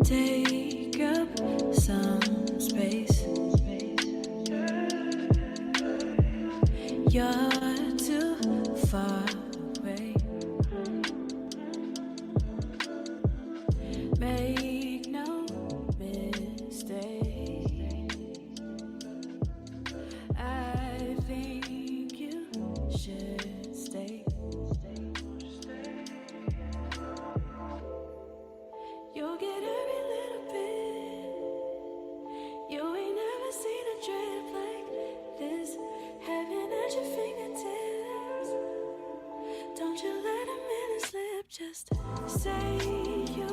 Take up some space. You're too far away. Make no mistake. I think you should stay. You'll get every little bit. You ain't never seen a trip like this. Heaven at your fingertips. Don't you let a minute slip. Just say you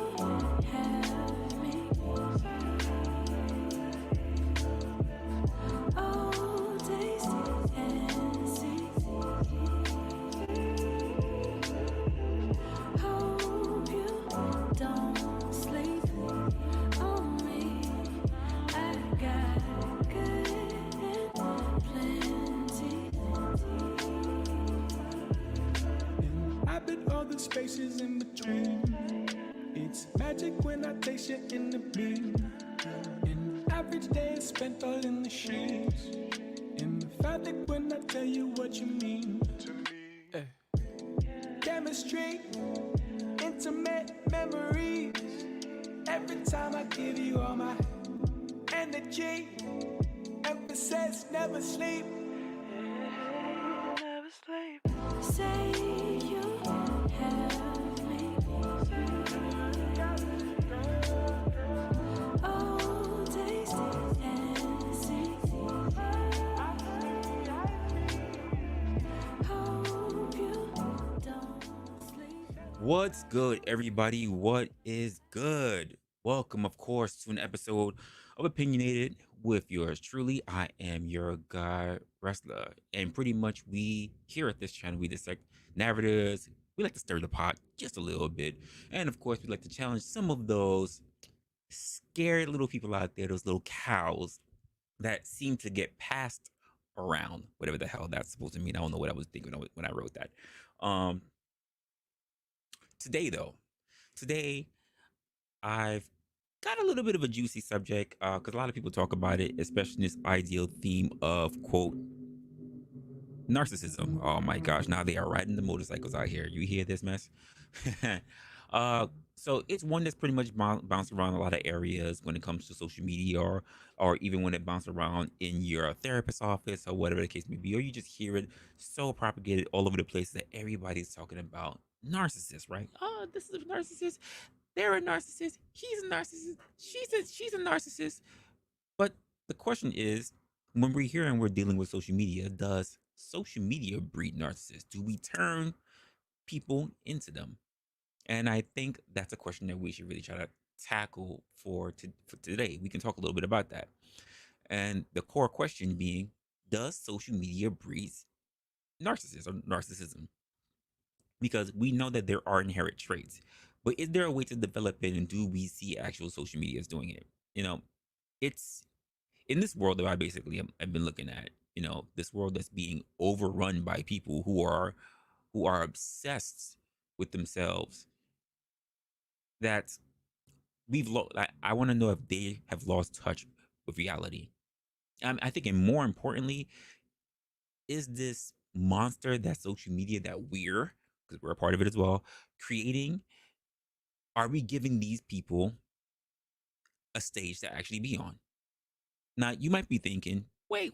have me. Oh, taste and see. Hope you don't sleep on me. I got good and plenty. Inhabit all the spaces in between. It's magic when I taste you in the beam. An average day is spent all in the sheets. Emphatic when I tell you what you mean to me. Chemistry, intimate memories. Every time I give you all my energy. Emphasis, never sleep. Never sleep. Say you have me. Oh, taste and see. Hope you don't sleep. What's good, everybody? What is good? Welcome, of course, to an episode of Opinionated with yours truly. I am your guy, Resla. And pretty much we here at this channel, we dissect narratives. We like to stir the pot just a little bit. And of course, we like to challenge some of those scared little people out there, those little cows that seem to get passed around, whatever the hell that's supposed to mean. I don't know what I was thinking when I wrote that. Today I've got a little bit of a juicy subject because a lot of people talk about it, especially in this ideal theme of, quote, narcissism. Oh my gosh, now they are riding the motorcycles out here. You hear this mess? So it's one that's pretty much bounced around a lot of areas when it comes to social media, or even when it bounces around in your therapist's office or whatever the case may be, or you just hear it so propagated all over the place that everybody's talking about narcissists, right? Oh, this is a narcissist. They're a narcissist. He's a narcissist. She's a narcissist. But the question is, when we're here and we're dealing with social media, does social media breed narcissists? Do we turn people into them? And I think that's a question that we should really try to tackle for today. We can talk a little bit about that. And the core question being, does social media breed narcissists or narcissism? Because we know that there are inherent traits, but is there a way to develop it, and do we see actual social media as doing it? It's in this world that I've been looking at, this world that's being overrun by people who are obsessed with themselves, that we've lost. I want to know if they have lost touch with reality. I think, and more importantly, is this monster that social media, that because we're a part of it as well, creating, are we giving these people a stage to actually be on? Now, you might be thinking, wait,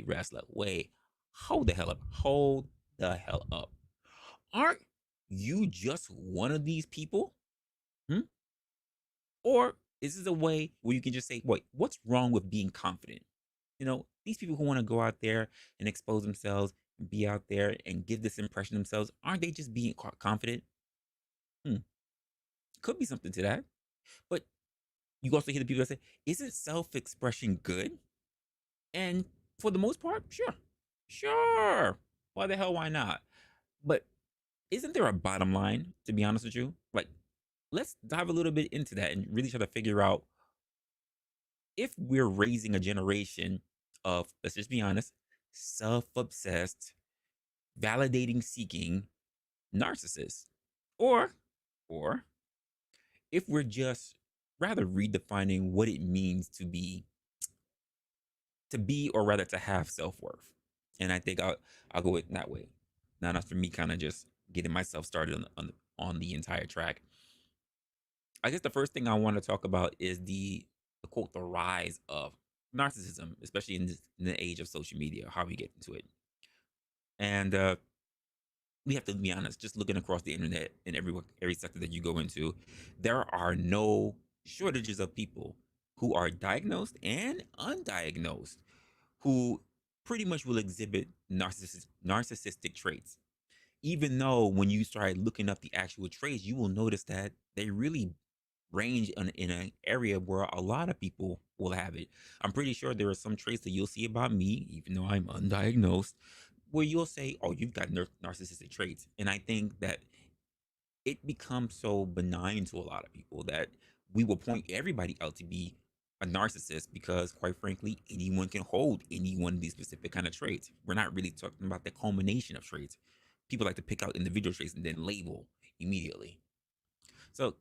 Wrestler, wait, hold the hell up. Aren't you just one of these people? Or is this a way where you can just say, wait, what's wrong with being confident? These people who want to go out there and expose themselves and be out there and give this impression themselves, aren't they just being confident? Could be something to that. But you also hear the people that say, isn't self-expression good? And for the most part, sure. Why the hell, why not? But isn't there a bottom line, to be honest with you? Like, let's dive a little bit into that and really try to figure out if we're raising a generation of, let's just be honest, self-obsessed, validating seeking narcissists, or if we're just rather redefining what it means or rather to have self-worth. And I think I'll go it that way. Now that's for me kind of just getting myself started on the entire track. I guess the first thing I want to talk about is the quote the rise of narcissism, especially in the age of social media, how we get into it. And we have to be honest, just looking across the internet in every sector that you go into, there are no shortages of people who are diagnosed and undiagnosed who pretty much will exhibit narcissistic traits. Even though when you start looking up the actual traits, you will notice that they really range in an area where a lot of people will have it. I'm pretty sure there are some traits that you'll see about me, even though I'm undiagnosed, where you'll say, "Oh, you've got narcissistic traits," and I think that it becomes so benign to a lot of people that we will point everybody out to be a narcissist because, quite frankly, anyone can hold any one of these specific kind of traits. We're not really talking about the culmination of traits. People like to pick out individual traits and then label immediately. So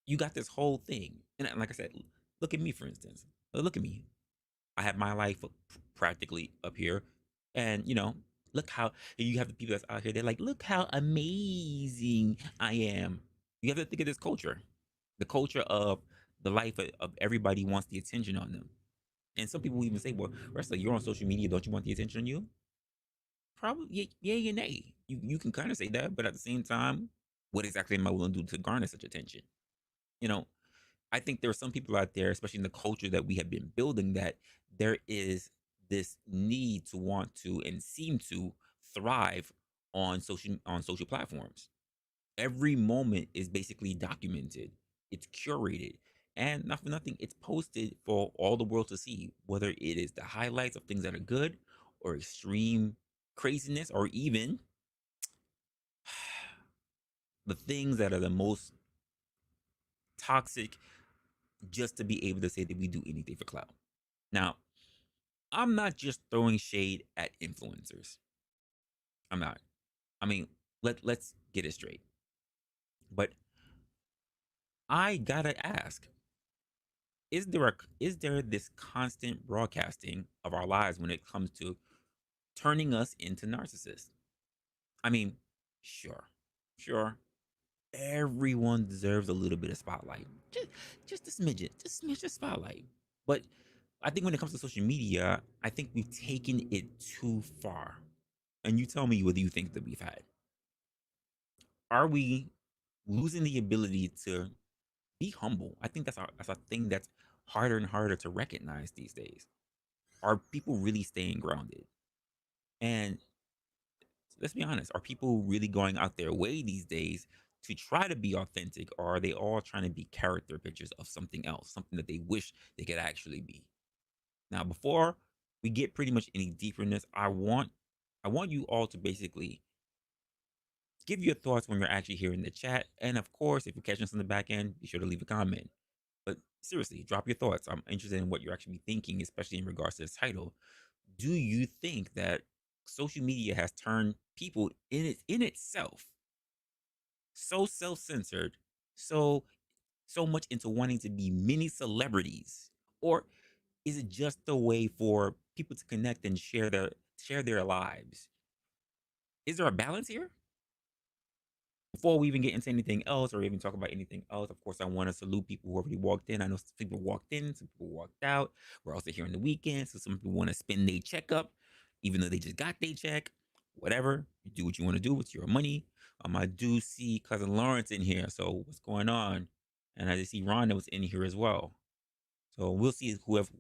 you got this whole thing, and like I said, look at me for instance. Look at me. I have my life practically up here, and look how you have the people that's out here. They're like, look how amazing I am. You have to think of this culture, the culture of the life of everybody wants the attention on them. And some people even say, well, Resla, you're on social media. Don't you want the attention on you? Probably, yeah, and nay. You can kind of say that, but at the same time, what exactly am I willing to do to garner such attention? You know, I think there are some people out there, especially in the culture that we have been building, that there is this need to want to and seem to thrive on social platforms. Every moment is basically documented. It's curated. And not for nothing, it's posted for all the world to see, whether it is the highlights of things that are good or extreme craziness or even the things that are the most toxic, just to be able to say that we do anything for clout. Now, I'm not just throwing shade at influencers. I'm not. I mean, let's get it straight. But I gotta ask: is there this constant broadcasting of our lives when it comes to turning us into narcissists? I mean, sure, sure. Everyone deserves a little bit of spotlight, just a smidget, just a smidge of spotlight. But I think when it comes to social media, I think we've taken it too far. And you tell me whether you think that we've had. Are we losing the ability to be humble? I think that's a thing that's harder and harder to recognize these days. Are people really staying grounded? And let's be honest, are people really going out their way these days to try to be authentic, or are they all trying to be character pictures of something else, something that they wish they could actually be? Now, before we get pretty much any deeper in this, I want you all to basically give your thoughts when you're actually here in the chat. And of course, if you're catching us on the back end, be sure to leave a comment. But seriously, drop your thoughts. I'm interested in what you're actually thinking, especially in regards to this title. Do you think that social media has turned people in itself so self-censored, so so much into wanting to be mini celebrities? Or is it just a way for people to connect and share their lives? Is there a balance here? Before we even get into anything else or even talk about anything else, of course, I want to salute people who already walked in. I know some people walked in, some people walked out. We're also here on the weekend, so some people want to spend their checkup, even though they just got their check. Whatever, you do what you want to do with your money. I do see cousin Lawrence in here, so what's going on? And I just see Ron that was in here as well. So we'll see who else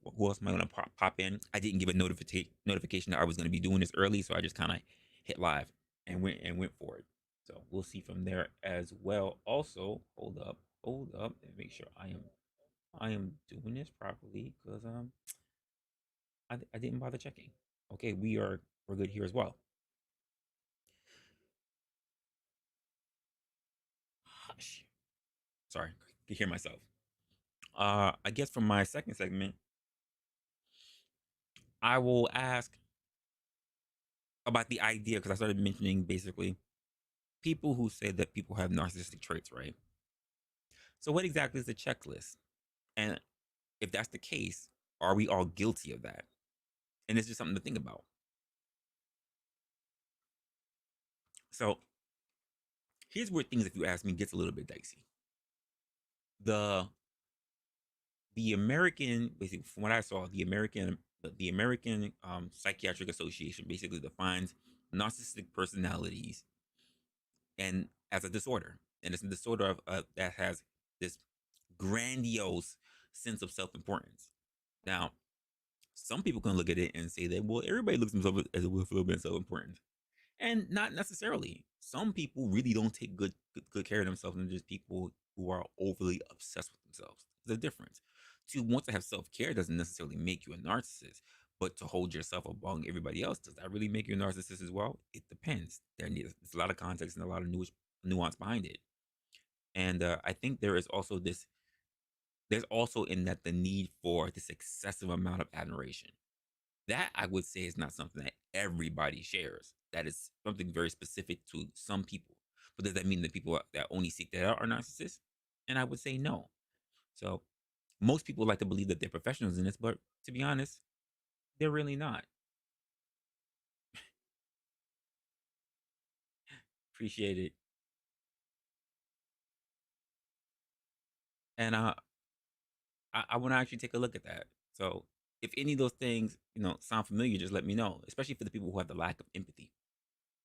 might want to pop in. I didn't give a notification that I was going to be doing this early, so I just kind of hit live and went for it. So we'll see from there as well. Also, hold up, and make sure I am doing this properly because I didn't bother checking. Okay, we're good here as well. Hush. Sorry, could hear myself. I guess for my second segment, I will ask about the idea because I started mentioning basically people who say that people have narcissistic traits, right? So what exactly is the checklist? And if that's the case, are we all guilty of that? And it's just something to think about. So here's where things, if you ask me, gets a little bit dicey. The the American, basically, from what I saw, the American Psychiatric Association basically defines narcissistic personalities and as a disorder, and it's a disorder that has this grandiose sense of self-importance. Now, some people can look at it and say that, well, everybody looks at themselves as with a little bit of self-importance, and not necessarily. Some people really don't take good care of themselves, and just people who are overly obsessed with themselves. There's a difference. To want to have self-care doesn't necessarily make you a narcissist, but to hold yourself above everybody else, does that really make you a narcissist as well? It depends. There's a lot of context and a lot of nuance behind it. And I think there's also in that the need for this excessive amount of admiration. That I would say is not something that everybody shares. That is something very specific to some people. But does that mean that people that only seek that out are narcissists? And I would say no. So most people like to believe that they're professionals in this, but to be honest, they're really not. Appreciate it. And I want to actually take a look at that. So if any of those things, sound familiar, just let me know, especially for the people who have the lack of empathy.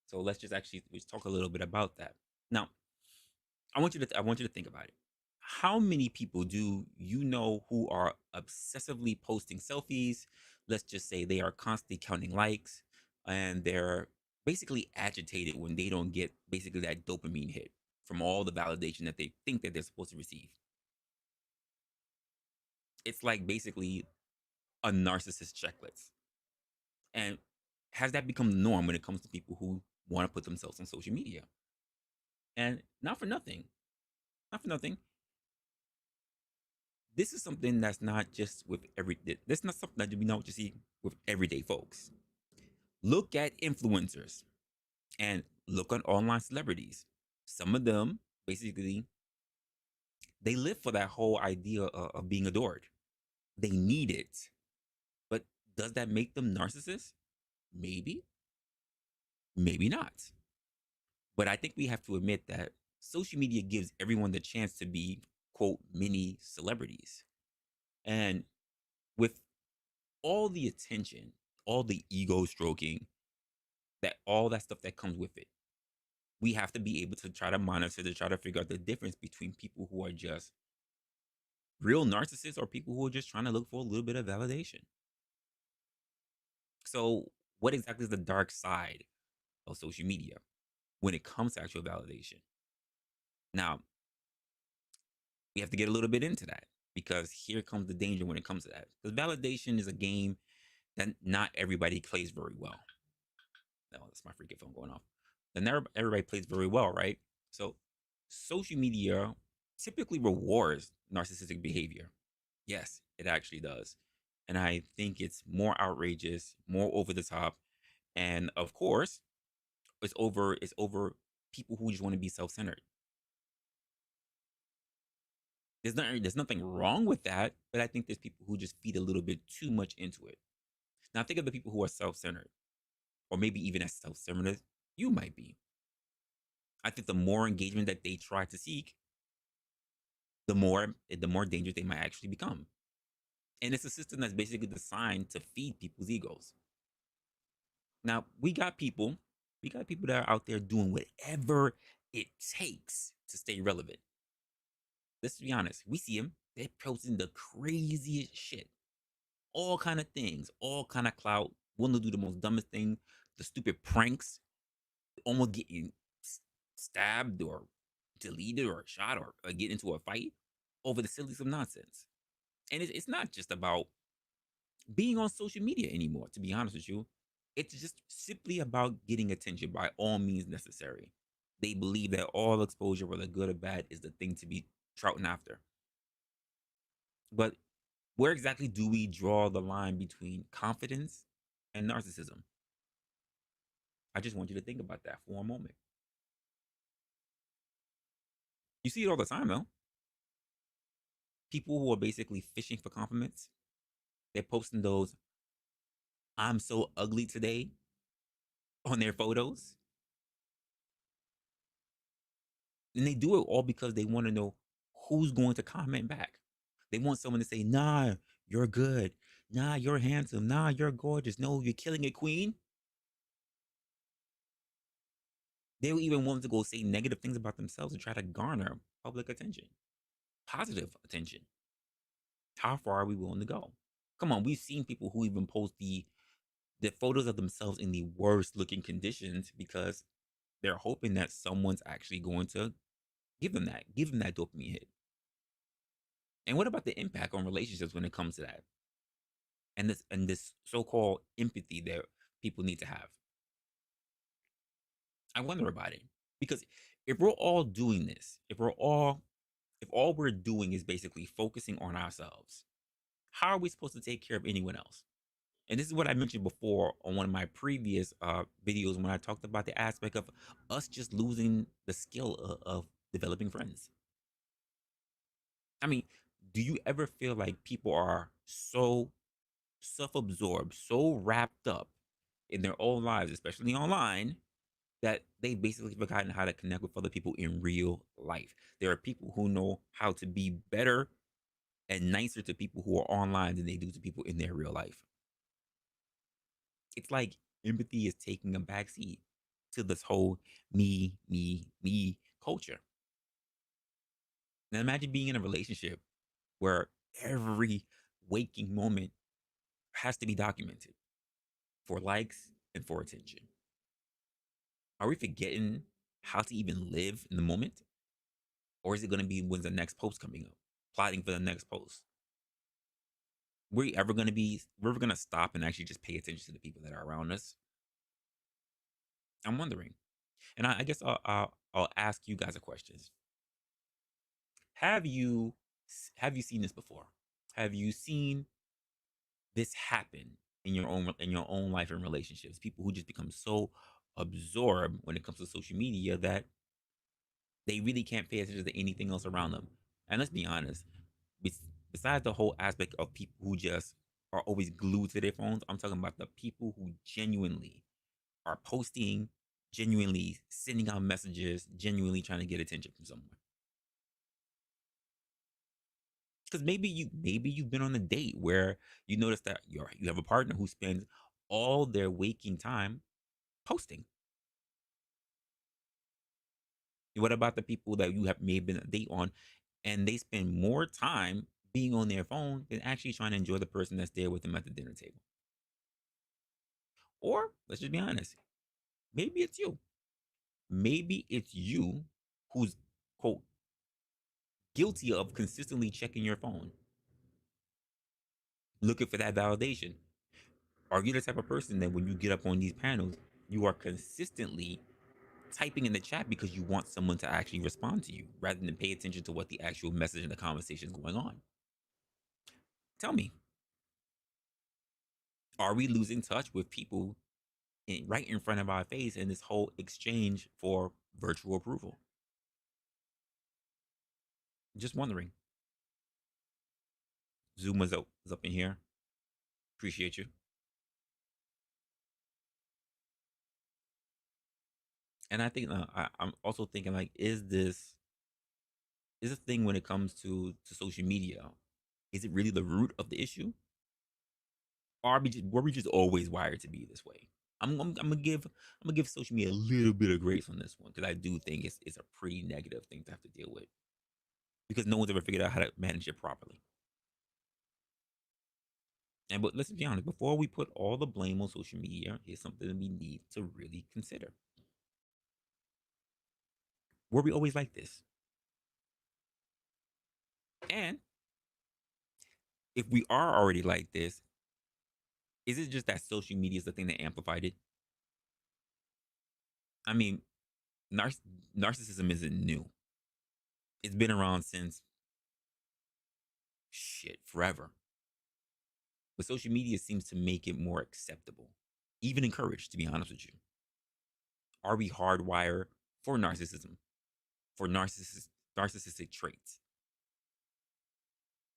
So let's talk a little bit about that. Now, I want you to think about it. How many people do you know who are obsessively posting selfies? Let's just say they are constantly counting likes, and they're basically agitated when they don't get basically that dopamine hit from all the validation that they think that they're supposed to receive. It's like basically a narcissist checklist. And has that become the norm when it comes to people who want to put themselves on social media? And not for nothing, this is something that's not just with every. This is not something that we don't just see with everyday folks. Look at influencers and look on online celebrities. Some of them basically they live for that whole idea of being adored. They need it, but does that make them narcissists? Maybe, maybe not. But I think we have to admit that social media gives everyone the chance to be quote mini celebrities, and with all the attention, all the ego stroking, that all that stuff that comes with it. We have to be able to try to monitor to try to figure out the difference between people who are just real narcissists or people who are just trying to look for a little bit of validation. So, what exactly is the dark side of social media when it comes to actual validation? Now, we have to get a little bit into that because here comes the danger when it comes to that. Because validation is a game that not everybody plays very well. No, that's my freaking phone going off. Then everybody plays very well, right? So social media typically rewards narcissistic behavior. Yes, it actually does. And I think it's more outrageous, more over the top. And of course, it's over people who just want to be self-centered. There's nothing wrong with that, but I think there's people who just feed a little bit too much into it. Now think of the people who are self-centered, or maybe even as self-centered as you might be. I think the more engagement that they try to seek, the more dangerous they might actually become. And it's a system that's basically designed to feed people's egos. Now we got people that are out there doing whatever it takes to stay relevant. Let's be honest, we see them. They're posting the craziest shit, all kind of things, all kind of clout. Willing to do the most dumbest thing, the stupid pranks, almost getting stabbed or deleted or shot or get into a fight over the silliest of nonsense. And it's not just about being on social media anymore, to be honest with you. It's just simply about getting attention by all means necessary. They believe that all exposure, whether good or bad, is the thing to be trouting after. But where exactly do we draw the line between confidence and narcissism? I just want you to think about that for a moment. You see it all the time, though. People who are basically fishing for compliments. They're posting those "I'm so ugly today" on their photos, and they do it all because they want to know who's going to comment back. They want someone to say, "Nah, you're good. Nah, you're handsome. Nah, you're gorgeous. No, you're killing it, queen." They'll even want to go say negative things about themselves and try to garner public attention, positive attention. How far are we willing to go? Come on, we've seen people who even post the photos of themselves in the worst looking conditions because they're hoping that someone's actually going to give them that dopamine hit. And what about the impact on relationships when it comes to that? And this so-called empathy that people need to have. I wonder about it. Because if we're all doing this, if all we're doing is basically focusing on ourselves, how are we supposed to take care of anyone else? And this is what I mentioned before on one of my previous videos when I talked about the aspect of us just losing the skill of developing friends. I mean, do you ever feel like people are so self-absorbed, so wrapped up in their own lives, especially online, that they've basically forgotten how to connect with other people in real life? There are people who know how to be better and nicer to people who are online than they do to people in their real life. It's like empathy is taking a backseat to this whole me culture. Now imagine being in a relationship where every waking moment has to be documented for likes and for attention. Are we forgetting how to even live in the moment? Or is it going to be when's the next post coming up? Plotting for the next post. We're ever going to stop and actually just pay attention to the people that are around us? I'm wondering. And I guess I'll ask you guys a question. Have you have you seen this before? Have you seen this happen in your own life and relationships? People who just become so absorbed when it comes to social media that they really can't pay attention to anything else around them. And let's be honest, besides the whole aspect of people who just are always glued to their phones, I'm talking about the people who genuinely are posting, genuinely sending out messages, genuinely trying to get attention from someone. Because maybe you've been on a date where you notice that you have a partner who spends all their waking time posting. What about the people that you have may have been a date on, and they spend more time being on their phone than actually trying to enjoy the person that's there with them at the dinner table? Or let's just be honest, maybe it's you. Maybe it's you who's quote guilty of consistently checking your phone, looking for that validation. Are you the type of person that when you get up on these panels, you are consistently typing in the chat because you want someone to actually respond to you rather than pay attention to what the actual message and the conversation is going on? Tell me, are we losing touch with people right in front of our face in this whole exchange for virtual approval? Just wondering. Zoom is up in here. Appreciate you. And I think I'm also thinking like, is this thing when it comes to social media? Is it really the root of the issue? Or were we just always wired to be this way? I'm gonna give social media a little bit of grace on this one because I do think it's a pretty negative thing to have to deal with because no one's ever figured out how to manage it properly. And but let's be honest, before we put all the blame on social media, here's something that we need to really consider. Were we always like this? And if we are already like this, is it just that social media is the thing that amplified it? I mean, nar- narcissism isn't new. It's been around since shit forever. But social media seems to make it more acceptable, even encouraged, to be honest with you. Are we hardwired for narcissism, for narcissistic traits?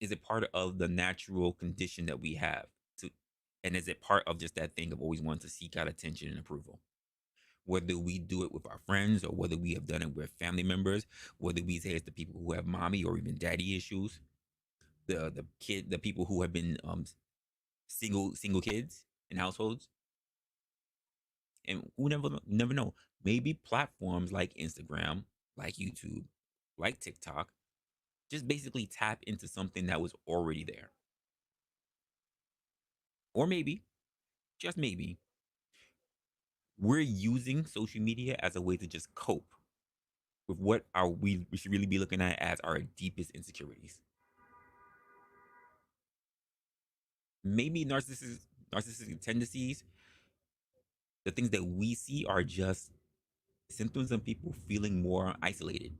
Is it part of the natural condition that we have to, and is it part of just that thing of always wanting to seek out attention and approval? Whether we do it with our friends or whether we have done it with family members, whether we say it's the people who have mommy or even daddy issues, the people who have been single kids in households, and who never know. Maybe platforms like Instagram, like YouTube, like TikTok, just basically tap into something that was already there, or maybe, just maybe, we're using social media as a way to just cope with what are we should really be looking at as our deepest insecurities. Maybe narcissistic tendencies, the things that we see are just symptoms of people feeling more isolated,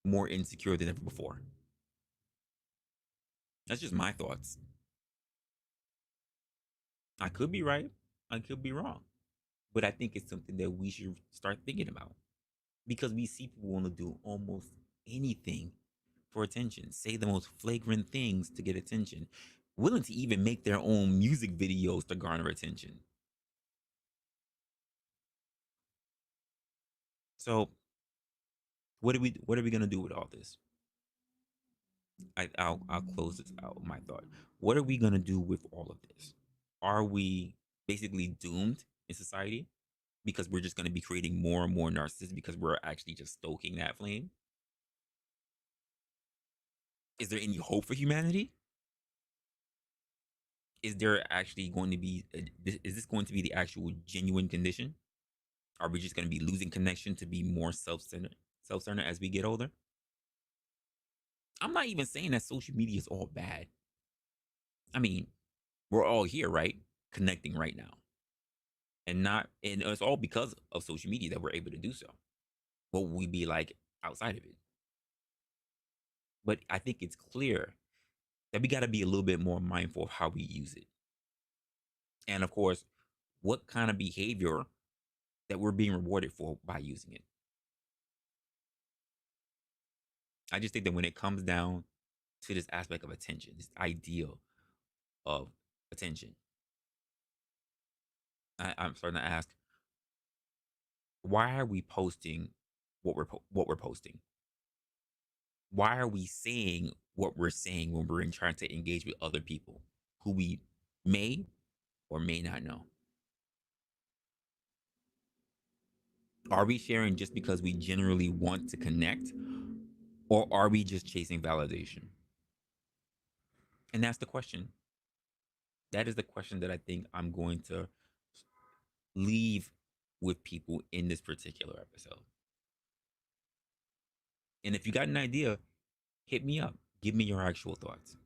more insecure than ever before. That's just my thoughts. I could be right, I could be wrong, but I think it's something that we should start thinking about because we see people want to do almost anything for attention, say the most flagrant things to get attention, willing to even make their own music videos to garner attention. So, what are we gonna do with all this? I'll close this out with my thought. What are we gonna do with all of this? Are we basically doomed in society because we're just gonna be creating more and more narcissists because we're actually just stoking that flame? Is there any hope for humanity? Is there actually going to be? Is this going to be the actual genuine condition? Are we just going to be losing connection to be more self-centered as we get older? I'm not even saying that social media is all bad. I mean, we're all here, right? Connecting right now. And it's all because of social media that we're able to do so. What would we be like outside of it? But I think it's clear that we got to be a little bit more mindful of how we use it. And of course, what kind of behavior that we're being rewarded for by using it. I just think that when it comes down to this aspect of attention, this ideal of attention, I'm starting to ask, why are we posting what we're posting? Why are we saying what we're saying when we're trying to engage with other people who we may or may not know? Are we sharing just because we generally want to connect, or are we just chasing validation? And that's the question. That is the question that I think I'm going to leave with people in this particular episode. And if you got an idea, hit me up. Give me your actual thoughts,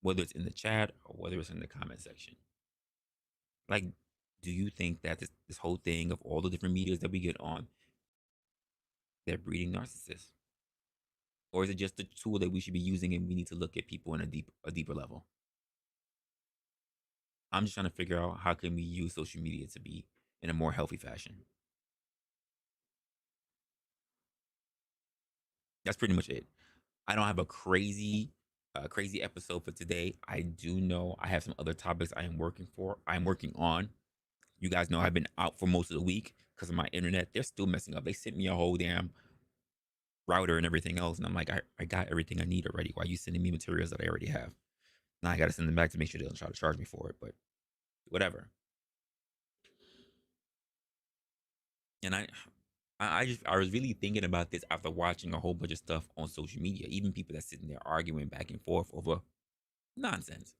whether it's in the chat or whether it's in the comment section. Like, do you think that this whole thing of all the different medias that we get on, they're breeding narcissists? Or is it just a tool that we should be using and we need to look at people in a deeper level? I'm just trying to figure out how can we use social media to be in a more healthy fashion. That's pretty much it. I don't have a crazy episode for today. I do know I have some other topics I am working on. You guys know I've been out for most of the week because of my internet. They're still messing up. They sent me a whole damn router and everything else, and I'm like, I got everything I need already. Why are you sending me materials that I already have? Now I got to send them back to make sure they don't try to charge me for it. But whatever. And I was really thinking about this after watching a whole bunch of stuff on social media. Even people that sitting there arguing back and forth over nonsense.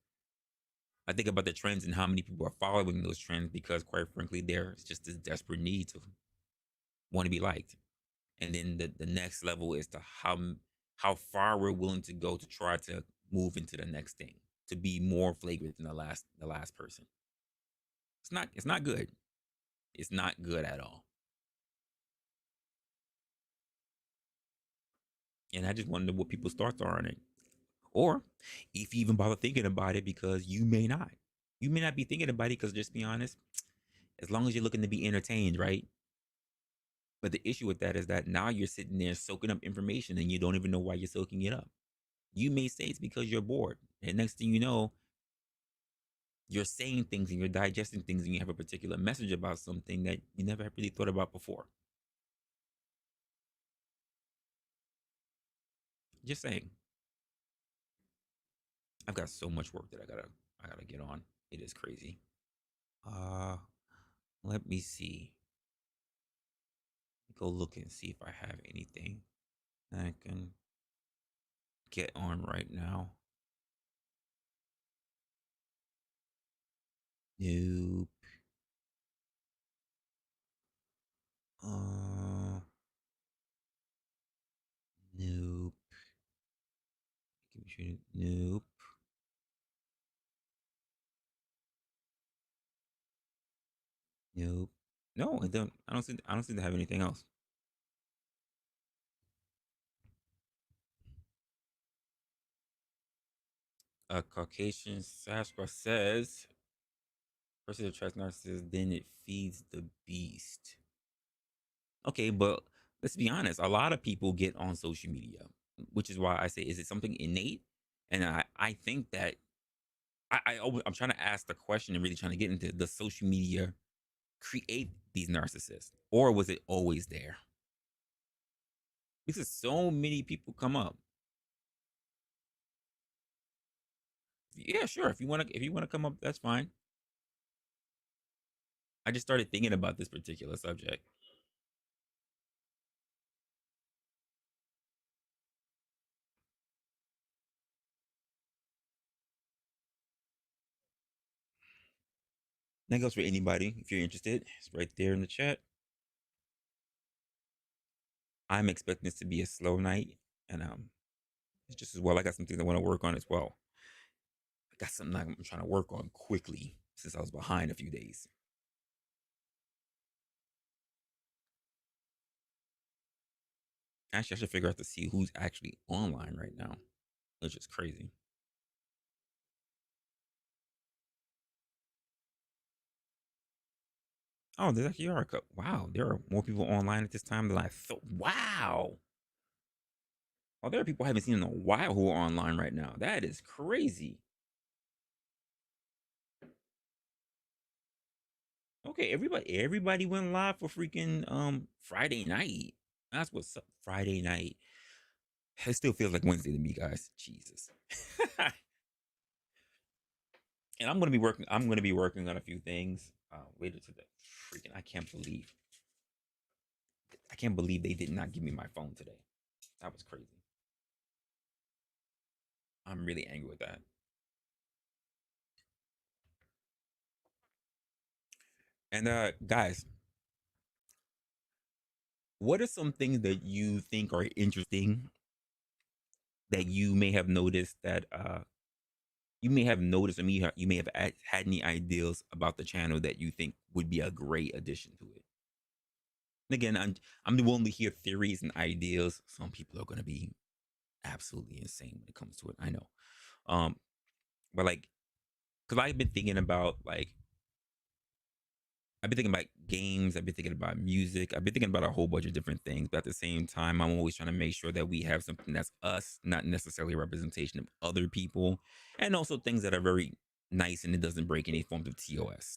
I think about the trends and how many people are following those trends because, quite frankly, there's just this desperate need to want to be liked. And then the next level is to how far we're willing to go to try to move into the next thing, to be more flagrant than the last person. It's not good. It's not good at all. And I just wonder what people's thoughts are on it. Or if you even bother thinking about it, because you may not. You may not be thinking about it because, just be honest, as long as you're looking to be entertained, right? But the issue with that is that now you're sitting there soaking up information and you don't even know why you're soaking it up. You may say it's because you're bored. And next thing you know, you're saying things and you're digesting things and you have a particular message about something that you never really thought about before. Just saying. I've got so much work that I gotta get on. It is crazy. Uh let me see. Go look and see if I have anything that I can get on right now. Nope. Uh nope. Nope. Nope. No, I don't. I don't seem to have anything else. A Caucasian Sasquatch says, "First it attracts narcissists, then it feeds the beast." Okay, but let's be honest. A lot of people get on social media, which is why I say, is it something innate? And I think that I'm trying to ask the question and really trying to get into, the social media create these narcissists, or was it always there? Because so many people come up. Yeah, sure. If you want to come up, that's fine. I just started thinking about this particular subject. That goes for anybody. If you're interested, it's right there in the chat. I'm expecting this to be a slow night, and it's just as well. I got some things I want to work on as well. I got something I'm trying to work on quickly since I was behind a few days. Actually, I should figure out to see who's actually online right now. It's just crazy. Oh, there's actually are a couple. Wow, there are more people online at this time than I thought. Wow. Oh, there are people I haven't seen in a while who are online right now. That is crazy. Okay, everybody went live for freaking Friday night. That's what's up. Friday night. It still feels like Wednesday to me, guys. Jesus. And I'm gonna be working on a few things later today. Freaking I can't believe they did not give me my phone today. That was crazy. I'm really angry with that. And guys, what are some things that you think are interesting that you may have noticed that you may have noticed, or you may have had any ideas about the channel that you think would be a great addition to it? And again, I'm willing to hear theories and ideas. Some people are going to be absolutely insane when it comes to it. I know, um, but like, because I've been thinking about like I've been thinking about games. I've been thinking about music. I've been thinking about a whole bunch of different things. But at the same time, I'm always trying to make sure that we have something that's us, not necessarily a representation of other people, and also things that are very nice and it doesn't break any forms of TOS.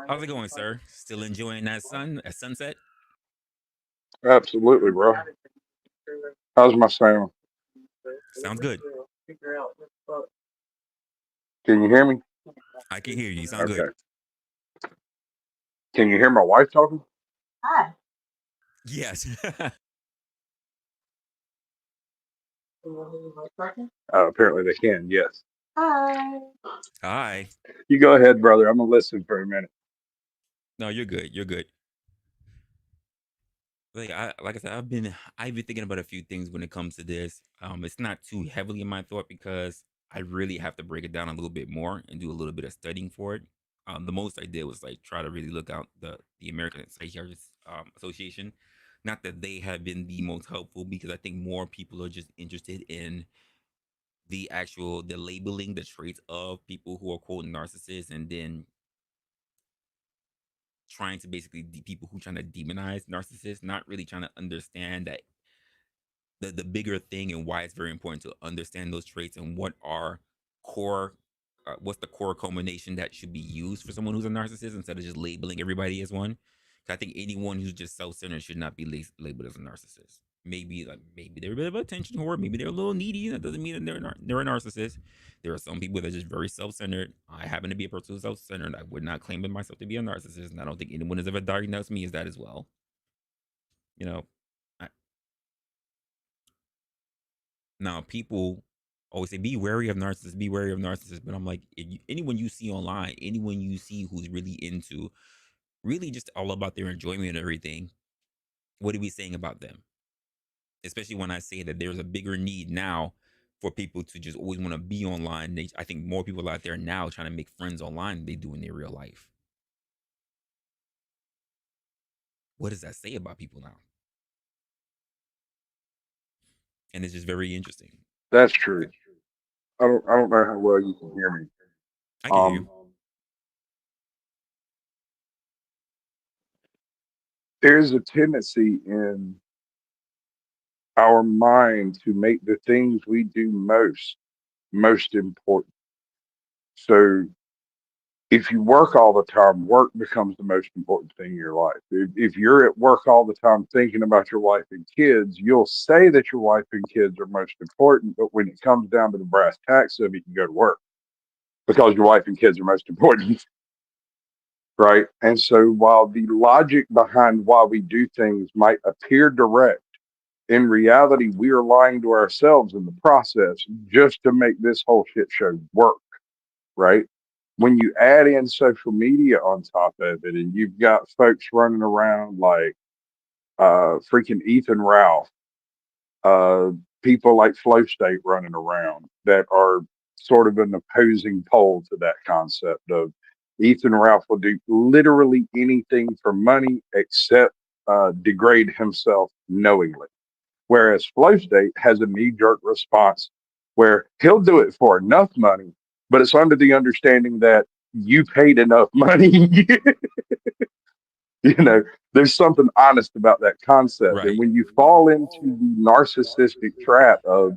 How's it going, sir? Still enjoying that sunset? Absolutely, bro. How's my sound? Sounds good. Can you hear me? I can hear you. You sound good. Okay. Can you hear my wife talking? Yes. Apparently they can, yes. Hi. You go ahead, brother. I'm going to listen for a minute. No, you're good. You're good. Like I said, I've been thinking about a few things when it comes to this. It's not too heavily in my thought because I really have to break it down a little bit more and do a little bit of studying for it. The most I did was like try to really look out the American Psychiatrists Association. Not that they have been the most helpful, because I think more people are just interested in the labeling, the traits of people who are quote narcissists, and then trying to basically people who trying to demonize narcissists, not really trying to understand that the bigger thing and why it's very important to understand those traits and what are core what's the core combination that should be used for someone who's a narcissist instead of just labeling everybody as one. 'Cause I think anyone who's just self-centered should not be labeled as a narcissist. Maybe they're a bit of a attention whore, maybe they're a little needy. That doesn't mean that they're a narcissist. There are some people that are just very self-centered. I happen to be a person who's self-centered. I would not claim myself to be a narcissist, and I don't think anyone has ever diagnosed me as that as well. You know, I, now people always say, "Be wary of narcissists. Be wary of narcissists." But I'm like, anyone you see online, anyone you see who's really into, really just all about their enjoyment and everything, what are we saying about them? Especially when I say that there's a bigger need now for people to just always want to be online. I think more people out there now trying to make friends online than they do in their real life. What does that say about people now? And it's just very interesting. That's true. I don't know how well you can hear me. I can hear you. Um, there's a tendency in our mind to make the things we do most important. So if you work all the time, work becomes the most important thing in your life. If you're at work all the time thinking about your wife and kids, you'll say that your wife and kids are most important, but when it comes down to the brass tacks of it, you go to work because your wife and kids are most important, right? And so while the logic behind why we do things might appear direct, in reality, we are lying to ourselves in the process just to make this whole shit show work, right? When you add in social media on top of it, and you've got folks running around like freaking Ethan Ralph, uh, people like Flow State running around that are sort of an opposing pole to that concept of Ethan Ralph will do literally anything for money except degrade himself knowingly. Whereas Flow State has a knee jerk response where he'll do it for enough money, but it's under the understanding that you paid enough money. You know, there's something honest about that concept. And Right. when you fall into the narcissistic trap of,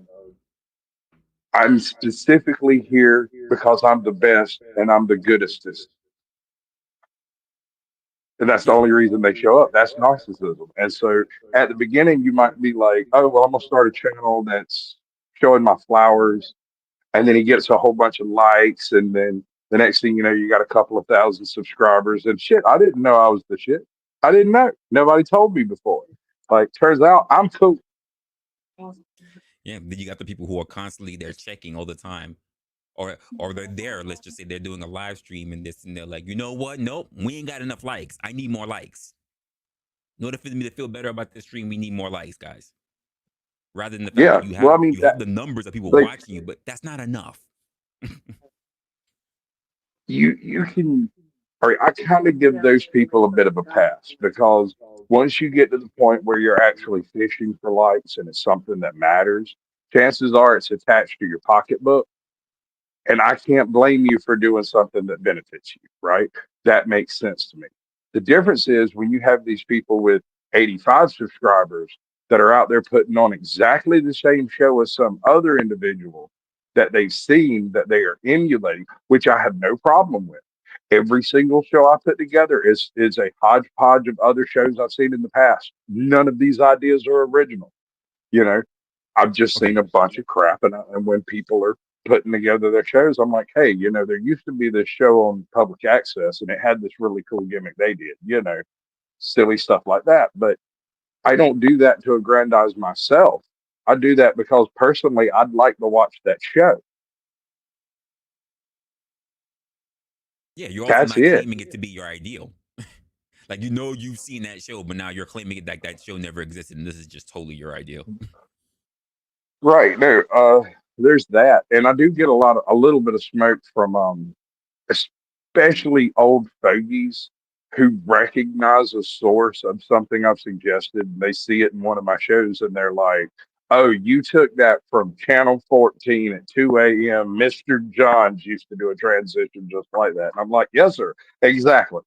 I'm specifically here because I'm the best and I'm the goodestest, and that's the Yeah. only reason they show up. That's narcissism. And so at the beginning, you might be like, oh, well, I'm going to start a channel that's showing my flowers. And then he gets a whole bunch of likes. And then the next thing you know, you got a couple of thousand subscribers. And shit, I didn't know I was the shit. I didn't know. Nobody told me before. Like, turns out I'm cool. Yeah. Then you got the people who are constantly there checking all the time. Or they're there, let's just say they're doing a live stream and this and they're like, you know what? Nope, we ain't got enough likes. I need more likes. In order for me to feel better about this stream, we need more likes, guys. Rather than the fact that Yeah. Well, I mean, you that, have the numbers of people like, watching you, but that's not enough. you can, all right, I kind of give those people a bit of a pass because once you get to the point where you're actually fishing for likes and it's something that matters, chances are it's attached to your pocketbook. And I can't blame you for doing something that benefits you, right? That makes sense to me. The difference is when you have these people with 85 subscribers that are out there putting on exactly the same show as some other individual that they've seen that they are emulating, which I have no problem with. Every single show I put together is a hodgepodge of other shows I've seen in the past. None of these ideas are original. You know, I've just seen Okay. a bunch of crap, and when people are putting together their shows, I'm like, hey, there used to be this show on public access, and it had this really cool gimmick they did, silly stuff like that. But I don't do that to aggrandize myself. I do that because personally, I'd like to watch that show. Yeah, you're also That's not it. claiming it to be your ideal. Like you've seen that show, but now you're claiming it like that show never existed, and this is just totally your ideal. Right. No, there's that. And I do get a little bit of smoke from especially old fogies who recognize a source of something I've suggested. And they see it in one of my shows and they're like, oh, you took that from Channel 14 at 2 a.m. Mr. Johns used to do a transition just like that. And I'm like, yes, sir. Exactly.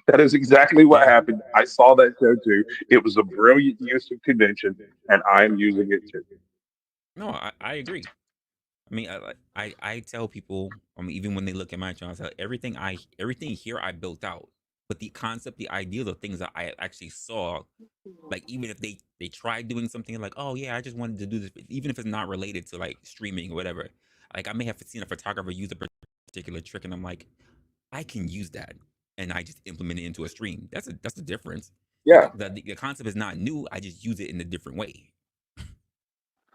That is exactly what Yeah. happened. I saw that show too. It was a brilliant use of convention, and I am using it too. No, I agree. I mean, I tell people, I mean, even when they look at my channel, I tell everything here I built out, but the concept, the ideas of things that I actually saw, like even if they try doing something like, oh yeah, I just wanted to do this, even if it's not related to like streaming or whatever. Like I may have seen a photographer use a particular trick, and I'm like, I can use that, and I just implement it into a stream. That's the difference. Yeah, The concept is not new. I just use it in a different way.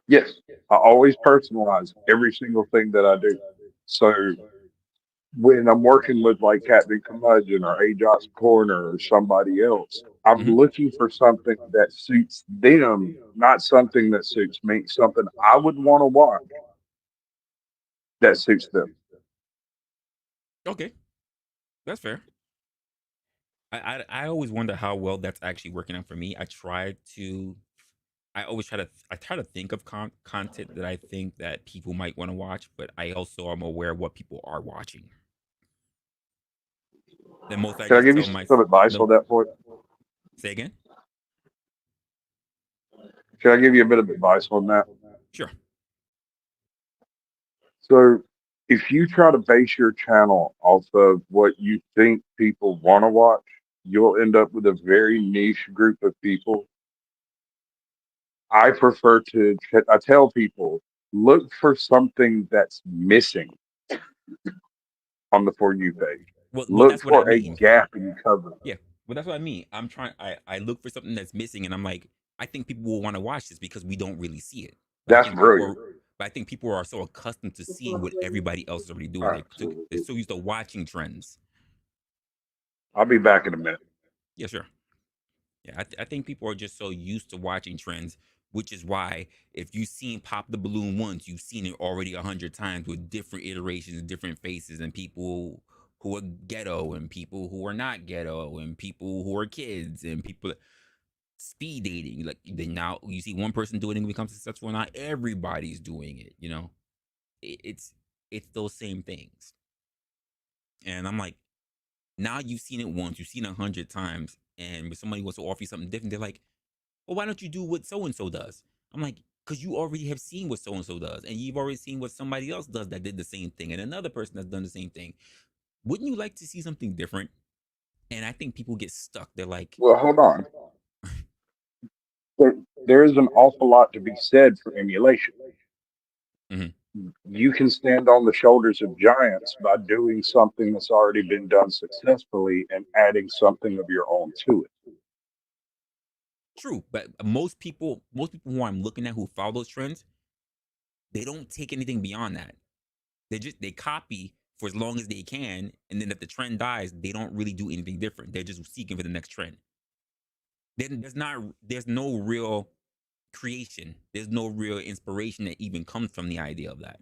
yes. I always personalize every single thing that I do. So when I'm working with like Captain Curmudgeon or AJOT's Corner or somebody else, I'm Hmm. looking for something that suits them, not something that suits me, something I would want to watch that suits them. Okay, that's fair. I always wonder how well that's actually working out for me. I try to think of content that I think that people might want to watch, but I also am aware of what people are watching. The most I Can I just give you tell some myself, advice the on that point? say again. Can I give you a bit of advice on that? Sure. So, if you try to base your channel off of what you think people want to watch, you'll end up with a very niche group of people. I prefer to, I tell people, look for something that's missing on the For You page. Well, Look that's what I for a mean. gap in cover. Yeah. Well, that's what I mean. I look for something that's missing, and I'm like, I think people will want to watch this because we don't really see it. But I That's think people brilliant. are, but I think people are so accustomed to seeing what everybody else is already doing. They're Absolutely. so used to watching trends. I'll be back in a minute. Yeah, sure. Yeah, I think people are just so used to watching trends, which is why if you've seen Pop the Balloon once, you've seen it already 100 times with different iterations, different faces, and people who are ghetto, and people who are not ghetto, and people who are kids, and people speed dating. Like then now you see one person doing it and become successful. Not everybody's doing it. It's those same things. And I'm like, now you've seen it once, you've seen it 100 times, and when somebody wants to offer you something different, they're like, well, why don't you do what so and so does? I'm like, because you already have seen what so and so does, and you've already seen what somebody else does that did the same thing, and another person that's done the same thing. Wouldn't you like to see something different? And I think people get stuck. They're like, Well, hold on. There is an awful lot to be said for emulation. mm-hmm, You can stand on the shoulders of giants by doing something that's already been done successfully and adding something of your own to it. true, but most people who I'm looking at who follow those trends, they don't take anything beyond that. They copy for as long as they can, and then if the trend dies, they don't really do anything different. They're just seeking for the next trend. Then there's no real creation. There's no real inspiration that even comes from the idea of that.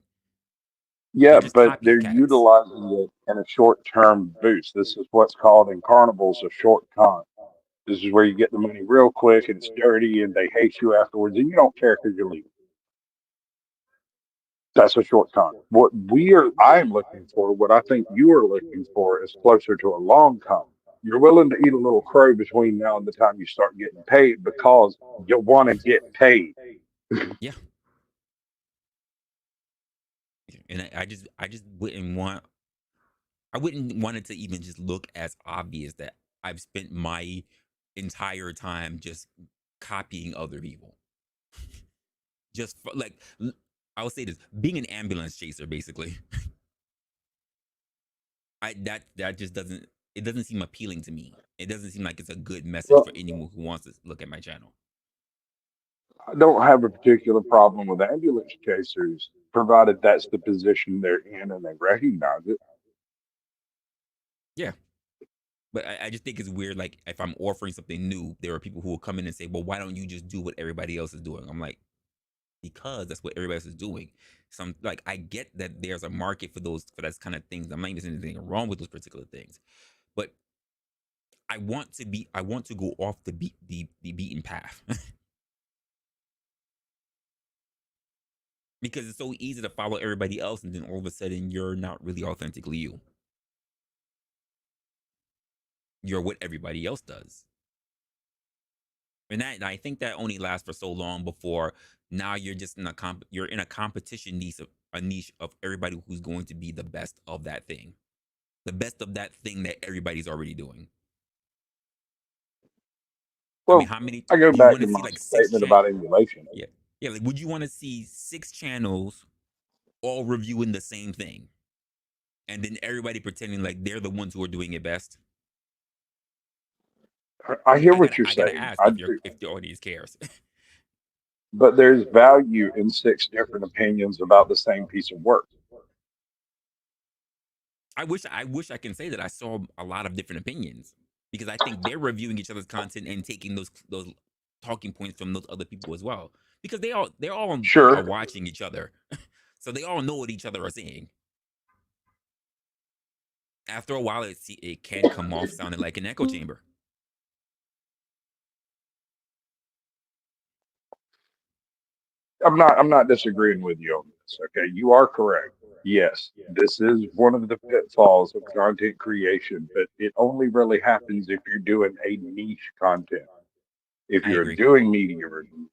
They're Yeah, just but they're copycats. utilizing it in a short term boost. This is what's called in carnivals a short con. This is where you get the money real quick and it's dirty and they hate you afterwards and you don't care because you're leaving. That's a short con. I'm looking for, what I think you are looking for is closer to a long con. You're willing to eat a little crow between now and the time you start getting paid because you want to get paid. Yeah, and I just wouldn't want it to even just look as obvious that I've spent my entire time just copying other people. Just for, like I will say this: being an ambulance chaser, basically. That just doesn't seem appealing to me. It doesn't seem like it's a good message Well, for anyone who wants to look at my channel. I don't have a particular problem with ambulance chasers, provided that's the position they're in and they recognize it. Yeah, but I just think it's weird. Like if I'm offering something new, there are people who will come in and say, "Well, why don't you just do what everybody else is doing?" I'm like, because that's what everybody else is doing. Some like I get that there's a market for those kind of things. I'm not even saying anything wrong with those particular things, but I want to go off the beaten path because it's so easy to follow everybody else, and then all of a sudden you're not really authentically you. You're what everybody else does. And I think that only lasts for so long before now you're just in you're in a competition niche of everybody who's going to be the best of that thing. The best of that thing that everybody's already doing. I mean, Well, how many I go do you back want to to see my like statement about emulation. yeah. Yeah, like would you want to see 6 channels all reviewing the same thing? And then everybody pretending like they're the ones who are doing it best? I hear I what gotta you're I gotta saying. ask I if do, the audience cares. but there's value in six different opinions about the same piece of work. I wish I can say that I saw a lot of different opinions because I think they're reviewing each other's content and taking those talking points from those other people as well because they're all are Sure, watching each other, so they all know what each other are saying. After a while, it can come off sounding like an echo chamber. I'm not disagreeing with you on this. Okay, you are correct. Yes, this is one of the pitfalls of content creation, but it only really happens if you're doing a niche content. If I you're agree. doing media reviews,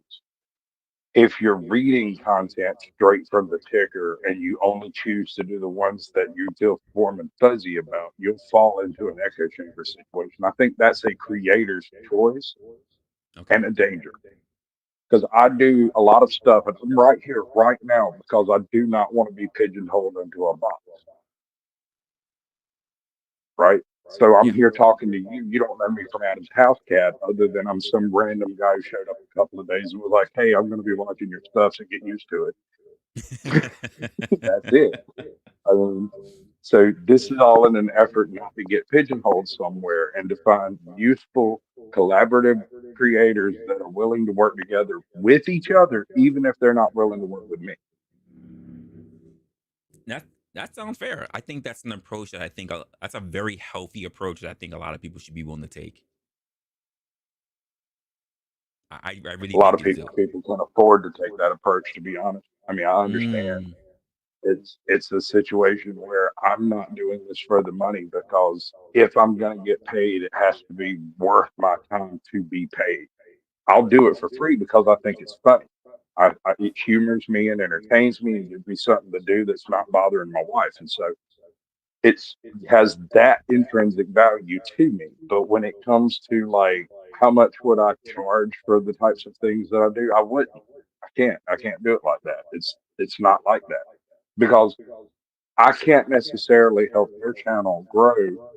if you're reading content straight from the ticker and you only choose to do the ones that you feel warm and fuzzy about, you'll fall into an echo chamber situation. I think that's a creator's choice Okay. and a danger. Because I do a lot of stuff, and I'm right here right now because I do not want to be pigeonholed into a box, right? So I'm Yeah. here talking to you. You don't know me from Adam's house cat, other than I'm some random guy who showed up a couple of days and was like, "Hey, I'm going to be watching your stuff, so get used to it." That's it. So this is all in an effort not to get pigeonholed somewhere and to find useful, collaborative creators that are willing to work together with each other, even if they're not willing to work with me. that that sounds fair. I think that's an approach that I think that's a very healthy approach that I think a lot of people should be willing to take. I really A lot think of it is. A, people can afford to take that approach, to be honest. I mean, I understand mm, it's a situation where I'm not doing this for the money, because if I'm going to get paid, it has to be worth my time to be paid. I'll do it for free because I think it's funny. It humors me and entertains me and gives me something to do that's not bothering my wife. And so it's has that intrinsic value to me. But when it comes to like how much would I charge for the types of things that I do, I wouldn't. I can't do it like that. It's not like that, because I can't necessarily help your channel grow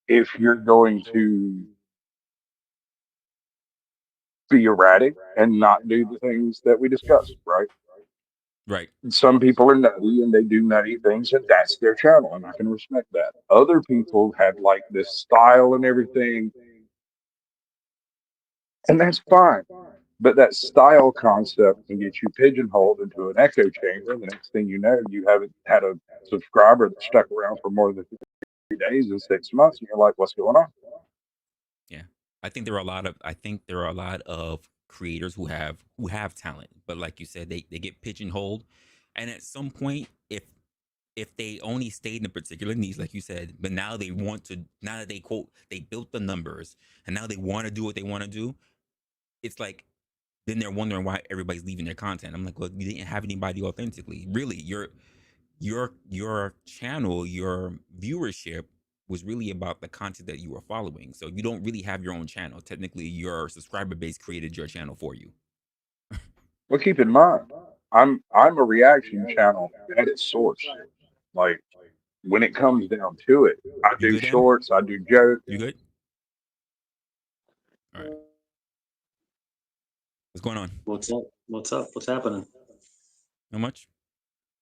if you're going to be erratic and not do the things that we discussed, right? right. Some people are nutty and they do nutty things, and that's their channel, and I can respect that. Other people have like this style and everything, and that's fine. But that style concept can get you pigeonholed into an echo chamber. The next thing you know, you haven't had a subscriber that stuck around for more than 3 days in 6 months, and you're like, "What's going on?" Yeah. I think there are a lot of creators who have talent, but like you said, they get pigeonholed. And at some point, if they only stayed in a particular niche, like you said, but now they want to now that they quote they built the numbers and now they want to do what they want to do, it's like then they're wondering why everybody's leaving their content. I'm like, well, you didn't have anybody authentically. Really, your channel, your viewership was really about the content that you were following. So you don't really have your own channel. Technically, your subscriber base created your channel for you. Well, keep in mind, I'm a reaction channel at its source. Like, when it comes down to it, I You do good, Adam? shorts, I do jokes. You good? All right. What's going on? What's up? What's up? What's happening? Not much.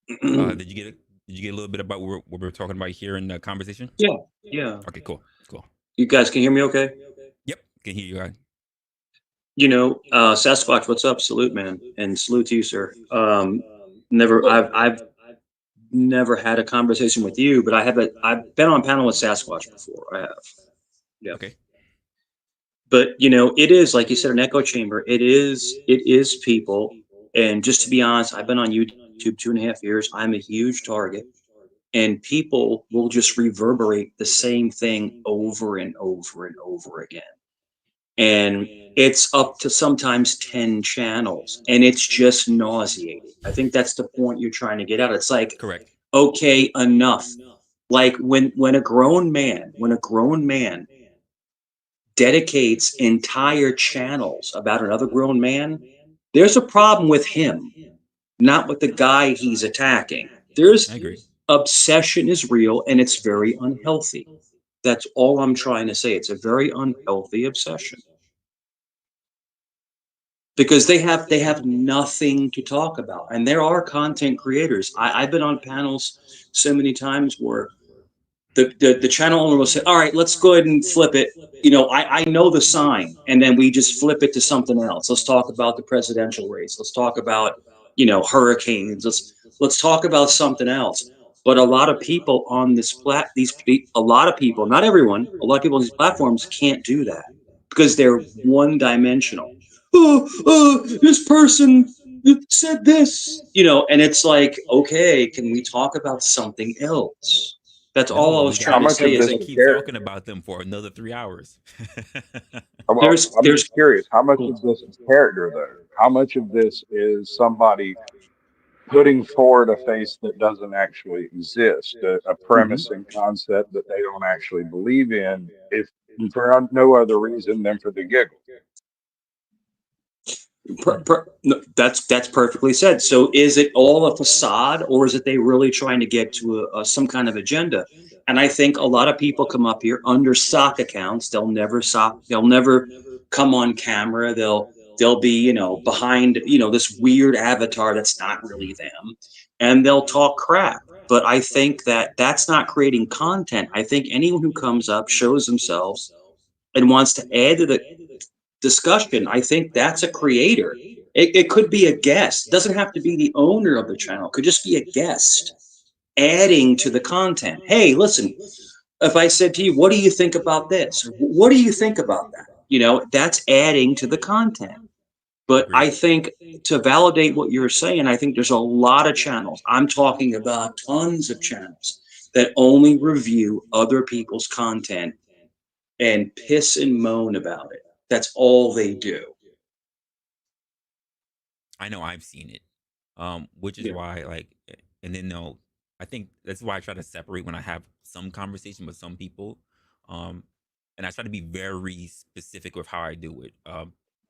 Did you get it? Did you get a little bit about what we're talking about here in the conversation? Yeah, yeah. Okay, cool. Cool. You guys can hear me okay? Yep, can hear you. Guys. Sasquatch, what's up? Salute, man. And salute to you, sir. I've never had a conversation with you, but I've been on a panel with Sasquatch before. I have. Yeah. Okay. But it is, like you said, an echo chamber. It is people. And just to be honest, I've been on YouTube 2.5 years. I'm a huge target. and people will just reverberate the same thing over and over and over again. And it's up to sometimes 10 channels, and it's just nauseating. I think that's the point you're trying to get at. It's like, Correct. okay, enough. Like when a grown man dedicates entire channels about another grown man, there's a problem with him, not with the guy he's attacking. I There's agree. obsession is real and it's very unhealthy. That's all I'm trying to say. It's a very unhealthy obsession because they have nothing to talk about. And there are content creators. I've been on panels so many times where the channel owner will say, all right, let's go ahead and flip it. I know the sign, and then we just flip it to something else. Let's talk about the presidential race. Let's talk about, hurricanes. Let's talk about something else. But a lot of people on a lot of people, not everyone, a lot of people on these platforms can't do that because they're one dimensional. This person said this, and it's like, okay, can we talk about something else? That's all I No, was we How trying gotta to much say of we is this gotta that is keep character? talking about them for another 3 hours. Well, there's I'm there's just curious. How much of this is character, though? How much of this is somebody putting forward a face that doesn't actually exist, a Mhm. premise and concept that they don't actually believe in, if for no other reason than for the giggle? No, that's perfectly said. So is it all a facade, or is it they really trying to get to some kind of agenda? And I think a lot of people come up here under stock accounts. They'll never sock. They'll never come on camera. They'll be behind this weird avatar that's not really them, and they'll talk crap. But I think that that's not creating content. I think anyone who comes up, shows themselves, and wants to add to the discussion, I think that's a creator. It could be a guest. It doesn't have to be the owner of the channel. It could just be a guest adding to the content. Hey, listen, if I said to you, what do you think about this? What do you think about that? That's adding to the content. But Agreed. I think to validate what you're saying, I think there's a lot of channels. I'm talking about tons of channels that only review other people's content and piss and moan about it. That's all they do. I know I've seen it. Which is Yeah. why and then no, I think that's why I try to separate when I have some conversation with some people. Um, and I try to be very specific with how I do it.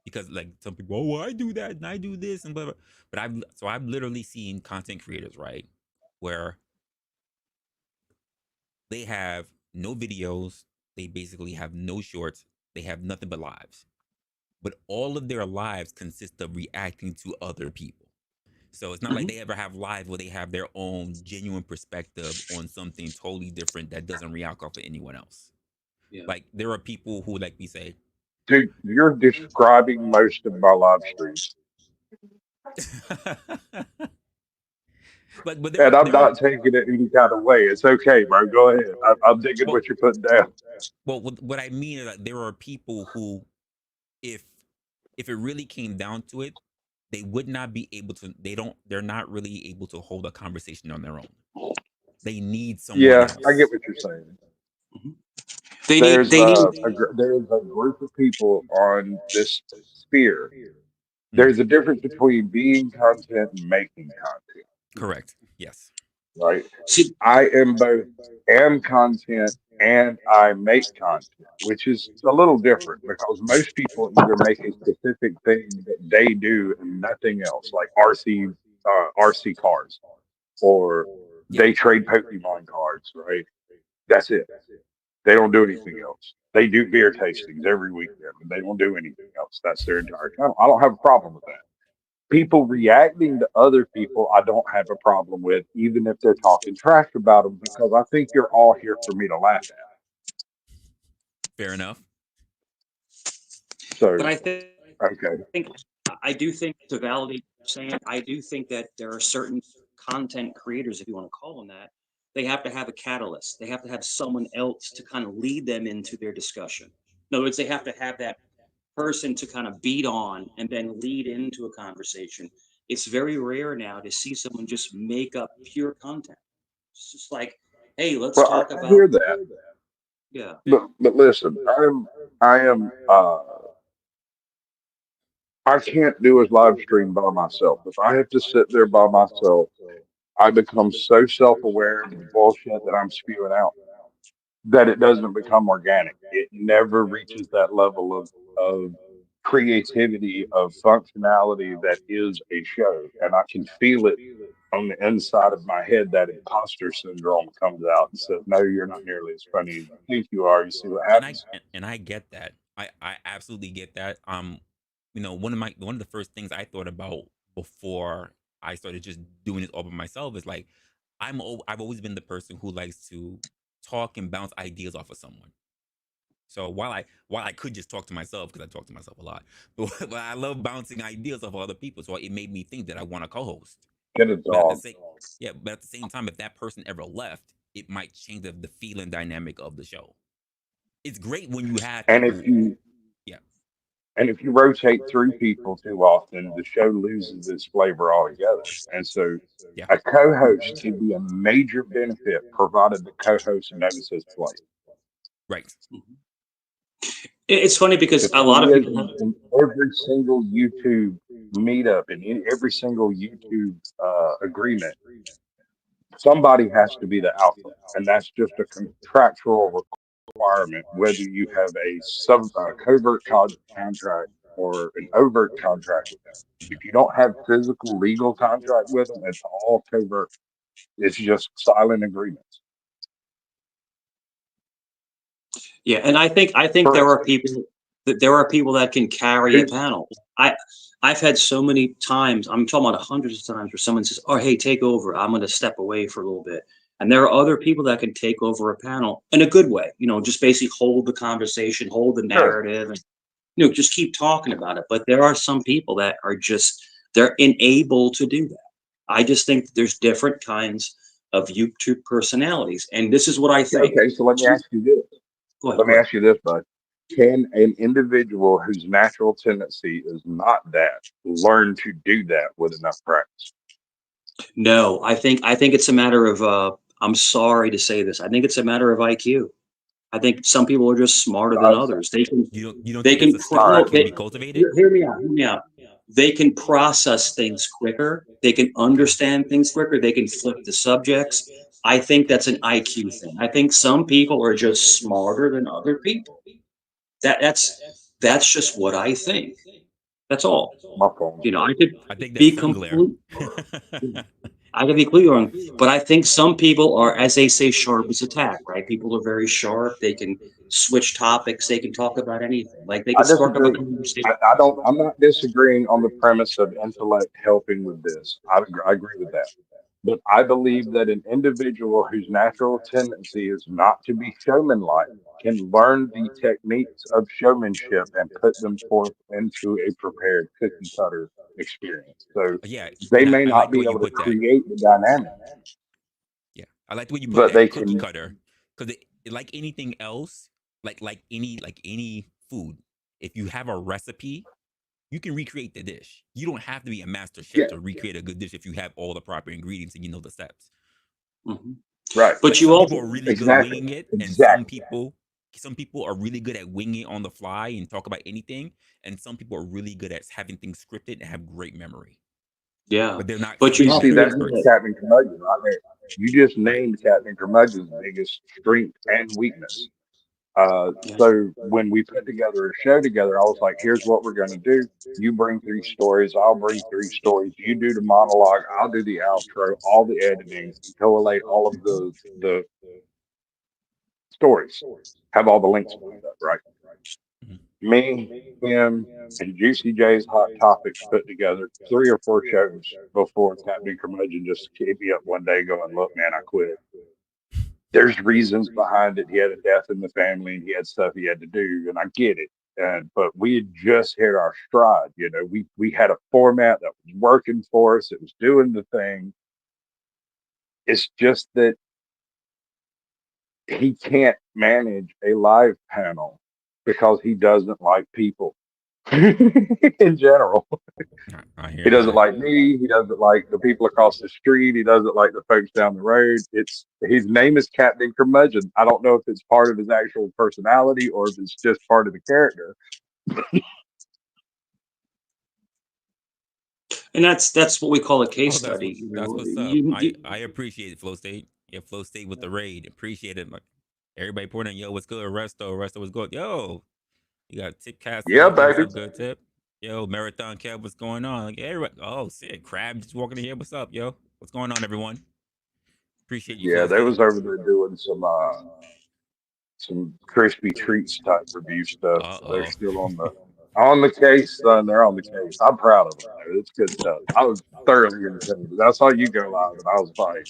Because like some people, oh, well, I do that and I do this and blah, blah. But I've literally seen content creators, right, where they have no videos, they basically have no shorts, they have nothing but lives. But all of their lives consist of reacting to other people. So it's not like Mhm. they ever have lives where they have their own genuine perspective on something totally different that doesn't react off of anyone else. Yeah. Like there are people who, like we say, Dude, you're describing most of my live streams, but and I'm there are not taking it any kind of way. It's okay, bro. Go ahead. I'm digging well what you're putting down. well what I mean is that there are people who, if it really came down to it, they would not be able to. They're not really able to hold a conversation on their own. They need someone Yeah, I get else. what you're saying. Mhm. They need There is a group of people on this sphere. Mm, There's a difference between being content and making content, correct. Yes. right? see I am both am content and I make content, which is a little different because most people either make a specific thing that they do and nothing else, like RC cars, or Yep. they trade Pokemon cards, right? That's it. They don't do anything else. They do beer tastings every weekend, and they don't do anything else. That's their entire channel. I don't have a problem with that. People reacting to other people, I don't have a problem with, even if they're talking trash about them, because I think you're all here for me to laugh at. Fair enough. but So, I think okay. I do think, to validate what you're saying, I do think that there are certain content creators, if you want to call them that, they have to have a catalyst. They have to have someone else to kind of lead them into their discussion. In other words, they have to have that person to kind of beat on and then lead into a conversation. It's very rare now to see someone just make up pure content. It's just like, hey, let's Well, talk I about, hear that, yeah. but listen, I am I can't do a live stream by myself. If I have to sit there by myself, I become so self-aware of the bullshit that I'm spewing out that it doesn't become organic. It never reaches that level of creativity, of functionality that is a show. And I can feel it on the inside of my head. That imposter syndrome comes out and says, no, you're not nearly as funny as you think you are. You see what happens? And I get that. I absolutely get that. One of the first things I thought about before I started just doing it all by myself is like I've always been the person who likes to talk and bounce ideas off of someone. So while I could just talk to myself because I talk to myself a lot, but I love bouncing ideas off of other people. So it made me think that I want to co-host. Get a But at the dog. same Yeah, but at the same time, if that person ever left, it might change the feeling dynamic of the show. It's great when you have And people if who, you yeah, and if you rotate through people too often, the show loses its flavor altogether. And so yeah, a co-host can be a major benefit provided the co-host knows his place. right. Mhm. It's funny because The a thing lot of is, people have, in every single YouTube meetup and in every single YouTube agreement, somebody has to be the alpha, and that's just a contractual requirement. Whether you have a covert contract or an overt contract with them, if you don't have physical legal contract with them, it's all covert. It's just silent agreements. yeah, and I think For there are instance, people that can carry a who's panel. I I've had so many times, I'm talking about hundreds of times, where someone says, "Oh, hey, take over. I'm going to step away for a little bit." And there are other people that can take over a panel in a good way, just basically hold the conversation, hold the sure? narrative, and just keep talking about it. But there are some people that are just they're unable to do that. I just think that there's different kinds of YouTube personalities, and this is what I think. Okay, so let me ask you this. Go ahead, Let go me ahead. ask you this, bud. Can an individual whose natural tendency is not that learn to do that with enough practice? No, I think it's a matter of I'm sorry to say this. I think it's a matter of IQ. I think some people are just smarter than Uh, others. They can You don't they think it's can a pro- skill all right. that no, can be they cultivated? hear me out, hear me out. They can process things quicker. They can Okay, understand things quicker. They can flip the subjects. I think okay, that's an IQ thing. I think some people are just smarter than other people. That's just what I think. That's all. My phone. I could I think that's be sun glare. complete. I could be clear on, but I think some people are, as they say, sharp as a tack, right? People are very sharp. They can switch topics. They can talk about anything. Like they I can spark up a disagree. conversation. I don't. I'm not disagreeing on the premise of intellect helping with this. I agree with that. But I believe that an individual whose natural tendency is not to be showmanlike can learn the techniques of showmanship and put them forth into a prepared cookie cutter experience. So Yeah, they and may I not like the be way you able to put that. create the dynamic, Yeah, I like the way you put but that they cookie can. cutter because like anything else, like any food, if you have a recipe, you can recreate the dish. You don't have to be a master chef Yeah, to recreate a good dish if you have all the proper ingredients and you know the steps. Mhm. right. But Like you some people also, are really good Exactly. winging it, and Exactly. some people are really good at winging it on the fly and talk about anything, and some people are really good at having things scripted and have great memory, yeah. but they're not But you You subject see, matter that's also, experts. Captain Curmudgeon right there. You just Right. named Captain Curmudgeon's biggest strength and weakness. yeah, So when we put together a show together, I was like, here's what we're going to do. You bring three stories. I'll bring three stories. You do the monologue. I'll do the outro, all the editing, collate all of the stories, have all the links lined up, right? Mhm. Me, him, and Juicy J's Hot Topics put together 3 or 4 shows before Captain Curmudgeon just hit me up one day going, look, man, I quit. There's reasons behind it. He had a death in the family and he had stuff he had to do, and I get it. And but we had just hit our stride. We had a format that was working for us. It was doing the thing. It's just that he can't manage a live panel because he doesn't like people. in general. I hear He doesn't that. like me. He doesn't like the people across the street. He doesn't like the folks down the road. It's his name is Captain Curmudgeon. I don't know if it's part of his actual personality or if it's just part of the character. And that's what we call a case Oh, study. You that's know, what's up. I appreciate it, Flow State. Yeah, Flow State with the raid. Appreciate it. Like everybody pointing, yo, what's good, Resto was good. Yo, you got Tip Cast in Yeah, here. What's baby. up, good Tip? Yo, Marathon Kev, what's going on? Like everybody. Oh, shit, Crab just walking in here. What's up, yo? What's going on, everyone? Appreciate you, Yeah, Flow they State. was over there doing some crispy treats type review stuff. Uh So they're oh. still on the case, son. They're on the case. I'm proud of them. Though. It's good stuff. I was thoroughly entertained. I saw you go live, and I was like,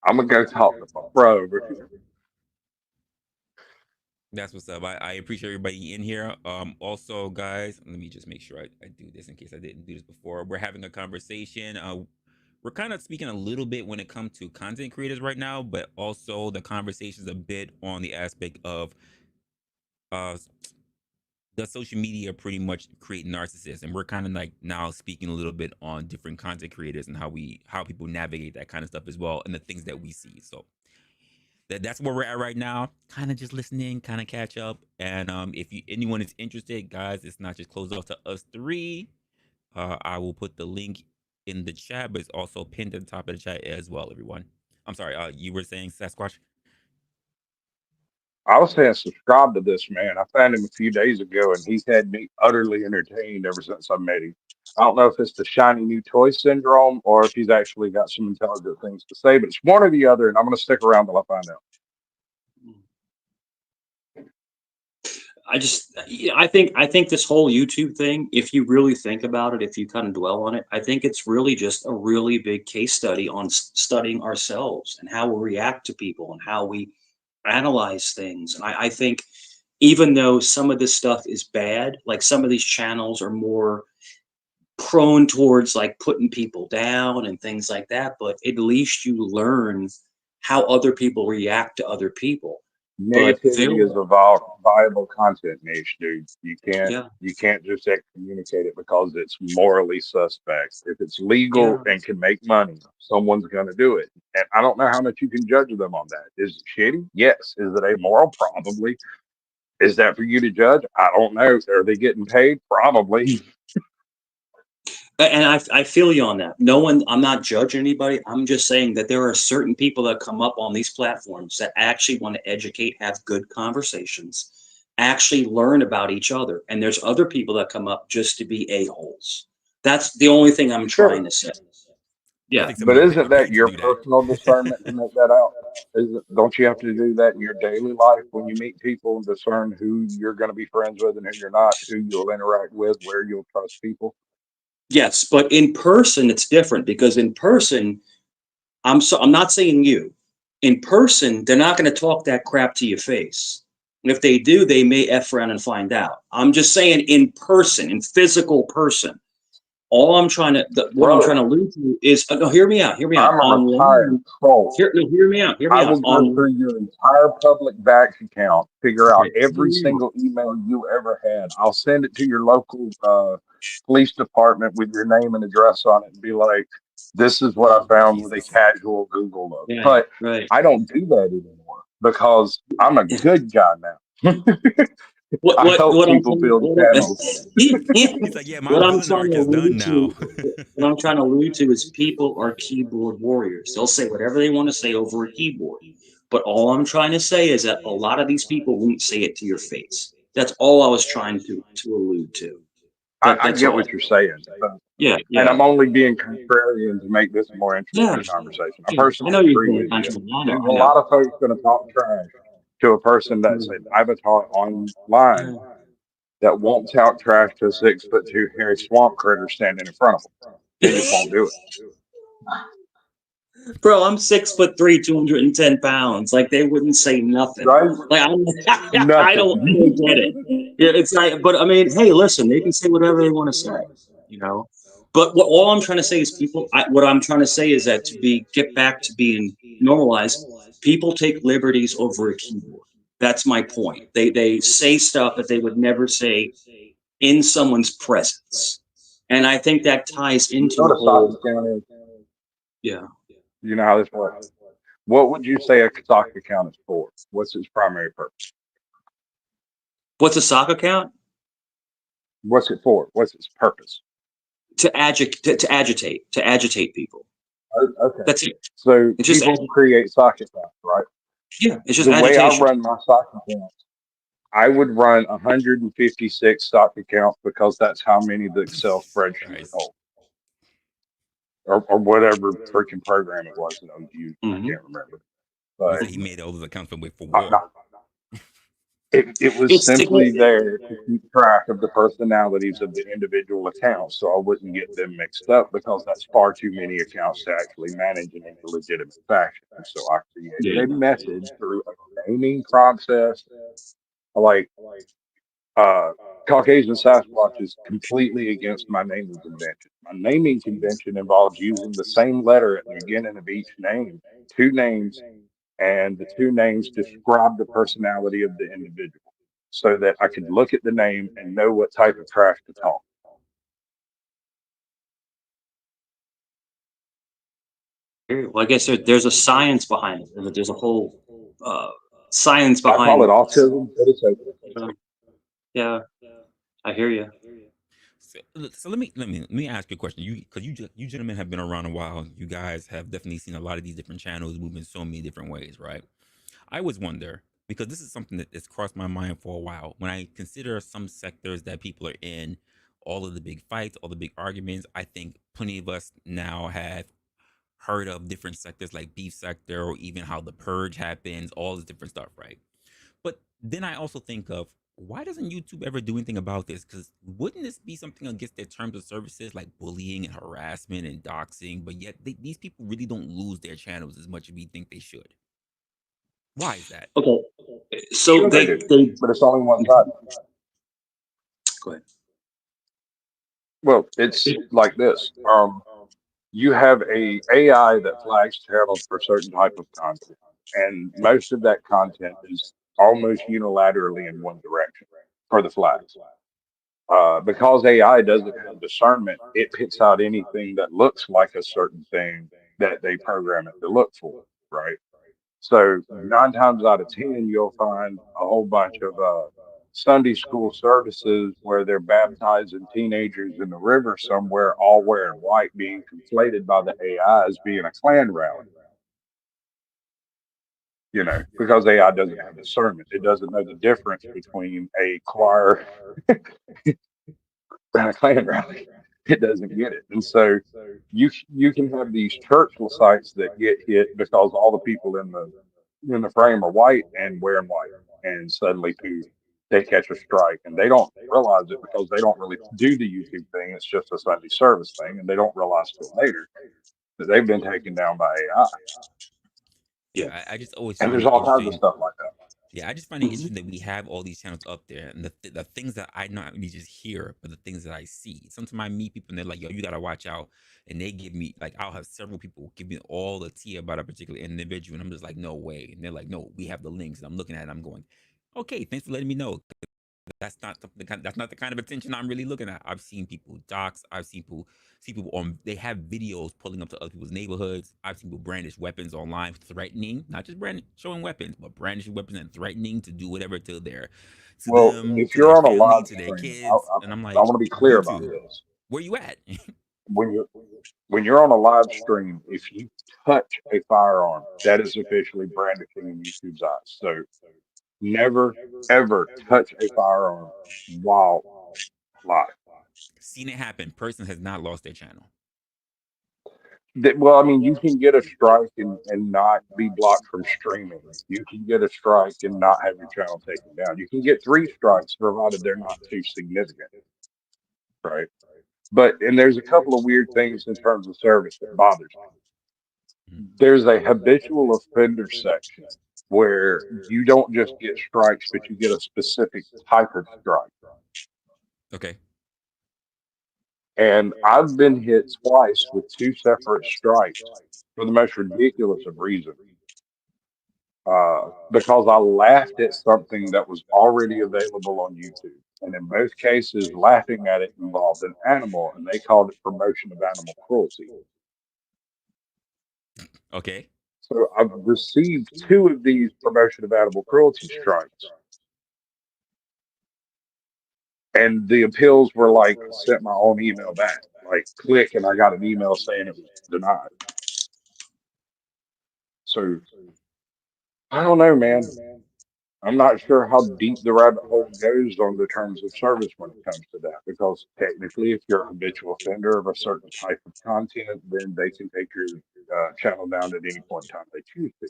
I'm gonna go talk to my bro over here. That's what's up. I appreciate everybody in here. Also, guys, let me just make sure I do this in case I didn't do this before. We're having a conversation. We're kind of speaking a little bit when it comes to content creators right now, but also the conversation is a bit on the aspect of uh the social media pretty much create narcissists, and we're kind of like now speaking a little bit on different content creators and how people navigate that kind of stuff as well, and the things that we see. So that's where we're at right now. Kind of just listening, kind of catch up. And if anyone is interested, guys, it's not just closed off to us three. I will put the link in the chat, but it's also pinned at the top of the chat as well. Everyone, I'm sorry. You were saying Sasquatch? I was saying subscribe to this man. I found him a few days ago, and he's had me utterly entertained ever since I met him. I don't know if it's the shiny new toy syndrome or if he's actually got some intelligent things to say, but it's one or the other, and I'm going to stick around till I find out. I think this whole YouTube thing, if you really think about it, if you kind of dwell on it, I think it's really just a really big case study on studying ourselves and how we react to people and how we analyze things. And I think even though some of this stuff is bad, like some of these channels are more prone towards like putting people down and things like that, but at least you learn how other people react to other people. But there, Negativity is a viable content niche, dude. yeah, You can't just excommunicate it because it's morally suspect. If it's legal yeah. and can make money, someone's going to do it. And I don't know how much you can judge them on that. Is it shitty? Yes. Is it amoral? Probably. Is that for you to judge? I don't know. Are they getting paid? Probably. And I feel you on that. No one, I'm not judging anybody. I'm just saying that there are certain people that come up on these platforms that actually want to educate, have good conversations, actually learn about each other. And there's other people that come up just to be a-holes. That's the only thing I'm trying Sure. to say. I Yeah. think some But of them isn't are that paid to your do that. personal discernment to make that out? Don't you have to do that in your daily life when you meet people and discern who you're going to be friends with and who you're not, who you'll interact with, where you'll trust people? Yes. But in person, it's different because in person, I'm not saying you. In person, they're not going to talk that crap to your face. And if they do, they may F around and find out. I'm just saying in person, in physical person. All I'm trying to, what I'm trying Bro, to allude to is, no, hear me out, hear me out. I'm a retired Online, troll. hear me out, hear me I out. will go On, through your entire public bank account, figure out okay, hear every me out. single email you ever had. I'll send it to your local police department with your name and address on it and be like, this is what I found with a Jesus. casual Google look. Right, But right. I don't do that anymore because I'm a good guy now. I help What I'm people trying, build channels. He's like, yeah, my what I'm villain trying arc to is done allude now. to, what I'm trying to allude to is people are keyboard warriors. They'll say whatever they want to say over a keyboard. But all I'm trying to say is that a lot of these people won't say it to your face. That's all I was trying to allude to. I That's get all. what you're saying. Yeah, And yeah, I'm only being contrarian to make this a more yeah, interesting conversation. I yeah. I personally know you're agree being with you. country. I know, There's a I know. lot of folks going to talk trash to a person that's an avatar online Yeah. that won't talk trash to a 6'2" hairy swamp critter standing in front of them. They just won't do it. Bro, I'm 6'3", 210 pounds. Like they wouldn't say nothing. Right? Like I don't get it. Nothing. Yeah, it's like, but I mean, hey, listen, they can say whatever they want to say, you know. But all I'm trying to say is people. What I'm trying to say is that get back to being normalized. People take liberties over a keyboard. That's my point. They say stuff that they would never say in someone's presence. And I think that ties You into know the what a sock whole, account is? yeah. You know how this works. What would you say a sock account is for? What's its primary purpose? What's a sock account? What's it for? What's its purpose? To agitate people. Okay. That's it. So It's just people create sock accounts, right? yeah, it's just The way I agitation. run my sock accounts, I would run 156 stock accounts because that's how many the Excel spreadsheet would Christ. hold, or whatever freaking program it was that I was using. I Hmm. can't remember, You but say he made all those accounts for not, war. not, it was It's to simply get there to keep track of the personalities of the individual accounts so I wouldn't get them mixed up because that's far too many accounts to actually manage in any legitimate fashion. And so I created yeah. a method through a naming process. Like Uh, Caucasian Sasquatch is completely against my naming convention. My naming convention involves using the same letter at the beginning of each name, two names, and the two names describe the personality of the individual so that I could look at the name and know what type of trash to talk. Well, I guess there's a science behind it. There's a whole uh, science I call it behind. autism, but it's okay. Uh, yeah, I hear you. So let me ask you a question. You gentlemen have been around a while. You guys have definitely seen a lot of these different channels move in so many different ways, right? I always wonder because this is something that has crossed my mind for a while. When I consider some sectors that people are in, all of the big fights, all the big arguments, I think plenty of us now have heard of different sectors like beef sector or even how the purge happens, all this different stuff, right? But then I also think of why doesn't YouTube ever do anything about this? Because wouldn't this be something against their terms of services like bullying and harassment and doxing? But yet these people really don't lose their channels as much as we think they should. Why is that? Okay, so Sure, they do, they but it's only one side. go ahead. Well, it's like this. You have a AI that flags channels for certain type of content, and most of that content is almost unilaterally in one direction for the flags. Because AI doesn't have discernment, it picks out anything that looks like a certain thing that they program it to look for, right? So 9 times out of 10, you'll find a whole bunch of Sunday school services where they're baptizing teenagers in the river somewhere, all wearing white, being conflated by the AI as being a Klan rally. Because AI doesn't have discernment. It doesn't know the difference between a choir and a Klan rally. It doesn't get it. And so you can have these church sites that get hit because all the people in the frame are white and wearing white, and suddenly poof, they catch a strike, and they don't realize it because they don't really do the YouTube thing. It's just a Sunday service thing, and they don't realize till later that they've been taken down by AI. Yeah. Yeah, I just always And find there's it all kinds of interesting. stuff like that. Yeah, I just find it Mhm. interesting that we have all these channels up there, and the things that I not only just hear, but the things that I see. Sometimes I meet people and they're like, "Yo, you gotta watch out," and they give me like, I'll have several people give me all the tea about a particular individual, and I'm just like, "No way!" And they're like, "No, we have the links." And I'm looking at it, I'm going, "Okay, thanks for letting me know." That's not the kind of attention I'm really looking at. I've seen people dox. I've seen people see people on. They have videos pulling up to other people's neighborhoods. I've seen people brandish weapons online, threatening, not just showing weapons, but brandishing weapons and threatening to do whatever to Well, them, if to their you're on a family, live to their stream, kids. And I'm I like, want to be clear about YouTube, this. where you at? When you when you're on a live stream, if you touch a firearm, that is officially brandishing in YouTube's eyes. So never ever touch a firearm while live. Seen it happen. Person has not lost their channel. Well, I mean, you can get a strike and not be blocked from streaming. You can get a strike and not have your channel taken down. You can get three strikes provided they're not too significant, right? But and there's a couple of weird things in terms of service that bothers Mhm. me. There's a habitual offender section where you don't just get strikes, but you get a specific type of strike. Okay. And I've been hit twice with two separate strikes for the most ridiculous of reasons. Because I laughed at something that was already available on YouTube. And in both cases, laughing at it involved an animal, and they called it promotion of animal cruelty. Okay. So I've received two of these promotion of animal cruelty strikes, and the appeals were like I sent my own email back, like click, and I got an email saying it was denied. So I don't know, man. I'm not sure how deep the rabbit hole goes on the terms of service when it comes to that, because technically, if you're a habitual offender of a certain type of content, then they can take your channel down at any point in time they choose to.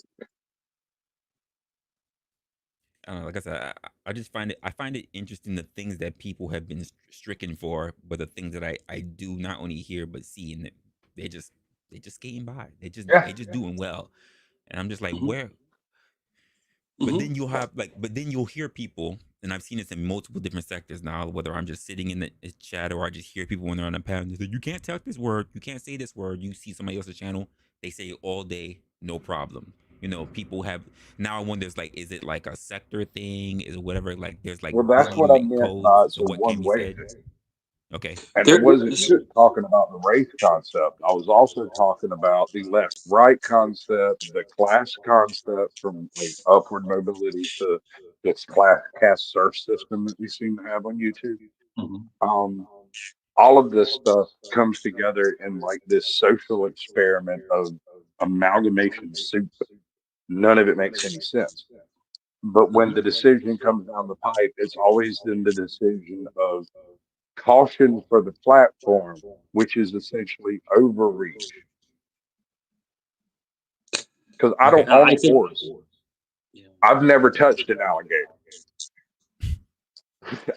I don't know. Like I said, I just find it interesting the things that people have been stricken for, but the things that I do not only hear but see, and they just they just skating by. Yeah. They just doing well, and I'm just like, Hmm. where? But Hmm. then you'll have like, but then you'll hear people, and I've seen this in multiple different sectors now. Whether I'm just sitting in the chat or I just hear people when they're on a panel, they say, "You can't tell this word, you can't say this word." You see somebody else's channel, they say it all day, no problem. You know, people have now. I wonder, is like, is it like a sector thing? Is it whatever? Like, there's like Well, that's what I bullying meant codes by as it's to a what can one be way said. thing. Okay, And I There, wasn't this, just talking about the race concept. I was also talking about the left right concept, the class concept from like upward mobility to this class caste search system that we seem to have on YouTube. mhm. Um, all of this stuff comes together in like this social experiment of amalgamation soup. None of it makes any sense. But when the decision comes down the pipe, it's always then the decision of caution for the platform, which is essentially overreach. Because I don't okay. own I a think. horse. Yeah. I've never touched an alligator.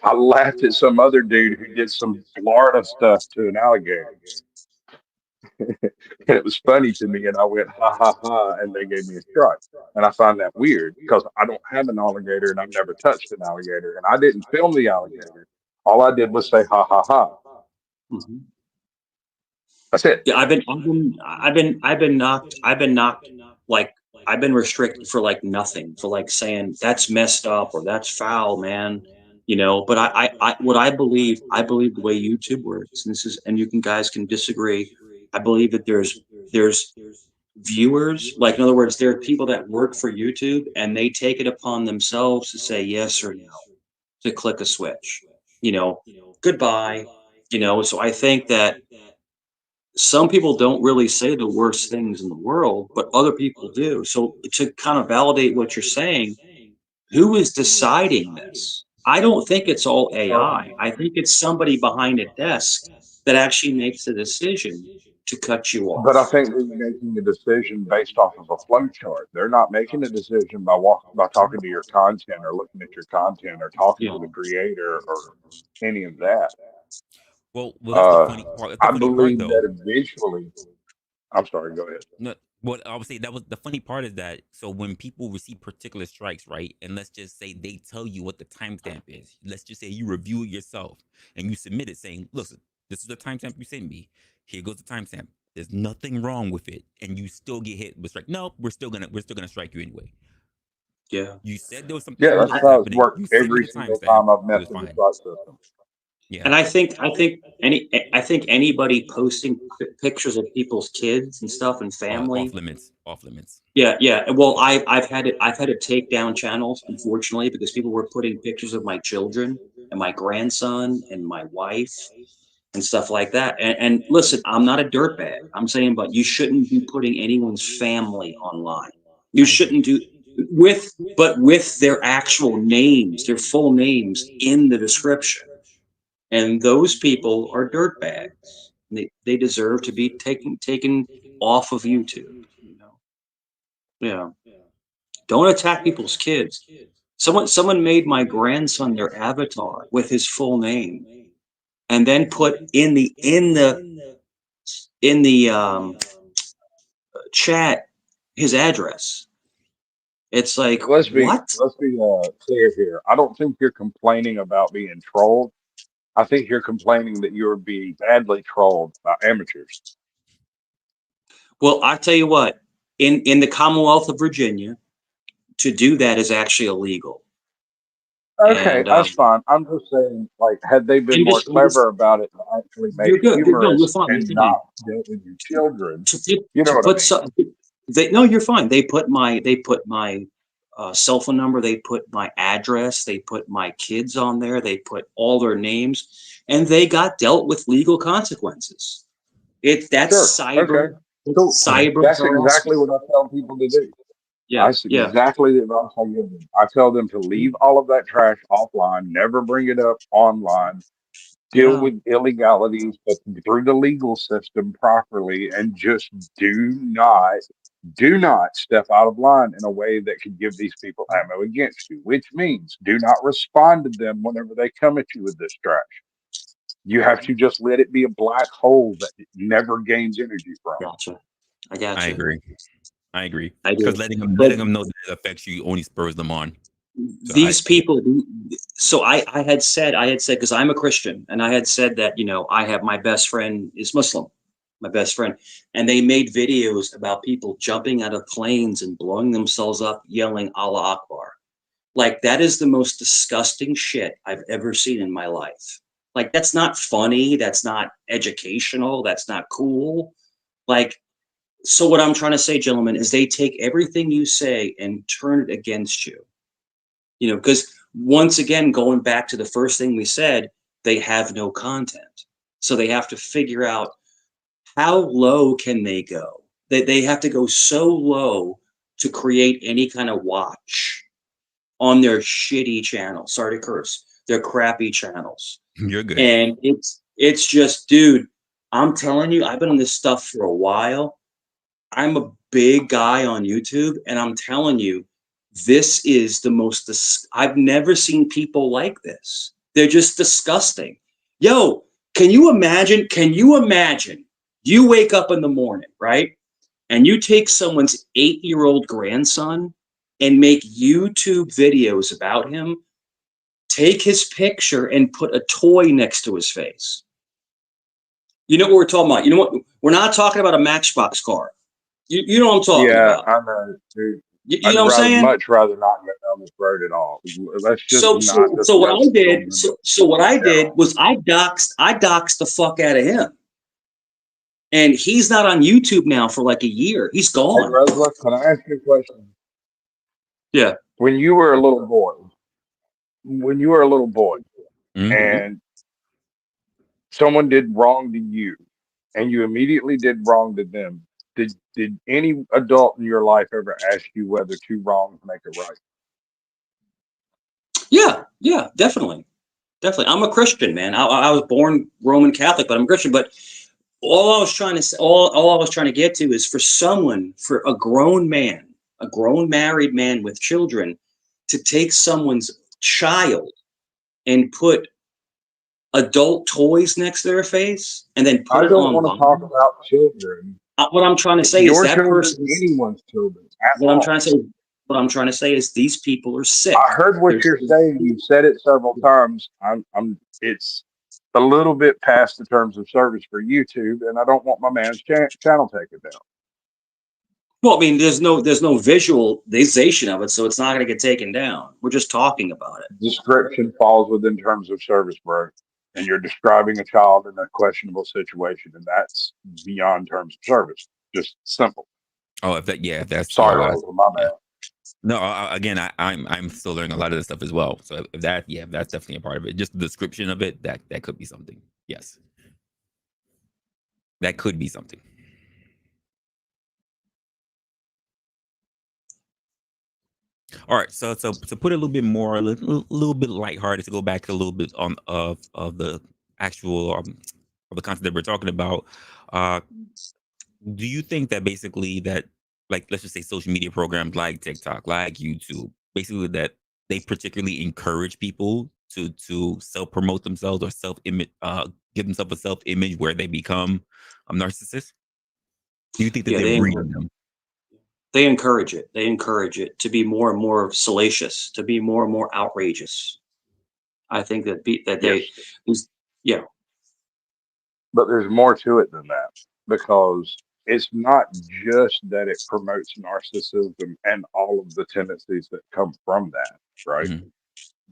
I laughed at some other dude who did some Florida stuff to an alligator. And it was funny to me. And I went, ha ha ha. And they gave me a strike. And I find that weird because I don't have an alligator and I've never touched an alligator. And I didn't film the alligator. All I did was say, ha ha ha. Mhm. That's it. Yeah, I've been knocked like I've been restricted for like nothing, for like saying that's messed up or that's foul, man. You know, but what I believe the way YouTube works, and this is, and you can guys can disagree. I believe that there's viewers, like in other words, there are people that work for YouTube and they take it upon themselves to say yes or no, to click a switch. You know, goodbye. You know, so I think that some people don't really say the worst things in the world, but other people do. So to kind of validate what you're saying, who is deciding this? I don't think it's all AI. I think it's somebody behind a desk that actually makes the decision to cut you But I off. think they're making a decision based off of a flow chart. They're not making a decision by by talking to your content or looking at your content or talking Yeah. to the creator or any of that. Well, that's the Uh, funny part. That's the I funny part, believe though. that eventually, I'm sorry, go ahead. No, what I would say, that was the funny part, is that so when people receive particular strikes, right? And let's just say they tell you what the timestamp is. Let's just say you review it yourself and you submit it saying, "Listen, this is the timestamp you sent me. Here goes the timestamp. There's nothing wrong with it," and you still get hit with strike. No, we're still gonna strike you anyway. Yeah. You said there was something Yeah, illegal that's that I, was how it's happening. worked You sent me every the single timestamp. time I've It messed was with the fine. strike system. Yeah, and I think anybody posting pictures of people's kids and stuff and off family. limits. Off limits. Yeah, yeah. Well, I've had to take down channels, unfortunately, because people were putting pictures of my children and my grandson and my wife and stuff like that. And listen, I'm not a dirtbag. I'm saying, but you shouldn't be putting anyone's family online. You I agree. shouldn't do with their actual names, their full names in the description. And those people are dirtbags. They deserve to be taken off of YouTube. You know? Yeah. Don't attack people's kids. Someone made my grandson their avatar with his full name, and then put in the chat his address. It's like, what? Let's be clear here. I don't think you're complaining about being trolled. I think you're complaining that you're being badly trolled by amateurs. Well, I tell you what, in the Commonwealth of Virginia, to do that is actually illegal. Okay, And that's fine. I'm just saying, like, had they been more I'm just clever about it and actually made you're it good. No, you're humorous fine. and You're not fine. dealt with your children, you know To what I put mean? some, they no, you're fine. They put my cell phone number. They put my address. They put my kids on there. They put all their names, and they got dealt with legal consequences. Sure. Okay. Cool. It's Okay. cyber That's exactly harassment. what I tell people to do. Yeah, That's yeah, exactly the advice I give them. I tell them to leave all of that trash offline, never bring it up online, deal yeah. with illegalities, but through the legal system properly, and just do not step out of line in a way that could give these people ammo against you, which means do not respond to them whenever they come at you with this trash. You have to just let it be a black hole that it never gains energy from. Gotcha. I I gotcha. agree. I agree. I Because do. letting But them know that it affects you only spurs them on. So these people, so I had said, because I'm a Christian, and I had said that, I have my best friend is Muslim, my best friend, and they made videos about people jumping out of planes and blowing themselves up, yelling Allah Akbar. Like, that is the most disgusting shit I've ever seen in my life. Like, that's not funny. That's not educational. That's not cool. Like, so what I'm trying to say, gentlemen, is they take everything you say and turn it against you. Because once again, going back to the first thing we said, they have no content. So they have to figure out how low can they go. They have to go so low to create any kind of watch on their shitty channels. Sorry to curse. Their crappy channels. you're good. And it's just, dude, I'm telling you, I've been on this stuff for a while. I'm a big guy on YouTube, and I'm telling you, this is the most I've never seen people like this. They're just disgusting. Yo, can you imagine? Can you imagine? You wake up in the morning, right? And you take someone's 8-year-old grandson and make YouTube videos about him, take his picture and put a toy next to his face. You know what we're talking about? You know what? We're not talking about a Matchbox car. You know what I'm talking Yeah, about. I know, dude. You I'd know what I'm rather saying? much rather not go down this road at all. Let's just So not so so what discuss I did children so what in I did general. was I doxed the fuck out of him. And he's not on YouTube now for like a year. He's Hey, gone. Resla, can I ask you a question? Yeah. When you were a little boy, when you were a little boy, Mhm. Hmm. and someone did wrong to you, and you immediately did wrong to them, did any adult in your life ever ask you whether two wrongs make it right? Yeah, yeah, definitely. Definitely. I'm a Christian, man. I was born Roman Catholic, but I'm a Christian. But all I was trying to get to is for a grown man, a grown married man with children, to take someone's child and put adult toys next to their face and then put I it don't want to talk online. about children, What I'm trying to say is your that children, person's anyone's children at what I'm all. trying to say what I'm trying to say is these people are sick. I heard what They're you're saying. You've said it several times. It's a little bit past the terms of service for YouTube, and I don't want my man's channel taken down. well, I mean, there's no visualization of it, so it's not going to get taken down. We're just talking about it. Description falls within terms of service, bro. And you're describing a child in a questionable situation, and that's beyond terms of service. Just simple. Oh, if that's Sorry, all. Rosa, my Yeah. bad. No, again, I'm still learning a lot of this stuff as well. So if that's definitely a part of it. Just the description of it, that could be something. Yes, that could be something. All right, so to put it a little bit more, a little bit lighthearted, to go back a little bit on of the actual of the content that we're talking about. Uh, do you think that basically that, like, let's just say social media programs like TikTok, like YouTube, basically that they particularly encourage people to self promote themselves or self image, give themselves a self image where they become a narcissist? Do you think that Yeah, they're breeding them? they encourage it. They encourage it to be more and more salacious, to be more and more outrageous. I think that Yes, yeah, but there's more to it than that because it's not just that it promotes narcissism and all of the tendencies that come from that, right? Mhm.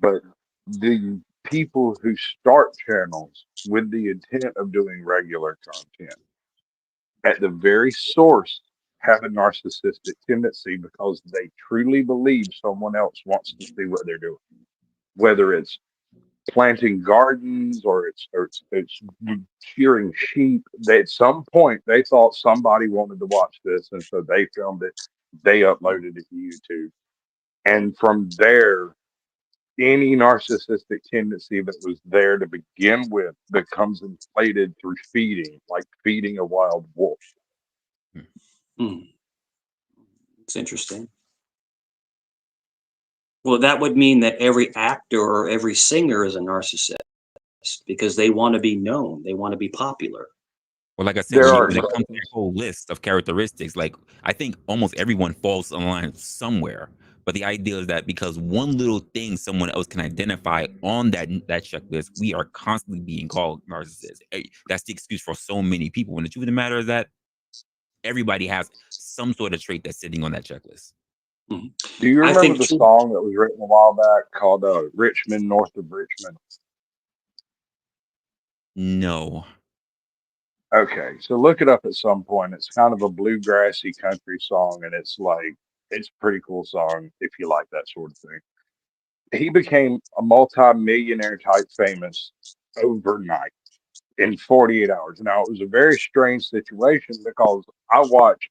But the people who start channels with the intent of doing regular content at the very source have a narcissistic tendency because they truly believe someone else wants to see what they're doing, whether it's planting gardens or it's shearing sheep. They, at some point, they thought somebody wanted to watch this, and so they filmed it. They uploaded it to YouTube, and from there, any narcissistic tendency that was there to begin with becomes inflated through feeding, like feeding a wild wolf. Hmm. It's interesting. Well, that would mean that every actor or every singer is a narcissist because they want to be known, they want to be popular. Well, like I said, There when are it comes to some, that whole list of characteristics, like I think almost everyone falls in line somewhere. But the idea is that because one little thing someone else can identify on that checklist, we are constantly being called narcissists. That's the excuse for so many people. When the truth of the matter is that everybody has some sort of trait that's sitting on that checklist. Mhm. do you I remember think the song that was written a while back called Richmond, North of Richmond? No. Okay, so look it up at some point. It's kind of a bluegrassy country song, and it's a pretty cool song if you like that sort of thing. He became a multi-millionaire type famous overnight in 48 hours. Now, it was a very strange situation because I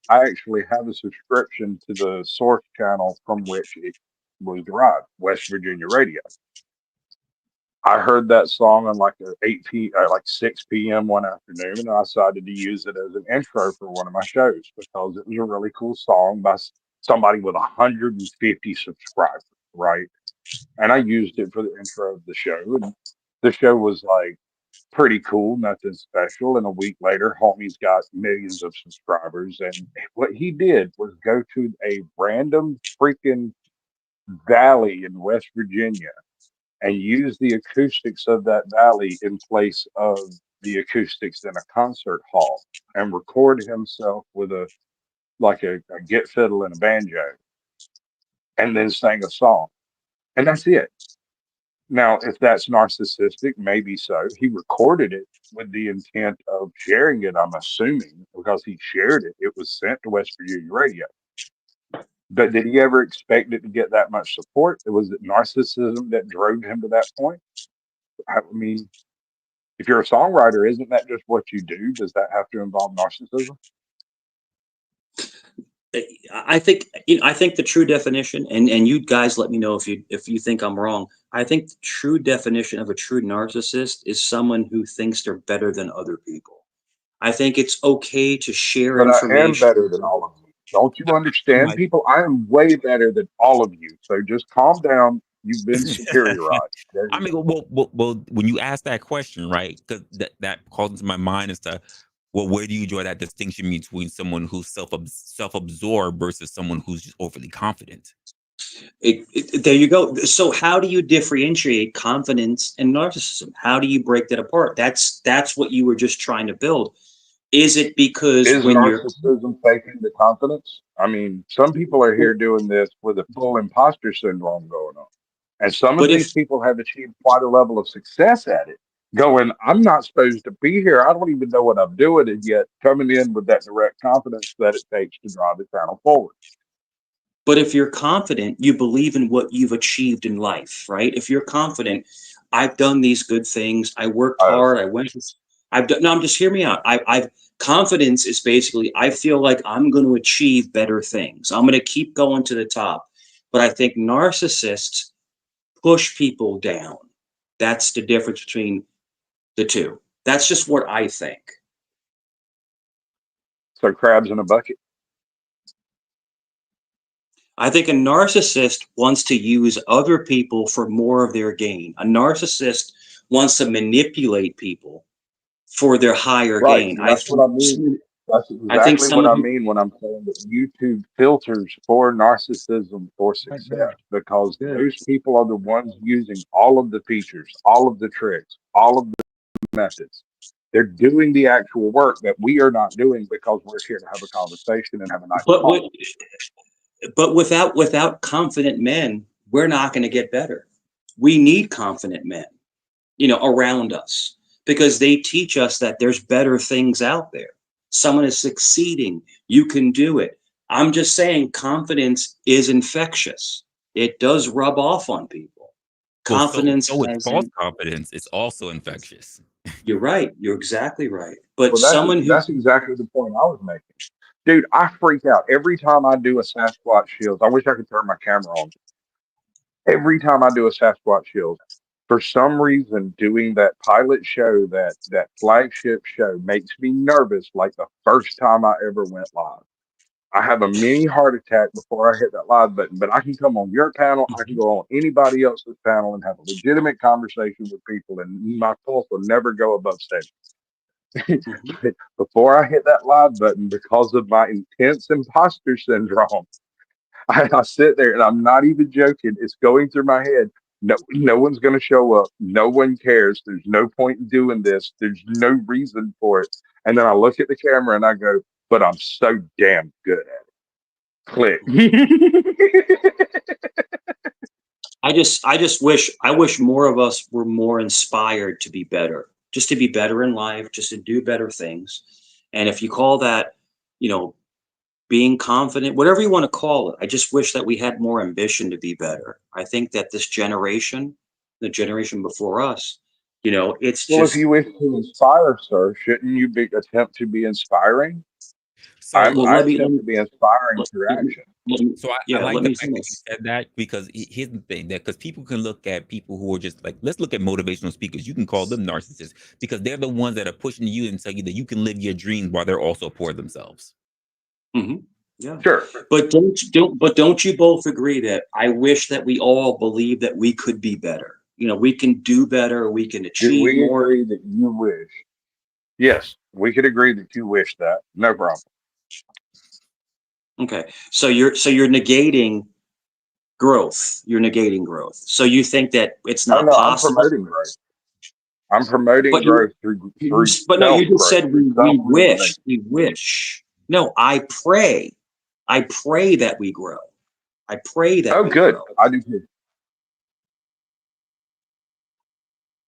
actually have a subscription to the source channel from which it was derived, West Virginia Radio. I heard that song on like a 6 p.m. one afternoon, and I decided to use it as an intro for one of my shows because it was a really cool song by somebody with 150 subscribers, right? And I used it for the intro of the show, and the show was like pretty cool, nothing special. And a week later, homie's got millions of subscribers, and what he did was go to a random freaking valley in West Virginia and use the acoustics of that valley in place of the acoustics in a concert hall and record himself with a git fiddle and a banjo and then sang a song. And that's it. Now, if that's narcissistic, maybe so. He recorded it with the intent of sharing it, I'm assuming, because he shared it. It was sent to West Virginia Radio. But did he ever expect it to get that much support? Was it narcissism that drove him to that point? I mean, if you're a songwriter, isn't that just what you do? Does that have to involve narcissism? I think I think the true definition, and you guys let me know if you think I'm wrong. I think the true definition of a true narcissist is someone who thinks they're better than other people. I think it's okay to share But I am information. better than all of you. Don't you understand, My people? I am way better than all of you. So just calm down. You've been superiorized. There I you mean, go. well, when you ask that question, right? Because that calls into my mind as to, well, where do you draw that distinction between someone who's self-absorbed versus someone who's just overly confident? There you go. So how do you differentiate confidence and narcissism? How do you break that apart? That's what you were just trying to build. Is it because Is when you're narcissism faking the confidence? I mean, some people are here doing this with a full imposter syndrome going on. And some of but these if people have achieved quite a level of success at it, going, I'm not supposed to be here. I don't even know what I'm doing. And yet coming in with that direct confidence that it takes to drive the channel forward. But if you're confident, you believe in what you've achieved in life, right? If you're confident, I've done these good things. I worked Oh, hard. I went. I've done. No, I'm just hear me out. I've confidence is basically I feel like I'm going to achieve better things. I'm going to keep going to the top. But I think narcissists push people down. That's the difference between the two. That's just what I think. so crabs in a bucket. I think a narcissist wants to use other people for more of their gain. A narcissist wants to manipulate people for their higher Right. gain. So that's what I mean. That's I think exactly what someone I who, mean when I'm saying that YouTube filters for narcissism for Right, success right. because Good. those people are the ones using all of the features, all of the tricks, all of the methods. They're doing the actual work that we are not doing because we're here to have a conversation and have a nice but talk. what, but without confident men, we're not going to get better. we need confident men, around us, because they teach us that there's better things out there. Someone is succeeding. You can do it. I'm just saying confidence is infectious. It does rub off on people. Well, Confidence so it's as false in, confidence. It's also infectious. you're right. You're exactly right. But Well, that's someone who, that's exactly the point I was making. Dude, I freak out every time I do a Sasquatch Shields. I wish I could turn my camera on. Every time I do a Sasquatch Shields, for some reason, doing that pilot show, that flagship show, makes me nervous. Like the first time I ever went live, I have a mini heart attack before I hit that live button. But I can come on your panel, I can go on anybody else's panel and have a legitimate conversation with people, and my pulse will never go above 70. Before I hit that live button, because of my intense imposter syndrome, I sit there and I'm not even joking. It's going through my head. No one's going to show up. No one cares. There's no point in doing this. There's no reason for it. And then I look at the camera and I go, but I'm so damn good at it. Click. I wish more of us were more inspired to be better, just to be better in life, just to do better things. And if you call that, being confident, whatever you want to call it, I just wish that we had more ambition to be better. I think that this generation, the generation before us, it's Well, if just, you wish to inspire, sir, shouldn't you attempt to be inspiring? So well, I let me, attempt to be inspiring let through me, action. So I yeah, like let the me fact that finish. you said that because here's the thing that because people can look at people who are just like, let's look at motivational speakers. You can call them narcissists because they're the ones that are pushing you and tell you that you can live your dreams while they're also poor themselves. Hmm. Yeah. Sure. But don't you both agree that I wish that we all believe that we could be better? We can do better, we can Do achieve we more. agree that you wish? Yes, we could agree that you wish that. No problem. Okay. So you're negating growth. You're negating growth. So you think that it's Oh not no, I'm possible, promoting growth. I'm promoting but you, growth through you through but no, self you just growth, said through we self wish. realization. We wish. No, I pray. I pray that we grow. I pray that Oh, we good. grow. I do too.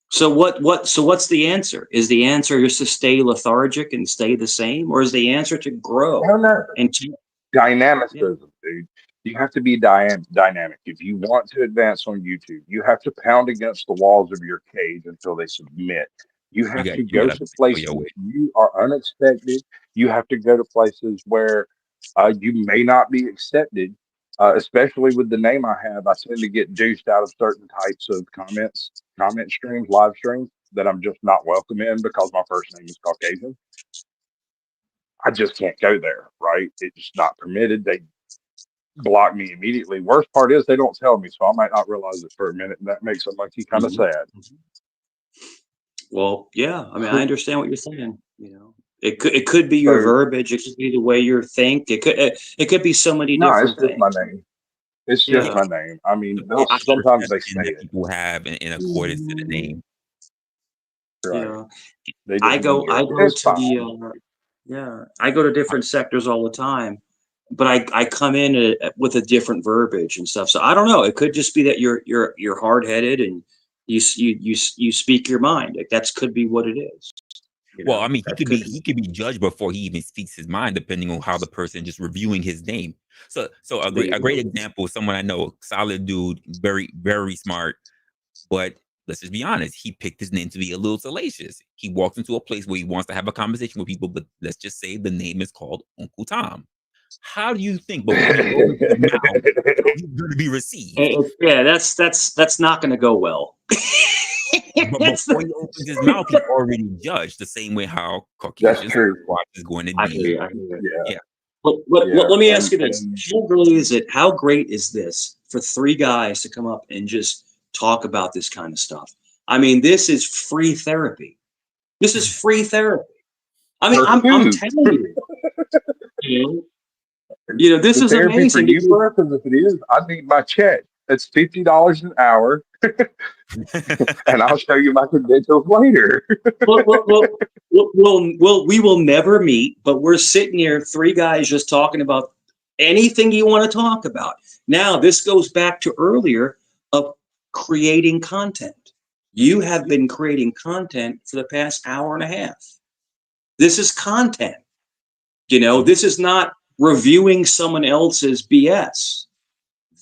So what's the answer? Is the answer just to stay lethargic and stay the same, or is the answer to grow Hell no. and to, yeah. Dynamicism, dude. You have to be dynamic. If you want to advance on YouTube, you have to pound against the walls of your cage until they submit. You have to You go gotta to show places your way. you are unexpected. You have to go to places where you may not be accepted. Especially with the name I have, I tend to get juiced out of certain types of comment streams, live streams that I'm just not welcome in because my first name is Caucasian. I just can't go there, right? It's just not permitted. They block me immediately. Worst part is they don't tell me, so I might not realize it for a minute, and that makes a monkey kind of Mhm. sad. Well, yeah. I mean, I understand what you're saying. It could be your So verbiage. It could be the way you think. It could be so many no, it's different just my things. name. It's just Yeah. my name. I mean, The they'll proper sometimes they perception say that it, people have in accordance to the name. right? Yeah. They I didn't even go get I it. go It's to fine. the yeah, I go to different sectors all the time, but I come in with a different verbiage and stuff. So I don't know. It could just be that you're hard headed and you speak your mind. Like that's could be what it is. Well, I mean, That could be. he could be judged before he even speaks his mind, depending on how the person just reviewing his name. So There you a great go. example is someone I know, solid dude, very smart, but let's just be honest, he picked his name to be a little salacious. He walks into a place where he wants to have a conversation with people, but let's just say the name is called Uncle Tom. How do you think before he opens his mouth how he's going to be received? Yeah, that's not going to go well. But before he opens his mouth, he's already judged the same way how That's Caucasian true. Sasquatch is going to I hear be. you. I hear you. Yeah, Yeah. Let yeah, me ask you this. and How great is it? How great is this for three guys to come up and just talk about this kind of stuff? I mean, this is free therapy. This is free therapy. I mean, for I'm who? telling you, you this The is therapy for amazing. you, sir? Because if it is, I need my check. It's $50 an hour, and I'll show you my credentials later. Well, well, well, we will never meet, but we're sitting here, three guys just talking about anything you want to talk about. Now, this goes back to earlier of creating content. You have been creating content for the past hour and a half. This is content. This is not reviewing someone else's BS.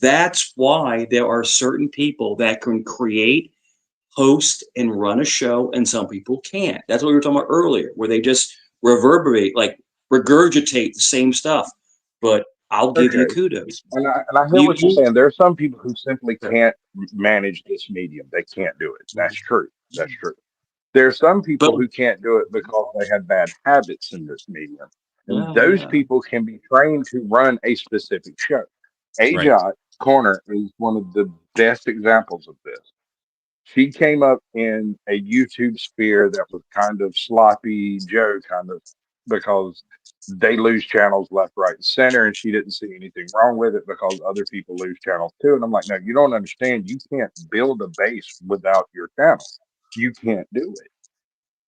That's why there are certain people that can create, host, and run a show, and some people can't. That's what we were talking about earlier, where they just reverberate, like regurgitate the same stuff. But I'll give you Okay. kudos. And I hear You, what you're you saying. There are some people who simply can't manage this medium. They can't do it. That's true. That's true. There are some but people who can't do it because they have bad habits in this medium. And yeah, those yeah. people can be trained to run a specific show. Right. Ajot Corner is one of the best examples of this. She came up in a YouTube sphere that was kind of sloppy Joe kind of because they lose channels left, right, and center, and she didn't see anything wrong with it because other people lose channels too. And I'm like, no, you don't understand. You can't build a base without your channel. You can't do it.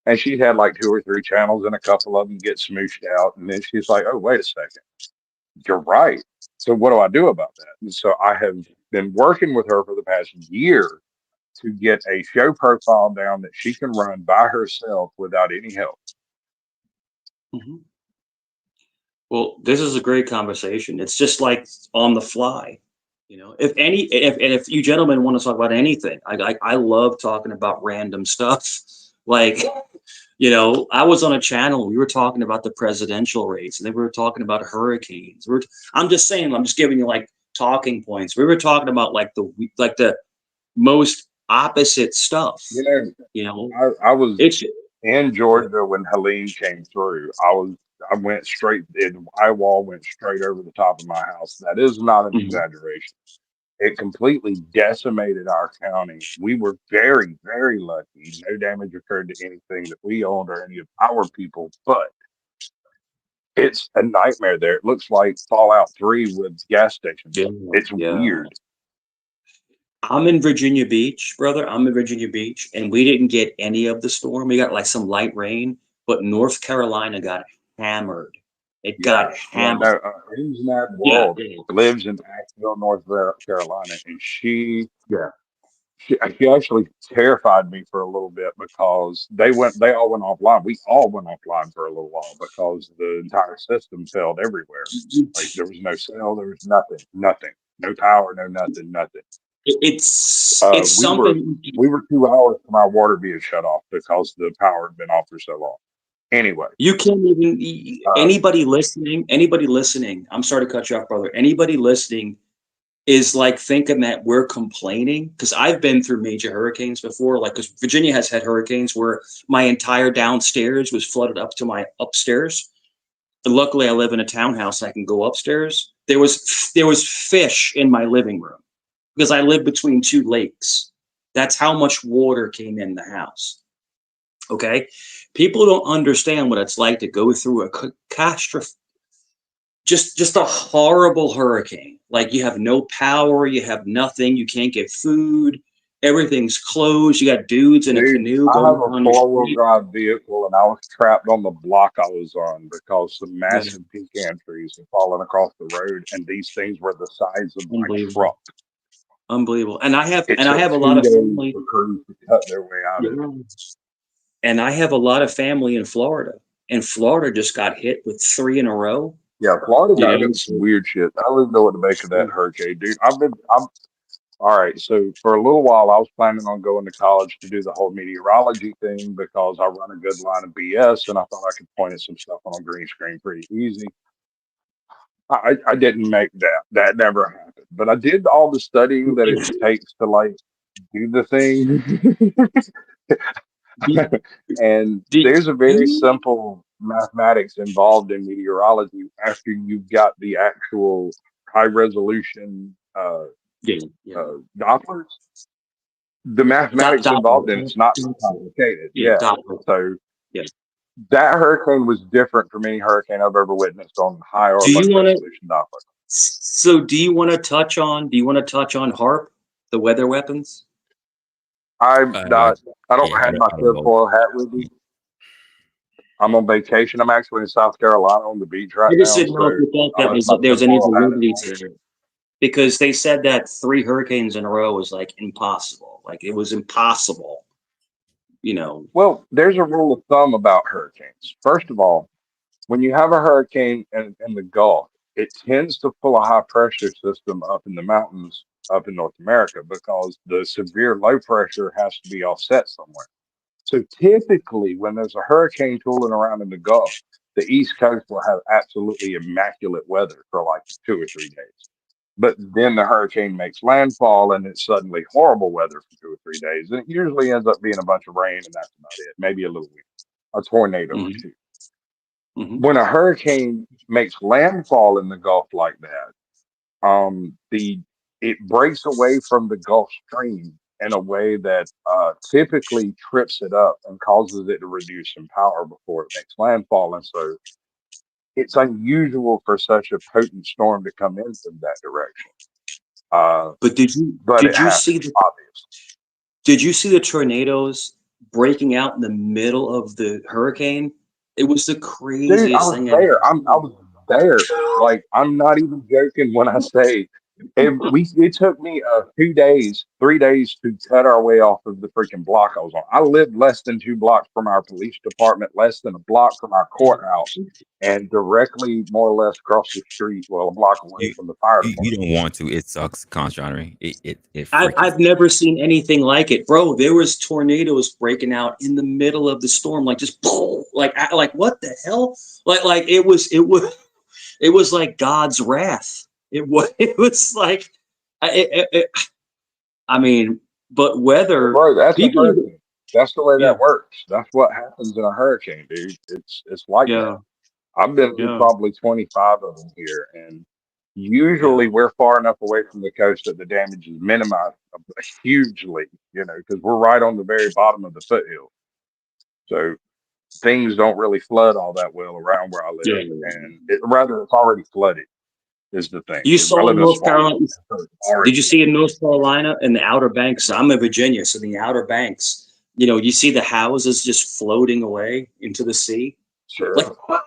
And she had like two or three channels, and a couple of them get smooshed out. And then she's like, oh, wait a second. You're right. So what do I do about that? And so I have been working with her for the past year to get a show profile down that she can run by herself without any help. Mhm. Well, this is a great conversation. It's just like on the fly. If you gentlemen want to talk about anything, I love talking about random stuff. Like, I was on a channel. We were talking about the presidential race, and then we were talking about hurricanes. I'm just saying. I'm just giving you like talking points. We were talking about like the most opposite stuff. You know, You know, I was it's in Georgia when Helene came through. I went straight. My wall went straight over the top of my house. That is not an Mhm. exaggeration. It completely decimated our county. We were very, very lucky. No damage occurred to anything that we owned or any of our people, but it's a nightmare there. It looks like Fallout 3 with gas stations. Yeah, It's yeah. weird. I'm in Virginia Beach, brother. I'm in Virginia Beach, and we didn't get any of the storm. We got like some light rain, but North Carolina got hammered. It got Yeah, yeah. hammered. No, Nat Yeah, World yeah, lives in Asheville, North Carolina, and yeah. she actually terrified me for a little bit because they all went offline. We all went offline for a little while because the entire system failed everywhere. Like there was no cell, there was nothing, no power, no nothing, nothing. It's We were something 2 hours from our water being shut off because the power had been off for so long. Anyway, you can't even. uh, Anybody listening? Anybody listening? I'm sorry to cut you off, brother. Anybody listening is like thinking that we're complaining because I've been through major hurricanes before. Like, because Virginia has had hurricanes where my entire downstairs was flooded up to my upstairs. And luckily, I live in a townhouse. I can go upstairs. There was fish in my living room because I live between two lakes. That's how much water came in the house. Okay, people don't understand what it's like to go through a catastrophe, just a horrible hurricane. Like you have no power, you have nothing, you can't get food, everything's closed. You got dudes in a dude, canoe I have going a down your four-wheel street. drive vehicle, and I was trapped on the block I was on because some Yeah, massive pecan trees had fallen across the road, and these things were the size of my unbelievable, truck. unbelievable. And I have It and I took have a lot two of days family. for crews to cut their way out Yeah. of it. And I have a lot of family in Florida, and Florida just got hit with three in a row. Yeah, Florida You got know, hit with some weird shit. I don't even know what to make of that hurricane, dude. I'm all right. So for a little while, I was planning on going to college to do the whole meteorology thing because I run a good line of BS, and I thought I could point at some stuff on a green screen pretty easy. I didn't make that. That never happened. But I did all the studying that it takes to like do the thing. do, And do there's a very you? simple mathematics involved in meteorology after you've got the actual high resolution Yeah, yeah. Dopplers. The mathematics involved in Doppler. it's not too complicated. Yeah, Yeah. Doppler. So Yeah. that hurricane was different from any hurricane I've ever witnessed on high or Do low you want to? resolution Doppler. So, do you want to touch on? Do you want to touch on HARP, the weather weapons? I'm Uh, not. I don't yeah, have my I don't know. tinfoil hat with me. I'm on vacation. I'm actually in South Carolina on the beach right I just now, didn't know if so you thought I that left my there's any tinfoil hat at validity home. to it. because they said that 3 hurricanes in a row was like impossible. Like it was impossible, you know. Well, there's a rule of thumb about hurricanes. First of all, when you have a hurricane in the Gulf, it tends to pull a high pressure system up in the mountains up in North America because the severe low pressure has to be offset somewhere. So typically, when there's a hurricane tooling around in the Gulf, the East Coast will have absolutely immaculate weather for like 2 or 3 days. But then the hurricane makes landfall and it's suddenly horrible weather for 2 or 3 days. And it usually ends up being a bunch of rain and that's about it. Maybe a little wind, a tornado or Hmm. two. Hmm. When a hurricane makes landfall in the Gulf like that, the it breaks away from the Gulf Stream in a way that typically trips it up and causes it to reduce in power before it makes landfall. And so it's unusual for such a potent storm to come in from that direction. Uh, But but it did you happens, see the obviously. tornadoes breaking out in the middle of the hurricane? It was the Dude, I craziest was thing I've ever there. I seen. was there. Like, I'm not even joking when I say it took me 2 days, 3 days to cut our way off of the freaking block I was on. I lived less than 2 blocks from our police department, less than a block from our courthouse, and directly more or less across the street, well, a block away You, from the fire you department. don't want to. It sucks, Constantly. It freaking I've never seen anything like it, bro. There was tornadoes breaking out in the middle of the storm, like just boom, like what the hell? Like it was like God's wrath. It was it was like I mean, but Well, weather bro, that's a people, hurricane. That's the way yeah, that works. That's what happens in a hurricane, dude. It's like that. yeah, I've been through yeah, probably 25 of them here, and yeah. usually we're far enough away from the coast that the damage is minimized hugely, because we're right on the very bottom of the foothill. So things don't really flood all that well around where I Yeah. live, and rather it's already flooded is the thing. You I saw live in in a North swamp, Carolina. so it's already Did you see flooded. in North Carolina in the Outer Banks? I'm in Virginia, so in the Outer Banks, you see the houses just floating away into the sea. Like, Sure.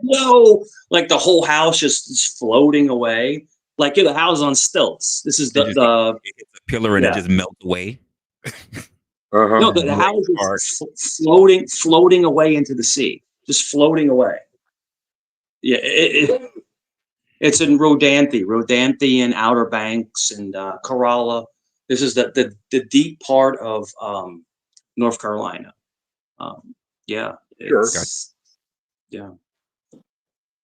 no, like the whole house just floating away. Like, the house on stilts. This is it the just the it hits a pillar and it yeah. just melts away. Uh huh. No, the house Breaks is apart. floating away into the sea, just floating away. Yeah, it's in Rodanthe and Outer Banks and Corolla. This is the deep part of North Carolina. Yeah, Sure. Got yeah.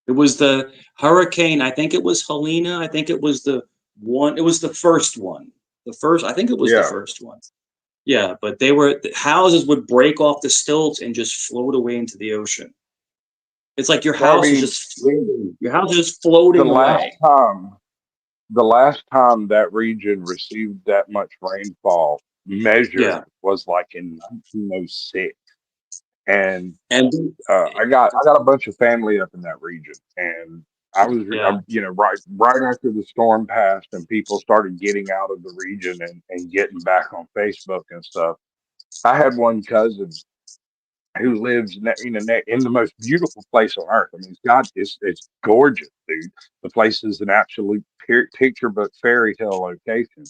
It was the hurricane. I think it was Helena. I think it was the one. It was the first one. The first. I think it was the Yeah. first one. Yeah, but the houses would break off the stilts and just float away into the ocean. It's like your Well, I house is mean, just floating. Your house is just the floating last away. time the last time that region received that much rainfall measured Yeah, was like in 1906, and and I got a bunch of family up in that region, and yeah. right after the storm passed and people started getting out of the region and getting back on Facebook and stuff. I had one cousin who lives in the most beautiful place on earth. I mean, it's gorgeous, dude. The place is an absolute picture book fairy tale location.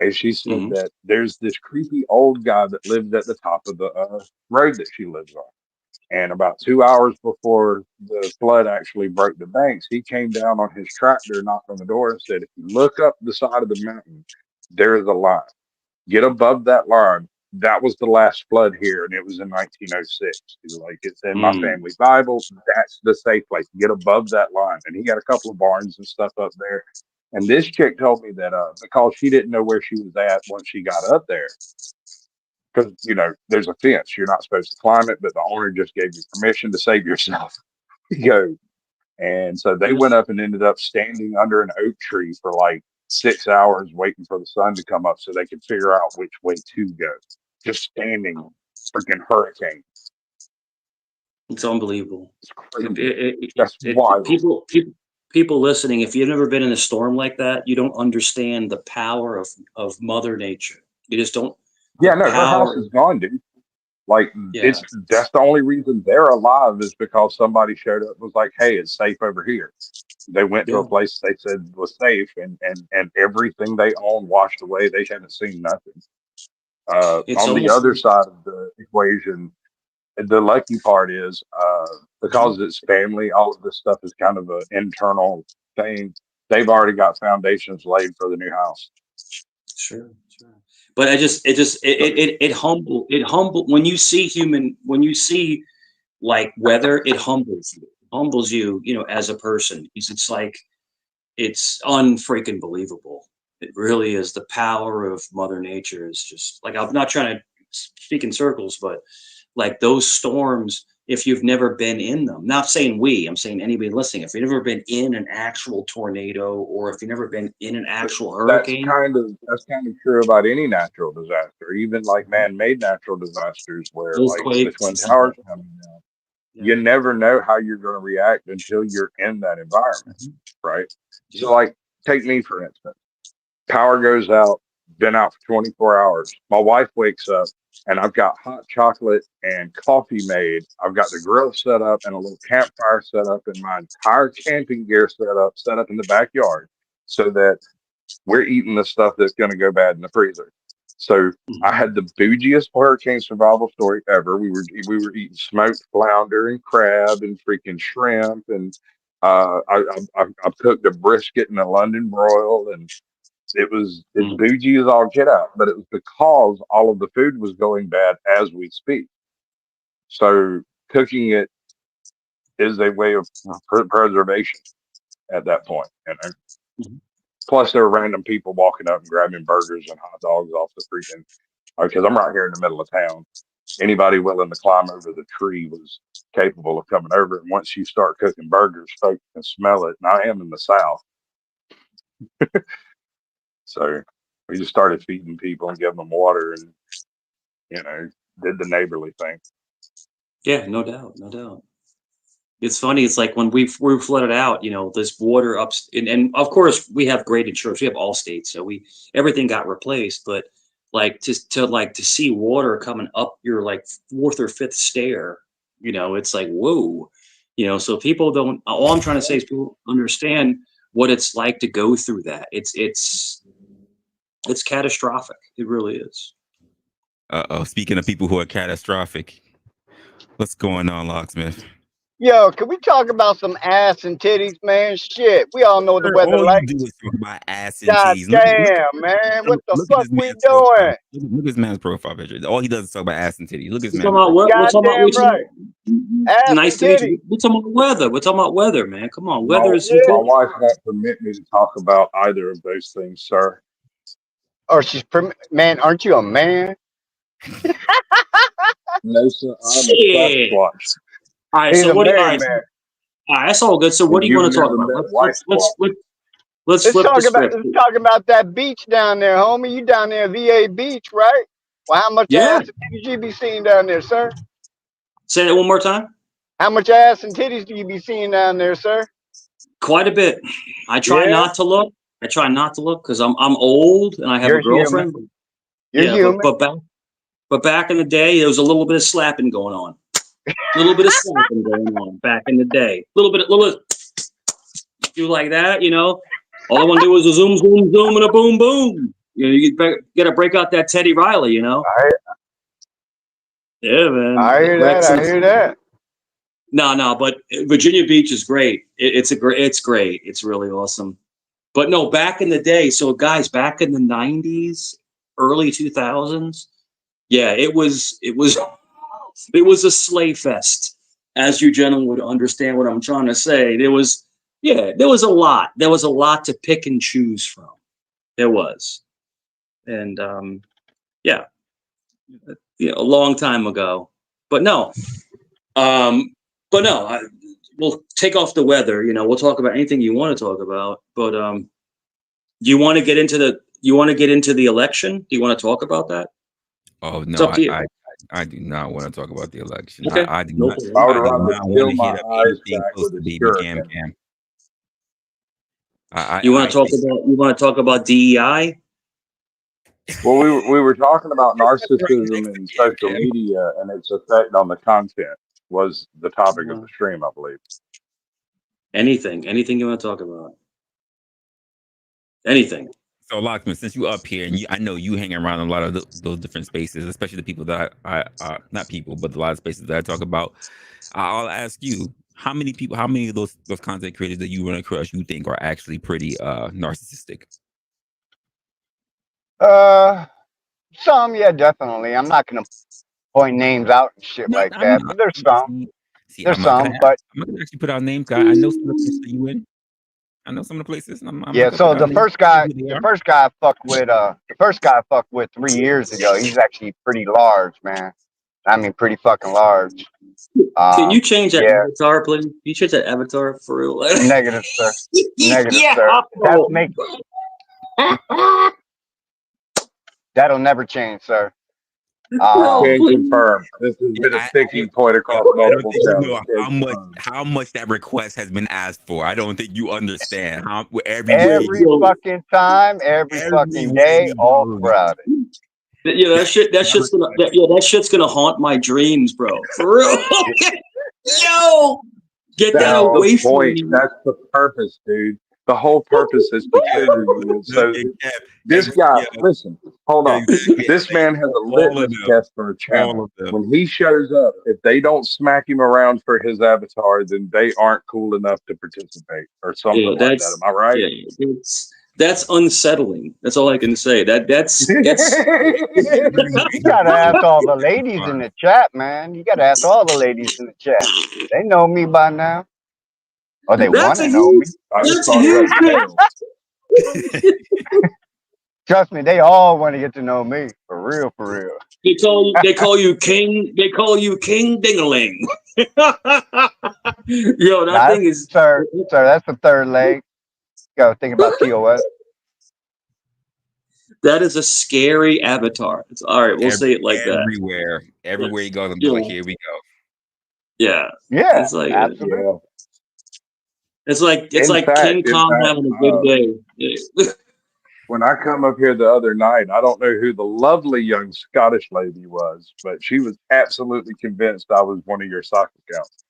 And she said Hmm. that there's this creepy old guy that lives at the top of the road that she lives on. And about 2 hours before the flood actually broke the banks, he came down on his tractor, knocked on the door, and said, "If you look up the side of the mountain, there is a line. Get above that line. That was the last flood here, and it was in 1906. He's like, it's in my Mm. family Bible. That's the safe place. Get above that line." And he got a couple of barns and stuff up there. And this chick told me that because she didn't know where she was at once she got up there, because there's a fence, you're not supposed to climb it, but the owner just gave you permission to save yourself. Go. And so they went Yes. up and ended up standing under an oak tree for like 6 hours waiting for the sun to come up so they could figure out which way to go. Just standing, freaking hurricane. It's unbelievable. It's If crazy. That's wild. people listening, if you've never been in a storm like that, you don't understand the power of Mother Nature. You just don't. The Yeah, no, her house power. is gone, dude. Like Yeah, that's the only reason they're alive is because somebody showed up and was like, "Hey, it's safe over here." They went to a yeah. place they said was safe, and everything they owned washed away. They hadn't seen nothing. It's On the almost other side of the equation, the lucky part is because it's family. All of this stuff is kind of an internal thing. They've already got foundations laid for the new house. sure, sure. But So it humble when you see when you see like weather, it humbles you, you know, as a person. It's like it's unfreaking believable. It really is. The power of Mother Nature is just like, I'm not trying to speak in circles, but like those storms, if you've never been in them, not saying I'm saying anybody listening, if you've never been in an actual tornado or if you've never been in an actual hurricane, that's kind of true about any natural disaster, even like man-made natural disasters, where like the earthquakes, Twin Towers coming down. yeah, You never know how you're going to react until you're in that environment, mhm, right? yeah, So, like, take me for instance. Power goes out, been out for 24 hours. My wife wakes up and I've got hot chocolate and coffee made. I've got the grill set up and a little campfire set up and my entire camping gear set up in the backyard so that we're eating the stuff that's going to go bad in the freezer. So I mhm, had the bougiest hurricane survival story ever. We were eating smoked flounder and crab and freaking shrimp, and I cooked a brisket and a London broil, and it was as mhm, bougie as all get out. But it was because all of the food was going bad as we speak. So cooking it is a way of preservation at that point. And mhm. plus, there were random people walking up and grabbing burgers and hot dogs off the freaking because I'm right here in the middle of town. Anybody willing to climb over the tree was capable of coming over. And once you start cooking burgers, folks can smell it. And I am in the South. So we just started feeding people and giving them water and, did the neighborly thing. Yeah, no doubt, no doubt. It's funny. It's like when we flooded out, you know, this water up, and of course we have great insurance. We have Allstate, so everything got replaced. But like to see water coming up your like fourth or fifth stair, you know, it's like whoa, you know. So people don't. All I'm trying to say is people understand what it's like to go through that. It's catastrophic. It really is. Uh-oh. Speaking of people who are catastrophic, what's going on, Locksmith? Yo, can we talk about some ass and titties, man? Shit, we all know what the Sir, weather all you like. do is talk about ass and God titties. damn, man, what the Look at fuck this we man's profile. doing? Look at this man's profile picture. All he does is talk about ass and titties. Look at this We're man's talking about profile. what? We're talking about. Goddamn right, ass Nice and to meet you. titties. We're talking about weather. We're talking about weather, man. Come on, My, weather is my Yeah, important. wife won't permit me to talk about either of those things, sir. or man, aren't you a man? No, sir, I'm a Shit. Sasquatch. All right. He's So a what do you? All married right. man. All right. That's all good. So what And do you you've want to talk never about? met a white squatch. Let's Let's flip the talk about script. let's talk about that beach down there, homie. You down there, VA Beach, right? Well, how much Yeah. ass and titties you be seeing down there, sir? Say that one more time. How much ass and titties do you be seeing down there, sir? Quite a bit. I try Yeah, not to look. I try not to look because I'm old and I have a you're human. girlfriend. You're Yeah, human. but back in the day, there was a little bit of slapping going on. A little bit of slapping going on back in the day. A little do like that, you know. All I want to do is a zoom, zoom, zoom, and a boom, boom. You know, you got to break out that Teddy Riley, you know. I Yeah, man. I hear that. Rex I and hear that. no, but Virginia Beach is great. It's great. It's really awesome. But no, back in the day, so guys, back in the '90s, early 2000s, yeah, it was a sleigh fest, as you gentlemen would understand what I'm trying to say. There was a lot. There was a lot to pick and choose from. There was, and yeah, a long time ago. But no, um, but no, we'll take off the weather. You know, we'll talk about anything you want to talk about. But do you want to get into the election? Do you want to talk about that? Oh It's no, up to you. I do not want to talk about the election. Okay, I do no not. problem. I would I do rather not want peel to my hit up eyes anything back close with to a baby skewer Cam pen. Cam. You want I to talk think about DEI? Well, we were talking about That's right narcissism next to and Cam social Cam. media and its effect on the content was the topic of Uh, the stream, I believe. anything you want to talk about? Anything. So, Locksmith, since you up here, and I know you hang around a lot of those different spaces, especially the people that not people, but a lot of spaces that I talk about. I'll ask you, how many of those content creators that you run across, you think are actually pretty narcissistic? Uh, some, yeah, definitely. I'm not gonna point names out and shit Not, like I'm that, not. but there's some. See, There's some, but I'm not gonna actually put out names, guy. I know some of the places that you in. I know some of the places, and I'm not yeah. gonna put So out the names. first I know guy, who they the are. first guy I fucked with, the first guy I fucked with 3 years ago, he's actually pretty large, man. I mean, pretty fucking large. Can you change that Yeah, avatar, please? Can you change that avatar for real? negative, sir. Negative, Yeah. sir. That'll never change, sir. No, Um, Can please. confirm this has Yeah, been a sticking point yo, across I don't multiple think you channels. know Can confirm. how much that request has been asked for. I don't think you understand how everywhere Wait, you every go, so fucking time, every fucking everywhere day, you all go, throughout it. yeah, that that shit's gonna haunt my dreams, bro. For real. Yo, get that That's Yo, the away from point. me. That's the purpose, dude. The whole purpose is to yeah, trigger you. look So at Cap, this guy, yeah, listen, hold on. exactly. This man has a All of litmus them, test for a all channel. of them. When he shows up, if they don't smack him around for his avatar, then they aren't cool enough to participate or Yeah, something like that. Am I right? yeah, that's unsettling. That's all I can say. That's you gotta ask all the ladies in the chat, man. You gotta ask all the ladies in the chat. They know me by now, or they want that's a to know me. huge I just that's a thought it huge was thing. tails. Trust me, they all want to get to know me for real, for real. They call you King Dingaling. Yo, that Nah, thing is sir, that's the third leg. Go think about TOS. that is a scary avatar. It's all right. We'll say it like that. Everywhere you go, I'm just like, Yeah, here we go. yeah. Yeah, It's like absolutely. Yeah. it's In like King fact, in Kong fact, having a good day. Yeah. when I come up here the other night, I don't know who the lovely young Scottish lady was, but she was absolutely convinced I was one of your soccer accounts.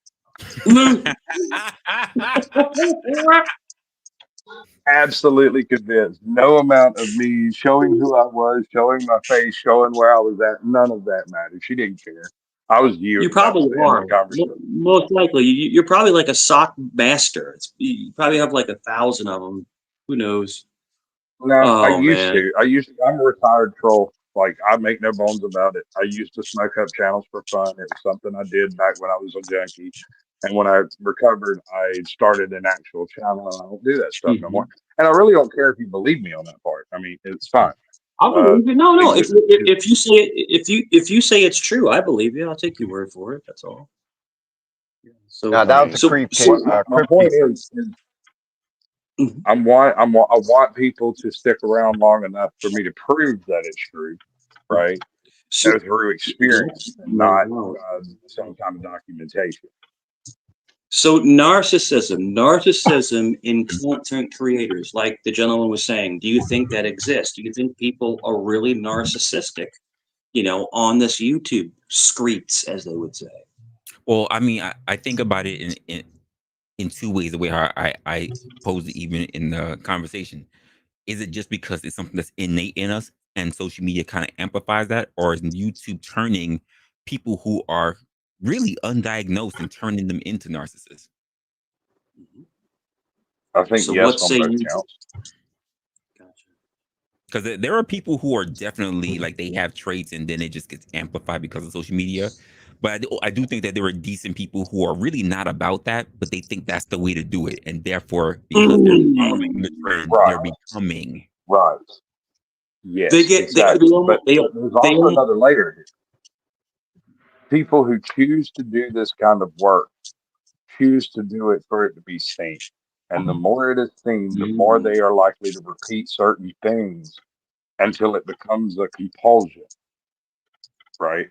Absolutely convinced. No amount of me showing who I was, showing my face, showing where I was at, none of that mattered. She didn't care. I was You you. That was probably the end of are. the conversation. Most likely, you're probably like a sock master. You probably have like 1,000 of them. Who knows? No, I Oh used man. to. I'm a retired troll. Like, I make no bones about it. I used to smoke up channels for fun. It was something I did back when I was a junkie. And when I recovered, I started an actual channel, and I don't do that stuff no more. Mhm. And I really don't care if you believe me on that part. I mean, it's fine. I Uh, believe it. No, no. it, it, If you say it, if you say it's true, I believe you. I'll take your word for it. That's all. Yeah. Now So I that was a mean, so creep, so. my creep point keeper. is Mhm. I want people to stick around long enough for me to prove that it's true, right? So Through experience that's and no not doubt. some kind of documentation. So narcissism in content creators, like the gentleman was saying, do you think that exists? Do you think people are really narcissistic, on this YouTube streets, as they would say? Well, I mean, I think about it in two ways. The way how I posed it even in the conversation. Is it just because it's something that's innate in us and social media kind of amplifies that, or is YouTube turning people who are really undiagnosed and turning them into narcissists? Mhm. I think So yes what on say both you? counts. Gotcha. Because there are people who are definitely like they have traits and then it just gets amplified because of social media. But I do think that there are decent people who are really not about that, but they think that's the way to do it. And therefore, because they're following the trend, Right, they're becoming. right. They Yes, get they exactly. But almost they there's they also almost, another layer here. People who choose to do this kind of work choose to do it for it to be seen. And the more it is seen, the more Mm. they are likely to repeat certain things until it becomes a compulsion, right?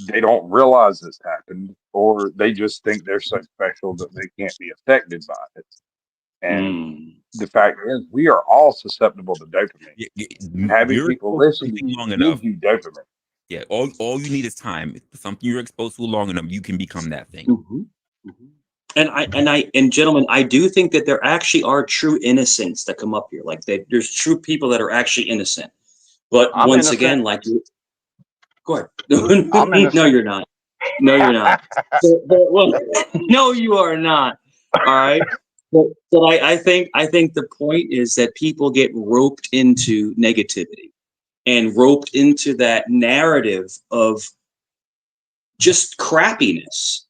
They don't realize this happened, or they just think they're so special that they can't be affected by it. And Mm. the fact is, we are all susceptible to dopamine. And having You're people exposed to listen to something you long enough. gives you dopamine. Yeah, all you need is time. Something you're exposed to long enough, you can become that thing. Mm-hmm. Mm-hmm. And gentlemen, I do think that there actually are true innocents that come up here. Like there's true people that are actually innocent. But I'm once innocent. again, like, go ahead. I'm No, innocent. you're not. No, you're not. Well, no, you are not. All right. But I think the point is that people get roped into negativity and roped into that narrative of just crappiness.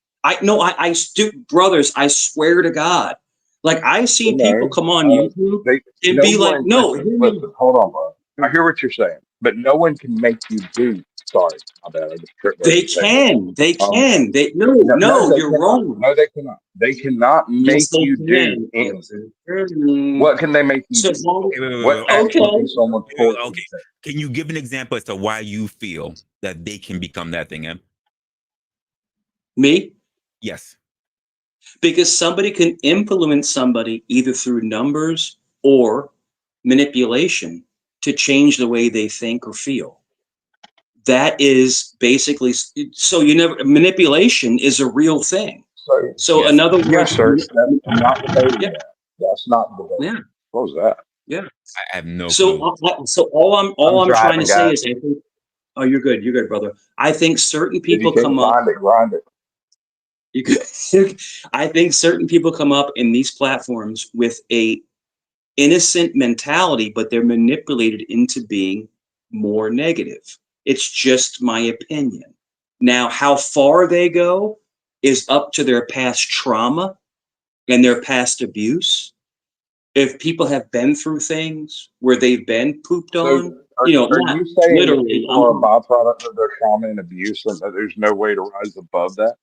Brothers, I swear to God, like I've You seen people know, come on YouTube they and no be like, one. no, Listen, listen. Hold on, bro. I hear what you're saying, but no one can make you do. Sorry, my bad. I just tripped over they the table. can, they Um, can, they no, no, no, no, they you're cannot. wrong. No, they cannot. They cannot Yes, make they you do can. anything. Yes, they What can they make you So, do? Okay, What action okay, can someone force you okay. to take? Can you give an example as to why you feel that they can become that thing? Em? me, Yes. because somebody can influence somebody either through numbers or manipulation to change the way they think or feel. That is basically so. You never manipulation is a real thing. So, So, in Yes. other yes, words, sir. I'm not debating yeah, that. That's not debating. yeah, What was that? yeah. I have no So, clue. all I'm I'm trying to driving, say guys. is, I think, oh, you're good. You're good, brother. I think certain If you people can't come up. find it, grind it. You could, I think certain people come up in these platforms with a innocent mentality, but they're manipulated into being more negative. It's just my opinion. Now, how far they go is up to their past trauma and their past abuse. If people have been through things where they've been pooped So, on, are not you saying that literally. people are a byproduct of their trauma and abuse, and that there's no way to rise above that?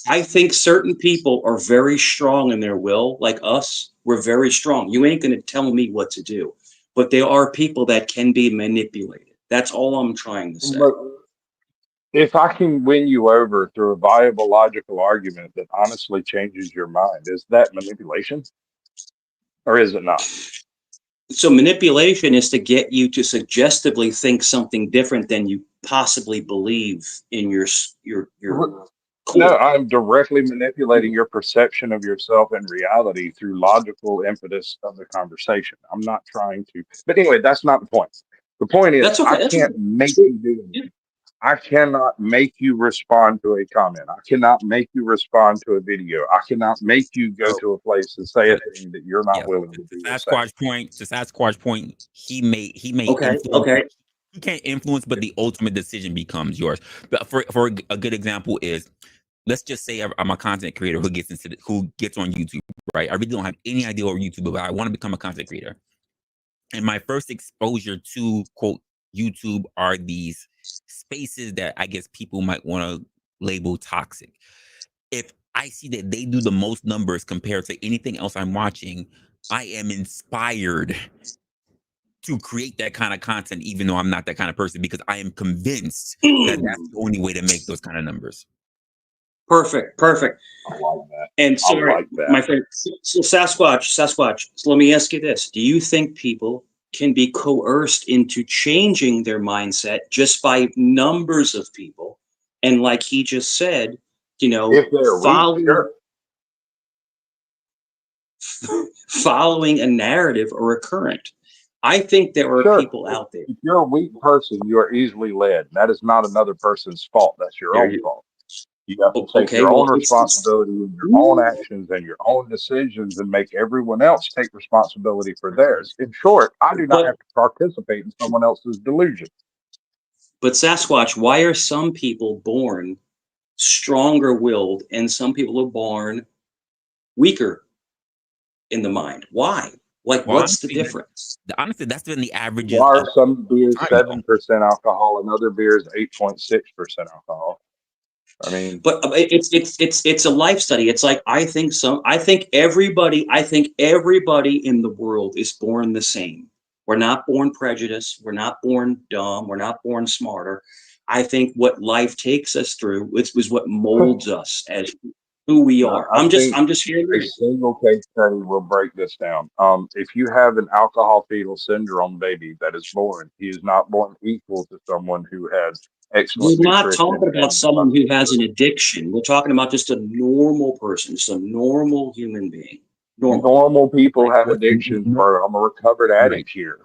I think certain people are very strong in their will, like us. We're very strong. You ain't going to tell me what to do. But there are people that can be manipulated. That's all I'm trying to say. Look, if I can win you over through a viable logical argument that honestly changes your mind, is that manipulation or is it not? So manipulation is to get you to suggestively think something different than you possibly believe in your No, core. I'm directly manipulating your perception of yourself and reality through logical impetus of the conversation. I'm not trying to, but anyway, that's not the point. The point is, That's I okay. That's okay. can't make So, you do yeah. anything. I cannot make you respond to a comment. I cannot make you respond to a video. I cannot make you go So to a place and say a to, thing that you're not yes, willing to do or say. To Sasquatch point, he may Okay. influence. Okay. He can't influence, but the ultimate decision becomes yours. But for a good example is, let's just say I'm a content creator who gets on YouTube, right? I really don't have any idea what YouTube, but I want to become a content creator. And my first exposure to quote YouTube are these spaces that I guess people might want to label toxic. If I see that they do the most numbers compared to anything else I'm watching, I am inspired to create that kind of content, even though I'm not that kind of person, because I am convinced that that's the only way to make those kind of numbers. Perfect. Perfect. I like that. And I sorry, like that. my friend. So Sasquatch. So let me ask you this: do you think people can be coerced into changing their mindset just by numbers of people? And like he just said, If they're weak, following sure. following a narrative or a current. I think there are Sure. people out there. If you're a weak person, you are easily led. That is not another person's fault. That's your There own you. fault. You have to take Okay. your Well, own it's responsibility in your own actions and your own decisions and make everyone else take responsibility for theirs. In short, I do not but have to participate in someone else's delusion. but Sasquatch. Why are some people born stronger willed and some people are born weaker in the mind? Why? Like, Well, what's the difference? honestly, that's been the averages Why of are some beers time, though. 7% alcohol and other beers 8.6% alcohol? I mean, But it's a life study. It's like I think everybody in the world is born the same. We're not born prejudiced. We're not born dumb. We're not born smarter. I think what life takes us through was what molds us as. who we No, are. I think I'm just here a learning. single case study will break this down. If you have an alcohol fetal syndrome baby that is born, he is not born equal to someone who has We're excellent not talking nutrition about and someone who has an muscular. addiction. We're talking about just a normal person, just a normal human being. Normal. Normal people Like have what? addictions, bro. I'm a recovered Right. addict here.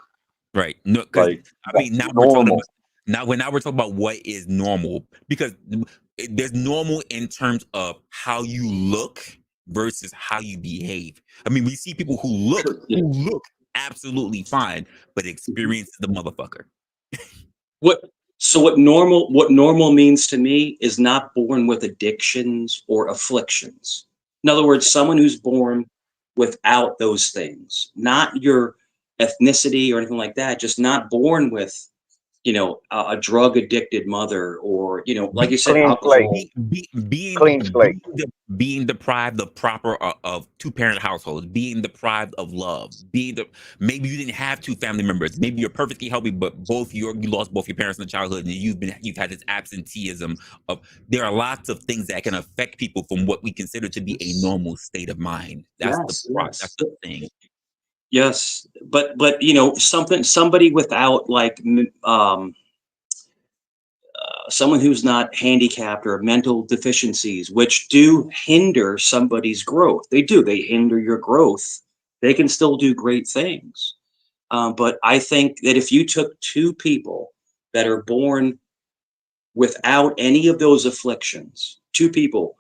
Right. No, because Like, I mean, that's now we're talking about normal. now we're talking about what is normal because there's normal in terms of how you look versus how you behave. I mean, we see people Yeah. who look absolutely fine, but experience the motherfucker. What what normal means to me is not born with addictions or afflictions. In other words, someone who's born without those things, not your ethnicity or anything like that, just not born with, a drug addicted mother, or, like Be, you said, Clean slate. alcohol. Clean slate. being deprived of proper of two parent households, being deprived of love, maybe you didn't have two family members, maybe you're perfectly healthy, but you lost both your parents in childhood, and you've had this absenteeism of. There are lots of things that can affect people from what we consider to be a Yes, normal state of mind. yes, That's yes. the thing. Yes, but somebody without like someone who's not handicapped or mental deficiencies, which do hinder somebody's growth. They do. They hinder your growth. They can still do great things. But I think that if you took two people that are born without any of those afflictions, two people,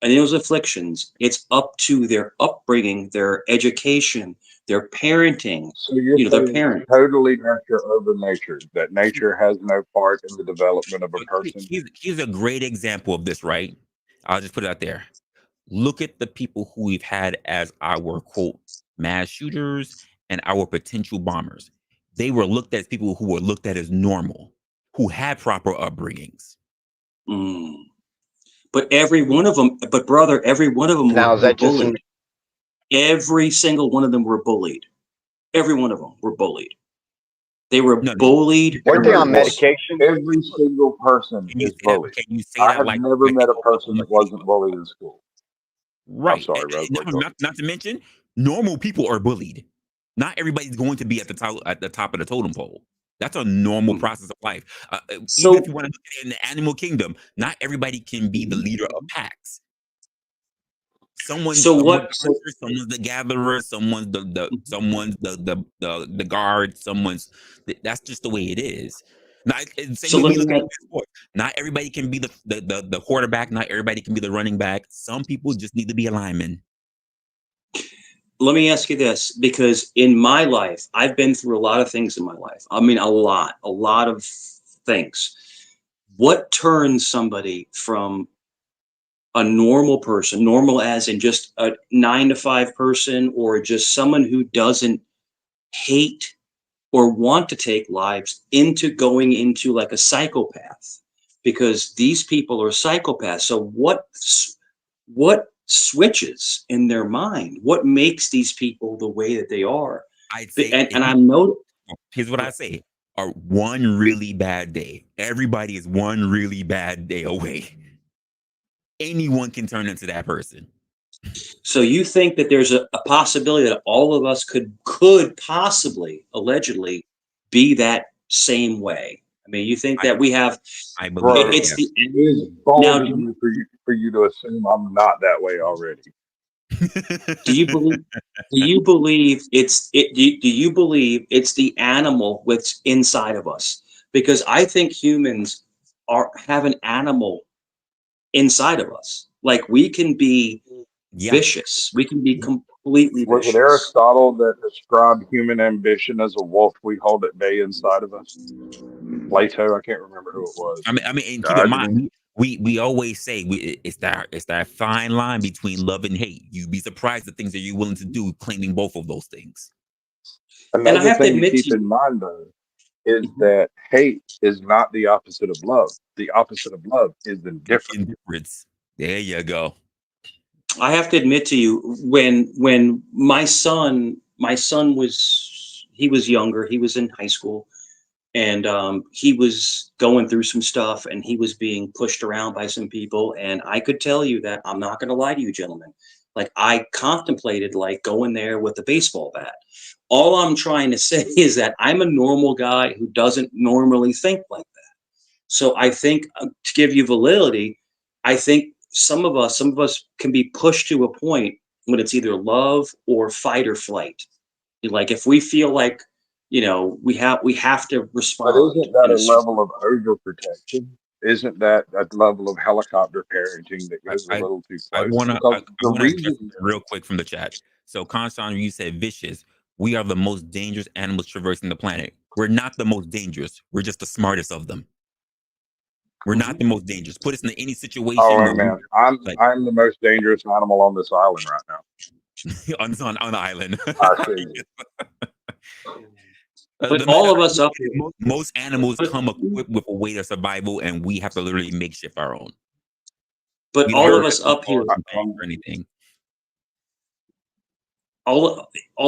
and those afflictions, it's up to their upbringing, their education, their parenting, So you're their saying it's parents. totally nurture over nature, that nature has no part in the development of a person? Here's a great example of this, right? I'll just put it out there. Look at the people who we've had as our quote mass shooters and our potential bombers. They were looked at as people who were looked at as normal, who had proper upbringings. Mm. But every one of them, but brother, every one of them Now is were that just bullied. Every single one of them were bullied. Every one of them were bullied. They were No, bullied. weren't they on Everyone, medication? every single person can you is say that? bullied. Can you say I that have like never met a people person who that wasn't bullied in school. I'm right? sorry, Resla. Go Not to mention, normal people are bullied. Not everybody's going to be at the top of the totem pole. That's a normal Mm. process of life. Even if So, you want to look at it in the animal kingdom, not everybody can be the leader of packs. Someone's so a what? So, hunter, someone's the gatherer, someone's the guard, that's just the way it is. Not same so way let we me look at ask, sports. Not everybody can be the quarterback. Not everybody can be the running back. Some people just need to be a lineman. let me ask you this, because in my life, I've been through a lot of things in my life. I mean, a lot of things. What turns somebody from a normal person, normal as in just a 9 to 5 person, or just someone who doesn't hate or want to take lives, into going into like a psychopath? Because these people are psychopaths. So what switches in their mind? What makes these people the way that they are? I'd say And I'm no. here's what I say: are one really bad day. Everybody is one really bad day away. Anyone can turn into that person. So you think that there's a possibility that all of us could possibly, allegedly, be that same way? I mean, you think I that we have? I believe it. Bro, It's Yes. the it is now. bold of you for you to assume I'm not that way already. Do you believe? Do you believe it's it? Do you believe it's the animal what's inside of us? Because I think humans have an animal inside of us. Like, we can be Yeah. vicious. We can be completely Was it vicious. Aristotle that described human ambition as a wolf we hold at bay inside of us? Plato, I can't remember who it was. And keep in Diogenes. mind, we always say it's that fine line between love and hate. You'd be surprised the things that you're willing to do, claiming both of those things. And I Another have to thing to admit keep to in you, mind, though, is mhm, that hate is not the opposite of love. The opposite of love is indifference. Indifference. There you go. I have to admit to you, when my son was, he was younger, he was in high school, and he was going through some stuff, and he was being pushed around by some people. And I could tell you that, I'm not going to lie to you, gentlemen, like I contemplated like going there with a baseball bat. All I'm trying to say is that I'm a normal guy who doesn't normally think like that. So I think, to give you validity, I think some of us can be pushed to a point when it's either love or fight or flight. Like if we feel like, we have to But respond isn't that in a a certain. level of overprotection? Isn't that a level of helicopter parenting that I goes a I, little too I close? wanna I, Because I the wanna address reason, something real quick from the chat. So Constant, you said vicious. We are the most dangerous animals traversing the planet. We're not the most dangerous. We're just the smartest of them. We're not the most dangerous. Put us in any situation oh where we man, I'm like I'm the most dangerous animal on this island right now. on the island. I see. But The all matter of us up here, most animals but come equipped with a way of survival, and we have to literally makeshift our own. but We don't all have of to us have up here, cars and tanks Um, or anything. all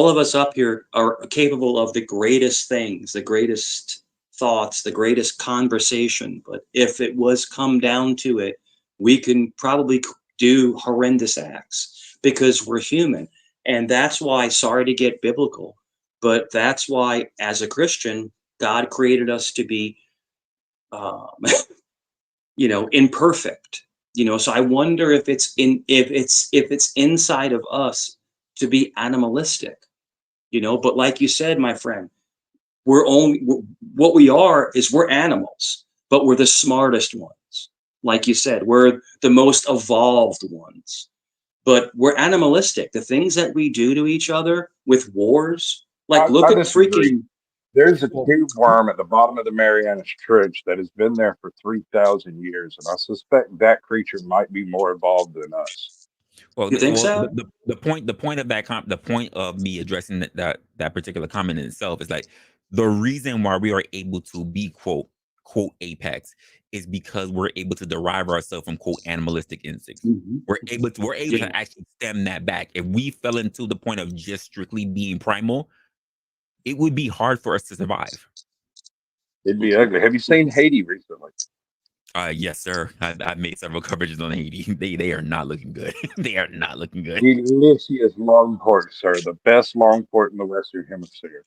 of us up here are capable of the greatest things, the greatest thoughts, the greatest conversation. But if it was come down to it, we can probably do horrendous acts because we're human. And that's why, sorry to get biblical, but that's why, as a Christian, God created us to be, um, imperfect. So I wonder if it's inside of us to be animalistic. But like you said, my friend, what we are is we're animals, but we're the smartest ones. Like you said, we're the most evolved ones, but we're animalistic. The things that we do to each other with wars, like look I at disagree. freaking. There's a Well, tube worm at the bottom of the Marianas Trench that has been there for 3,000 years, and I suspect that creature might be more evolved than us. Well, you think so? the point of me addressing that particular comment in itself is like the reason why we are able to be quote apex is because we're able to derive ourselves from quote animalistic instincts. Mhm. We're able Yeah. to actually stem that back. If we fell into the point of just strictly being primal, it would be hard for us to survive. It'd be ugly. Have you seen Haiti recently? Yes, sir. I've made several coverages on Haiti. They are not looking good. They are not looking good. Delicious long pork, sir. The best long pork in the Western Hemisphere.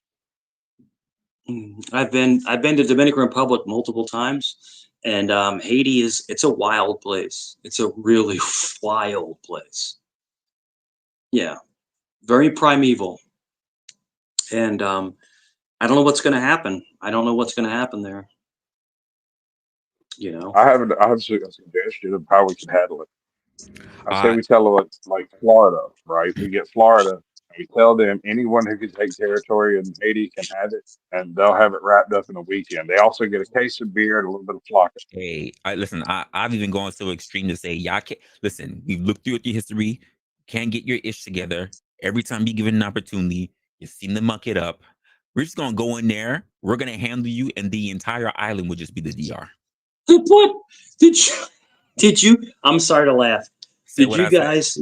I've been to Dominican Republic multiple times, and Haiti it's a wild place. It's a really wild place. Yeah, very primeval, and I don't know what's going to happen. I don't know what's going to happen there. You know. I have a suggestion of how we can handle it. I say Uh, we tell it like Florida, right? We get Florida and we tell them anyone who can take territory in Haiti can have it, and they'll have it wrapped up in a weekend. They also get a case of beer and a little bit of flocka. Hey, listen. I've even gone so extreme to say, y'all can't listen. We've looked through your history. Can't get your ish together. Every time you give it an opportunity, you seem to muck it up. We're just gonna go in there. We're gonna handle you, and the entire island will just be the DR. What did you? Did you? I'm sorry to laugh. Say Did what you I said. guys?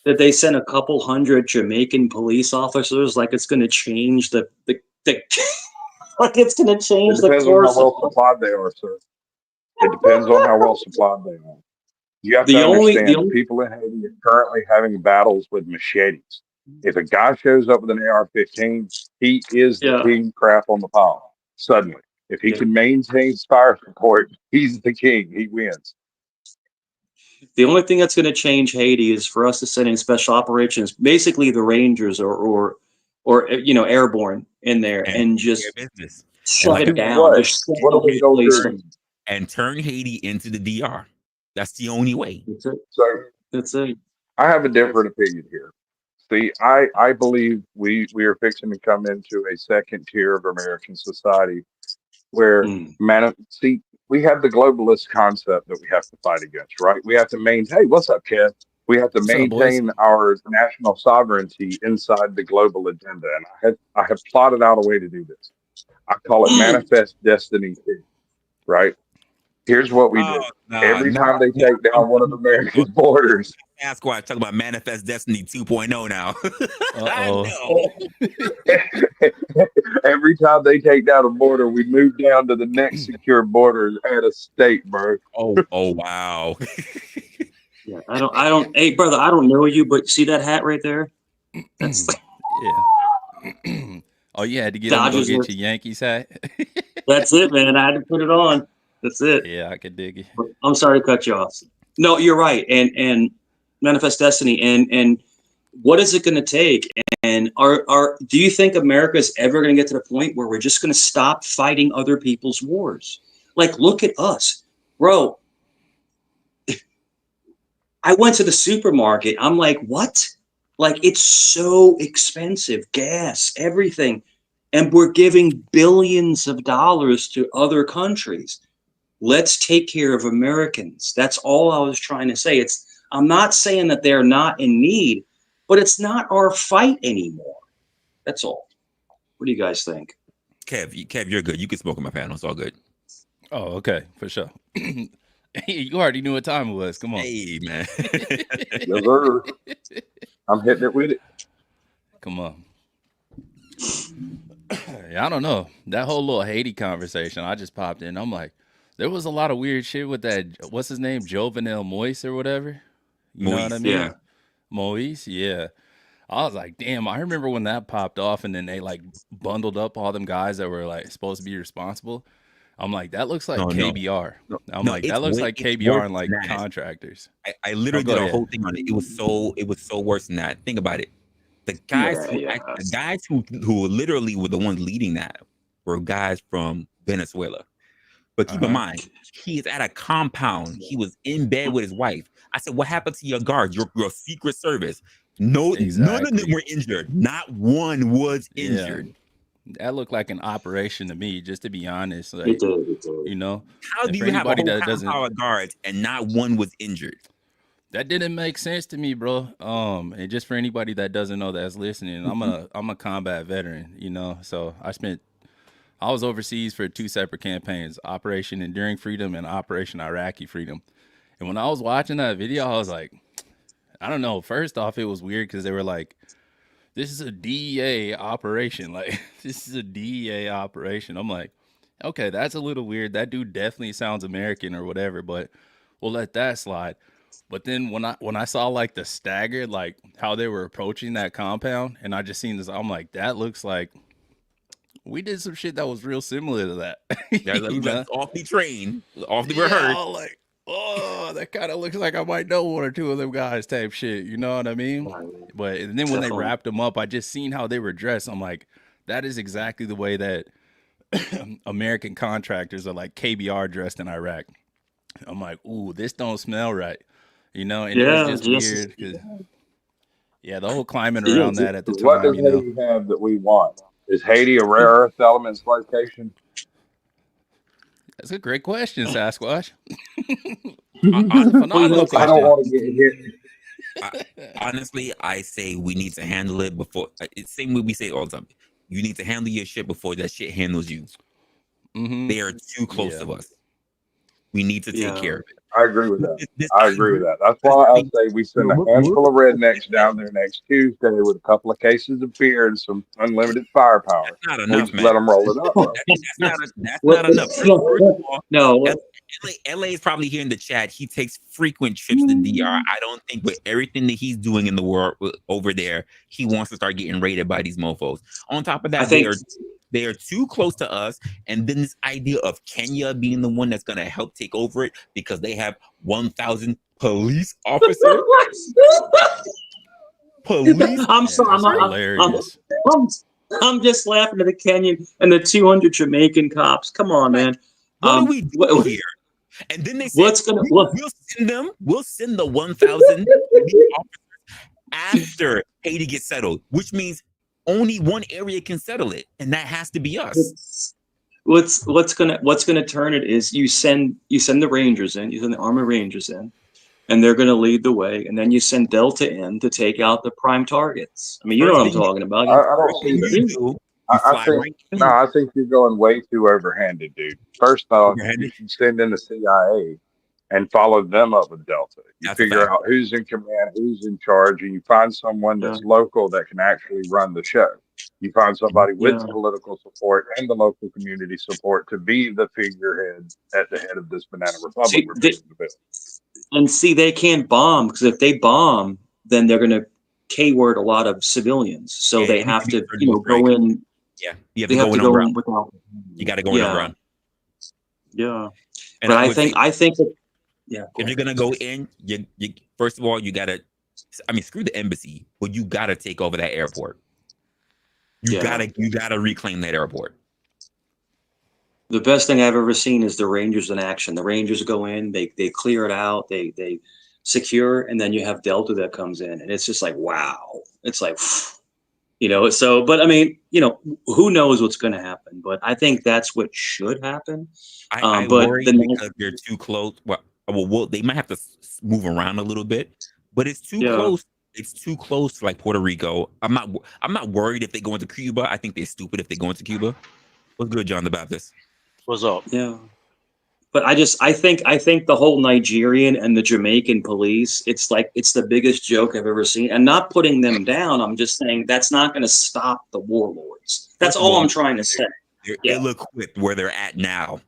That they sent a couple hundred Jamaican police officers, like it's going to change the like it's going to It change the depends on how course of well supplied they are, sir. It depends on how well supplied they are. You have to the understand, only people in Haiti are currently having battles with machetes. If a guy shows up with an AR-15, he is the yeah king crap on the pile. Suddenly, if he yeah can maintain fire support, he's the king. He wins. the only thing that's going to change Haiti is for us to send in special operations, basically the Rangers or airborne in there And and take care just of business. And shut like I it Do said, down, what? just shut What the are we whole gonna place down. do? and turn Haiti into the DR. That's the only way. That's it. So That's it. I have a different opinion here. See, I believe we are fixing to come into a second tier of American society where Mm. see, we have the globalist concept that we have to fight against, right? We have to maintain, hey, what's up, Kev? We have to What's up, boys? maintain our national sovereignty inside the global agenda. And I have plotted out a way to do this. I call it manifest destiny 2, right? Here's what we Oh do. nah, Every nah. time they nah take down one of I'm America's borders, Sasquatch talking about Manifest Destiny 2.0 now. Uh-oh. No. Every time they take down a border, we move down to the next secure border at a state, bro. Oh wow. Yeah, I don't. Hey, brother, I don't know you, but see that hat right there? That's Yeah. Oh, you had to get him to go Dodgers. get your Yankees hat. That's it, man. I had to put it on. That's it. Yeah, I could dig it. I'm sorry to cut you off. No, you're right. And manifest destiny. And what is it going to take? And do you think America is ever going to get to the point where we're just going to stop fighting other people's wars? Like, look at us, bro. I went to the supermarket. I'm like, what? Like, it's so expensive, gas, everything. And we're giving billions of dollars to other countries. Let's take care of Americans. That's all I was trying to say. I'm not saying that they're not in need, but it's not our fight anymore. That's all. What do you guys think? Kev, you're good. You can smoke on my panel. It's all good. Oh, okay, for sure. You already knew what time it was. Come on. Hey, man. Yes, sir. I'm hitting it with it. Come on. Yeah, I don't know. That whole little Haiti conversation, I just popped in. I'm like, there was a lot of weird shit with that. What's his name? Jovenel Moise or whatever. You know what I mean? Yeah. Moise, yeah. I was like, damn, I remember when that popped off and then they like bundled up all them guys that were like supposed to be responsible. I'm like, that looks like No, KBR. I'm no, like, it's that looks way- like it's KBR worse and like than that. contractors. I literally go did a ahead. whole thing on it. It was so worse than that. Think about it. The guys who literally were the ones leading that were guys from Venezuela. But keep in mind, he is at a compound. He was in bed with his wife. I said, what happened to your guards, your Secret Service? No, none of Exactly. them were injured. Not one was Yeah. injured. That looked like an operation to me, just to be honest. Like, It did. you know, How and do for you have a anybody whole that doesn't, compound of guards and not one was injured? that didn't make sense to me, bro. And just for anybody that doesn't know that's listening, I'm a combat veteran, you know. So I was overseas for 2 separate campaigns, Operation Enduring Freedom and Operation Iraqi Freedom. And when I was watching that video, I was like, I don't know. First off, it was weird because they were like, this is a DEA operation. Like, this is a DEA operation. I'm like, okay, that's a little weird. That dude definitely sounds American or whatever, but we'll let that slide. But then when I saw like the staggered, like how they were approaching that compound, and I just seen this, I'm like, that looks like we did some shit that was real similar to that. Yeah, You know? that's off the train, off the Yeah, rehearsed. I was like, oh, that kind of looks like I might know 1 or 2 of them guys type shit. You know what I mean? But and then when they wrapped them up, I just seen how they were dressed. I'm like, that is exactly the way that American contractors are like KBR dressed in Iraq. I'm like, ooh, this don't smell right. You know, and it was just weird because the whole climate around that at the What time, does you know. Haiti have that we want? Is Haiti a rare earth elements location? That's a great question, Sasquatch. Phenomenal I don't want to get hit. Honestly, I say we need to handle it before. It's the same way we say it all the time. You need to handle your shit before that shit handles you. They are too close to us. We need to take care of it. I agree with that. I agree with that. That's why I say we send a handful of rednecks down there next Tuesday with a couple of cases of beer and some unlimited firepower. That's not enough, man. Let them roll it up. Bro. That's not enough. First of all, No. LA is probably here in the chat. He takes frequent trips to DR. I don't think with everything that he's doing in the world over there, he wants to start getting raided by these mofos. On top of that, they are too close to us. And then this idea of Kenya being the one that's going to help take over it because they have 1,000 police officers. I'm sorry. I'm just laughing at the Kenyan and the 200 Jamaican cops. Come on, man. What are we doing here? And then they said, we'll send the 1,000 officers after Haiti gets settled, which means only one area can settle it, and that has to be us. What's gonna turn it is you send the Rangers in, you send the Army Rangers in, and they're gonna lead the way, and then you send Delta in to take out the prime targets. I mean, you know what I'm talking about. I don't see that. I think you're going way too overhanded, dude. First off, you should send in the CIA and follow them up with Delta. You figure out who's in command, who's in charge, and you find someone that's local that can actually run the show. You find somebody with Yeah. the political support and the local community support to be the figurehead at the head of this banana republic See, we're fixing to build. and see, they can't bomb because if they bomb, then they're going to K-word a lot of civilians. So Yeah, they it needs have to be to, a surgical go strike. in. Yeah, you have They to have go to in on go run. in without. You got to go in on Yeah, run. yeah. And But I I would say, think that. Yeah. Go if you're ahead. gonna go in, you first of all you gotta. I mean, screw the embassy, but you gotta take over that airport. Yeah. You gotta reclaim that airport. The best thing I've ever seen is the Rangers in action. The Rangers go in, they clear it out, they secure, and then you have Delta that comes in, and it's just like wow. It's like So, but I mean, who knows what's going to happen? But I think that's what should happen. I But worry because they're too close. Well, they might have to move around a little bit, but it's too yeah, close. It's too close to like Puerto Rico. I'm not worried if they go into Cuba. I think they're stupid if they go into Cuba. What's good, John the Baptist? What's up? yeah. But I think the whole Nigerian and the Jamaican police, it's like it's the biggest joke I've ever seen. And not putting them down, I'm just saying that's not going to stop the warlords. That's First of all all, I'm trying to say. they're Yeah, ill-equipped where they're at now.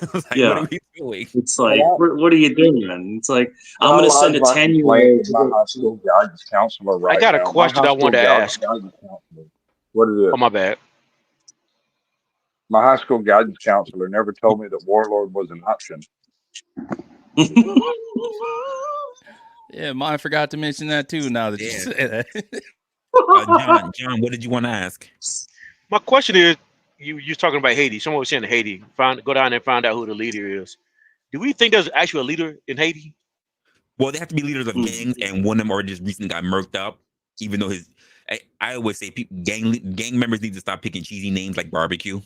Like, what yeah. are we doing? It's like, what are you doing? It's like I'm My going to send a life like playing 10-year-old with to my go. high school guidance counselor I right got a now. My question high I school wanted to ask. guidance counselor. What is Oh, it? my bad. My high school guidance counselor never told me that warlord was an option. Yeah, mine forgot to mention that too. Now that you Yeah. say that. John, what did you want to ask? My question is, you're talking about Haiti. Someone was saying Haiti. Go down there and find out who the leader is. Do we think there's actually a leader in Haiti? Well, they have to be leaders of Mm. gangs, and one of them already just recently got murked up. Even though I always say gang members need to stop picking cheesy names like barbecue.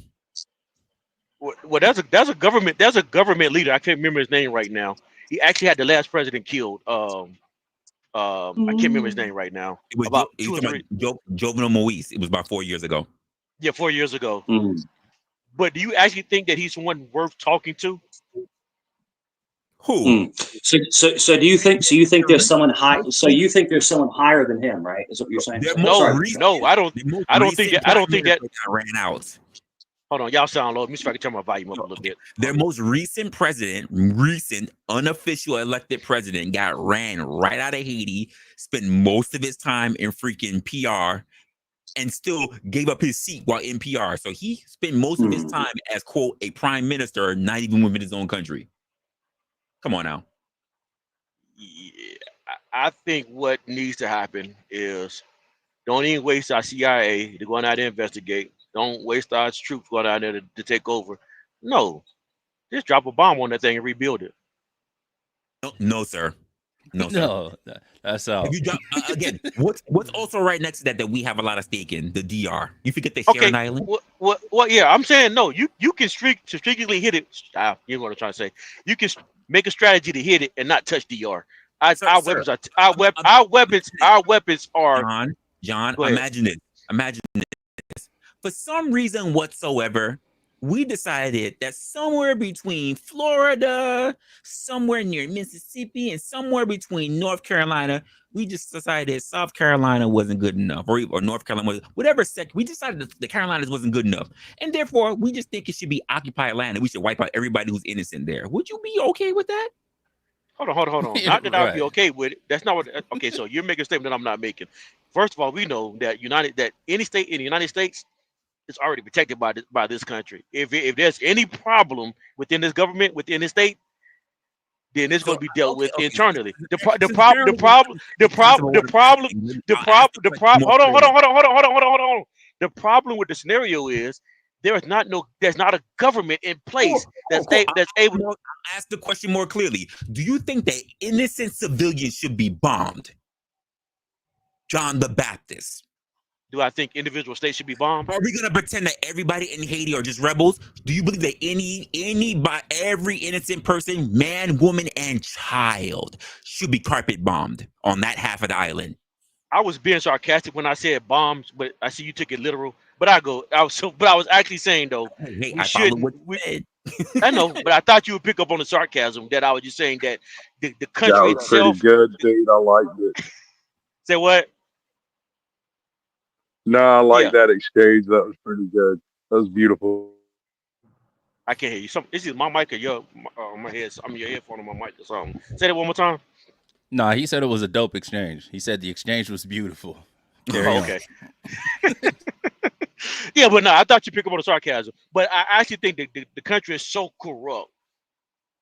Well, there's a government leader. I can't remember his name right now. He actually had the last president killed. I can't remember his name right now. It was About you 2 or talking 3, about Jovenel Moise. It was about 4 years ago. 4 years ago. Mm. But do you actually think that he's someone worth talking to? Who? Mm. So do you think? So you think there's someone high? So you think there's someone higher than him, right? Is what you're saying? Their So, most No, sorry. no, I don't. the most I don't think recent that. I prime don't think that. minister got ran out. Hold on, y'all sound low. Let me see if I can turn my volume up a little bit. Their most recent unofficial elected president, got ran right out of Haiti, spent most of his time in freaking PR, and still gave up his seat while in PR. So he spent most of his time as, quote, a prime minister, not even within his own country. Come on now. Yeah, I think what needs to happen is don't even waste our CIA to go out there and investigate. Don't waste our troops going out there to take over. No, just drop a bomb on that thing and rebuild it. No, sir. No, sir. No, that's out. If you drop again, what's also right next to that we have a lot of stake in? The DR. You forget the Okay, Sharon Island? what? Yeah, I'm saying no. You can strategically hit it. You're what I'm trying to say. You can make a strategy to hit it and not touch DR. Our weapons are our weapons are. John, Go ahead. imagine this. For some reason whatsoever, we decided that somewhere between Florida, somewhere near Mississippi, and somewhere between North Carolina, we just decided South Carolina wasn't good enough, or North Carolina was whatever sector. We decided that the Carolinas wasn't good enough, and therefore we just think it should be occupied land, and we should wipe out everybody who's innocent there. Would you be okay with that? Hold on. Yeah, Not that I'd be right. okay with it. That's not what. Okay, so you're making a statement that I'm not making. First of all, we know that any state in the United States is already protected by this country. If there's any problem within this government, within this state, then it's going to be dealt with internally. The problem. Hold on. The problem with the scenario is there's not a government in place that's able. I'll ask the question more clearly. Do you think that innocent civilians should be bombed? John the Baptist. Do I think individual states should be bombed? Are we gonna pretend that everybody in Haiti are just rebels? Do you believe that every innocent person, man, woman, and child should be carpet bombed on that half of the island? I was being sarcastic when I said bombs, but I see you took it literal. But I was actually saying though, Hey, we I followed shouldn't. what you said. I know, but I thought you would pick up on the sarcasm that I was just saying that the That country was pretty itself. good, dude. I liked it. Say what? No, I like Yeah, that exchange. That was pretty good. That was beautiful. I can't hear you. Some this is my mic or your my head. I mean your headphone on my mic or something. Say that one more time. Nah, he said it was a dope exchange. He said the exchange was beautiful. Carry Oh, on. okay. Yeah, but no, I thought you pick up on the sarcasm. But I actually think that the country is so corrupt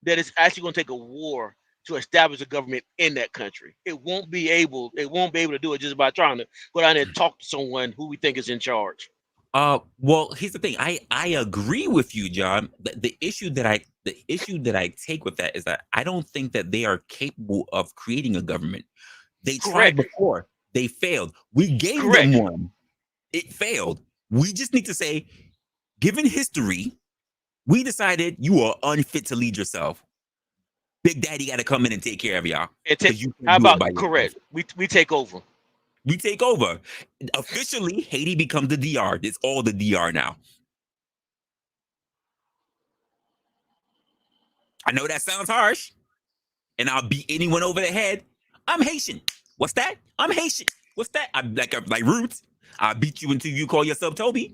that it's actually going to take a war to establish a government in that country. It won't be able. It won't be able to do it just by trying to go down there and talk to someone who we think is in charge. Well, here's the thing. I agree with you, John. The issue that I take with that is that I don't think that they are capable of creating a government. They tried Correct. before. They failed. We gave them Correct. one. It failed. We just need to say, given history, we decided you are unfit to lead yourself. Big Daddy got to come in and take care of y'all And because you how can't do it about by yourself. correct? We take over. We take over. Officially, Haiti becomes the DR. It's all the DR now. I know that sounds harsh, and I'll beat anyone over the head. I'm Haitian. What's that? I'm Haitian. What's that? I'm like Roots. I'll beat you until you call yourself Toby.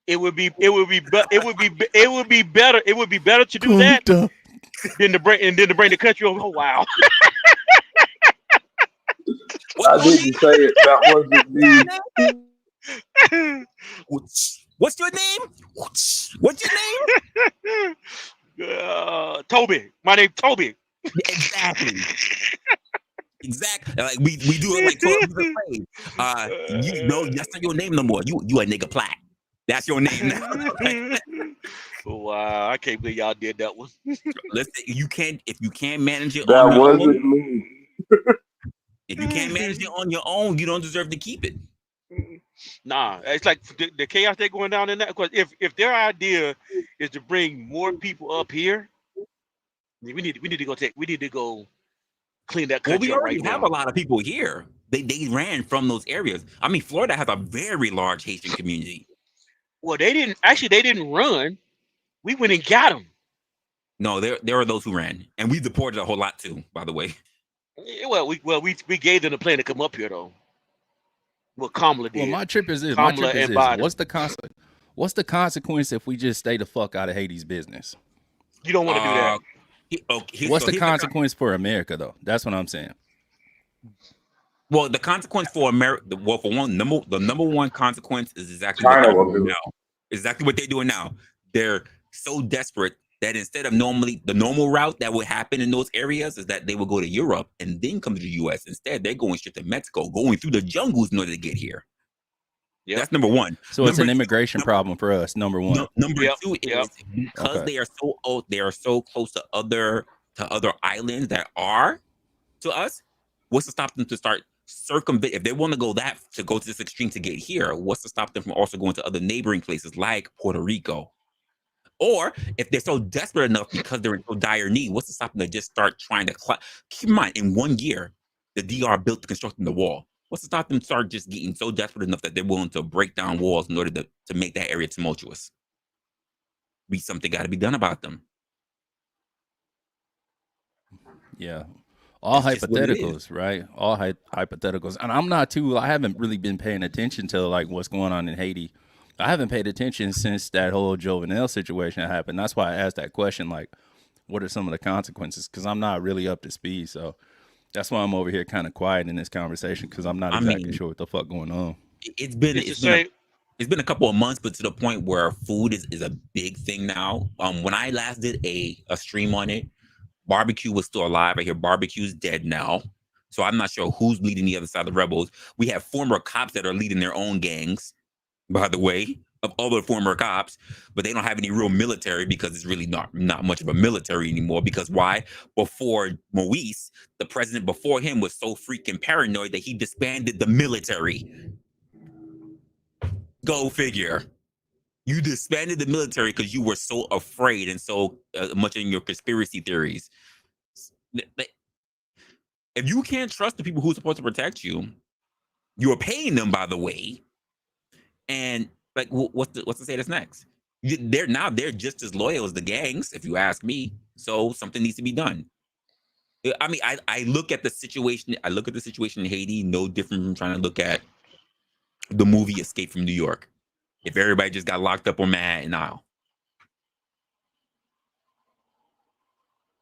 It would be better. It would be better to do that Kunta. than to bring the country over. Oh wow. What's I your didn't say it. That wasn't me. name? What's your name? What's your name? Toby. My name Toby. Exactly. Exactly. Like we do it like 12 years afraid. You know that's not your name no more. You a nigga Platt. That's your name now. Wow, I can't believe y'all did that one. Listen, if you can't manage it That on your wasn't own, me. if you can't manage it on your own, you don't deserve to keep it. Nah, it's like the chaos they're going down in that. Because if their idea is to bring more people up here, we need to go clean that Well, we country up right already have a now. lot of people here. They ran from those areas. I mean, Florida has a very large Haitian community. Well, they didn't run. We went and got them. No, there are those who ran, and we deported a whole lot too. By the way, We gave them the plan to come up here though. What Kamala Well, did, my trip is this. Kamala and Biden. What's the consequence if we just stay the fuck out of Haiti's business? You don't want to do that. What's the consequence for America though? That's what I'm saying. Well, the consequence for America, well, for one, the number one consequence is exactly what China they're will doing do it. now. Exactly what they're doing now. They're so desperate that instead of normally the normal route that would happen in those areas is that they will go to Europe and then come to the U.S. Instead, they're going straight to Mexico, going through the jungles in order to get here. Yep. That's number one. So it's an immigration problem for us. Number one. Number Yep, two yep. is because Okay. they are so old, they are so close to other islands that are to us. What's to stop them to start circumvent? If they want to go to this extreme to get here, what's to stop them from also going to other neighboring places like Puerto Rico? Or if they're so desperate enough because they're in so dire need, what's to stop them to just start trying to keep in mind, in 1 year, the DR built constructing the wall. What's to stop them start just getting so desperate enough that they're willing to break down walls in order to make that area tumultuous? Something got to be done about them. Yeah. All That's just what it is. hypotheticals, right? All hypotheticals. And I haven't really been paying attention to like what's going on in Haiti. I haven't paid attention since that whole Jovenel situation happened. That's why I asked that question, like, what are some of the consequences? Because I'm not really up to speed. So that's why I'm over here kind of quiet in this conversation because I'm not exactly sure what the fuck going on. It's been a couple of months, but to the point where food is a big thing now. When I last did a stream on it, barbecue was still alive. I hear barbecue's dead now. So I'm not sure who's leading the other side of the rebels. We have former cops that are leading their own gangs, by the way, of other former cops, but they don't have any real military because it's really not much of a military anymore. Because why? Before Moise, the president before him was so freaking paranoid that he disbanded the military. Go figure. You disbanded the military because you were so afraid and so much in your conspiracy theories. If you can't trust the people who are supposed to protect you, you are paying them, by the way. And like, what's to say that's next? They're just as loyal as the gangs, if you ask me. So something needs to be done. I mean, I look at the situation. I look at the situation in Haiti no different from trying to look at the movie Escape from New York. If everybody just got locked up on Manhattan Isle,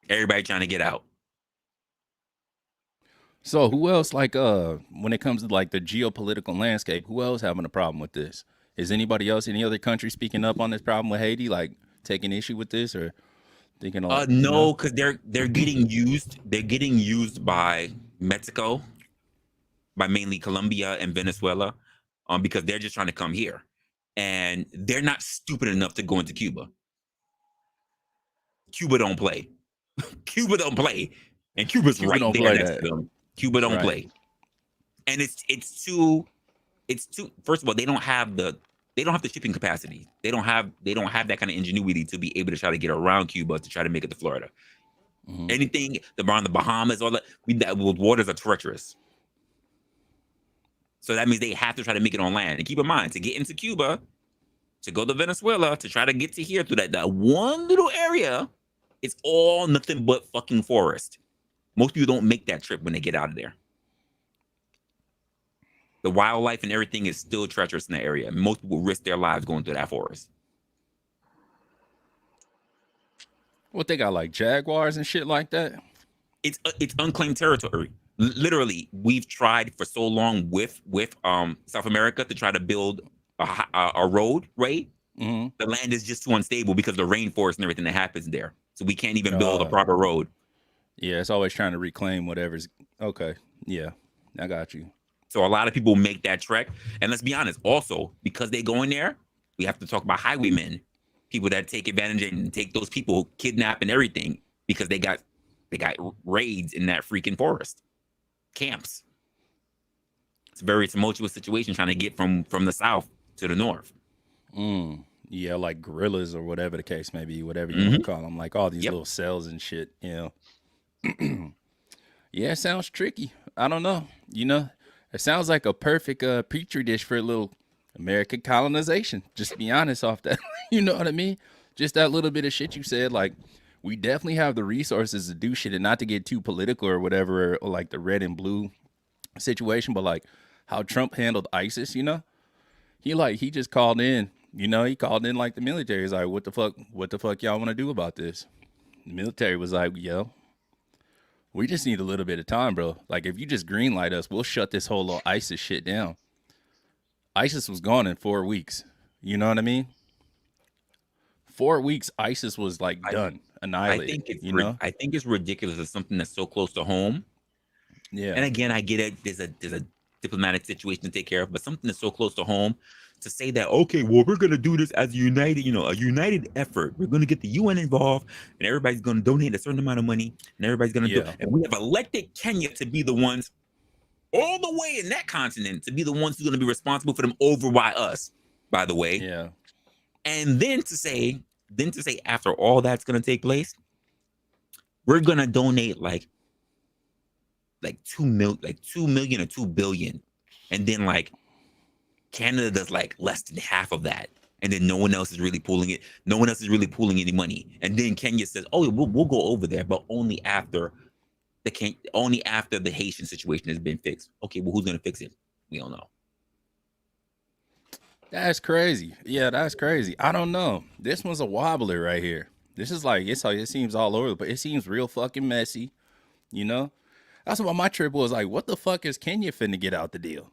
everybody trying to get out. So who else, like, when it comes to like the geopolitical landscape, who else having a problem with this? Is anybody else, any other country speaking up on this problem with Haiti, like taking issue with this or thinking like, No, because they're getting used. They're getting used by Mexico, by mainly Colombia and Venezuela, because they're just trying to come here, and they're not stupid enough to go into Cuba. Cuba don't play. Cuba don't play, and Cuba's Cuba right don't there play next that. to them. Cuba don't Right. play, and it's too. First of all, they don't have the shipping capacity. They don't have that kind of ingenuity to be able to try to get around Cuba to try to make it to Florida. Mhm. Anything around the Bahamas, all that, waters are treacherous. So that means they have to try to make it on land. And keep in mind, to get into Cuba, to go to Venezuela, to try to get to here through that one little area, it's all nothing but fucking forest. Most people don't make that trip when they get out of there. The wildlife and everything is still treacherous in the area. Most people risk their lives going through that forest. What, they got like jaguars and shit like that? It's unclaimed territory. Literally, we've tried for so long with South America to try to build a road, right? Mhm. The land is just too unstable because of the rainforest and everything that happens there. So we can't even build a proper road. Yeah, it's always trying to reclaim whatever's okay. Yeah, I got you. So a lot of people make that trek. And let's be honest, also, because they go in there, we have to talk about highwaymen, people that take advantage and take those people, kidnap and everything, because they got raids in that freaking forest. Camps. It's a very tumultuous situation trying to get from the south to the north. Yeah, like gorillas or whatever the case may be, whatever you want to call them, like all these little cells and shit. You know, yeah, it sounds tricky. I don't know. You know, it sounds like a perfect petri dish for a little American colonization. Just to be honest, off that, you know what I mean? Just that little bit of shit you said, like. We definitely have the resources to do shit, and not to get too political or whatever, or like the red and blue situation, but like how Trump handled ISIS, you know, he just called in, you know, he called in like the military. He's like, what the fuck y'all want to do about this? The military was like, yo, we just need a little bit of time, bro. Like, if you just green light us, we'll shut this whole little ISIS shit down. ISIS was gone in 4 weeks. You know what I mean? 4 weeks, ISIS was like done, annihilated. I think it's ridiculous. It's something that's so close to home. Yeah. And again, I get it. There's a diplomatic situation to take care of, but something that's so close to home, to say that, okay, well, we're going to do this as a united effort. We're going to get the UN involved, and everybody's going to donate a certain amount of money, and everybody's going to do. And we have elected Kenya to be the ones all the way in that continent to be the ones who's going to be responsible for them over by us, by the way. Yeah. And then to say after all that's going to take place, we're going to donate like 2 million or 2 billion, and then like Canada does like less than half of that, and then no one else is really pulling it. No one else is really pulling any money, and then Kenya says, "Oh, we'll go over there, but only after the Haitian situation has been fixed." Okay, well, who's going to fix it? We don't know. That's crazy. Yeah, that's crazy. I don't know. This one's a wobbler right here. This is like, it seems all over, but it seems real fucking messy. You know, that's what my trip was like. What the fuck is Kenya finna get out the deal?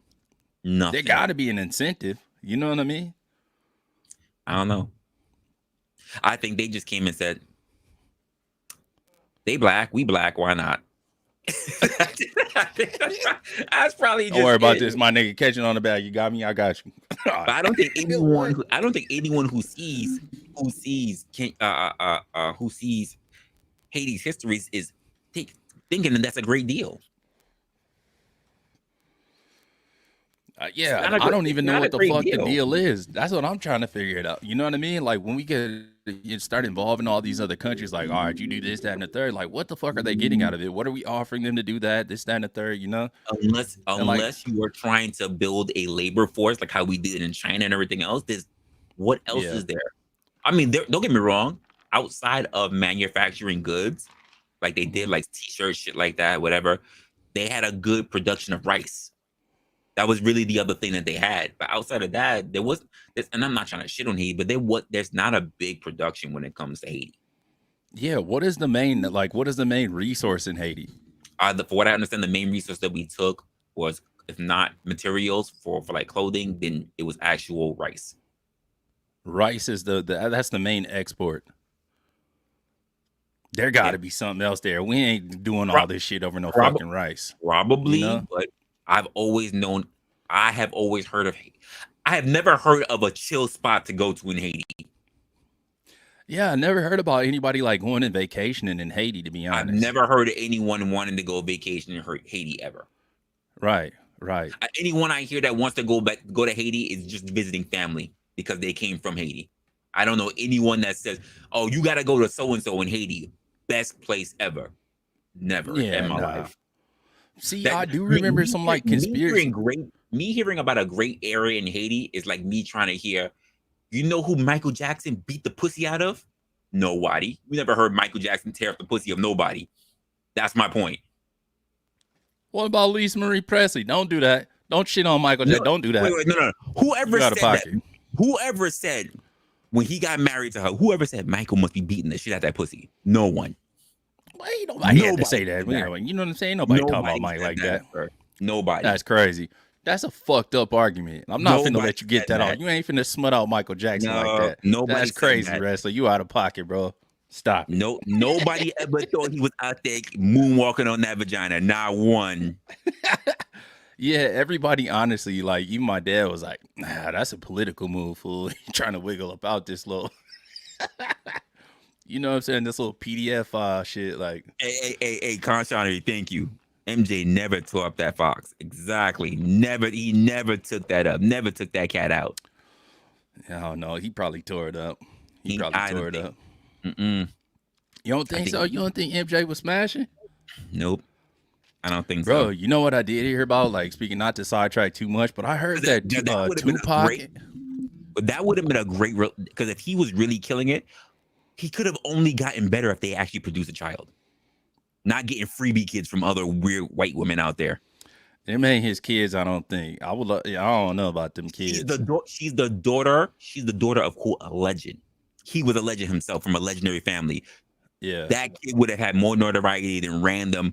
Nothing. There got to be an incentive. You know what I mean? I don't know. I think they just came and said, "They black, we black. Why not?" That's probably. Don't worry about this, my nigga. Catching on the bag. You got me. I got you. But I don't think anyone who sees Haiti's histories is thinking that that's a great deal. Yeah, I don't even know what the fuck the deal is. That's what I'm trying to figure it out. You know what I mean? Like, when we start involving all these other countries, like, all right, you do this, that, and the third. Like, what the fuck are they getting out of it? What are we offering them to do that, this, that, and the third? You know? Unless you are trying to build a labor force like how we did in China and everything else, what else is there? I mean, don't get me wrong. Outside of manufacturing goods, like they did, like t-shirts, shit like that, whatever, they had a good production of rice. That was really the other thing that they had. But outside of that, there was this, and I'm not trying to shit on Haiti, but there's not a big production when it comes to Haiti. Yeah, what is the main resource in Haiti? For what I understand, the main resource that we took was, if not materials for like clothing, then it was actual rice. Rice is that's the main export. There got to be something else there. We ain't doing all this shit over no fucking rice. Probably, you know? But I have always heard of Haiti. I have never heard of a chill spot to go to in Haiti. Yeah, I never heard about anybody like going and vacationing in Haiti, to be honest. I've never heard of anyone wanting to go vacation in Haiti ever. Right. Anyone I hear that wants to go to Haiti is just visiting family because they came from Haiti. I don't know anyone that says, "Oh, you got to go to so and so in Haiti, best place ever." Never in my life. See, I do remember some like conspiracy. Me hearing about a great area in Haiti is like me trying to hear, you know who Michael Jackson beat the pussy out of? Nobody. We never heard Michael Jackson tear up the pussy of nobody. That's my point. What about Lisa Marie Presley? Don't do that. Don't shit on Michael Jackson. Don't do that. Wait, no. Whoever said that? Whoever said when he got married to her? Whoever said Michael must be beating the shit out of that pussy? No one. Well, nobody had to say that. You know what I'm saying? Nobody talking about Mike like that. Nobody. That's crazy. That's a fucked up argument. I'm not finna let you get that off. You ain't finna smut out Michael Jackson like that. That's crazy, Resla. You out of pocket, bro. Stop. Nobody ever thought he was out there moonwalking on that vagina. Not one. Yeah, everybody honestly, like even my dad was like, "Nah, that's a political move, fool. You trying to wiggle about this little." You know what I'm saying? This little PDF shit, like. Hey, Conshani, thank you. MJ never tore up that fox. Exactly. Never. He never took that up. Never took that cat out. I don't know. He probably tore it up. He probably tore it up. Mm-mm. You don't think so? You don't think MJ was smashing? Nope. I don't think so. Bro, so. You know what I did hear about? Like, speaking not to sidetrack too much, but I heard that Tupac. That would have been a great, because if he was really killing it, he could have only gotten better if they actually produced a child. Not getting freebie kids from other weird white women out there. Them ain't his kids, I don't think. I don't know about them kids. She's the daughter of a legend. He was a legend himself from a legendary family. Yeah. That kid would have had more notoriety than random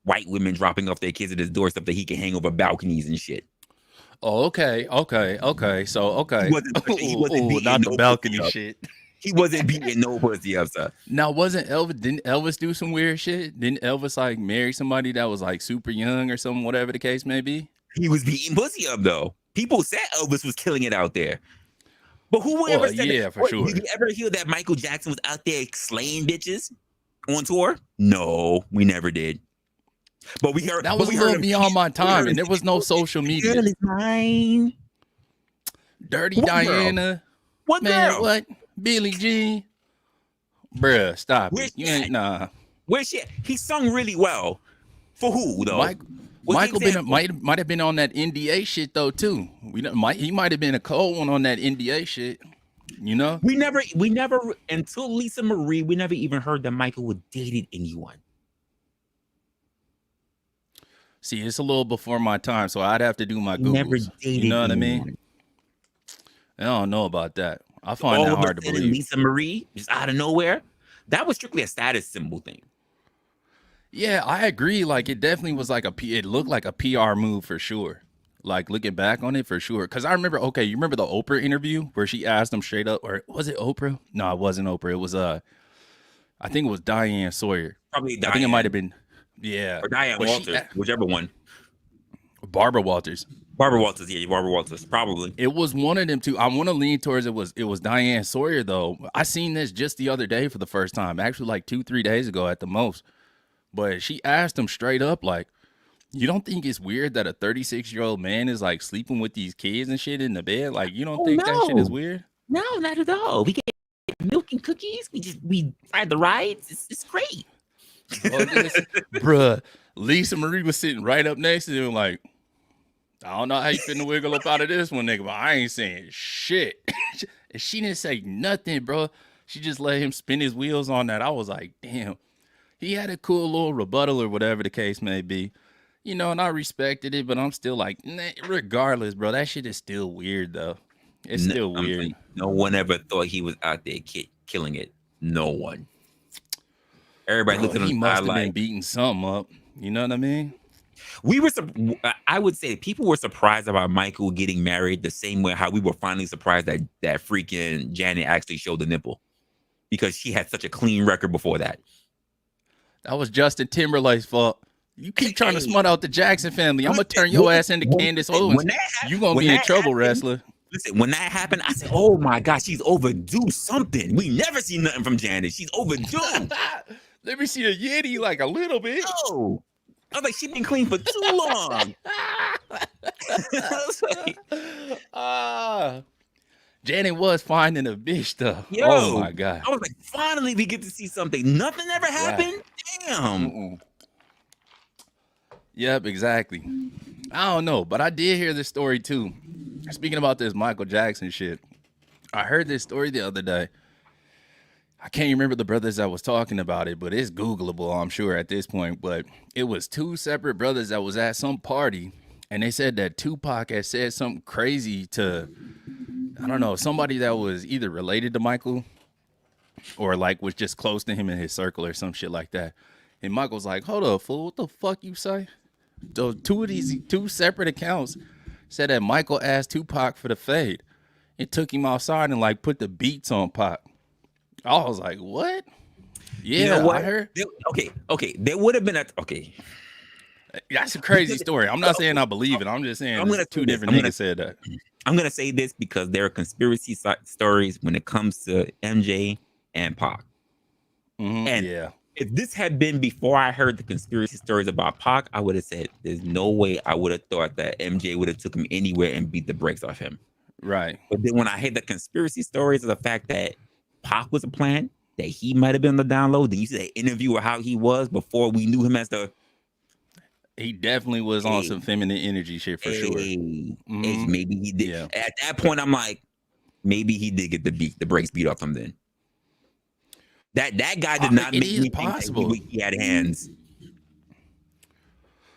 white women dropping off their kids at his doorstep that he can hang over balconies and shit. Oh, okay. So, okay. He wasn't beating not the balcony shit. He wasn't beating no pussy up, sir. Now, didn't Elvis do some weird shit? Didn't Elvis like marry somebody that was like super young or something, whatever the case may be? He was beating pussy up though. People said Elvis was killing it out there. But who ever said that? For sure. Did you ever hear that Michael Jackson was out there slaying bitches on tour? No, we never did. But we heard that was a little beyond my time, and there was no social media. Girl is mine. Dirty Diana. What man? Girl? What? Billie Jean. Bruh, stop it. You ain't nah. Where's she? He sung really well. For who though? Michael might have been on that NDA shit though too. He might have been a cold one on that NDA shit. You know? We never until Lisa Marie, we never even heard that Michael would dated anyone. See, it's a little before my time, so I'd have to do my Googles. Never dated you know what anyone. I mean? I don't know about that. I find that hard to believe. Lisa Marie, just out of nowhere, that was strictly a status symbol thing. Yeah, I agree. Like, it definitely was like it looked like a PR move for sure. Like, looking back on it for sure. Because I remember, you remember the Oprah interview where she asked him straight up, or was it Oprah? No, it wasn't Oprah. It was, I think it was Diane Sawyer. Probably Diane. I think it might have been, yeah. Or Diane Walters, whichever one. Barbara Walters. Barbara Walters, probably. It was one of them two. I want to lean towards it was Diane Sawyer, though. I seen this just the other day for the first time, actually like 2-3 days ago at the most. But she asked him straight up, like, you don't think it's weird that a 36-year-old man is like sleeping with these kids and shit in the bed? Like, you don't think that shit is weird? No, not at all. We get milk and cookies. We ride the rides. It's great. Bruh, Lisa Marie was sitting right up next to him like, I don't know how you finna wiggle up out of this one, nigga, but I ain't saying shit. And she didn't say nothing, bro. She just let him spin his wheels on that. I was like, damn. He had a cool little rebuttal or whatever the case may be. You know, and I respected it, but I'm still like, nah, regardless, bro, that shit is still weird though. It's still I'm weird. saying no one ever thought he was out there killing it. No one. Everybody Bro, looked at him he side must have been like beating something up. You know what I mean? we were. I would say people were surprised about Michael getting married the same way how we were finally surprised that freaking Janet actually showed the nipple because she had such a clean record before that. That was Justin Timberlake's fault. You keep trying to Hey, smut out the Jackson family. I'm gonna turn your when, ass into Candace Owens. You gonna when be in that trouble, happened, wrestler. listen, when that happened, I said, "Oh my gosh, she's overdue something. We never see nothing from Janet. She's overdue." Let me see a Yeti like a little bit. No, I was like, she's been clean for too long. I was like, Janet was finding a bitch though. yo, Oh my god. I was like, finally we get to see something. Nothing ever Right. happened. Damn. Mm-mm. Yep, exactly. I don't know, but I did hear this story too. Speaking about this Michael Jackson shit, I heard this story the other day. I can't remember the brothers that was talking about it, but it's Googleable, I'm sure, at this point. But it was two separate brothers that was at some party, and they said that Tupac had said something crazy to, I don't know, somebody that was either related to Michael or like was just close to him in his circle or some shit like that. And Michael's like, hold up, fool, what the fuck you say? Those two separate accounts said that Michael asked Tupac for the fade. It took him outside and like put the beats on Pac. I was like, what? Yeah, You know what? I heard. Okay. There would have been okay. That's a crazy story. I'm not saying I believe it. I'm just saying I'm gonna two say this. different niggas said that. I'm gonna say this because there are conspiracy stories when it comes to MJ and Pac. And Yeah. if this had been before I heard the conspiracy stories about Pac, I would have said there's no way I would have thought that MJ would have took him anywhere and beat the brakes off him. Right. But then when I heard the conspiracy stories of the fact that Pac was a plan, that he might have been on the download, then you see that interview of how he was before we knew him as the. He definitely was on some feminine energy shit for sure. Maybe he did. Yeah. At that point, I'm like, maybe he did get the brakes beat off him then. That guy did not make me possible. think that he had hands.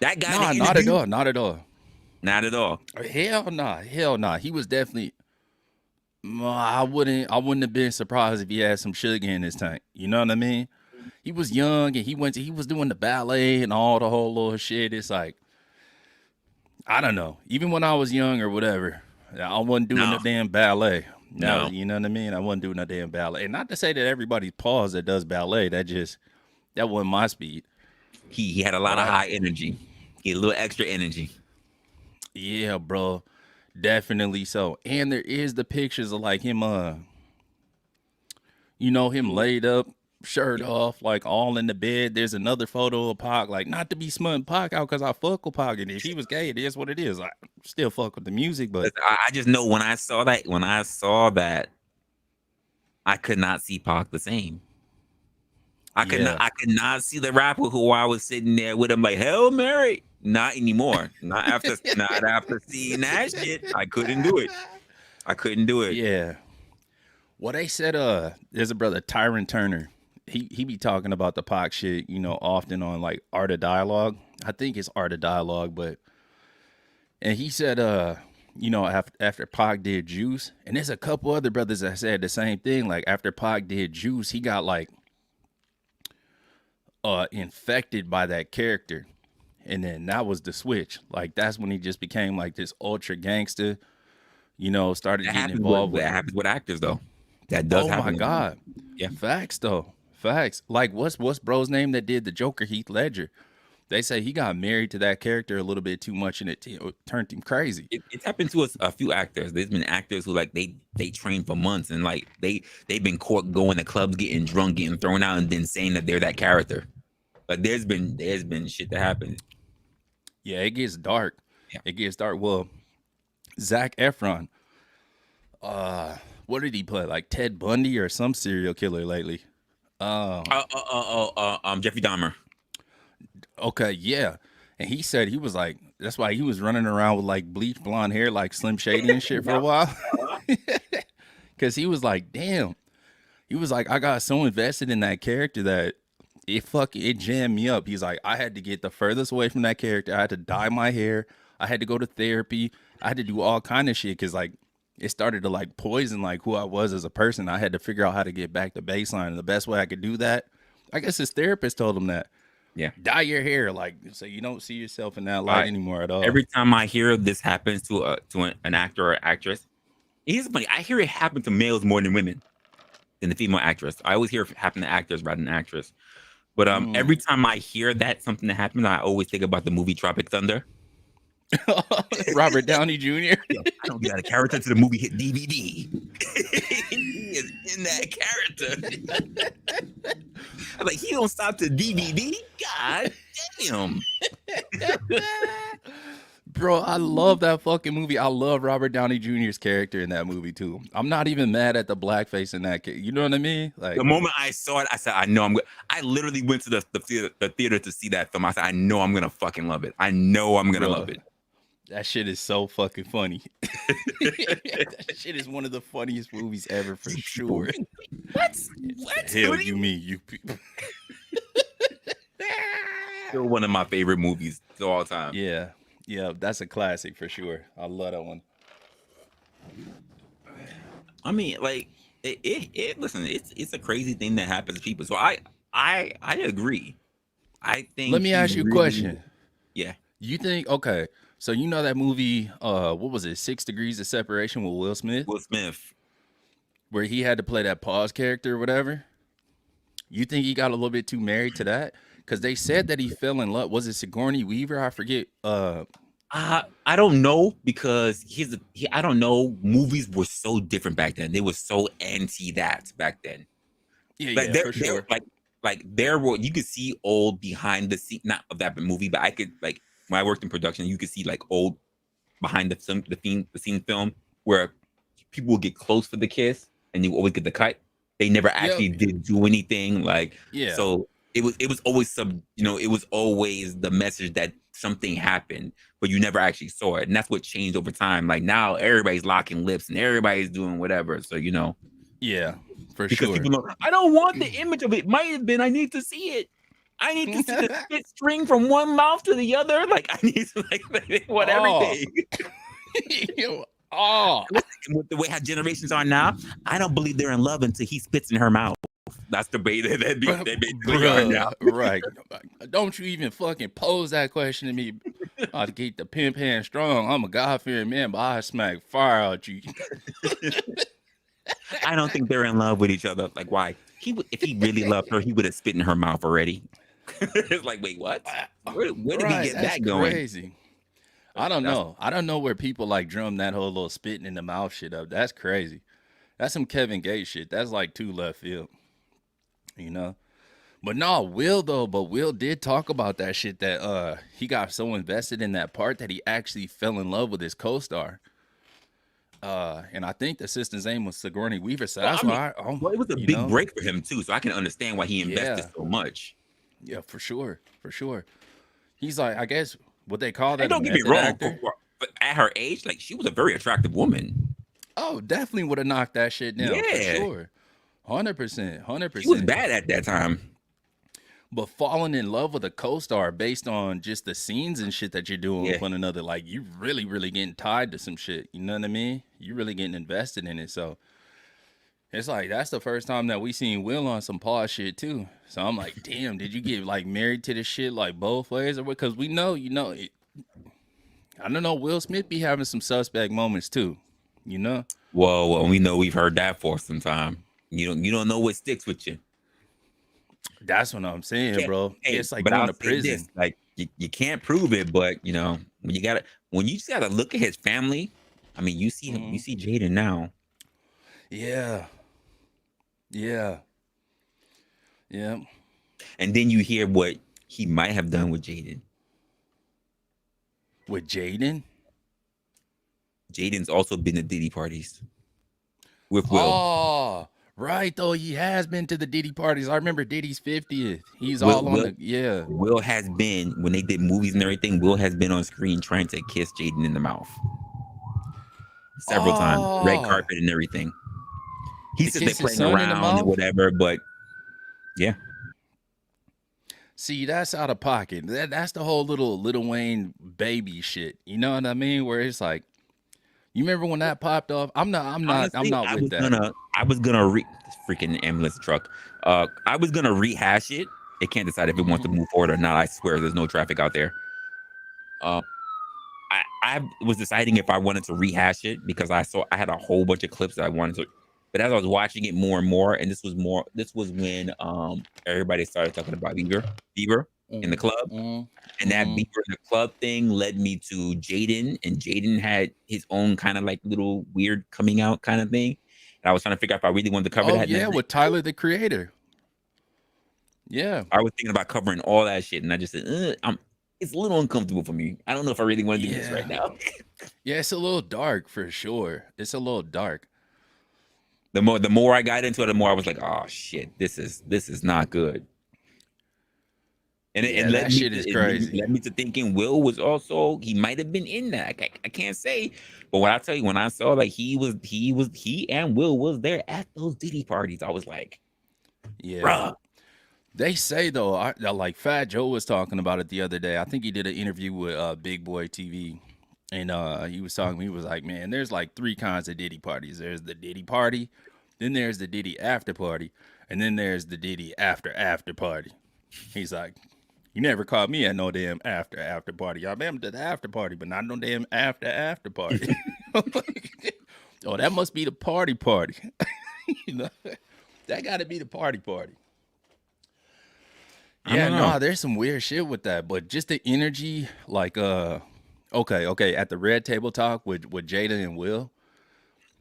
That guy. Nah, not at all. Not at all. Not at all. Hell nah. He was definitely. I wouldn't have been surprised if he had some sugar in his tank. You know what I mean? He was young and he was doing the ballet and all the whole little shit. It's like, I don't know. Even when I was young or whatever, I wasn't doing the damn ballet. No, you know what I mean? I wasn't doing no damn ballet. And not to say that everybody paused that does ballet. That wasn't my speed. He had a lot of high energy. He had a little extra energy. Yeah, bro. Definitely so. And there is the pictures of like him, him laid up, shirt off, like all in the bed. There's another photo of Pac, like not to be smutting Pac out because I fuck with Pac. And if he was gay, it is what it is. I still fuck with the music, but I just know when I saw that, I could not see Pac the same. I could not see the rapper who I was sitting there with him like Hail Mary. Not anymore. Not after seeing that shit. I couldn't do it. Yeah. Well, they said there's a brother, Tyron Turner. He be talking about the Pac shit, often on like Art of Dialogue. I think it's Art of Dialogue, and he said after Pac did Juice, and there's a couple other brothers that said the same thing. Like after Pac did Juice, he got like infected by that character. And then that was the switch. Like that's when he just became like this ultra gangster, started getting involved with. That happens with actors though. That does happen. Oh my God. Yeah. Facts though. Facts. Like what's bro's name that did the Joker, Heath Ledger? They say he got married to that character a little bit too much and it turned him crazy. It's happened to a few actors. There's been actors who like they train for months and like they've been caught going to clubs, getting drunk, getting thrown out, and then saying that they're that character. Like there's been shit that happened. Yeah, it gets dark. Yeah. It gets dark. Well, Zac Efron, what did he play? Like Ted Bundy or some serial killer lately? Jeffrey Dahmer. Okay, yeah. And he said he was like, that's why he was running around with like bleach blonde hair, like Slim Shady and shit for a while. Cause he was like, damn. He was like, I got so invested in that character that it jammed me up. He's like, I had to get the furthest away from that character. I had to dye my hair. I had to go to therapy. I had to do all kind of shit because like it started to like poison like who I was as a person. I had to figure out how to get back to baseline. And the best way I could do that, I guess his therapist told him that Yeah. dye your hair, like so you don't see yourself in that light anymore at all. Every time I hear this happens to an actor or actress, it's funny. I hear it happen to males more than women, than the female actress. I always hear it happen to actors rather than actress. But every time I hear that something that happened, I always think about the movie Tropic Thunder. Robert Downey Jr. Yo, I don't get a character to the movie hit DVD. He is in that character. I'm like, he don't stop to DVD. God damn. Bro, I love that fucking movie. I love Robert Downey Jr.'s character in that movie too. I'm not even mad at the blackface in that. You know what I mean? Like the moment I saw it, I said, I know I'm good. I literally went to the theater to see that film. I said, I know I'm gonna fucking love it. I know I'm gonna love it. That shit is so fucking funny. That shit is one of the funniest movies ever for sure. What? Hell, you mean you people? Still one of my favorite movies of all time. Yeah, that's a classic for sure. I love that one. I mean, like, listen, it's a crazy thing that happens to people. So I agree. I think. Let me ask you a question. Yeah. You think okay? So you know that movie? What was it? 6 Degrees of Separation with Will Smith. Will Smith, where he had to play that pause character or whatever. You think he got a little bit too married to that? Because they said that he fell in love. Was it Sigourney Weaver? I forget. I don't know because I don't know. Movies were so different back then. They were so anti that back then. Yeah, for sure. Like there were, you could see old behind the scene, not of that movie, but I could like when I worked in production, you could see like old behind the scene film where people would get close for the kiss and you always get the cut. They never actually did do anything. Like so it was always it was always the message that something happened, but you never actually saw it. And that's what changed over time. Like now everybody's locking lips and everybody's doing whatever. So yeah, for because sure. people know I don't want the image of it. Might have been. I need to see it. I need to see the spit string from one mouth to the other. Like I need to everything. With the way how generations are now, I don't believe they're in love until he spits in her mouth. That's the way they basically are now. Right. Don't you even fucking pose that question to me. I'll keep the pimp hand strong. I'm a God-fearing man, but I smack fire out you. I don't think they're in love with each other. Like, why? If he really loved her, he would have spit in her mouth already. It's like, wait, what? Where did he get that going? Crazy. I don't know. I don't know where people like drum that whole little spitting in the mouth shit up. That's crazy. That's some Kevin Gates shit. That's like too left field. But no, Will did talk about that shit that he got so invested in that part that he actually fell in love with his co-star. And I think the sister's name was Sigourney Weaver. So that's why it was a big break for him too. So I can understand why he invested so much. Yeah, for sure. He's like, I guess what they call that. And don't get me wrong, but at her age, like she was a very attractive woman. Oh, definitely would have knocked that shit down. Yeah. For sure. 100%. She was bad at that time. But falling in love with a co-star based on just the scenes and shit that you're doing with one another, like you really, really getting tied to some shit. You know what I mean? You really getting invested in it. So it's like that's the first time that we seen Will on some pause shit too. So I'm like, damn, did you get like married to this shit like both ways or what? Because we know, I don't know, Will Smith be having some suspect moments too. Well, we know we've heard that for some time. You don't know what sticks with you. That's what I'm saying, bro. It's like but going to prison. Like you can't prove it, but when you just gotta look at his family. I mean, you see him, you see Jaden now. Yeah. And then you hear what he might have done with Jaden. With Jaden? Jaden's also been to Diddy parties with Will. Oh, right, though. He has been to the Diddy parties. I remember Diddy's 50th. He's all on the, Will has been, when they did movies and everything, Will has been on screen trying to kiss Jaden in the mouth. Several times. Red carpet and everything. He said they're playing around and whatever, but yeah. See, that's out of pocket. That's the whole Little Wayne baby shit. You know what I mean? Where it's like, you remember when that popped off? I'm Honestly, not with that. I was gonna this freaking ambulance truck. I was gonna rehash it. It can't decide if it wants to move forward or not. I swear, there's no traffic out there. Uh, I was deciding if I wanted to rehash it because I had a whole bunch of clips that I wanted to, but as I was watching it more and more, and this was when everybody started talking about Bieber in the club, and that Mm. Bieber in the club thing led me to Jaden, and Jaden had his own kind of like little weird coming out kind of thing, and I was trying to figure out if I really wanted to cover Oh that. yeah, with Tyler the Creator. Yeah. I was thinking about covering all that shit, and I just said, it's a little uncomfortable for me. I don't know if I really want to do this right now. Yeah, it's a little dark for sure. It's a little dark. The more I got into it, the more I was like, oh shit, this is not good. And Yeah, it that shit is crazy. led me to thinking Will was also, he might have been in that. I can't say, but when I tell you, when I saw like he and Will was there at those Diddy parties, I was like, Yeah. bruh. They say though, like Fat Joe was talking about it the other day. I think he did an interview with Big Boy TV, and he was talking. He was like, "Man, there's like three kinds of Diddy parties. There's the Diddy party, then there's the Diddy after party, and then there's the Diddy after party." He's like, "You never caught me at no damn after party. Y'all been to the after party, but not no damn after party." Oh, that must be the party. You know, that got to be the party. Yeah, no, there's some weird shit with that, but just the energy, like, okay, at the Red Table Talk with Jada and Will,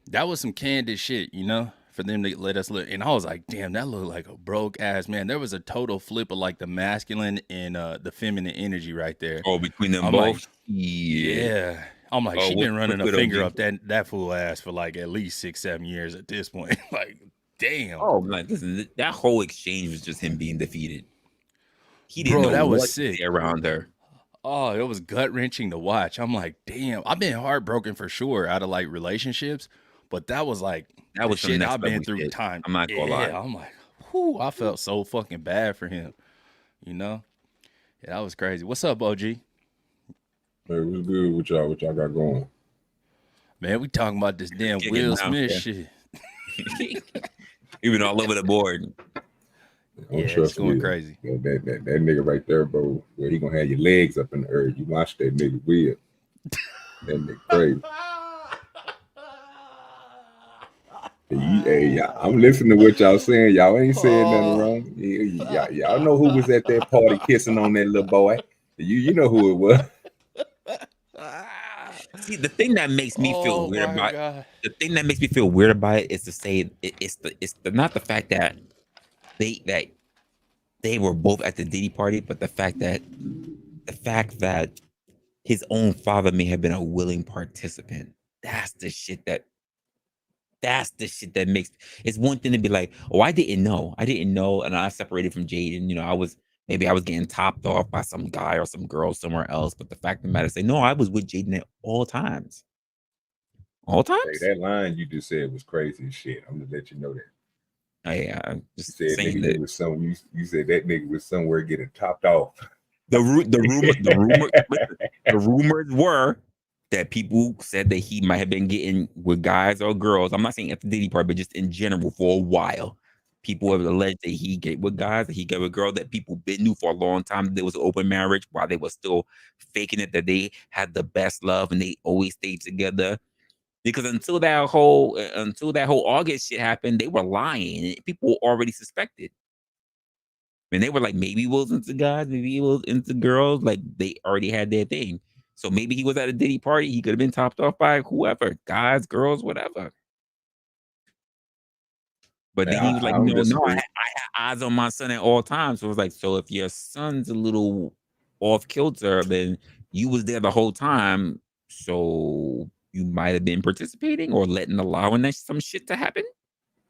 that was some candid shit, you know, for them to let us look. And I was like, damn, that looked like a broke ass man. There was a total flip of like the masculine and the feminine energy right there. Oh, between them I'm both, like, yeah. I'm like, she been running a finger up that fool ass for like at least 6-7 years at this point. Like, damn. Oh, like listen, that whole exchange was just him being defeated. He Bro, didn't know that was what sick. to say around her. Oh, it was gut wrenching to watch. I'm like, damn, I've been heartbroken for sure out of like relationships, but that was like That was some shit next I've been level through shit. time. I'm not gonna lie. I'm like, whoo, I felt so fucking bad for him. You know? Yeah, that was crazy. What's up, OG? Hey, what's good with y'all? What y'all got going? Man, we talking about this damn Kicking Will now, Smith yeah. shit. Even all over the board. Don't Yeah, trust it's going Will. crazy. That nigga right there, bro. Where he gonna have your legs up in the earth? You watch that nigga Will. That nigga crazy. Hey, I'm listening to what y'all saying. Y'all ain't saying nothing wrong. Y'all know who was at that party kissing on that little boy. You know who it was. See, the thing that makes me feel weird about God. the thing that makes me feel weird about it is to say it's the not the fact that they were both at the Diddy party, but the fact that his own father may have been a willing participant. That's the shit that makes it's one thing to be like, oh, I didn't know, and I separated from Jaden. You know, I was getting topped off by some guy or some girl somewhere else. But the fact of the matter is, no, I was with Jaden at all times. All times. Hey, that line you just said was crazy as shit. I'm gonna let you know that. Yeah, I'm just you said saying nigga, that you was you said that nigga was somewhere getting topped off. the rumors were that people said that he might have been getting with guys or girls. I'm not saying at the Diddy part, but just in general for a while. People have alleged that he get with guys, that he get with girls, that people been knew for a long time. There was an open marriage while they were still faking it, that they had the best love and they always stayed together. Because until that whole August shit happened, they were lying. People already suspected. And they were like, maybe he was into guys, maybe he was into girls. Like they already had their thing. So maybe he was at a Diddy party. He could have been topped off by whoever, guys, girls, whatever. But then he was like, no, I had eyes on my son at all times. So it was like, so if your son's a little off kilter, then you was there the whole time. So you might have been participating or allowing some shit to happen.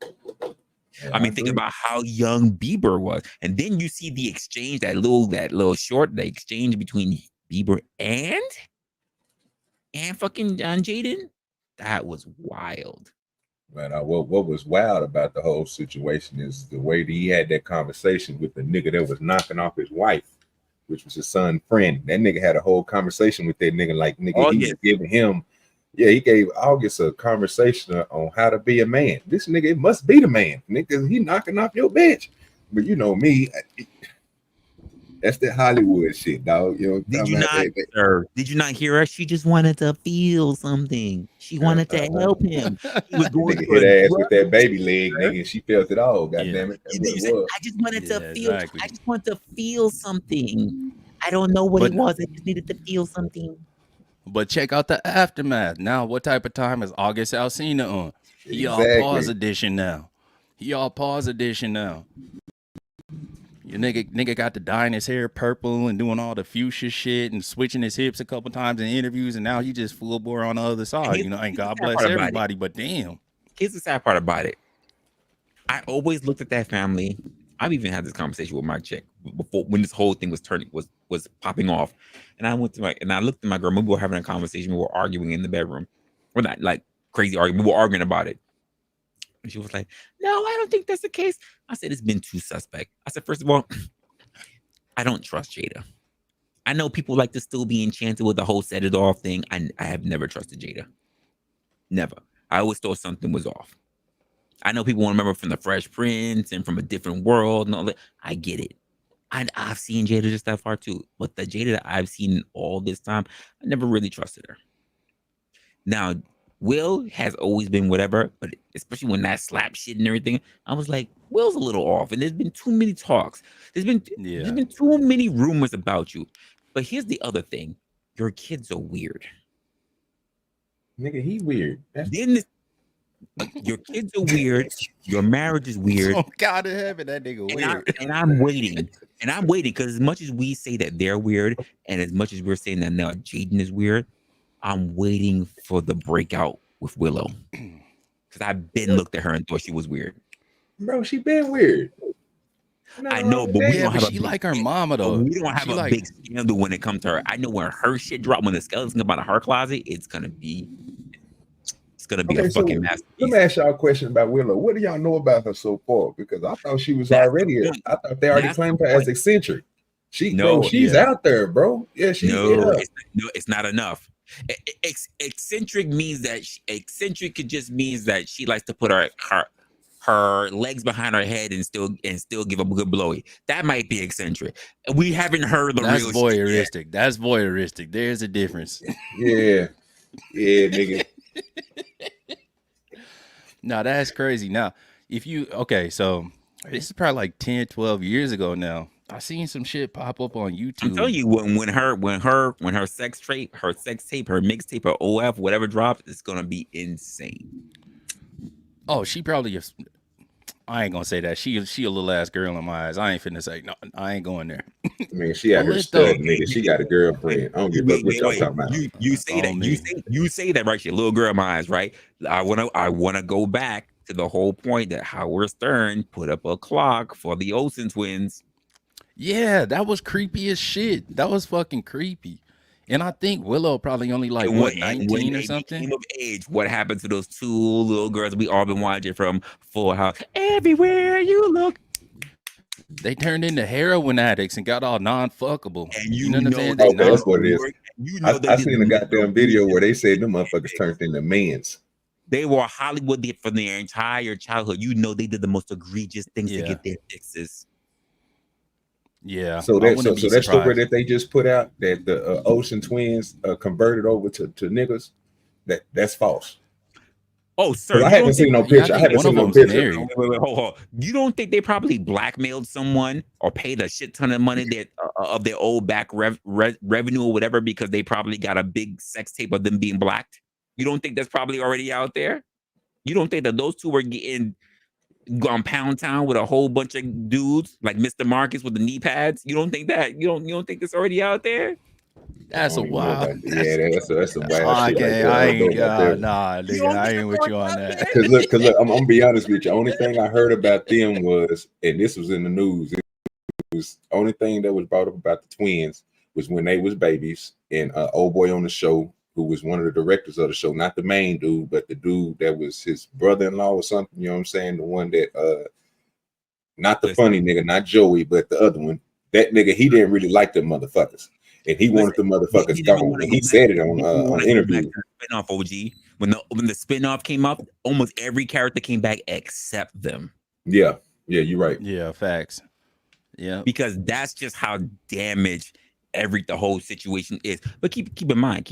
Yeah, I mean, think about how young Bieber was, and then you see the exchange, that little short, the exchange between Bieber and fucking Jaden. That was wild. man, what was wild about the whole situation is the way that he had that conversation with the nigga that was knocking off his wife, which was his son's friend. That nigga had a whole conversation with that nigga, like nigga, he was giving him, he gave August a conversation on how to be a man. This nigga, it must be the man, nigga. He knocking off your bitch. But you know me, that's that Hollywood shit, dog. You know, did you not, sir? Did you not hear her? She just wanted to feel something. She wanted to help him. He was going nigga through hit ass with that baby leg, nigga, and she felt it all. God damn it, You I just wanted to feel. Exactly. I just want to feel something. I don't know what it was. I just needed to feel something. But check out the aftermath. Now, what type of time is August Alsina on? He all pause edition now. Your nigga got to dyeing his hair purple and doing all the fuchsia shit and switching his hips a couple times in interviews, and now he just full bore on the other side. You know, and God bless everybody, but damn. Here's the sad part about it. I always looked at that family. I've even had this conversation with my chick before when this whole thing was popping off, and I looked at my girl. We were having a conversation. We were arguing in the bedroom. We're not like crazy arguing. We were arguing about it. And she was like, "No, I don't think that's the case." I said, "It's been too suspect." I said, "First of all, I don't trust Jada. I know people like to still be enchanted with the whole set it off thing. I have never trusted Jada. Never. I always thought something was off. I know people want to remember from the Fresh Prince and from a different world and all that. I get it. I've seen Jada just that far too. But the Jada that I've seen all this time, I never really trusted her. Now, Will has always been whatever, but especially when that slap shit and everything, I was like, Will's a little off. And there's been too many talks. There's been too many rumors about you. But here's the other thing. Your kids are weird. Nigga, he weird. Your kids are weird. Your marriage is weird. Oh, God in heaven, that nigga weird. And I'm waiting. And I'm waiting because as much as we say that they're weird, and as much as we're saying that now Jaden is weird, I'm waiting for the breakout with Willow. Because I've been looked at her and thought she was weird. Bro, she been weird. I know, but we don't have she like her mama though. We don't have a big scandal when it comes to her. I know when her shit drop, when the skeleton come out of her closet, it's gonna be a fucking mess. Let me ask y'all a question about Willow. What do y'all know about her so far? Because I thought she was I thought they already claimed her as eccentric. She's out there, bro. Yeah, it's not enough. Eccentric means that eccentric just means that she likes to put her legs behind her head and still give a good blowy. That might be eccentric. We haven't heard the That's real voyeuristic. Shit. That's voyeuristic. There's a difference. Yeah, nigga. No, that's crazy. Now, so this is probably like 10, 12 years ago now. I seen some shit pop up on YouTube. I'm telling you, when her sex tape, her mixtape, her OF, whatever drops, it's gonna be insane. Oh, she probably is. I ain't gonna say that. She a little ass girl in my eyes. I ain't finna say no. I ain't going there. I mean, she had her stud, nigga. She got a girlfriend. I don't give a fuck what y'all talking about. You say that. You say that, right? She a little girl in my eyes, right? I wanna go back to the whole point that Howard Stern put up a clock for the Olsen twins. Yeah, that was creepy as shit. That was fucking creepy. And I think Willow probably only like 19 or something. Came of age, what happened to those two little girls we all been watching from Full House? Everywhere you look, they turned into heroin addicts and got all non-fuckable. And you know what I'm saying? That's what it is. I seen a goddamn video where they said them motherfuckers turned into mans. They were Hollywood for their entire childhood. You know they did the most egregious things to get their fixes. Yeah. So that story that they just put out that the Ocean twins converted over to niggas, that's false. Oh, sir, I haven't seen no picture. I haven't seen no picture. Wait, hold on. You don't think they probably blackmailed someone or paid a shit ton of money of their old back revenue or whatever because they probably got a big sex tape of them being blacked? You don't think that's probably already out there? You don't think that those two were getting gone Pound Town with a whole bunch of dudes like Mr. Marcus with the knee pads? You don't think that? You don't think that's already out there? That's a wild. That's a wild shit. Okay, I ain't nigga, I ain't with you on that. Cause look, I'm gonna be honest with you. Only thing I heard about them was, and this was in the news, it was only thing that was brought up about the twins was when they was babies, and old boy on the show who was one of the directors of the show, not the main dude, but the dude that was his brother-in-law or something. You know what I'm saying? The one that not the funny nigga, not Joey, but the other one. That nigga, he didn't really like them motherfuckers, and he wanted the motherfuckers gone. And he said it on interview. Spinoff OG when the spinoff came up, almost every character came back except them. Yeah, you're right. Yeah, facts. Yeah, because that's just how damaged the whole situation is. But keep in mind,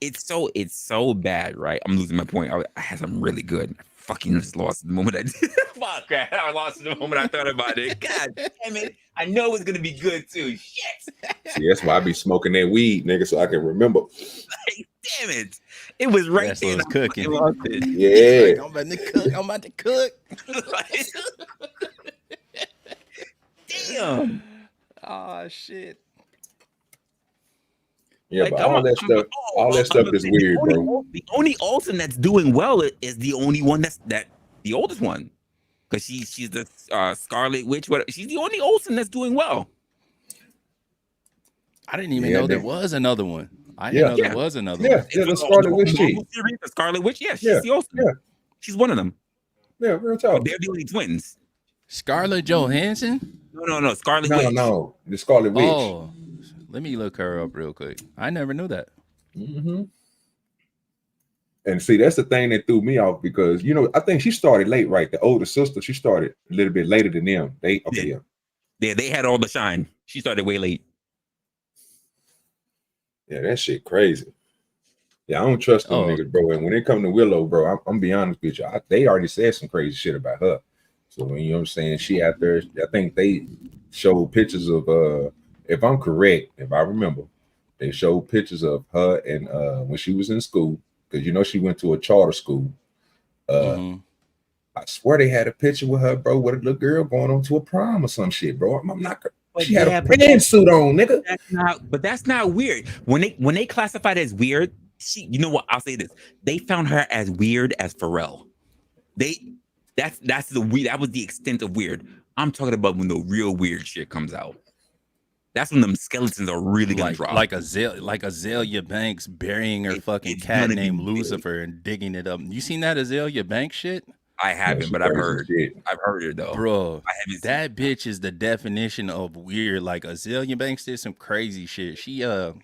it's so bad, right? I'm losing my point. I had something really good. I fucking just lost the moment I did. Fuck, I lost the moment I thought about it. God damn it! I know it was gonna be good too. Shit. See, that's why I be smoking that weed, nigga, so I can remember. Like, damn it! It was right that's there. What was cooking. Yeah, like, I'm about to cook. Damn. Oh shit. Yeah, like, but all that stuff is weird, bro. The only Olsen that's doing well is the only one that's the oldest one, because she's the Scarlet Witch. She's the only Olsen that's doing well. I didn't even know there was another one. I didn't know there was another one. Yeah, the Scarlet Witch. The Scarlet Witch. Yeah, she's the Olsen. Yeah, she's one of them. Yeah, real talk. They're the only twins. Scarlett Johansson? No, Scarlet Witch. No, the Scarlet Witch. Oh. Let me look her up real quick. I never knew that. Mm-hmm. And see, that's the thing that threw me off because, you know, I think she started late, right? The older sister, she started a little bit later than them. They had all the shine. She started way late. Yeah, that shit crazy. Yeah, I don't trust them niggas, bro. And when it come to Willow, bro, I'm be honest with you. They already said some crazy shit about her. So, you know what I'm saying? She out there, I think they showed pictures of if I'm correct, if I remember, they showed pictures of her and when she was in school, because you know she went to a charter school. I swear they had a picture with her, bro, with a little girl going on to a prom or some shit, bro. I'm not. She had a pantsuit on, nigga. That's not weird. When they classified as weird, you know what? I'll say this: they found her as weird as Pharrell. That was the extent of weird. I'm talking about when the real weird shit comes out. That's when them skeletons are really gonna drop. Like Azalea Banks burying her fucking cat named Lucifer and digging it up. You seen that Azalea Banks shit? I haven't, but I've heard it though. Bro, that bitch is the definition of weird. Like Azalea Banks did some crazy shit. She named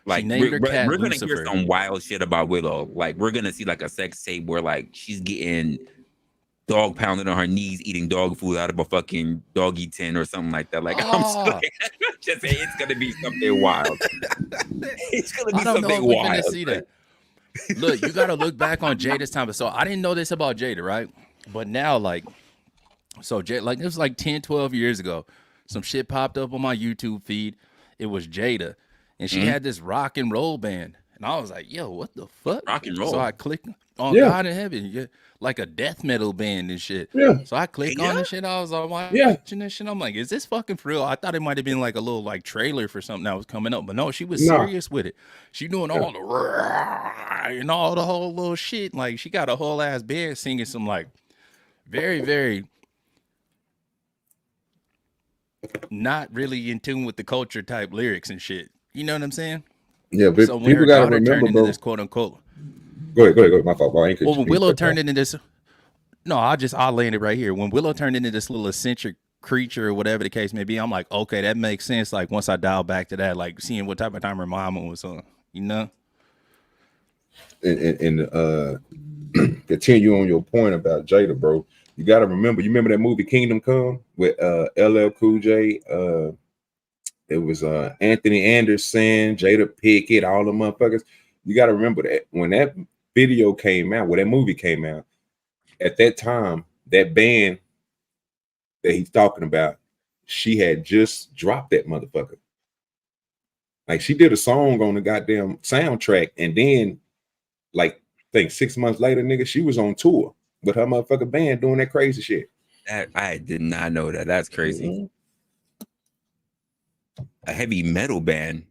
her cat we're gonna Lucifer. hear some wild shit about Willow. Like we're gonna see like a sex tape where like she's getting dog pounded on her knees, eating dog food out of a fucking doggy tin or something like that. Like I'm just saying, it's gonna be something wild. It's gonna be something wild. Gonna see that. Look, you gotta look back on Jada's time. So I didn't know this about Jada, right? But now, so Jada, it was like 10, 12 years ago. Some shit popped up on my YouTube feed. It was Jada, and she had this rock and roll band, and I was like, "Yo, what the fuck?" Rock and roll. So I clicked on God in Heaven, like a death metal band and shit. Yeah. So I clicked on this shit. I was like, watching this shit. I'm like, is this fucking for real? I thought it might have been like a little like trailer for something that was coming up, but no, she was serious with it. She doing all the and all the whole little shit. Like she got a whole ass band singing some like very, very not really in tune with the culture type lyrics and shit. You know what I'm saying? Yeah, but so people gotta remember, bro. This quote unquote. Go ahead. My fault. When Willow turned into this, I'll land it right here. When Willow turned into this little eccentric creature or whatever the case may be, I'm like, okay, that makes sense. Like once I dial back to that, like seeing what type of time her mama was on, you know. And continue on your point about Jada, bro. You got to remember. You remember that movie Kingdom Come with LL Cool J. It was Anthony Anderson, Jada Pickett, all the motherfuckers. You got to remember that when that video came out, when that movie came out, at that time, that band that he's talking about, she had just dropped that motherfucker. Like she did a song on the goddamn soundtrack, and then, like, I think 6 months later, nigga, she was on tour with her motherfucking band doing that crazy shit. I did not know that. That's crazy. A heavy metal band.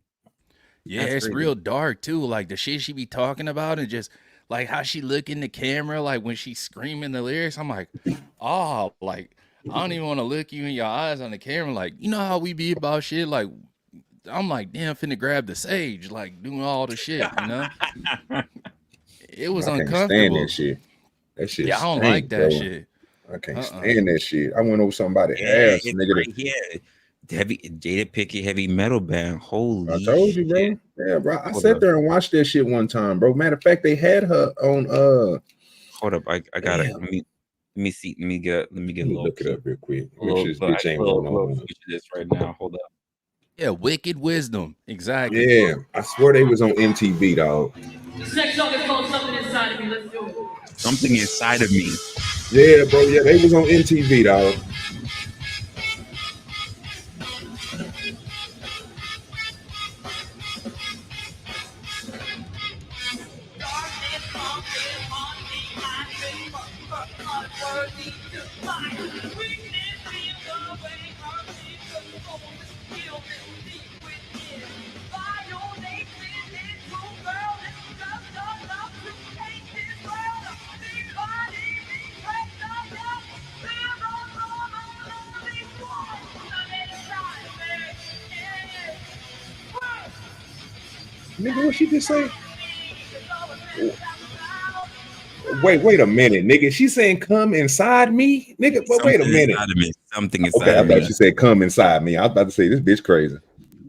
Yeah, it's crazy. Real dark too. Like the shit she be talking about, and just like how she look in the camera, like when she's screaming the lyrics. I'm like, oh, like I don't even want to look you in your eyes on the camera. Like, you know how we be about shit, like I'm like, damn, finna grab the sage, like doing all the shit, you know. It was I can't stand that uncomfortable. shit. That shit Yeah, I don't like stink, that bro. shit. I can't stand that shit. I went over somebody's Yeah, house, it's nigga. right here. Heavy Jada Pickett heavy metal band. I Holy told you, shit. bro. Yeah, bro. I Hold sat up. there and watched that shit one time, bro. Matter of fact, they had her on Hold up. I got it. damn. Let me see. Let me get Let a me little look it peek. up real quick. A Make little, sure this bitch ain't going little on. switch of this right now. Hold up. Yeah, Wicked Wisdom. Exactly. Yeah, I swear they was on MTV, dog. This next song is called Something Inside of Me. Let's do it. Something inside of me. Yeah, bro. Yeah, they was on MTV, dog. Nigga, what she just say? Wait a minute, nigga. She saying come inside me, nigga. But wait a Something minute. inside of me. Something Okay, inside I of thought me. she said come inside me. I was about to say this bitch crazy.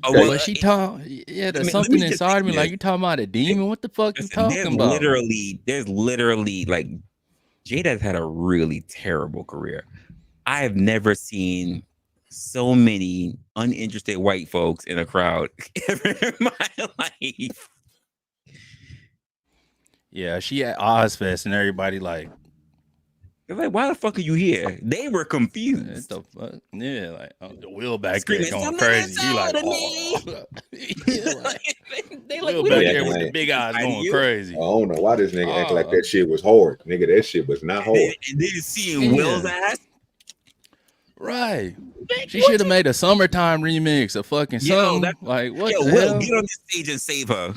Oh Okay. well, But she talk, yeah, there's let something me just say inside of me. Like this. you talking about a demon? What the fuck you Listen, talking about? there's literally like Jada's had a really terrible career. I have never seen so many uninterested white folks in a crowd ever in my life. Yeah, she at Ozfest and everybody like, They're like, why the fuck are you here? They were what confused. the fuck? Yeah, like the Will back there Screaming, going something crazy. He like, inside of oh, me. yeah, like they like, Will we don't They back give there a acting with the shit like big eyes inside of going you. I crazy. don't know why this nigga act like Oh, that shit was hard, nigga. That shit was not hard. And then seeing Will's yeah, ass. right. Bitch, She what should have made a summertime remix of fucking Yo, something. Like what the Will, hell? get on this stage and save her.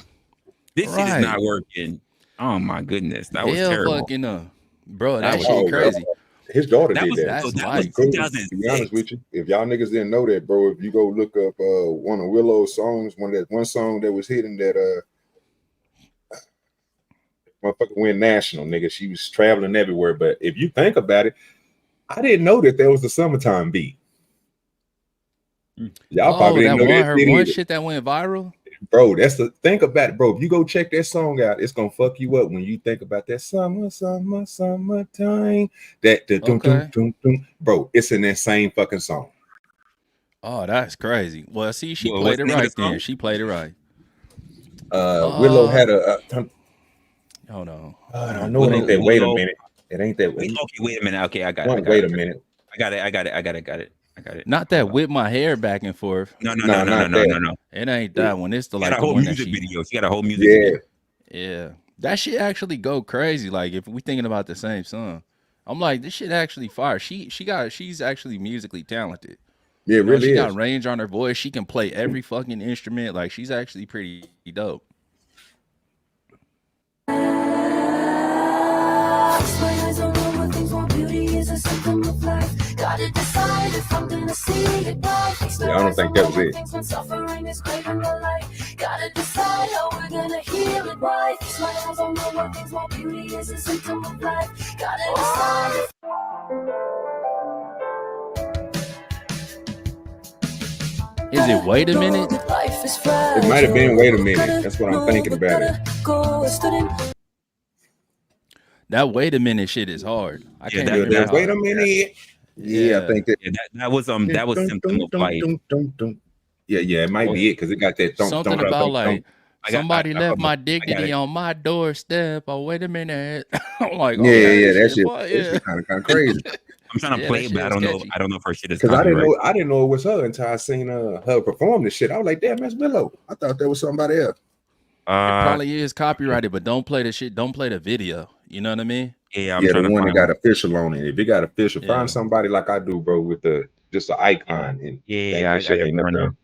This shit is Right. not working. Oh my goodness, that was Hell terrible. fucking bro, That that was shit Oh, terrible. crazy. his daughter That did was that. That's that It's was life. cool. To be honest 2006. with you, if y'all niggas didn't know that, bro, if you go look up one of Willow's songs, one song that was hitting that motherfucker went national, nigga. She was traveling everywhere. But if you think about it, I didn't know that there was the summertime beat. Y'all probably Oh, didn't that know that her shit one either. shit that went viral. Bro, that's the think about it, bro. If you go check that song out, it's gonna fuck you up when you think about that summertime. That the dum dum Okay. dum dum. Bro, it's in that same fucking song. Oh, that's crazy. Well, see, she Well, played what's it the name of right the then. song? She played it right. Willow Uh, had hold on. I know it Willow, ain't that. Wait a Willow. minute. It ain't that. Wait, okay, wait a minute. Okay, I got it. I One, got wait it. a minute. I got it. I got it. I got it. Got it. I got it. Not Hold that on. whip my hair back and forth. No, no, no, No, no, no, not no, that. no, no. It ain't Yeah, that one. It's the She got like a the whole one that music she. video. She got a whole music yeah. video. Yeah, that shit actually go crazy. Like if we thinking about the same song, I'm like this shit actually fire. She's actually musically talented. It You know, really she got is. range on her voice. She can play every fucking instrument. Like she's actually pretty dope. Fix my eyes on all the things more beauty is a symptom of life. Gotta decide if I'm gonna see it right. Fix my Yeah, I don't eyes think on that all was the it. things when suffering is craving the light. Gotta decide how we're gonna heal it right. Fix my eyes on all the things more beauty is a symptom of life. Gotta decide if Is it Wait a Minute? life is It might have been. fragile. Wait a minute. Gotta That's what I'm know thinking we about it. gotta go. Stood in That Wait a Minute shit is hard. I Yeah, can't Yeah, remember that's wait how. a minute. Yeah, I Yeah, think that. yeah, that was Dun, symptom dun, of dun, life. dun, dun, dun. Yeah, it might Oh, be it because it got that don't something don't hold up. about don't don't. like somebody left Hold up. my I got dignity it. on my doorstep. Oh, wait a minute. I'm like, Yeah, okay, yeah, this that shit shit. fun. That Yeah, shit kind of crazy. I'm trying to yeah, play that it, but shit I was don't know. catchy. I don't know if her shit is Cause I didn't copyright. know it was her until I seen her perform this shit. I was like, damn, that's Willow. I thought that was somebody else. It Uh, probably is copyrighted, but don't play the shit. Don't play the video. You know what I mean? yeah, I'm Yeah, the trying to one that find got one. official on it. If it got official, find Yeah. somebody like I do, bro, with the just an icon and bang Yeah, that I shit got ain't one up right there. now.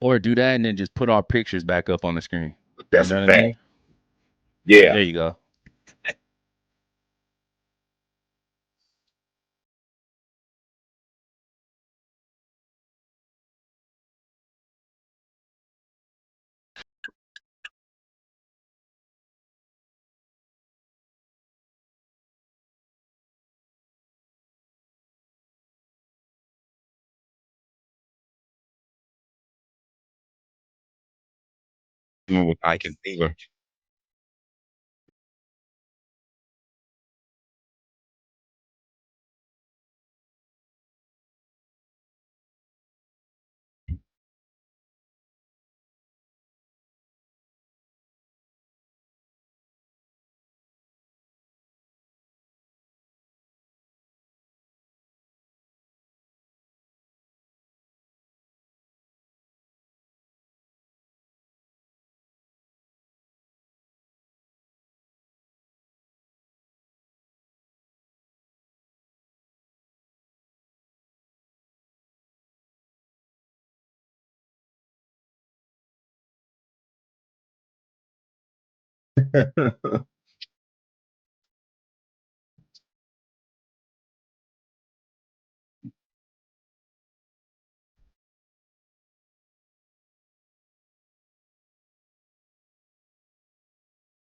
Or do that and then just put our pictures back up on the screen. You That's a know what I fact. mean? Yeah. There you go. With I can save her.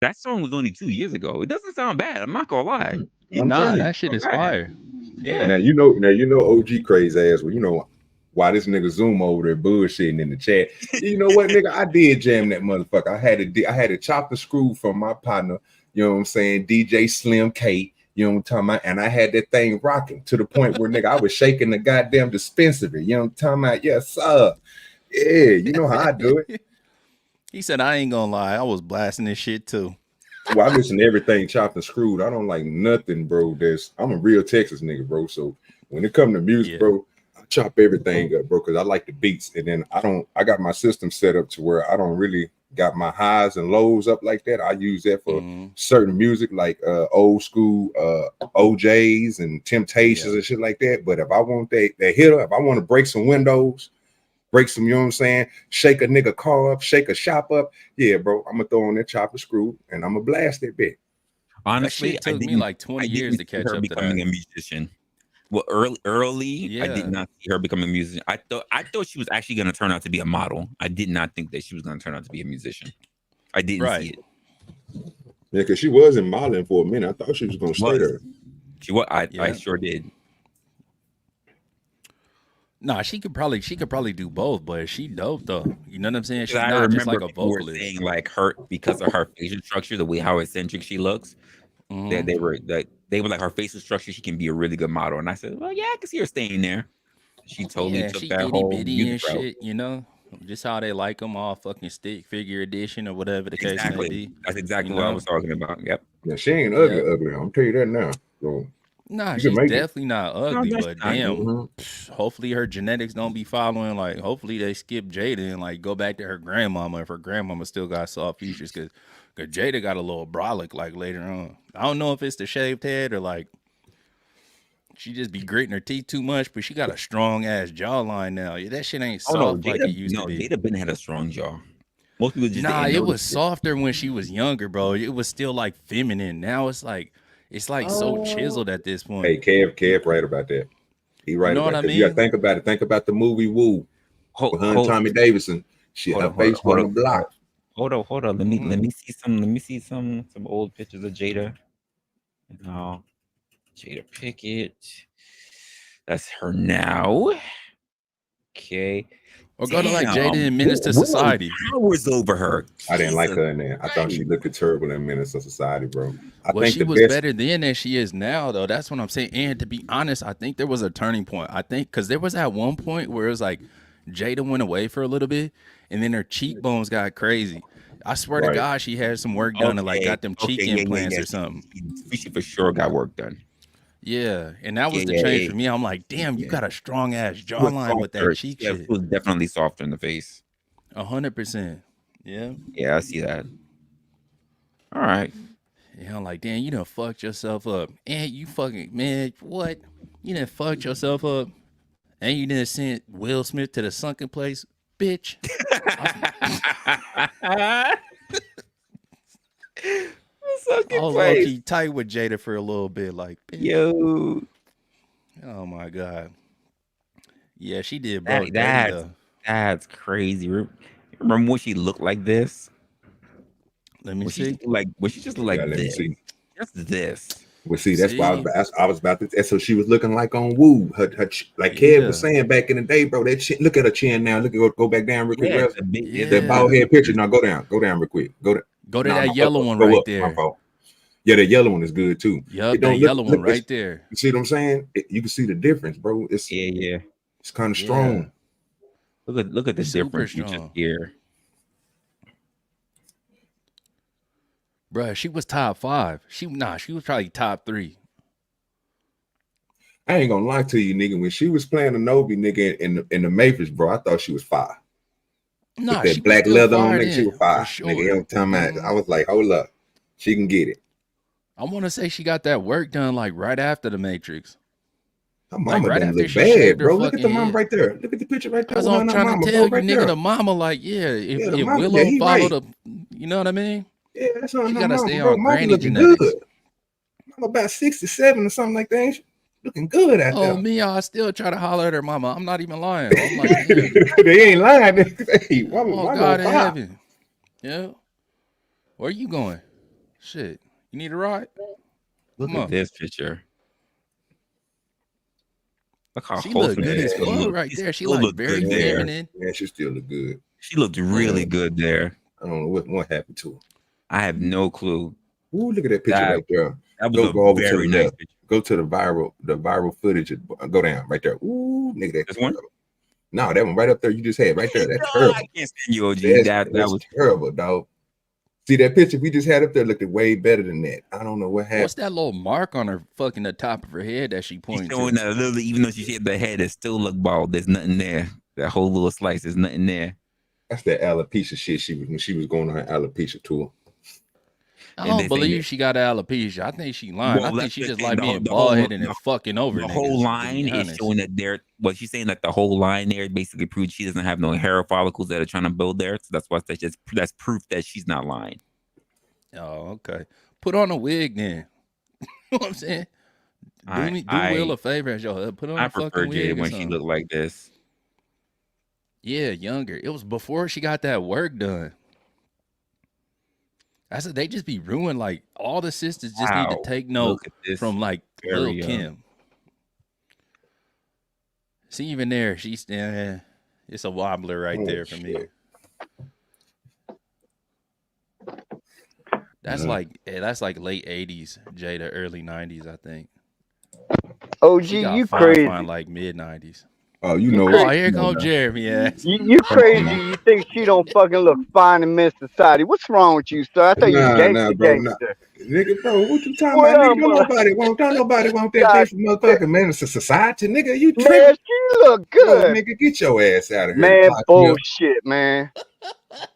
That song was only 2 years ago. It doesn't sound bad. I'm not gonna lie. I'm Nah, telling you. that shit is Not bad. fire. Yeah. Now you know OG crazy ass. Well, you know why this nigga Zoom over there bullshitting in the chat. You know what, nigga? I did jam that motherfucker. I had to chop the screw from my partner. You know what I'm saying? DJ Slim K. You know what I'm talking about? And I had that thing rocking to the point where nigga I was shaking the goddamn dispensary. You know what I'm talking about? Yes, sir. Yeah, you know how I do it. He said, I ain't gonna lie, I was blasting this shit too. Well, I listen to everything chopped and screwed. I don't like nothing, bro. I'm a real Texas nigga, bro. So when it comes to music, Yeah. bro, I chop everything up, bro, because I like the beats. And then I got my system set up to where I don't really got my highs and lows up like that. I use that for certain music, like old school OJs and Temptations and shit like that. But if I want that hitter, if I want to break some windows, break some, you know what I'm saying? Shake a nigga car up, shake a shop up. Yeah, bro, I'm gonna throw on that chopper screw and I'm gonna blast that bit. Honestly, that shit took me like 20 years to see catch her up to becoming that. a musician. Well, early, I did Yeah. not see her becoming a musician. I thought she was actually going to turn out to be a model. I did not think that she was going to turn out to be a musician. I didn't see Right. it. Yeah, because she was in modeling for a minute. I thought she was gonna stay there. She was. I Yeah. sure did. Nah, she could probably do both, but she dope though. You know what I'm saying? 'Cause She's I not just like remember a people were vocalist. saying like her because of her facial structure, the way how eccentric she looks. That they were like her facial structure. She can be a really good model, and I said, well, yeah, I can see her staying there. She totally Yeah, took she that itty whole bitty music and route. shit, you know? Just how they like them, all fucking stick figure edition or whatever the case may Exactly. be. That's exactly You what I know? was talking about. Yep. Yeah, she ain't ugly, Yep. ugly. I'm tell you that now. So Nah, you can she's make it. definitely not No, ugly, that's but not. damn, hopefully her genetics don't be following. Like, hopefully they skip Jada and like go back to her grandmama if her grandmama still got soft features, because Jada got a little brolic like later on. I don't know if it's the shaved head or like she just be gritting her teeth too much, but she got a strong ass jawline now. Yeah, that shit ain't Oh no, soft like it used to be. Jada Ben had a strong jaw. Most people just Nah, didn't it notice was it. softer when she was younger, bro. It was still like feminine. Now it's like so chiseled at this Hey, point. Kev right about that. He You right know what about I because you gotta mean? think about it. Think about the movie Woo with her and Hold, Tommy Davidson. Her face hold wasn't on, a block. hold on. Let me see some old pictures of Jada. No, Jada Pickett. That's her now. Okay. Or go to like Jada Damn. and Menace to Willow Society. towers over her. I didn't like Jesus her in there. I thought she Christ. looked terrible in Menace to Society, bro. I Well, think she the was best. better then than she is now, though. That's what I'm saying. And to be honest, I think there was a turning point. I think because there was at one point where it was like Jada went away for a little bit, and then her cheekbones got crazy. I swear to Right. God, she had some work done and like Okay. got them Okay. cheek Yeah. implants or something. She for sure got work done. Yeah, and that Yeah. was the Yeah. change Yeah. for me. I'm like, damn, you Yeah. got a strong ass She was jawline with that softer. cheek She shit. was definitely softer in the face. 100%. Yeah. Yeah, I see that. All right. Yeah, I'm like, damn, you done fucked yourself up. And you fucking, man, what? You done fucked yourself up. And you done sent Will Smith to the sunken place, bitch. I was low place. key tight with Jada for a little bit. Like, bitch. Yo, Oh my God. Yeah, she did both dirty that's though. crazy. Remember when she looked like this? Let me see. When she just looked Yeah, like let me this. see. Just this. Well, see, that's why See? I was about to. That's what she was looking like on Woo. Like Kev was Yeah. saying back in the day, bro. That shit. Look at her chin now. Look at go back down real quick. Yeah, Rest. it's a big, it's That a bald Yeah. head picture. big. Now go down real quick. Go to No, that yellow one go right up. My there. fault. Yeah, that yellow one is good too. It Yup, that don't look yellow one look. right there. You see what I'm saying? You can see the difference, bro. Yeah. It's kind of Yeah. strong. Look at the Super difference features strong. here. Bruh, she was top 5. She was probably top 3. I ain't gonna lie to you, nigga. When she was playing the Novi, nigga, in the Matrix, bro, I thought she was fire. With She that was black still leather on, fired nigga, she in was for fire. Nigga, you know sure. what I'm talking about? I was like, hold up, she can get it. I want to say she got that work done like right after the Matrix. Her Like mama right don't after look she shaved bad, her bro. Look at fucking the mama head. right there. Look at the picture right there That's with what her I'm and her trying to mama, tell bro, you, right nigga. there. The mama, like, yeah, Yeah, the if mama, yeah, Willow he followed right. the, you know what I mean? Yeah, that's her She and her gotta mama, stay bro. on Mama granny looking good. genetics. Mama about 67 or something like that. Ain't she? Looking good out Oh, there. me, I still try to holler at her mama. I'm not even lying. I'm like, damn. They ain't lying. Hey, mama, Oh, mama on God in fire. heaven. Yeah. Where you going? Shit. You need a ride? Look Come at on. this picture. Look how She look wholesome good she as still fuck looks. right She there. She still like look very good Yeah, there. feminine. yeah, she still look good. She looked really good there. I don't know what happened to her. I have no clue. Ooh, look at that picture That right there. that was a Go over to very the nice left. picture. Go to the viral footage. Go down right there. Ooh, nigga, that's This one? terrible. No, that one right up there you just had right there. That's No, I terrible. can't stand you, OG. That That's was terrible, dog. See that picture we just had up there looked way better than that. I don't know what happened. What's that little mark on her fucking the top of her head that she she's pointing showing to? that a little, even though she shaved the head, it still look bald. There's nothing there. That whole little slice, there's nothing there. That's that alopecia shit when she was going on her alopecia tour. I And don't this ain't believe it. she got alopecia. I think she lying. I Well, think that's she the just thing. like being bald headed and fucking over The whole niggas, to be line is honest. showing that there. Well, she's saying that the whole line there basically proves she doesn't have no hair follicles that are trying to build there. So that's why that's proof that she's not lying. Oh, okay. Put on a wig then. You know what I'm saying? Do Will a favor as your put on I a prefer fucking Jada wig or when she something. looked like this. Yeah, younger. It was before she got that work done. I said they just be ruined. Like all the sisters just need to Wow, take note look at this from like Lil area. Kim. See, even there, she's it's a wobbler right there for me. That's like late 80s, Jada, early 90s, I think. OG, She got you fine crazy. like mid 90s. Oh, you You know Oh, it. crazy. here Come on comes now. Jeremy ass. You Come on crazy. now. You think she don't fucking look fine in men's society. What's wrong with you, sir? I thought you was Nah, bro. Nah. gangster. Nigga, bro, what you talking What about? Nigga, up, mother? don't nobody want that God, different motherfucking man. It's a society, nigga. You man, tripping? she look No, good. nigga, get your ass out of here. Man, Clock here. bullshit, man.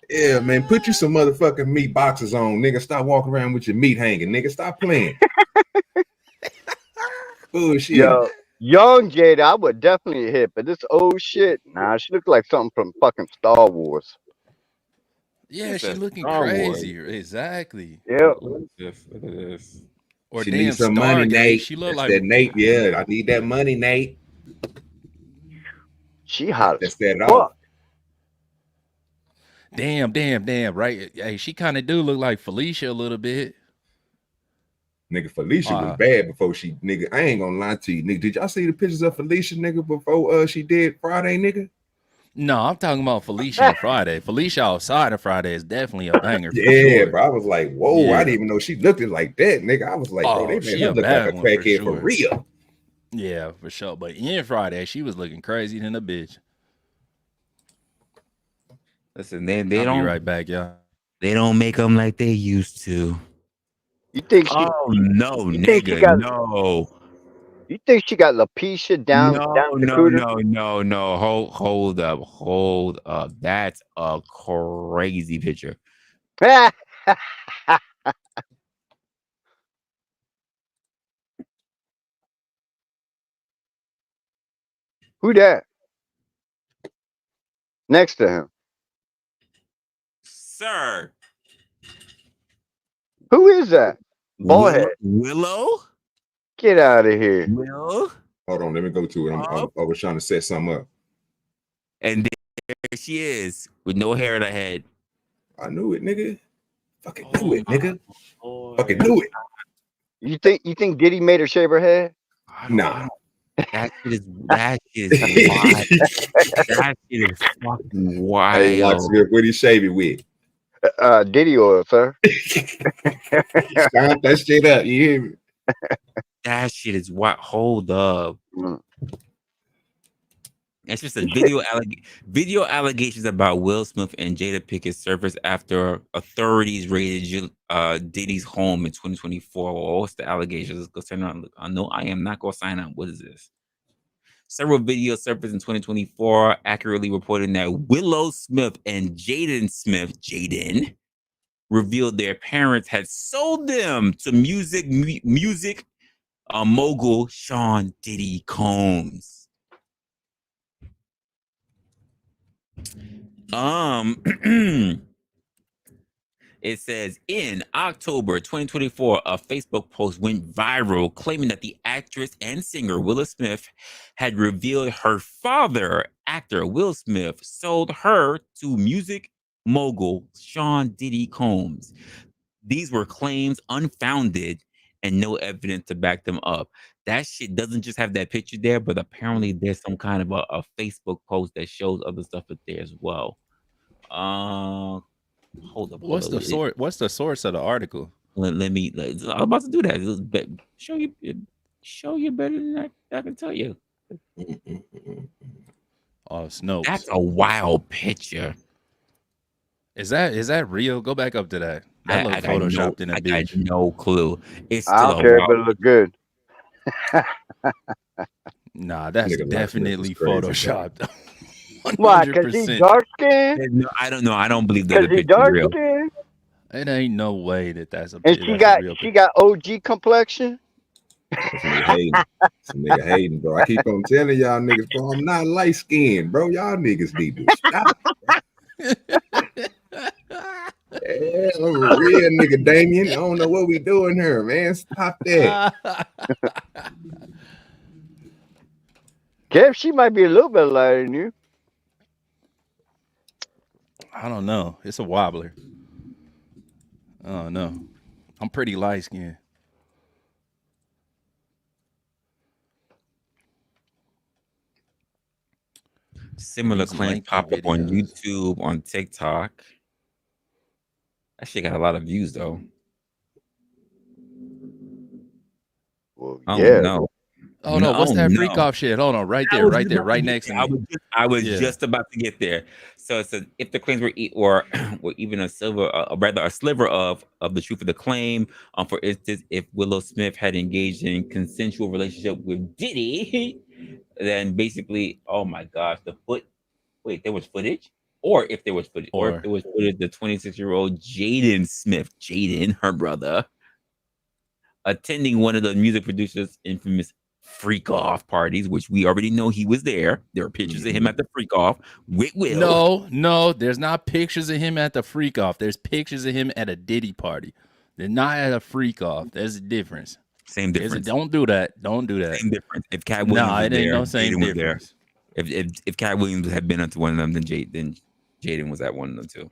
Yeah, man, put you some motherfucking meat boxes on, nigga. Stop walking around with your meat hanging, nigga. Stop playing. Bullshit. Yo, young Jada, I would definitely hit, but this old shit, nah, she look like something from fucking Star Wars. Yeah, she Says looking Star Wars. crazy. Exactly. Yep. Look at this. Look at this. Or She needs damn some money, Stargate. Nate. She look That's like that Nate. Yeah, I need that money, Nate. She hot as That's that fuck. off. damn, right? Hey, she kind of do look like Felicia a little bit. Nigga, Felicia was bad before she, nigga. I ain't gonna lie to you, nigga. Did y'all see the pictures of Felicia, nigga, before she did Friday, nigga? No, I'm talking about Felicia and Friday. Felicia outside of Friday is definitely a banger for Yeah, sure. bro. I was like, whoa, I didn't even know she looked like that, nigga. I was like, bro, they Oh, made she her a look like a bad one for crackhead for sure. real. Yeah, for sure. But in Friday, she was looking crazy than a bitch. Listen, they I'll be don't right back, y'all. they don't make them like they used to. You think she? Oh no, You think she nigga, got? no. You think she got alopecia down the cooter? No. Hold up. That's a crazy picture. Who that? Next to him. Sir. Who is that? Ballhead. Willow? Get out of here. Will? Hold on, let me go to it. I was trying to set something up. And there she is with no hair in her head. I knew it, nigga. Fucking knew it, nigga. Lord. Fucking knew it. You think Diddy made her shave her head? I Nah. don't. That shit is wild. That shit is fucking Hey, watch wild. Smith. What he shave it with? Diddy oil, sir. Stomp that shit up. You hear me? That shit is what. Hold up. Mm. It's just a video allegations about Will Smith and Jada Pinkett surfaced after authorities raided Diddy's home in 2024. Well, what's the allegations? Let's go turn around. Look, I know I am not gonna sign up. What is this? Several videos surfaced in 2024, accurately reporting that Willow Smith and Jaden revealed their parents had sold them to music mogul Sean Diddy Combs. It says in October 2024, a Facebook post went viral claiming that the actress and singer Willow Smith had revealed her father, actor Will Smith, sold her to music mogul Sean Diddy Combs. These were claims unfounded and no evidence to back them up. That shit doesn't just have that picture there, but apparently there's some kind of a Facebook post that shows other stuff up there as well. Hold up. What's the source? What's the source of the article? I'm about to do that. Show you better than I can tell you. Oh, Snopes. That's a wild picture. Is that real? Go back up to that. That looked photoshopped in a bitch. I got no clue. It's I still don't care if it look good. Nah, that's definitely photoshopped. Why? Because he's dark skinned? No, I don't know. I don't believe that the Because he's picture is dark real. skinned? It ain't no way that's a And she got OG complexion? Some nigga hating, bro. I keep on telling y'all niggas, bro, I'm not light skinned, bro. Y'all niggas need to stop. Yeah, I'm a real nigga, Damien. I don't know what we doing here, man. Stop that. Kev, she might be a little bit lighter than you. I don't know. It's a wobbler. I don't know. I'm pretty light skinned. Similar claims pop up on YouTube, on TikTok. That shit got a lot of views though. Well, oh yeah. no. Oh no, what's that freak off shit? Hold on, right there, right next to me. I was just about to get there. So it says if the claims were or even a sliver of the truth of the claim, for instance, if Willow Smith had engaged in consensual relationship with Diddy, then basically, oh my gosh, there was footage, or if there was footage, or if there was footage, the 26-year-old Jaden, her brother, attending one of the music producers' infamous freak off parties, which we already know he was there. There are pictures of him at the freak off with Will. No, there's not pictures of him at the freak off. There's pictures of him at a Diddy party. They're not at a freak off. There's a difference. Same difference. Don't do that. Don't do that. Same difference. If Cat Williams was it ain't no same difference. If Cat Williams had been onto one of them, then Jaden was at one of them too.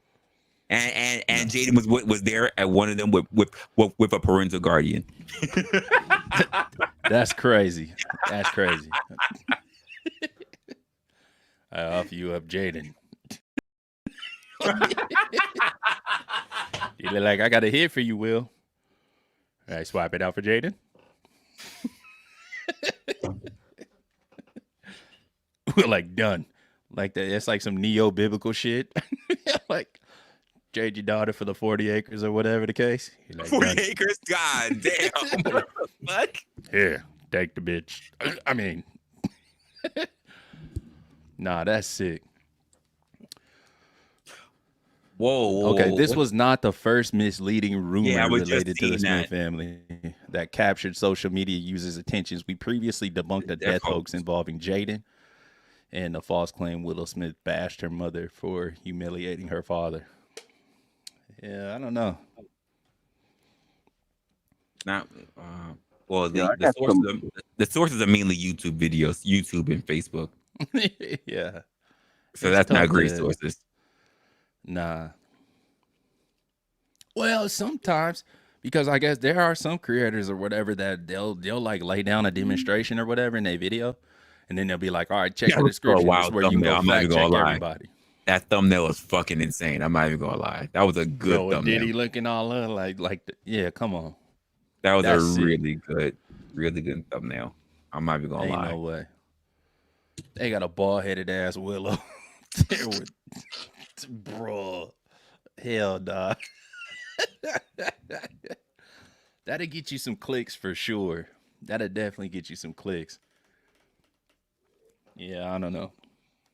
And Jaden was there at one of them with a parental guardian. That's crazy. That's crazy. I offer you up, Jaden. You look like I got a hit for you, Will. All right, swap it out for Jaden. We're like done. Like that. It's like some neo-biblical shit. Like trade your daughter for the 40 acres or whatever the case. Like, 40 acres? God damn. What the fuck? Here, take the bitch. I mean, nah, that's sick. Whoa. Okay, this was not the first misleading rumor related to the Smith that. family that captured social media users' attentions. We previously debunked a death hoax involving Jaden and the false claim Willow Smith bashed her mother for humiliating her father. Yeah, I don't know. Not the sources are mainly YouTube videos, YouTube and Facebook. Yeah. So that's not great sources. Nah. Well, sometimes Because I guess there are some creators or whatever that they'll like lay down a demonstration or whatever in their video, and then they'll be like, "All right, check That the was a description. This is wild where you can thumbnail. go I'm not even fact gonna check lie. everybody." That thumbnail was fucking insane. I'm not even gonna lie. That was a good Bro, with thumbnail. Diddy looking all yeah, come on. That was That's a sick. really good thumbnail. I'm not even gonna Ain't lie. no way. They got a bald headed ass Willow there with, bro. Hell, nah. That'll get you some clicks for sure. That'll definitely get you some clicks. Yeah, I don't know.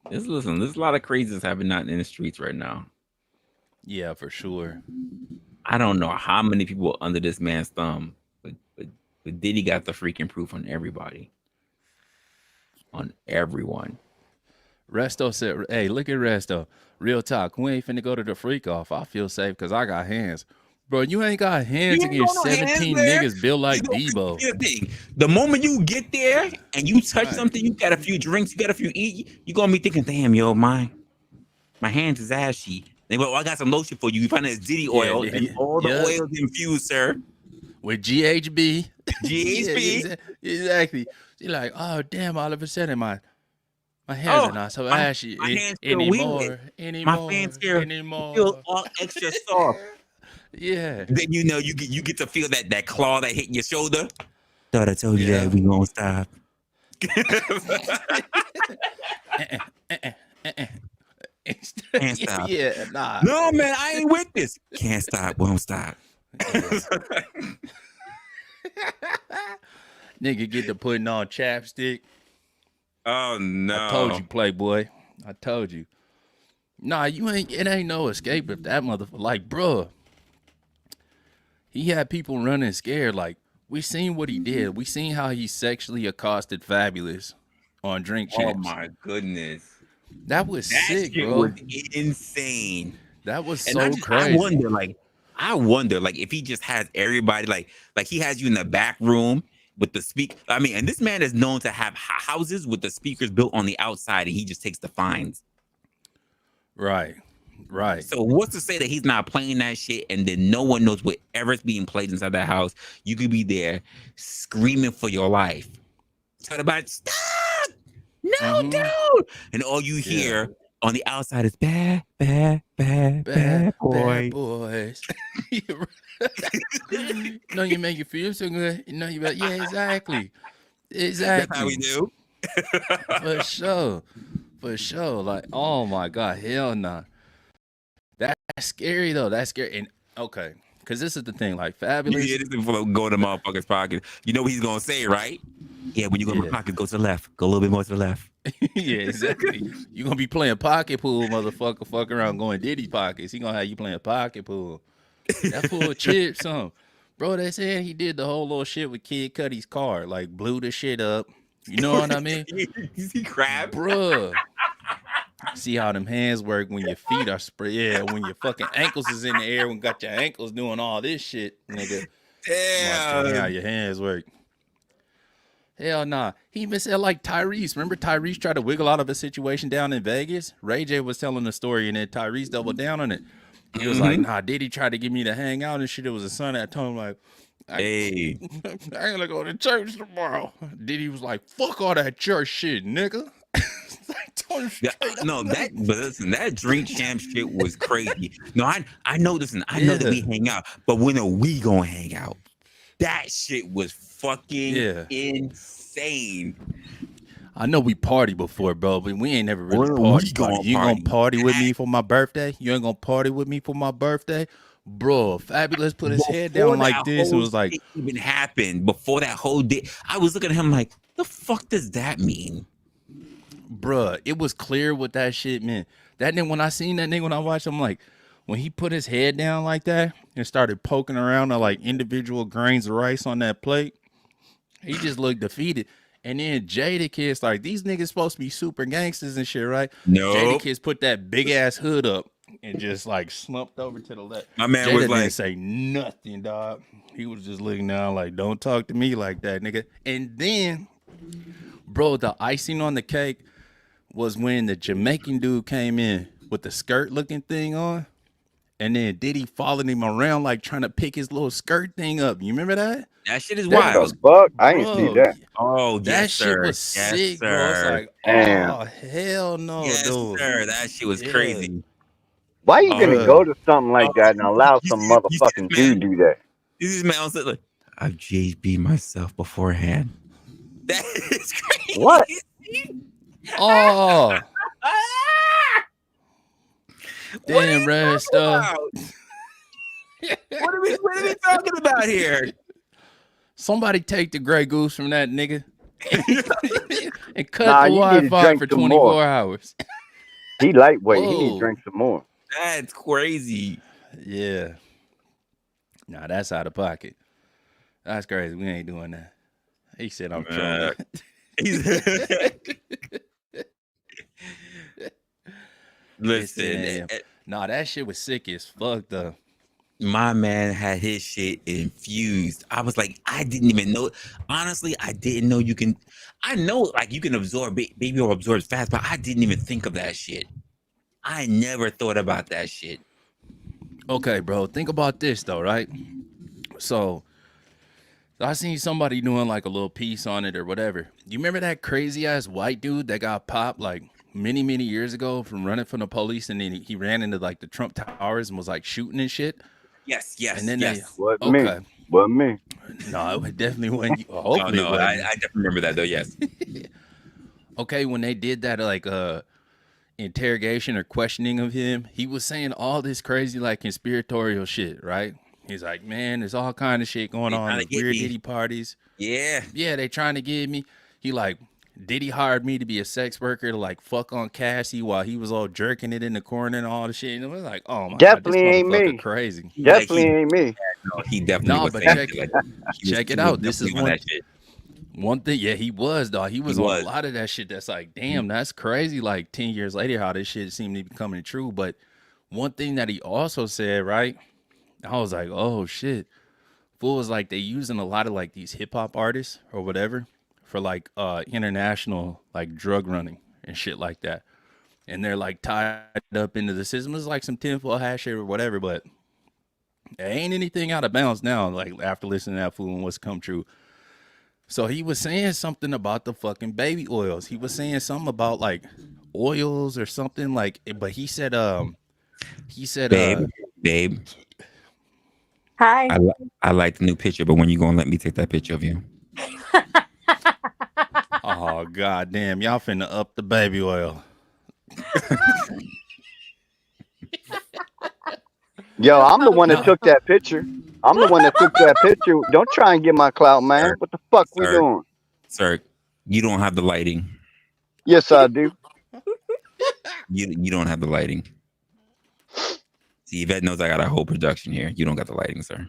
Listen, there's a lot of crazies happening out in the streets right now. Yeah, for sure. I don't know how many people are under this man's thumb, but Diddy got the freaking proof on everybody. On everyone. Resto said, "Hey, look at Resto. Real talk. We ain't finna go to the freak off. I feel safe because I got hands. Bro, you ain't got hands You ain't against got no hands 17 there. niggas built like You know, Debo. here's the thing. The moment you get there and you touch Right. something, you got a few drinks, you got a few eat, you're gonna be thinking, damn, yo, my hands is ashy. They go, oh, I got some lotion for you. You find this Diddy oil, and all the oil is infused, sir. With GHB. GHB. Yeah, exactly. You're like, oh damn, all of a sudden my hands are not so ashy my hands feel weird. My hands feel all extra soft. Yeah. Then you know you get to feel that claw that hit your shoulder. Thought I told you that we gonna stop. Can't stop. Yeah, nah. No, man, I ain't with this. Can't stop, won't stop. Nigga get to putting on chapstick. Oh no. I told you, Playboy. I told you. Nah, it ain't no escape if that motherfucker, like, bruh. He had people running scared. Like, we seen what he did. We seen how he sexually accosted Fabulous on Drink Champs. Oh my goodness. That was sick, shit bro. was insane. That was And so crazy. I wonder, if he just has everybody, like he has you in the back room with the I mean, and this man is known to have houses with the speakers built on the outside, and he just takes the fines. Right. So what's to say that he's not playing that shit, and then no one knows whatever's being played inside that house? You could be there screaming for your life. Talking about stop, no, don't, and all you hear on the outside is bad boy. Bad boys. No, you make you feel so good. You know, yeah, exactly. That's how we do. For sure. Like, oh my God, hell nah. That's scary though. That's scary. And okay, because this is the thing. Like, Fabulous. Yeah, this is going to motherfucker's pocket. You know what he's gonna say, right? Yeah, when you go to my pocket, go to the left. Go a little bit more to the left. Yeah, exactly. You're gonna be playing pocket pool, motherfucker. Fuck around going Diddy pockets. He gonna have you playing pocket pool. That fool chips, some. Bro, they said he did the whole little shit with Kid Cudi's car. Like, blew the shit up. You know what I mean? He crab. Bruh. See how them hands work when your feet are spread. Yeah, when your fucking ankles is in the air, when got your ankles doing all this shit, nigga. Damn. How your hands work. Hell nah. He even said like Tyrese. Remember Tyrese tried to wiggle out of a situation down in Vegas? Ray J was telling the story and then Tyrese doubled down on it. He was like, nah, Diddy tried to get me to hang out and shit. It was a son that told him like, hey, I ain't gonna go to church tomorrow. Diddy was like, fuck all that church shit, nigga. But listen, that Drink Champ shit was crazy. No, I know this, and I know that we hang out, but when are we gonna hang out? That shit was fucking insane. I know we party before, bro, but we ain't never really party. You gonna party with me for my birthday? You ain't gonna party with me for my birthday? Bro, Fabulous put his head down like this and was like, it even happened before that whole day. I was looking at him like, the fuck does that mean? Bruh, it was clear what that shit meant. That nigga, when I seen that nigga, when I watched him, like, when he put his head down like that and started poking around at like individual grains of rice on that plate, he just looked defeated. And then Jadakiss, like, these niggas supposed to be super gangsters and shit, right? No. Jadakiss put that big ass hood up and just like slumped over to the left. My man Jada was like, didn't say nothing, dog. He was just looking down like, don't talk to me like that, nigga. And then, bro, the icing on the cake was when the Jamaican dude came in with the skirt looking thing on. and then Diddy followed him around like trying to pick his little skirt thing up. You remember that? That shit is What That the wild. was, fuck? I ain't see bro. that. Oh, That yes, shit sir. was Yes, sick, bro. It's sir. like, Damn. oh hell no, Yes, dude. sir. That shit was Yeah, crazy. Why you gonna Oh, go bruh. to something oh, like that and allow you some see, you see motherfucking this man? dude do that? You see this man said like, I've JB myself beforehand. That is What? crazy. Oh, Ah! What are damn, you Resta. talking about? What are we talking about here? Somebody take the Grey Goose from that nigga and cut Nah, the you need to Wi-Fi drink for some more. 24 hours. He lightweight. He need to Whoa. drink some more. That's crazy. Yeah. Nah, that's out of pocket. That's crazy. We ain't doing that. He said I'm trolling. He's- Listen, Listen, nah, that shit was sick as fuck though. my man had his shit infused. I was like, I didn't even know. Honestly, I didn't know you can. I know, like, you can absorb, baby oil absorbs fast, but I didn't even think of that shit. I never thought about that shit. Okay, bro. Think about this though, right? So I seen somebody doing like a little piece on it or whatever. You remember that crazy ass white dude that got popped like many years ago from running from the police, and then he ran into like the Trump Towers and was like shooting and shit. Yes, And then they Wasn't me. okay, Wasn't me. no, it definitely wasn't you. Well, No, hopefully it no, wasn't I you. definitely remember that though. Yes. Okay, when they did that like interrogation or questioning of him, he was saying all this crazy like conspiratorial shit, right? He's like, man, there's all kind of shit going They on. trying to There's get weird me. Diddy parties. Yeah. Yeah, they trying to get me. He like, Diddy hired me to be a sex worker to like fuck on Cassie while he was all jerking it in the corner and all the shit. And it was like, oh my god, this Definitely ain't motherfucker me. crazy. Like Definitely ain't me. no, he definitely No, was but saying check shit like that. check He it was out. This is definitely on that shit. one thing. Yeah, he was, dog. He He was on a was. lot of that shit. That's like, damn, that's crazy. Like 10 years later, how this shit seemed to be coming true. But one thing that he also said, right? I was like, oh shit. Fool was like they using a lot of like these hip hop artists or whatever for like international like drug running and shit like that. And they're like tied up into the system. It's like some tinfoil hat shit or whatever, but there ain't anything out of bounds now, like after listening to that fool and what's come true. So he was saying something about the fucking baby oils. He was saying something about like oils or something like, but he said Babe, Hi. I like the new picture, but when you gonna let me take that picture of you? oh god damn, y'all finna up the baby oil. Yo, I'm the one that No. took that picture. I'm the one that took that picture. Don't try and get my clout, man. Sir, What the fuck we sir, doing? sir, you don't have the lighting. Yes, I do. You don't have the lighting. See, Yvette knows I got a whole production here. You don't got the lighting, sir.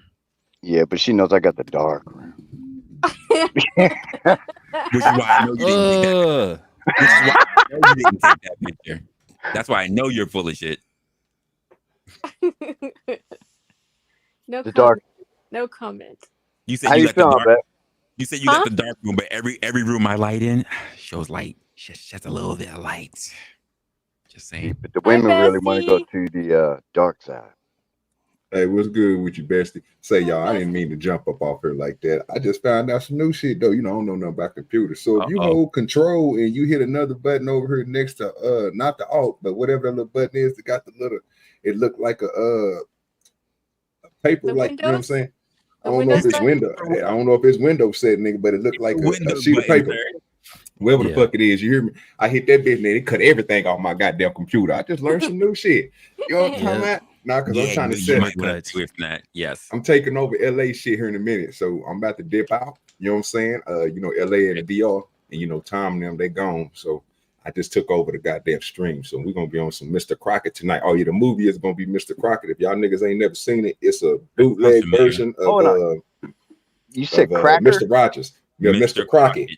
Yeah, but she knows I got the dark room. Which is why I know you didn't take that. Which is why I know you didn't take that picture. That's why I know you're full of shit. No The comment. dark. No comment. You said How you you let the feeling, dark. bet? You said you Huh? let the dark room, but every room I light in shows light. Just a little bit of light. Just saying. But the Hi, women really want to go Bessie. to the dark side. Hey, what's good with you, bestie? Say, Hi, y'all, I didn't Bessie. mean to jump up off here like that. I just found out some new shit, though. You know, I don't know nothing about computers. So if you Uh-oh. hold control and you hit another button over here next to, not the alt, but whatever that little button is that got the little, it looked like a paper, The like, you know what I'm Windows. saying? I The don't know if Windows it's button. window. I don't know if it's window set, nigga, but it looked like The a window sheet of button, paper. sir. Whatever the Yeah. fuck it is, you hear me? I hit that bitch and it cut everything off my goddamn computer. I just learned some new shit. You know what I'm talking Yeah. about? Nah, because I'm Yeah, trying to you set. might want to Shortcuts. do it from that. Yes. I'm taking over LA shit here in a minute, so I'm about to dip out. You know what I'm saying? You know, LA and DR, and you know, Tom and them, they gone. So I just took over the goddamn stream. So we're gonna be on some Mr. Crockett tonight. Oh yeah, the movie is gonna be Mr. Crockett. If y'all niggas ain't never seen it, it's a bootleg familiar. version of Hold on. You said cracker? Mr. Rogers. Yeah, Mr. Mr. Crockett.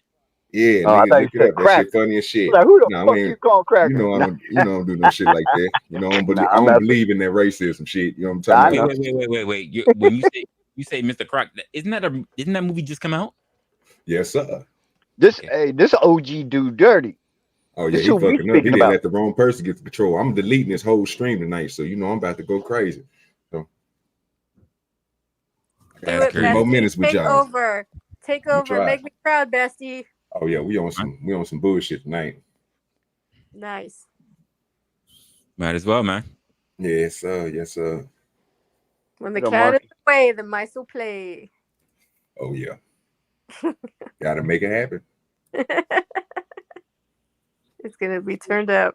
Yeah, Oh, I nigga, thought you look it said up. That shit cracker. funny as I shit. was like, who the No, fuck we you ain't. call cracker? You know, Nah, I don't do no shit like that. You know, I don't believe, nah, I I'm don't messing. believe in that racism shit. You know what I'm I talking know. about? Wait. When you say Mr. Croc, isn't that movie just come out? Yes, sir. This Okay. hey, this OG dude dirty. Oh yeah, This he who we fucking up. He speaking didn't about. let the wrong person get the control. I'm deleting this whole stream tonight, so you know I'm about to go crazy. Do That's it, 3 more crazy. minutes bestie. with Take y'all. over. Take I'm gonna over. try. Make me proud, bestie. Oh yeah, we on some bullshit tonight. Nice. Might as well, man. Yes, sir. Yes, sir. When the Go, cat is Marky. away, the mice will play. Oh yeah. Gotta make it happen. It's gonna be turned up.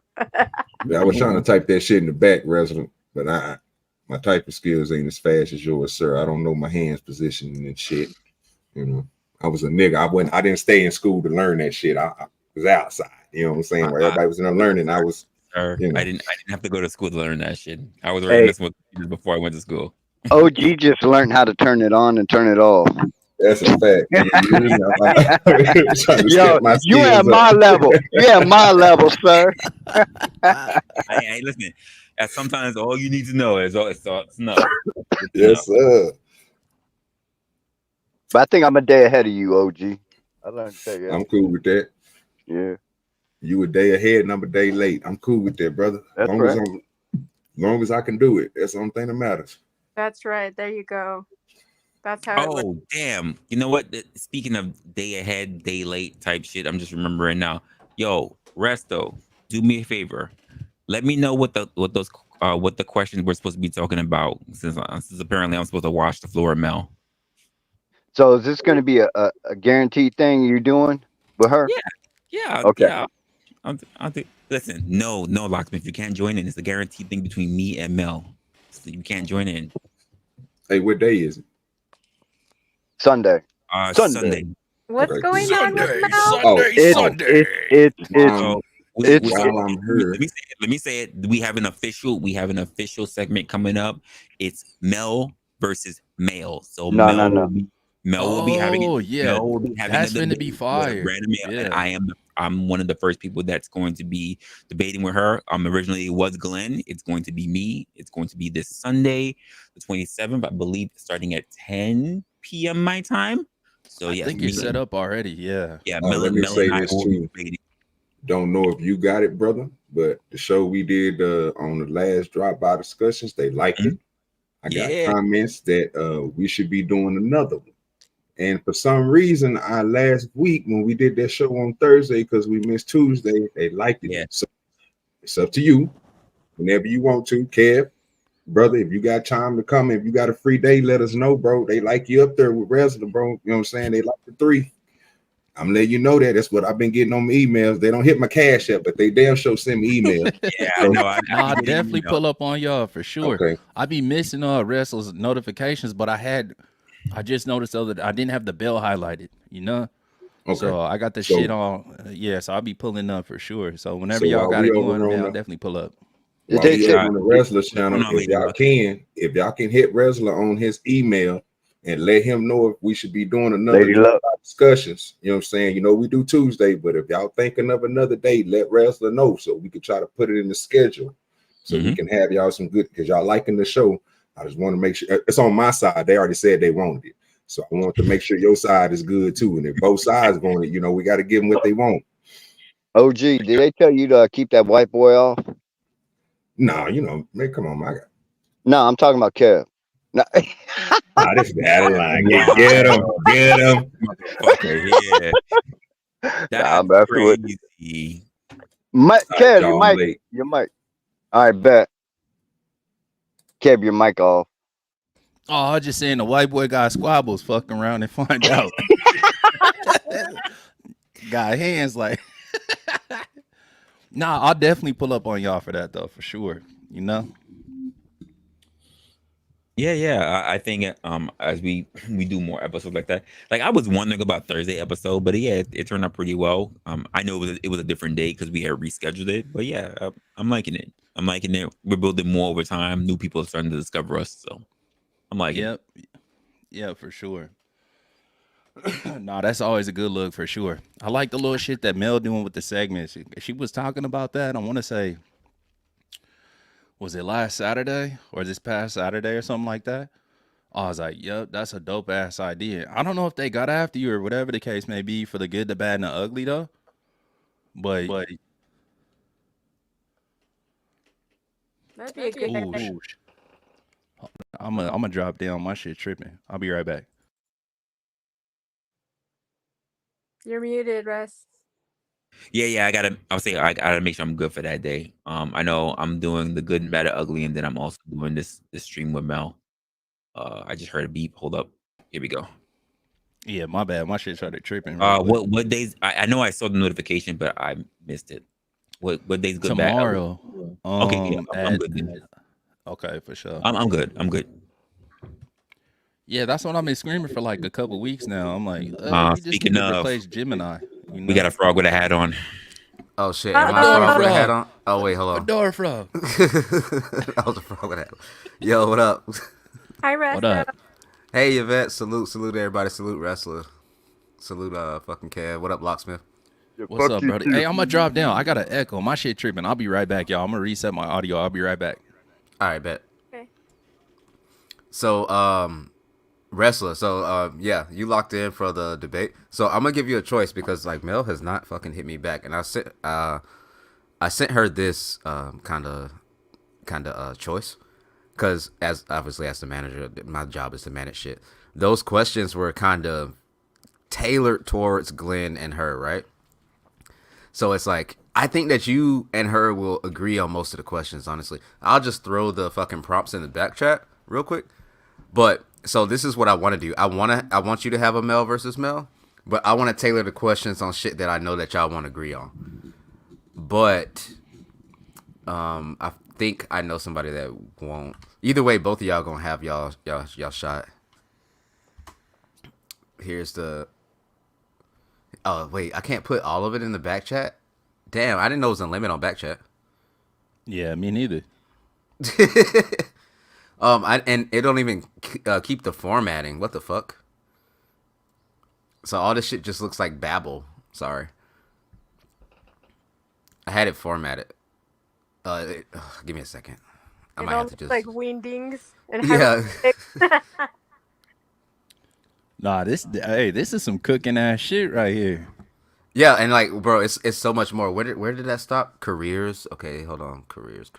Yeah, I was trying to type that shit in the back, resident, but my typing skills ain't as fast as yours, sir. I don't know my hands positioning and shit. You know, I was a nigga. I didn't stay in school to learn that shit. I was outside. You know what I'm saying? Where everybody was in there learning, I was. Sir, You know. I didn't have to go to school to learn that shit. I was already Hey, messing with computers before I went to school. OG just learned how to turn it on and turn it off. That's a fact, nigga. You hear me? I'm trying to Yo, step my you at skills up. my level. You at my level, sir. I listen. Sometimes all you need to know is it's enough. It's Yes, enough. sir. But I think I'm a day ahead of you, OG. I learned to take it. I'm cool with that. Yeah, You a day ahead and I'm a day late. I'm cool with that, brother. that's Long right. long as I can do it. That's the only thing that matters. That's right. There you go. That's how it works. Oh damn! You know what? Speaking of day ahead, day late type shit, I'm just remembering now. Yo, Resto, do me a favor. Let me know what the questions we're supposed to be talking about since apparently I'm supposed to wash the floor, Mel. So is this going to be a guaranteed thing you're doing with her? Yeah, Okay. yeah. I'll do. Listen, no, locksmith, you can't join in. It's a guaranteed thing between me and Mel. So you can't join in. Hey, what day is it? Sunday. Sunday. What's Okay, going cool. on with Mel? It's So while I'm here. let me say it. We have an official segment coming up. It's Mel versus male. So no. Mel will be having Oh yeah, Mel will be having that's a finna debate be with a fire. random male, and Yeah, I'm one of the first people that's going to be debating with her. Originally it was Glenn. It's going to be me. It's going to be this Sunday, the 27th, I believe, starting at 10 p.m. my time. So I yes, think you're set up already. Yeah. Let me Mel and say I this will be too. debating. Don't know if you got it, brother, but the show we did on the last drop by discussions, they liked it. I got Yeah. comments that we should be doing another one. And for some reason, last week when we did that show on Thursday, because we missed Tuesday, they liked it. Yeah. So it's up to you. Whenever you want to, Kev, brother, if you got time to come, if you got a free day, let us know, bro. They like you up there with Resla, bro. You know what I'm saying? They like the 3. I'm letting you know that. That's what I've been getting on my emails. They don't hit my cash yet, but they damn sure send me emails. Yeah, I know. I Nah, be I getting, definitely pull up on y'all for sure. Okay. I be missing Wrestle's notifications, but I just noticed though that I didn't have the bell highlighted, you know? Okay. So I got the So- shit on. Yeah, so I'll be pulling up for sure. So whenever So y'all while got we it over going, man, on I'll the- definitely pull up. Did While they we say over on the Resla channel, on, if y'all can hit Resla on his email and let him know if we should be doing another Lady Luck. discussions. You know what I'm saying? You know, we do Tuesday, but if y'all thinking of another date, let Resla know so we can try to put it in the schedule so we can have y'all some good, because y'all liking the show. I just want to make sure it's on my side. They already said they wanted it. So I want to make sure your side is good too. And if both sides want it, you know, we got to give them what they want. OG, did they tell you to keep that white boy off? No, you know, man, come on, my guy. No, I'm talking about Kev. No. This is out of line. Get him. Motherfucker, yeah. That's Nah, crazy. Kev, y'all, your I'm mic. late. Your mic. All right, bet. Kev, your mic off. Oh, I was just saying the white boy got squabbles, fuck around and find out. Got hands like Nah, I'll definitely pull up on y'all for that though, for sure. You know? Yeah. I think as we do more episodes like that, like I was wondering about Thursday episode, but yeah, it turned out pretty well. I know it was a different day because we had rescheduled it, but yeah, I'm liking it. We're building more over time. New people are starting to discover us, so I'm liking it. Yeah, for sure. Nah, that's always a good look for sure. I like the little shit that Mel doing with the segments. She was talking about that. I want to say, was it last Saturday or this past Saturday or something like that? I was like, yep, that's a dope ass idea. I don't know if they got after you or whatever the case may be for the good, the bad, and the ugly though. But That'd be a good idea. I'm gonna drop down. My shit tripping. I'll be right back. You're muted, Russ. Yeah. I gotta make sure I'm good for that day. I know I'm doing the good, bad, and ugly, and then I'm also doing this stream with Mel. I just heard a beep. Hold up. Here we go. Yeah, my bad. My shit started tripping real quick. What days? I know I saw the notification, but I missed it. What days? Good, bad, ugly? Tomorrow. Okay, yeah, I'm good then. Okay, for sure. I'm good. I'm good. Yeah, that's what I've been screaming for like a couple weeks now. I'm like, we just need Speaking to of, replace Gemini. You know? we got a frog with a hat on. Oh shit! Am I a Adora frog with a hat frog. on? Oh wait, hold on. Adora frog. I was a frog with a hat. Yo, what up? Hi, Russ. What up? Hey, Yvette. Salute everybody. Salute Resla. Salute fucking Kev. What up, Locksmith? Yeah, What's fuck up, you brother? too. Hey, I'm gonna drop down. I got an echo. My shit tripping. I'll be right back, y'all. I'm gonna reset my audio. I'll be right back. All right, bet. Okay. So, Resla. So, yeah, you locked in for the debate. So I'm gonna give you a choice because like Mel has not fucking hit me back, and I sent her this kind of choice because as obviously as the manager, my job is to manage shit. Those questions were kind of tailored towards Glenn and her, right? So it's like I think that you and her will agree on most of the questions. Honestly, I'll just throw the fucking prompts in the back chat real quick. But so this is what I want to do. I want you to have a Mel versus Mel, but I want to tailor the questions on shit that I know that y'all want to agree on. But I think I know somebody that won't. Either way, both of y'all gonna have y'all shot. Here's the. Oh wait, I can't put all of it in the back chat. Damn, I didn't know it was a limit on back chat. Yeah, me neither. And it don't even keep the formatting. What the fuck? So all this shit just looks like babble. Sorry. I had it formatted. Give me a second. I It might all have to looks just. like wingdings and Yeah. Nah, this is some cooking ass shit right here. Yeah, and like, bro, it's so much more. Where did that stop? Careers. Okay, hold on. Careers.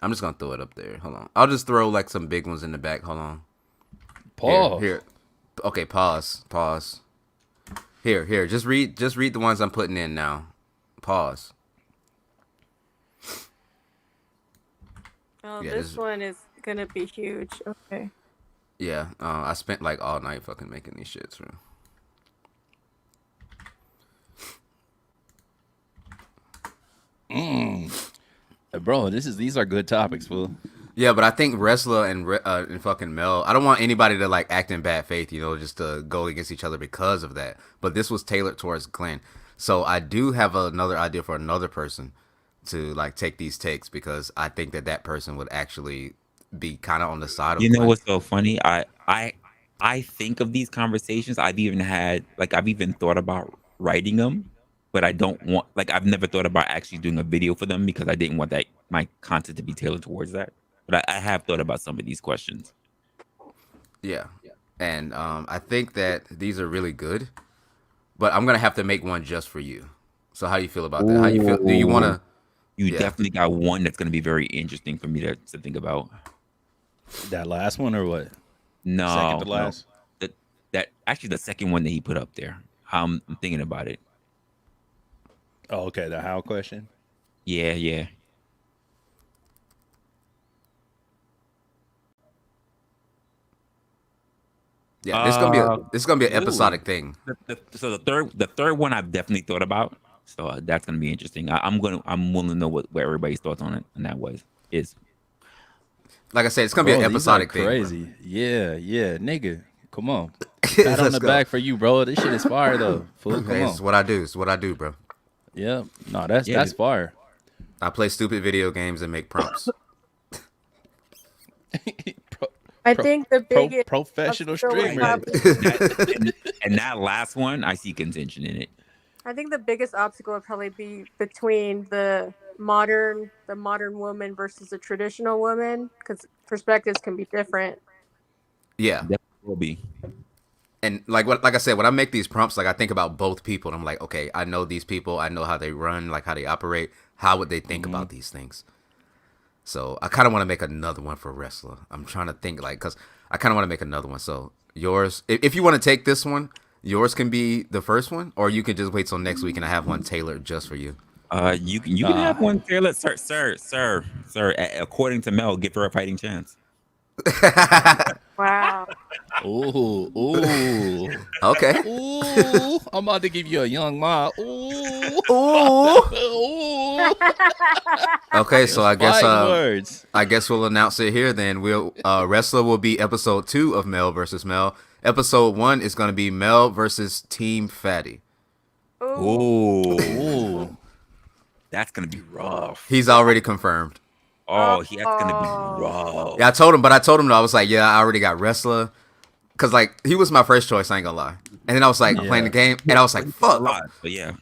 I'm just gonna throw it up there. Hold on. I'll just throw like some big ones in the back. Hold on. Pause. Here. Okay, pause. Here. Just read the ones I'm putting in now. Pause. Oh, Yeah, this one is gonna be huge. Okay. Yeah, I spent like all night fucking making these shits, bro. Bro, these are good topics, fool. Yeah, but I think Resla and fucking Mel, I don't want anybody to like act in bad faith, just to go against each other because of that. But this was tailored towards Glenn. So I do have another idea for another person to like take these takes because I think that person would actually be kind of on the side of You know Glenn. what's so funny? I think of these conversations. I've even thought about writing them, but I don't want I've never thought about actually doing a video for them because I didn't want that my content to be tailored towards that. But I have thought about some of these questions. Yeah. And I think that these are really good, but I'm gonna have to make one just for you. So how do you feel about that? How you feel? Do you want to? You definitely got one that's going to be very interesting for me to think about. That last one or what? No, Second to last. No. That actually the second one that he put up there. I'm thinking about it. Oh, okay. The how question. Yeah. Yeah, this is gonna be an episodic thing. So the third one I've definitely thought about. So that's gonna be interesting. I'm willing to know what everybody's thoughts on it and that is. Like I said, it's gonna be an episodic thing. Crazy. Yeah, nigga. Come on. Pat on the back for you, bro. This shit is fire though. Fool, come on. It's what I do. It's what I do, bro. Yeah. No, that's fire. I play stupid video games and make prompts. I think the biggest professional streamer. And that last one, I see contention in it. I think the biggest obstacle would probably be between the modern woman versus the traditional woman, because perspectives can be different. Yeah, that will be. And like I said, when I make these prompts, like I think about both people. And I'm like, okay, I know these people. I know how they run, like how they operate. How would they think about these things? So I kind of want to make another one for Resla. I'm trying to think like, cause I kind of want to make another one. So yours, if you want to take this one, yours can be the first one, or you can just wait till next week and I have one tailored just for you. You can have one tailored, sir. According to Mel, give her a fighting chance. Wow. Ooh. Okay. Ooh. I'm about to give you a young ma. Ooh. Ooh. Ooh. Okay, so I guess Fighting words. I guess we'll announce it here. Then we'll Wrestler will be episode 2 of Mel versus Mel. Episode 1 is going to be Mel versus Team Fatty. Ooh. That's gonna be rough. He's already confirmed. Oh, that's gonna be rough. Yeah, I told him though, I was like, yeah, I already got Wrestler, cause like he was my first choice. I ain't gonna lie. And then I was like playing the game, and I was like, fuck. But yeah.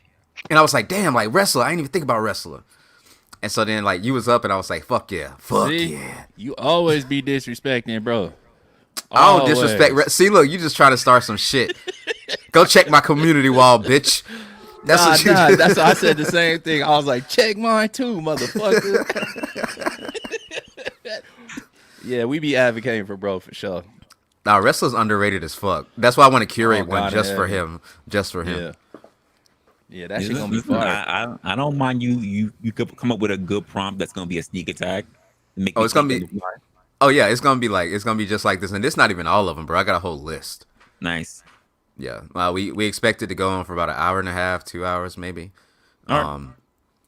And I was like, damn, like Wrestler. I didn't even think about Wrestler. And so then like you was up, and I was like, fuck yeah, yeah. You always be disrespecting, bro. I don't disrespect. See, look, you just trying to start some shit. Go check my community wall, bitch. That's what you do. That's why I said the same thing. I was like, check mine too, motherfucker. Yeah, we be advocating for bro for sure. Nah, Wrestler's underrated as fuck. That's why I want to curate one just for him. Just for him. Yeah, that shit gonna be fire. I don't mind you could come up with a good prompt that's gonna be a sneak attack. It's gonna be. Oh yeah, it's gonna be just like this, and it's not even all of them, bro. I got a whole list. Nice. Yeah, we expect it to go on for about an hour and a half, 2 hours maybe.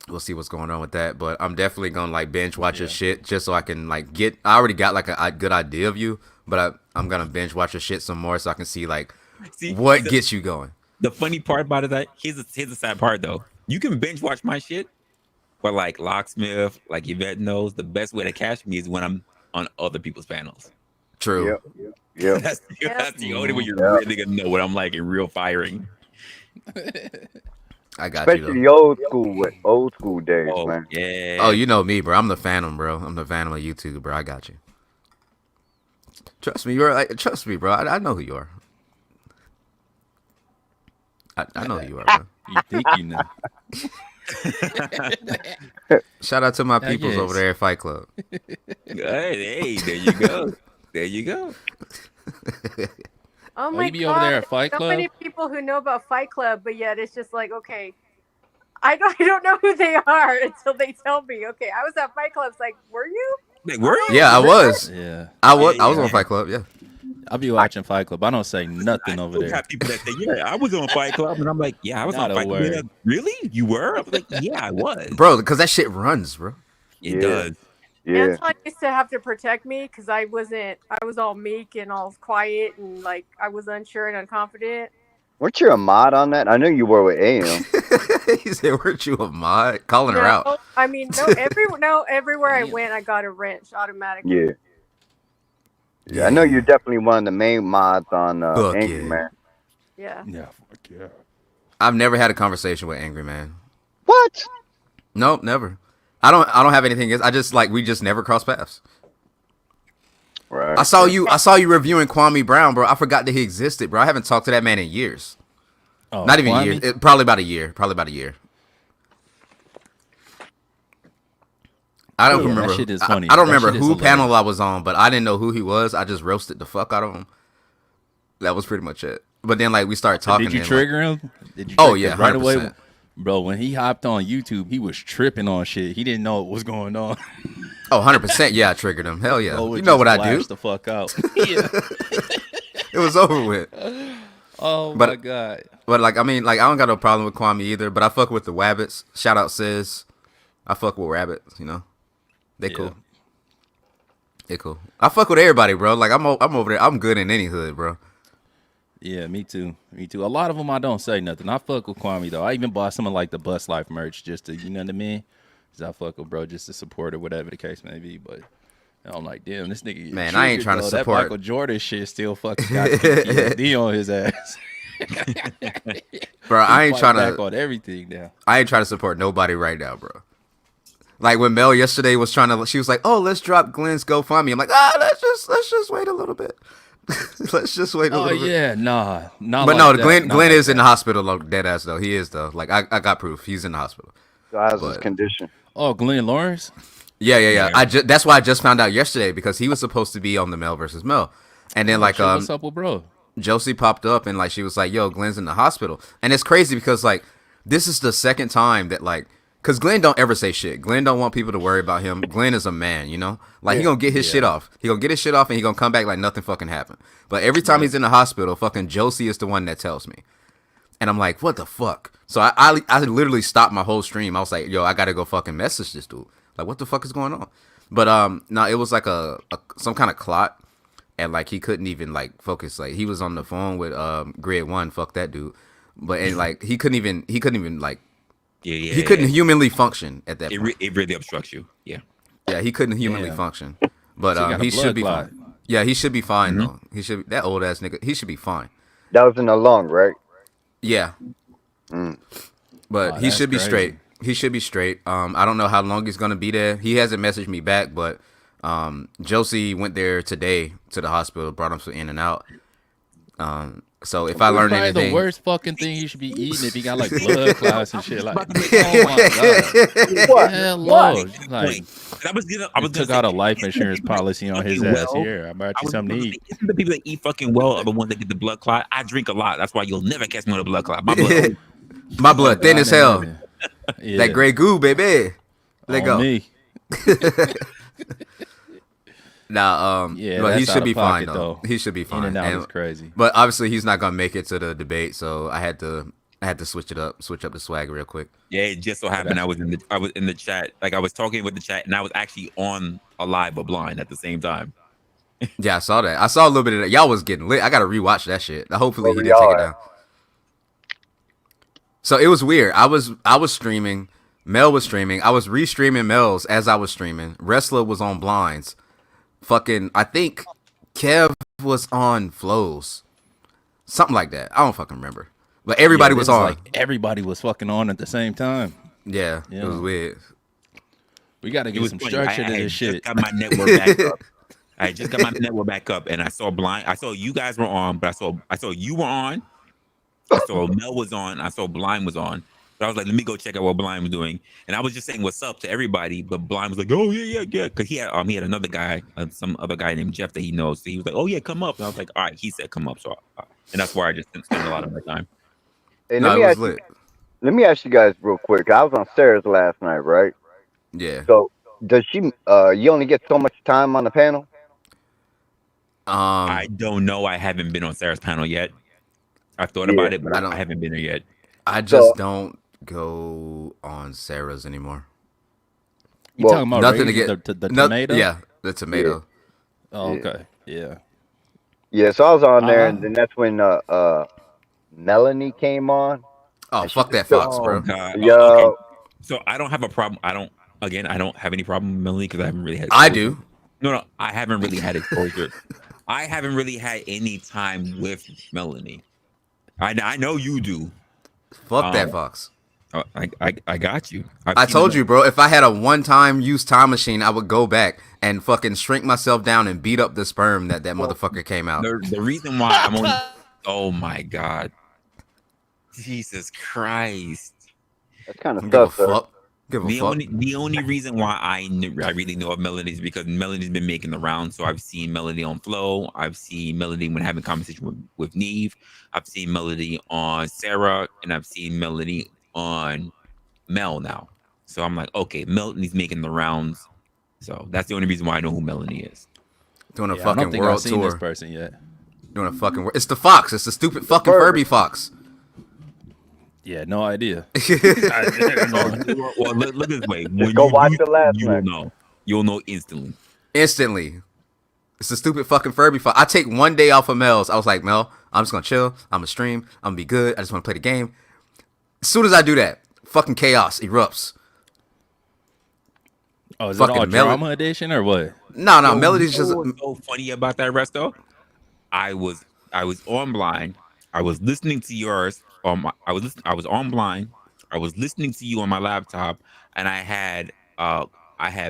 We'll see what's going on with that, but I'm definitely gonna like binge watch your shit just so I can like get. I already got like a good idea of you, but I'm gonna binge watch your shit some more so I can see like what gets you going. The funny part about it, that here's the sad part though. You can binge watch my shit, but like Locksmith, like Yvette knows, the best way to catch me is when I'm on other people's panels. True. Yeah. That's the only way you're really gonna know what I'm like in real firing. I got Especially you. old school days, man. Yeah. Oh, you know me, bro. I'm the Phantom, bro. I'm the Phantom of YouTube, bro. I got you. Trust me, trust me, bro. I know who you are. I know who you are, bro. You think you know? Shout out to my peoples over there at Fight Club. Hey, there you go. There you go. Oh my you be god! over there at Fight So Club? many people who know about Fight Club, but yet it's just like, okay, I don't know who they are until they tell me. Okay, I was at Fight Club. It's like, were you? Like, were you? Yeah, I was. Yeah. I was on Fight Club, yeah. I'll be watching Fight Club. I don't say nothing over there. Have people that say, "Yeah, I was on Fight Club," and I'm like, "Yeah, I was Not on a Fight Club." word. Like, really? You were? I'm like, "Yeah, I was." Bro, because that shit runs, bro. It does. Yeah. Anton used to have to protect me because I was all meek and all quiet and like I was unsure and unconfident. Weren't you a mod on that? I know you were with AM. He said, weren't you a mod? Calling her out. I mean, everywhere I went, I got a wrench automatically. Yeah, I know you're definitely one of the main mods on Fuck Angry yeah. Man. Yeah. Yeah, fuck yeah. I've never had a conversation with Angry Man. What? Nope, never. I don't have anything. I just like we just never crossed paths. Right. I saw you reviewing Kwame Brown, bro. I forgot that he existed, bro. I haven't talked to that man in years. Oh, Not even Kwame? years. Probably about a year. I don't remember. That shit is funny. I don't That remember shit is who hilarious. panel I was on, but I didn't know who he was. I just roasted the fuck out of him. That was pretty much it. But then like we started talking. Did you and, trigger him? Did you Oh, trigger- yeah, right away, 100%. bro. When he hopped on YouTube, he was tripping on shit. He didn't know what was going on. Oh, 100%. Yeah, I triggered him. Hell yeah. Bro, You know just what I do. flashed the fuck out. Yeah. It was over with. Oh But- my god. But like, I mean, like, I don't got no problem with Kwame either. But I fuck with the Wabbits. Shout out Sis. I fuck with Rabbits. You know, they Yeah. cool. They cool. I fuck with everybody, bro. Like I'm over there. I'm good in any hood, bro. Yeah, me too. Me too. A lot of them I don't say nothing. I fuck with Kwame though. I even bought some of like the Bus Life merch just to, you know what I mean? Cause I fuck with bro just to support or whatever the case may be. But I'm like, damn, this nigga. Man, I ain't triggered, trying to though. support- That Michael Jordan shit still fucking got PTSD on his ass. Bro, I ain't He trying fight back to. on everything now. I ain't trying to support nobody right now, bro. Like when Mel yesterday was trying to, she was like, "Oh, let's drop Glenn's GoFundMe." I'm like, let's just wait a little bit. Let's just wait a Oh little bit. yeah, nah. Not But like no, that. Glenn Not Glenn like is in that. the hospital, like, dead ass though. He is though. Like I got proof. He's in the hospital. So how's his But- condition? Oh, Glenn Lawrence? Yeah. Yeah. That's why I just found out yesterday because he was supposed to be on the Mel versus Mel, and then Oh like shit, what's up with bro? Josie popped up and like she was like, "Yo, Glenn's in the hospital," and it's crazy because like this is the second time that like. Cause Glenn don't ever say shit. Glenn don't want people to worry about him. Glenn is a man, you know? Like he Yeah. gonna get his shit Yeah. off. He gonna get his shit off and he gonna come back like nothing fucking happened. But every time he's in the hospital, fucking Josie is the one that tells me. And I'm like, what the fuck? So I literally stopped my whole stream. I was like, yo, I gotta go fucking message this dude. Like, what the fuck is going on? But no, it was like a some kind of clot, and like he couldn't even like focus. Like he was on the phone with Grade One. Fuck that dude. But and like he couldn't even like Yeah. he couldn't humanly function at that point. It really obstructs you. Yeah. Yeah, he couldn't humanly Damn. function. But So he got a he should blood be clot. fine. Yeah, he should be fine though. He should that old ass nigga. He should be fine. That was in the lung, right? Yeah, Mm. but Oh, he that's should be crazy. straight. He should be straight. I don't know how long he's gonna be there. He hasn't messaged me back, but Josie went there today to the hospital, brought him some in and out. So if I learned Probably anything, the worst fucking thing he should be eating if he got like blood clots and shit. Like, About to make- oh my god, What? hell What? no! Like, I was gonna he took out a life insurance policy on his fucking ass. well. Here, I brought I you was something to gonna say, eat. isn't the people that eat fucking well are the ones that get the blood clot? I drink a lot. That's why you'll never catch me with a blood clot. My blood, my blood thin as hell. Yeah. That Grey Goo, baby. Let On go. me. Nah, Yeah, but he that's should out be of fine pocket, though. though. He should be fine. In and out And- is crazy. But obviously he's not gonna make it to the debate, so I had to switch up the swag real quick. yeah, it just so happened I was in the chat. Like I was talking with the chat, and I was actually on a live but blind at the same time. Yeah, I saw that. I saw a little bit of that. Y'all was getting lit. I gotta rewatch that shit. Hopefully he Where did take y'all it down. So it was weird. I was streaming. Mel was streaming. I was restreaming Mel's as I was streaming. Resla was on blinds. Fucking, I think Kev was on flows. Something like that. I don't fucking remember. But everybody Yeah, was it on. Like everybody was fucking on at the same time. Yeah, it Yeah. was weird. We got to It get was some funny. structure I to had this just shit. got my network back up. I just got my network back up, and I saw blind. I saw you guys were on, but I saw you were on. I saw Mel was on. I saw Blind was on. But I was like, let me go check out what Blind was doing. And I was just saying what's up to everybody, but Blind was like, oh yeah, because he had another guy, some other guy named Jeff that he knows. So he was like, oh yeah, come up. And I was like, all right, he said come up. So and that's where I just spent a lot of my time. Hey, No, let it me was ask lit. let me ask you guys real quick. I was on Sarah's last night, right? Yeah. So does she? You only get so much time on the panel. I don't know. I haven't been on Sarah's panel yet. I've thought Yeah, about it, but I don't- I haven't been there yet. I So- just don't go on Sarah's anymore. You Well, talking about Nothing to raising get the no- tomato? Yeah, the tomato. Oh, Yeah. okay. Yeah. Yeah, so I was on there, and Uh-huh. then that's when Melanie came on. Oh, And she fuck that just took- fox, Oh bro. God. Yo, Okay. So I don't have a problem. I don't have any problem with Melanie because I haven't really had. I exposure. do. No, I haven't really had exposure. I haven't really had any time with Melanie. I know you do. Fuck that fox. I got you. I told you, bro. If I had a one-time use time machine, I would go back and fucking shrink myself down and beat up the sperm that motherfucker came out. The reason why I'm only. Oh my God. Jesus Christ. that's kind of Don't give a tough, sir. fuck. Give a fuck. The only reason why I really know of Melody is because Melody's been making the rounds. So I've seen Melody on Flow. I've seen Melody when having conversation with Neve. I've seen Melody on Sarah, and I've seen Melody on Mel now. So I'm like, okay, Melody's making the rounds. So that's the only reason why I know who Melody is. Doing a Yeah, I don't fucking think I've world seen this tour. person yet. Doing a fucking. It's the fox. It's the stupid fucking Furby fox. Yeah, no idea. Well, look this way. When go you watch do, the last you will match. know. You'll know instantly. Instantly. It's the stupid fucking Furby fox. I take one day off of Mel's. I was like, Mel, I'm just gonna chill. I'm gonna stream. I'm gonna be good. I just want to play the game. As soon as I do that, fucking chaos erupts. Oh, is Fucking it all Mel- drama edition or what? No, So, Melody's you just. know what's so funny about that, Resto? I was on blind. I was listening to yours. I was on blind. I was listening to you on my laptop, and I had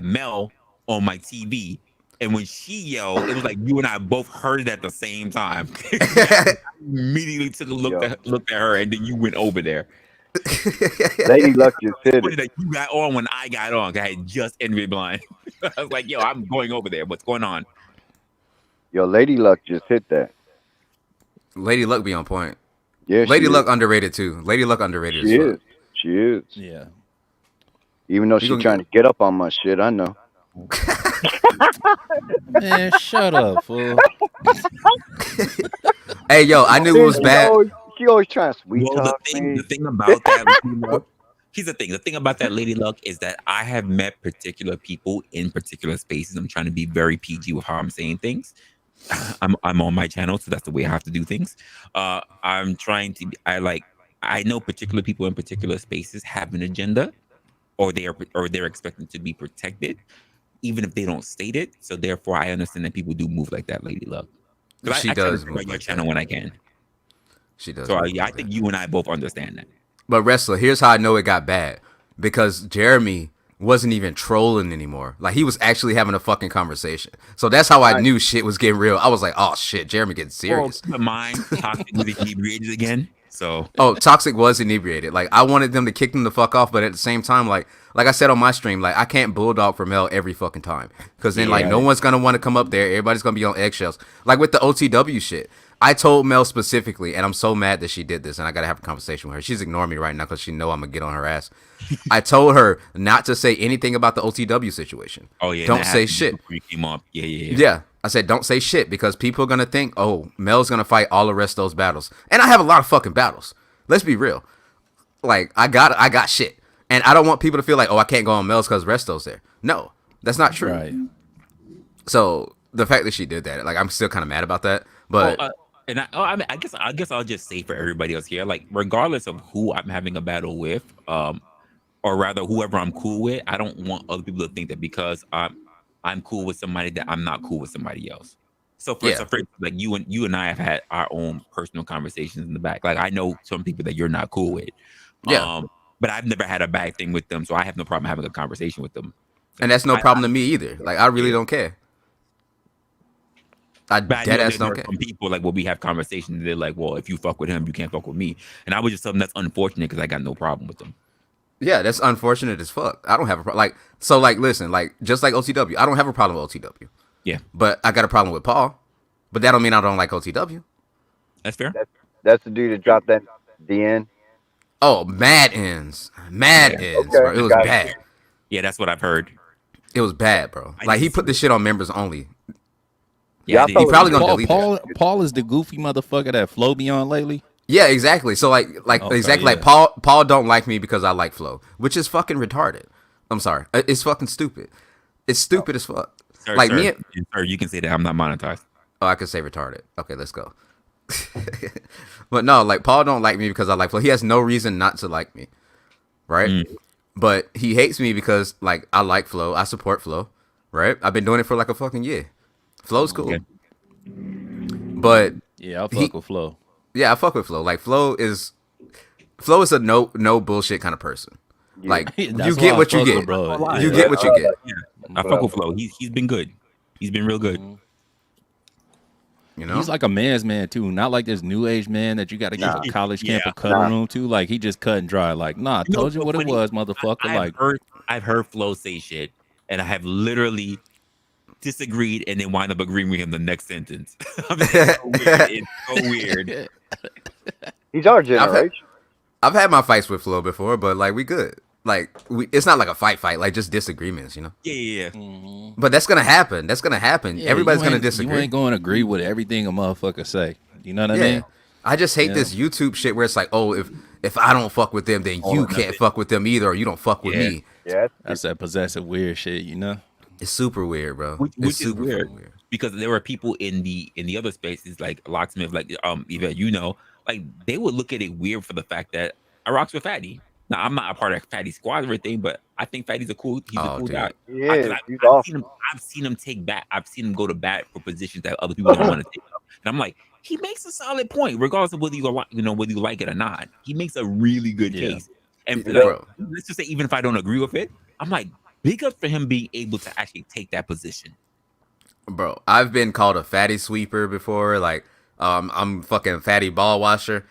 Mel on my TV. And when she yelled, it was like you and I both heard it at the same time. I immediately took a looked at her, and then you went over there. Lady Luck just hit Funny it. that you got on when I got on. I had just envy blind. I was like, yo, I'm going over there. What's going on? Yo, Lady Luck just hit that. Lady Luck be on point. Yeah, she Lady is. Luck underrated too. Lady Luck underrated She as fuck. is. She is. Yeah. Even though You she gonna trying to get up on my shit, I know. Man, shut up, fool. Hey, yo, I knew it was bad. She always trying to sweet Well, talk me. the thing about that Lady Luck, here's the thing. The thing about that Lady Luck is that I have met particular people in particular spaces. I'm trying to be very PG with how I'm saying things. I'm on my channel, so that's the way I have to do things. I'm trying to. I know particular people in particular spaces have an agenda, or they're expected to be protected, even if they don't state it. So therefore, I understand that people do move like that, Lady Luck. Because She I try to does support move your like channel that. when I can. She does. So move I like think that. you and I both understand that. But Resla, here's how I know it got bad. Because Jeremy wasn't even trolling anymore. Like, he was actually having a fucking conversation. So that's how I knew shit was getting real. I was like, oh shit, Jeremy getting serious. Well, keep in mind, Toxic was inebriated again. So Oh, Toxic was inebriated. Like, I wanted them to kick them the fuck off, but at the same time, like I said on my stream, like, I can't bulldog for Mel every fucking time. Because then, like, no one's gonna want to come up there. Everybody's gonna be on eggshells. Like with the OTW shit. I told Mel specifically, and I'm so mad that she did this, and I gotta have a conversation with her. She's ignoring me right now because she know I'm gonna get on her ass. I told her not to say anything about the OTW situation. oh yeah, Don't say shit. before you came up. Yeah. Yeah. I said, don't say shit because people are going to think, oh, Mel's going to fight all the rest of those battles. And I have a lot of fucking battles. Let's be real. Like, I got shit. And I don't want people to feel like, oh, I can't go on Mel's because Resto's there. No, that's not true. Right. So the fact that she did that, like, I'm still kind of mad about that. But I mean, I guess I'll just say for everybody else here, like, regardless of who I'm having a battle with, or rather whoever I'm cool with, I don't want other people to think that because I'm cool with somebody that I'm not cool with somebody else. So for like you and I have had our own personal conversations in the back. Like, I know some people that you're not cool with. Yeah. But I've never had a bad thing with them, so I have no problem having a conversation with them. And that's no problem to me either. Like, I really don't care. I dead ass don't care. Some people, like, when we have conversations, they're like, well, if you fuck with him, you can't fuck with me. And I would just tell them that's unfortunate because I got no problem with them. Yeah, that's unfortunate as fuck. I don't have a problem. Like, so, like, listen, like, just like OTW, I don't have a problem with OTW. Yeah. But I got a problem with Paul. But that don't mean I don't like OTW. That's fair. That's the dude that dropped that DN. Oh, Mad Ends. Mad Ends, Okay, bro. It was got it. bad. Yeah, that's what I've heard. It was bad, bro. I Like, he didn't put see this shit on members only. Yeah, I did. thought He probably gonna Paul, delete that. Paul is the goofy motherfucker that Flo be on lately. Yeah, exactly. So, like Okay, exactly, like yeah. Paul don't like me because I like Flo, which is fucking retarded. I'm sorry. It's fucking stupid. It's stupid as fuck. Sir, Like, sir, me and, sir, you can say that I'm not monetized. oh, I could say retarded. Okay, let's go. But no, like, Paul don't like me because I like Flo. He has no reason not to like me, right? But he hates me because, like, I like Flo. I support Flo, right? I've been doing it for like a fucking year. Flo's cool. Okay. But Yeah, I fuck with Flo. yeah, I fuck with Flo. Like, Flo is a no bullshit kind of person. Like, That's you why get I what you fuck get. with bro. You get what you get. Yeah, I fuck with Flo. He's been good. He's been real good. You know? He's like a man's man too, not like this new age man that you got to get to college camp or cuddle room to. Like, he just cut and dry. Like, nah, I told you what it was, motherfucker. I've heard Flo say shit, and I have literally disagreed and then wind up agreeing with him the next sentence. I mean, it's so weird. He's our generation. I've had my fights with Flo before, but, like, we good. Like, it's not like a fight, like, just disagreements, you know? Yeah. But that's gonna happen. Yeah, Everybody's you gonna ain't- disagree. You ain't going to agree with everything a motherfucker say. You know what I mean? I just hate this YouTube shit where it's like, oh, if I don't fuck with them, then you can't fuck with them either, or you don't fuck with me. Yeah, That's that possessive weird shit, you know? It's super weird, bro. Which It's is super weird, fucking weird. because there were people in the other spaces, like Locksmith, like even like, they would look at it weird for the fact that I rocks with Fatty. Now, I'm not a part of Fatty Squad or anything, but I think Fatty's a cool dude. guy. Yeah, he's I've awesome. seen him take back. I've seen him go to bat for positions that other people don't want to take up. And I'm like, he makes a solid point, regardless of whether you like it or not. He makes a really good case. And Bro. let's just say, even if I don't agree with it, I'm like, big up for him being able to actually take that position. Bro, I've been called a fatty sweeper before. Like, I'm fucking fatty ball washer.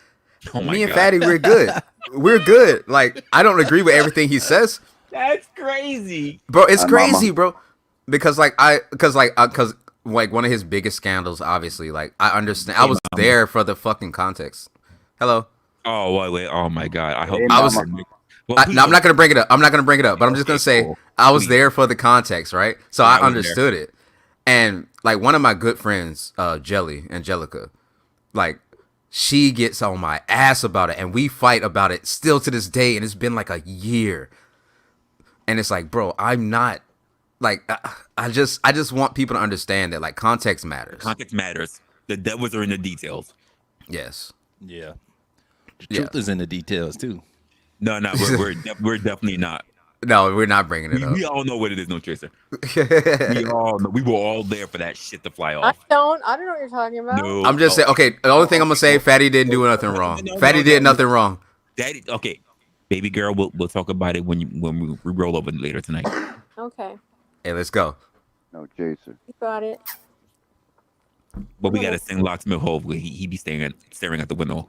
Oh my Me and god. Fatty, we're good. We're good. Like, I don't agree with everything he says, That's crazy. bro. It's Hi, mama. crazy, bro. Because like one of his biggest scandals, obviously. Like, I understand. I Hey was mama. there for the fucking context. Hello. Oh wait. Oh my god. I hope Hey, you I don't was. mama. hear me. Well, please No, I'm don't. not gonna bring it up. I'm not gonna bring it up. But I'm just gonna Okay, say cool. I was Please. there for the context, right? So Yeah, I I wasn't there. understood it. And like one of my good friends, Jelly Angelica, like she gets on my ass about it, and we fight about it still to this day. And it's been like a year, and it's like, bro, I'm not like I just want people to understand that like context matters. Context matters. The devils are in the details. Yes. Yeah. The Yeah. truth is in the details too. No, we're definitely not. No, we're not bringing it up. We all know what it is, no chaser. We all know. We were all there for that shit to fly I off. don't. I don't know what you're talking about. No. I'm just saying. Okay, the only thing I'm gonna say, Fatty didn't do nothing wrong. Fatty did No. nothing wrong. Daddy, okay, baby girl, we'll talk about it when we roll over later tonight. Okay, Hey, let's go. No chaser. you got it. But we gotta sing Locksmith Hove where he be staring at the window.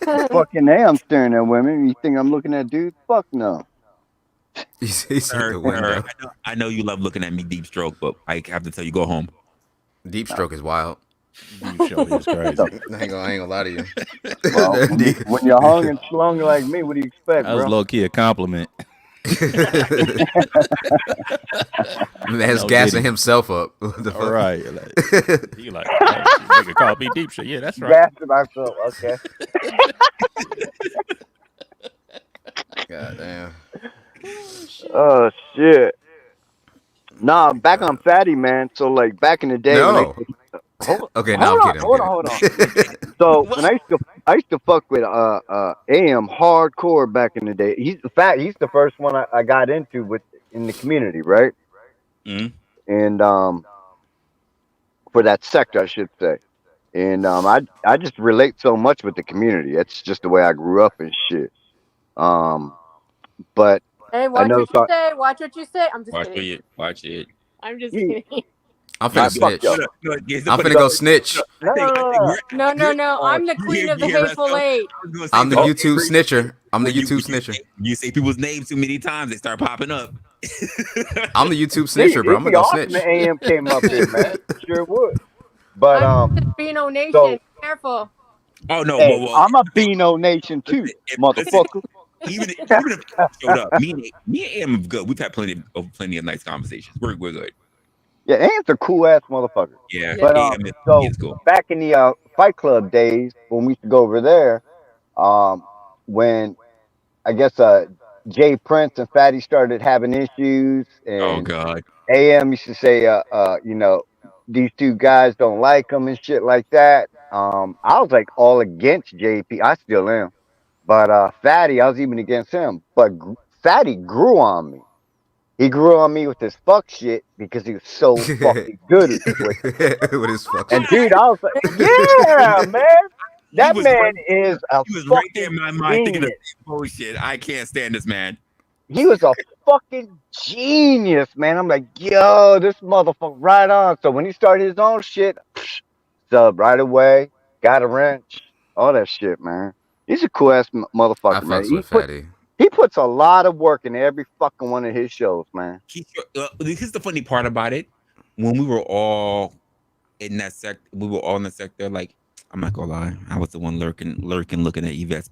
Fucking A, I'm staring at women. You think I'm looking at dudes? Fuck no. He's at Sir, the window. I know you love looking at me deep stroke, but I have to tell you, go home. Deep stroke is wild. Deep show is crazy. I ain't gonna lie to you. Well, when you're hung and slung like me, what do you expect, That was bro? low key a compliment. Man's No gassing kidding. himself up. What the All fuck? right. Like, he like, hey, nigga call me deep shit. Yeah, that's right. Gassing myself. Okay. God damn. Oh shit. Nah, back on Fatty, man. So like back in the day when No. hold, Okay, hold now I'm on, kidding. hold on. So when I used to fuck with AM hardcore back in the day. He's the first one I got into with in the community, right? Mm. And for that sector I should say. And I just relate so much with the community. It's just the way I grew up and shit. Um but Hey, I watch know what you say. Watch what you say. I'm just Watch kidding. it. Watch it. I'm just you, kidding. I'm nah, finna Look, fuck snitch. yo. I'm finna go snitch. No, no, I no, think no. No. I'm the queen of the hateful eight. I was gonna say I'm the when YouTube snitcher. I'm the when YouTube snitcher. you say people's names too many times, they start popping up. I'm the YouTube See, snitcher, bro. I'm it'd gonna be go awesome if snitch. AM came up here, man. Sure would. But I'm the Beano Nation. so Careful. Oh no, hey, well, I'm a Beano Nation too, listen, motherfucker. even if he showed up, me and him good. We've had plenty of nice conversations. We're good. Yeah, AM's a cool ass motherfucker. Yeah, Yeah. But he so is cool. back in the Fight Club days when we used to go over there, when I guess Jay Prince and Fatty started having issues, Oh and God, AM used to say, these two guys don't like him and shit like that. I was like all against JP. I still am. But Fatty, I was even against him. But Fatty grew on me. He grew on me with his fuck shit because he was so fucking good with it. With his fuck And shit. dude, I was like, yeah, man. he That was man right. is a He was right there fucking in my mind thinking the genius. same bullshit. I can't stand this man. He was a fucking genius, man. I'm like, yo, this motherfucker right on. So when he started his own shit, sub right away, got a wrench, all that shit, man. He's a cool ass I motherfucker, man. fucks with Fatty. He puts a lot of work in every fucking one of his shows, man. Here's the funny part about it. When we were all in that sector, we were all in the sector. Like, I'm not gonna lie, I was the one lurking, looking at Yvette's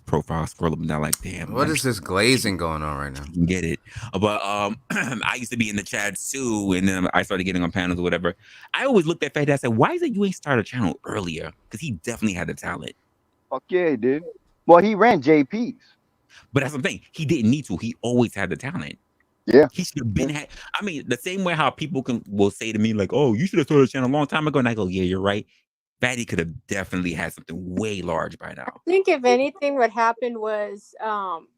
profile, scroll up and down, like, damn, What is this glazing going on right now? can get it. But I used to be in the chat too, and then I started getting on panels or whatever. I always looked at Fat Dad and said, "Why is it you ain't started a channel earlier?" Because he definitely had the talent. Fuck yeah, dude. Well, he ran JP's. But that's the thing, he didn't need to. He always had the talent. Yeah. He should have been. I mean, the same way how people will say to me like, "Oh, you should have started a channel a long time ago," and I go, "Yeah, you're right." Fatty could have definitely had something way large by now. I think if anything, what happened was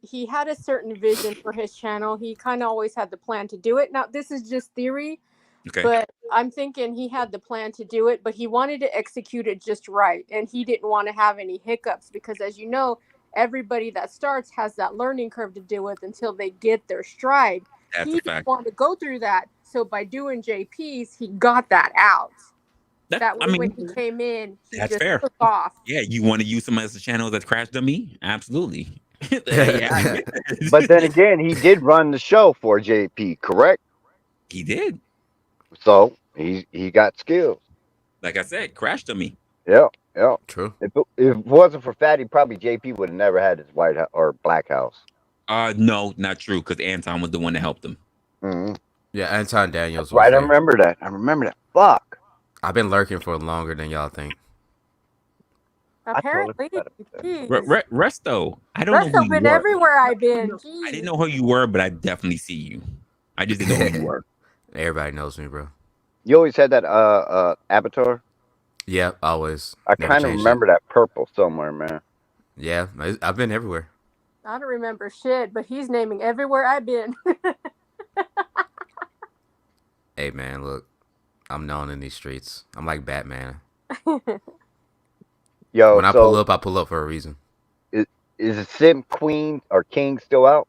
he had a certain vision for his channel. He kind of always had the plan to do it. Now, this is just theory, Okay. but I'm thinking he had the plan to do it, but he wanted to execute it just right. And he didn't want to have any hiccups because, as you know, everybody that starts has that learning curve to deal with until they get their stride. That's He a didn't fact. want to go through that. So by doing JP's, he got that out. That I way, when mean, he came in, he that's just fair. took off. Yeah, you want to use him as a channel that's Crash Dummy? Absolutely. Yeah, I get But then it. again, he did run the show for JP, correct? He did. So he got skills. Like I said, Crash Dummy. Yeah, yeah. True. If it wasn't for Fatty, probably JP would have never had his White House or Black House. No, not true, because Anton was the one that helped him. Mm-hmm. Yeah, Anton Daniels was Right, I there. remember that. I remember that. Fuck. I've been lurking for longer than y'all think. Apparently, jeez. Resto, I don't know who Resto you been were. everywhere I've been. I didn't Jeez. know who you were, but I definitely see you. I just didn't know who you were. Everybody knows me, bro. You always had that avatar. Yeah, always. I Never kind of changed remember that purple somewhere, man. it. Yeah, I've been everywhere. I don't remember shit, but he's naming everywhere I've been. Hey, man, look, I'm known in these streets. I'm like Batman. Yo, When I so pull up for a reason. is the Sim Queen or King still out?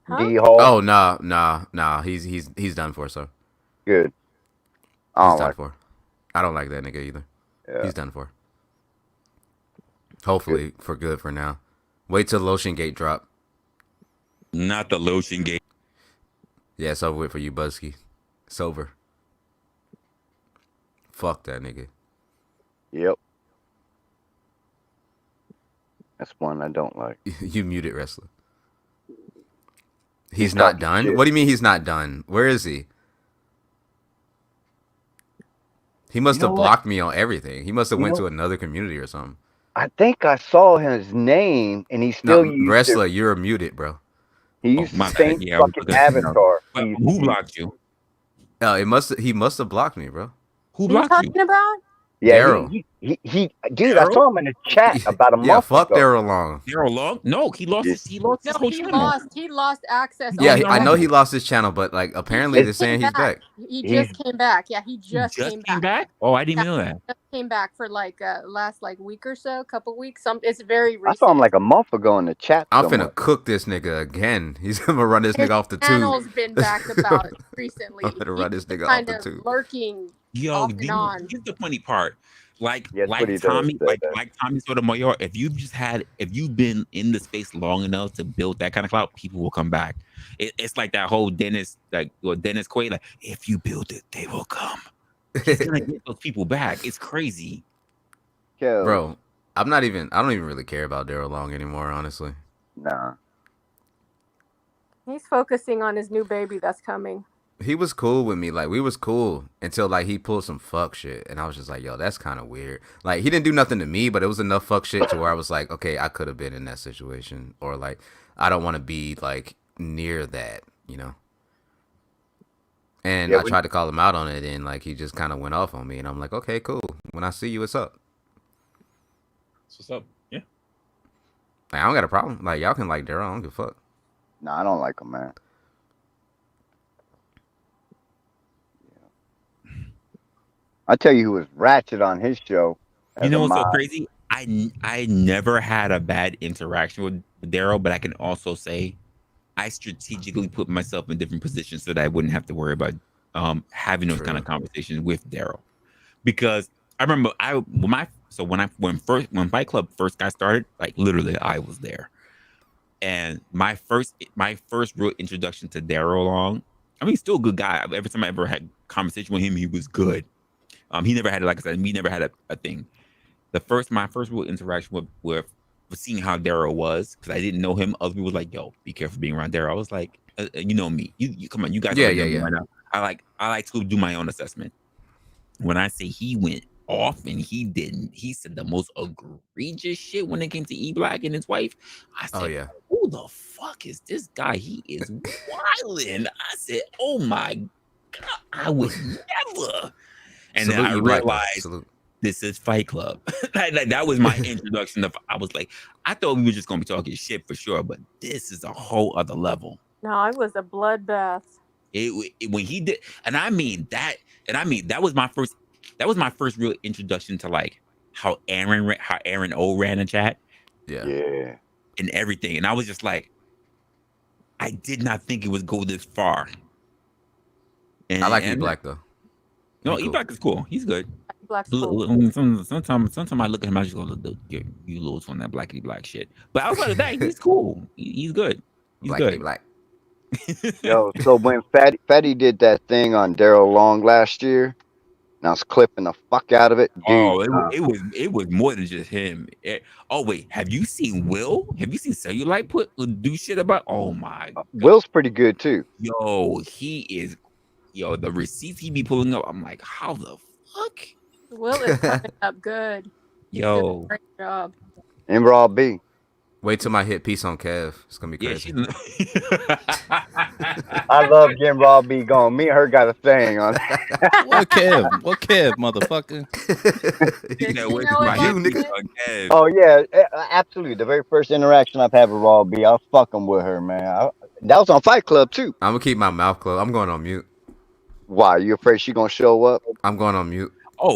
Huh? D Hall. Oh, nah. He's done for, sir. Good. I He's don't done like. for. I don't like that nigga either. Yeah. He's done for. Hopefully for good for now. Wait till Lotion Gate drop. Not the lotion gate. Yeah, it's over with for you, Buzzkey. It's over. Fuck that nigga. Yep. That's one I don't like. You muted Resla. He's talking not done? shit. What do you mean he's not done? Where is he? He must You have know what? blocked me on everything. He must have You went know- to another community or something. I think I saw his name, and he No, still used Resla, you're muted, bro. He Oh, used my the bad. same Yeah, I was fucking looking at something else. avatar. But He- who blocked you? He must have blocked me, bro. Who What are you blocked you? talking about? Yeah, Daryl. dude, I Daryl? saw him in the chat about a Yeah, month fuck ago. Daryl Long. Daryl Long? No, he lost Yeah. his whole No, channel. he lost access. Yeah, on I know that. he lost his channel, but like apparently He they're just saying came he's back. He just came back. Yeah, he just Just came back. Oh, I didn't Yeah. even know that. Just came back for like last like week or so, couple weeks. It's very I recent. saw him like a month ago in the chat. I'm somewhere. finna cook this nigga again. He's gonna run this His nigga off the tube. channel's been backed about recently. I'm gonna run this nigga off kind the of tube. lurking Yo, off and on. here's the funny part. Like Yes, what he does, Tommy, said that. like Tommy Sotomayor, if you've been in the space long enough to build that kind of clout, people will come back. It's like that whole Dennis Quaid, like, if you build it, they will come. He's gonna get those people back. It's crazy. Kelly. Bro, I don't even really care about Daryl Long anymore, honestly. Nah. He's focusing on his new baby that's coming. He was cool with me. Like, we was cool until, like, he pulled some fuck shit. And I was just like, yo, that's kind of weird. Like, he didn't do nothing to me, but it was enough fuck shit to where I was like, okay, I could have been in that situation. Or, like, I don't want to be, like, near that, you know? And I tried to call him out on it, and, like, he just kind of went off on me. And I'm like, okay, cool. When I see you, what's up? What's up? Yeah. Like, I don't got a problem. Like, y'all can like Daryl. I don't give a fuck. Nah, I don't like him, man. I tell you who was ratchet on his show. You know what's so crazy? I never had a bad interaction with Daryl, but I can also say I strategically put myself in different positions so that I wouldn't have to worry about having those kind of conversations with Daryl. Because I remember when Fight Club first got started, like literally I was there. And my first real introduction to Daryl Long, I mean, he's still a good guy. Every time I ever had conversation with him, he was good. He never had, like I said, we never had a thing. My first real interaction with seeing how Daryl was, because I didn't know him. Other people were like, "Yo, be careful being around Daryl." I was like, "You know me. You come on, you guys." Yeah. Right now. I like to do my own assessment. When I say he went off and he didn't, he said the most egregious shit when it came to E Black and his wife. I said, "Oh yeah, who the fuck is this guy? He is wilding." I said, "Oh my god, I would never." And then I realized this is Fight Club. that was my introduction. I was like, I thought we were just gonna be talking shit for sure, but this is a whole other level. No, it was a bloodbath. When he did, and I mean that was my first real introduction to like how Aaron O ran a chat. Yeah. And everything. And I was just like, I did not think it would go this far. And I like E Black though. No, He cool. E-Black is cool. He's good. Black's cool. Sometimes I look at him, I just go, "Look, you lose on that blackity black shit." But outside of that, he's cool. He's good. He's Blackity good. black. Yo, so when Fatty did that thing on Daryl Long last year, and I was clipping the fuck out of it, dude. Oh, it was more than just him. Oh wait, have you seen Will? Have you seen Cellulite do shit about? Oh my god, Will's pretty good too. yo, he is. Yo, the receipts he be pulling up, I'm like, how the fuck? Will is coming up good. He's doing Yo, a great job. And Raw B. Wait till my hit piece on Kev. It's gonna be yeah, crazy. I love getting Raw B going. Me and her got a thing on. What Kev? What Kev, motherfucker? Did Yeah, she wait know till it my You, hit wasn't piece nigga. it? on Kev. Oh yeah, absolutely. The very first interaction I've had with Raw B, I was fucking with her, man. That was on Fight Club too. I'm gonna keep my mouth closed. I'm going on mute. Why? You afraid she gonna show up? I'm going on mute. Oh,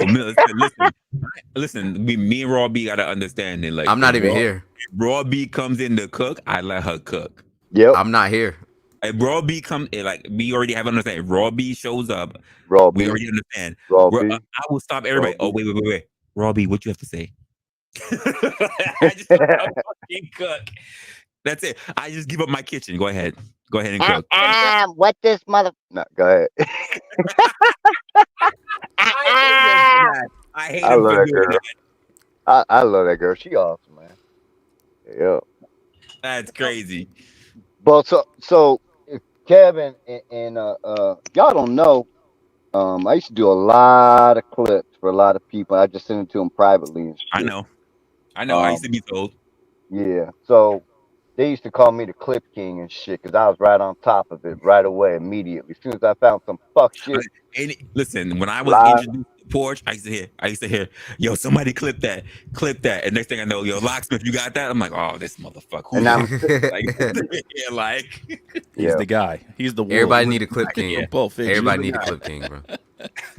listen. Me and Raw B gotta understand it. Like, I'm not even here. If Raw B comes in to cook, I let her cook. Yep. I'm not here. If Raw B we already have understanding. If Raw B shows up, Raw we B. already understand. Raw B. I will stop everybody. Raw Oh, B. wait. Raw B, what you have to say? I just let her fucking cook. That's it. I just give up my kitchen. Go ahead and cook. What this mother? No, go ahead. I hate I him love for that doing girl. that. I love that girl. She awesome, man. Yeah. That's crazy. Well, so if Kevin and y'all don't know. I used to do a lot of clips for a lot of people. I just sent it to them privately and I shit. know. I used to be told. Yeah. So they used to call me the Clip King and shit because I was right on top of it right away, immediately. As soon as I found some fuck shit Listen, when I was live, introduced to the porch, I used to hear, yo, somebody clip that. And next thing I know, yo, Locksmith, you got that? I'm like, oh, this motherfucker. Who's and I'm this? Like, He's yeah. the guy. He's the wolf. Everybody need a clip king. Yeah. From Pulp Fiction. Everybody need a clip king, bro.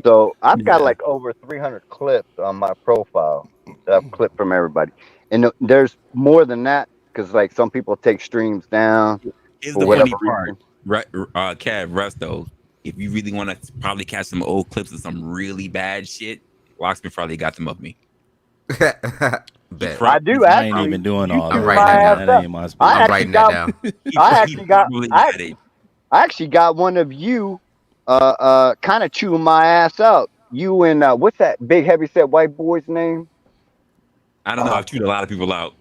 So I've got Yeah. like over 300 clips on my profile that I've clipped from everybody, and there's more than that because like some people take streams down Here's for the whatever funny part, reason. Kev, Russ, though. If you really want to probably catch some old clips of some really bad shit, Locksmith probably got them of me. Bet. I do I ain't actually. even doing all I'm YouTube that. writing my that ass down. That up. ain't my speed. I I'm actually writing that got. down. I actually got one of you, kind of chewing my ass out. You and what's that big heavyset white boy's name? I don't know. I've chewed a lot of people out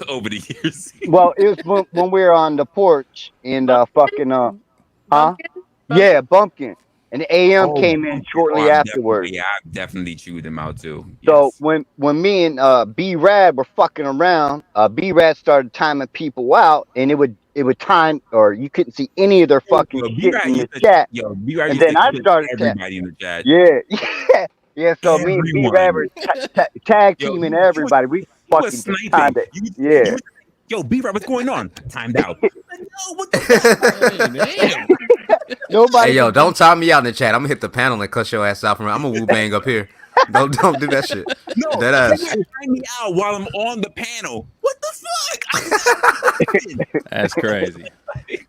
over the years. Well, it was when we were on the porch and fucking huh? Bumpkin? Yeah, Bumpkin. And the AM Oh, came in shortly afterwards. I've definitely chewed them out too. So Yes. when me and B Rad were fucking around, B Rad started timing people out, and it would time, or you couldn't see any of their fucking Yo, shit in the chat. B-Rad And used then to I clip started everybody in the chat. yeah, yeah. So me and B Rad were Everyone. tag Yo, teaming he was everybody. We he was fucking just timed sniping. it. You Yeah. was yo, B-Rad, what's going on? Timed out. Like, yo, what the fuck? Damn. Nobody Hey yo, could do don't time me out in the chat. I'm gonna hit the panel and cuss your ass out from. I'm gonna woo bang up here. Don't do that shit. No, Dead you ass. gotta time me out while I'm on the panel. What the fuck? That's crazy.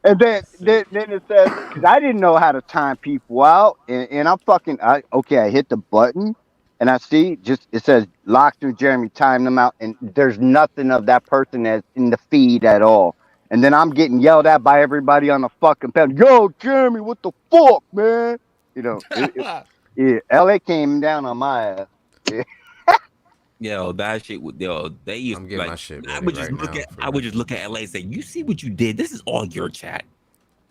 And then it says, because I didn't know how to time people out, and I'm fucking, I hit the button, and I see just, it says, Locks and Jeremy time them out, and there's nothing of that person that's in the feed at all. And then I'm getting yelled at by everybody on the fucking panel. Yo, Jeremy, what the fuck, man? You know, yeah, LA came down on my ass. Yeah. Yo, that shit would they used I'm getting like my shit I ready would just right look now. at I would just look at LA and say, you see what you did? This is all your chat.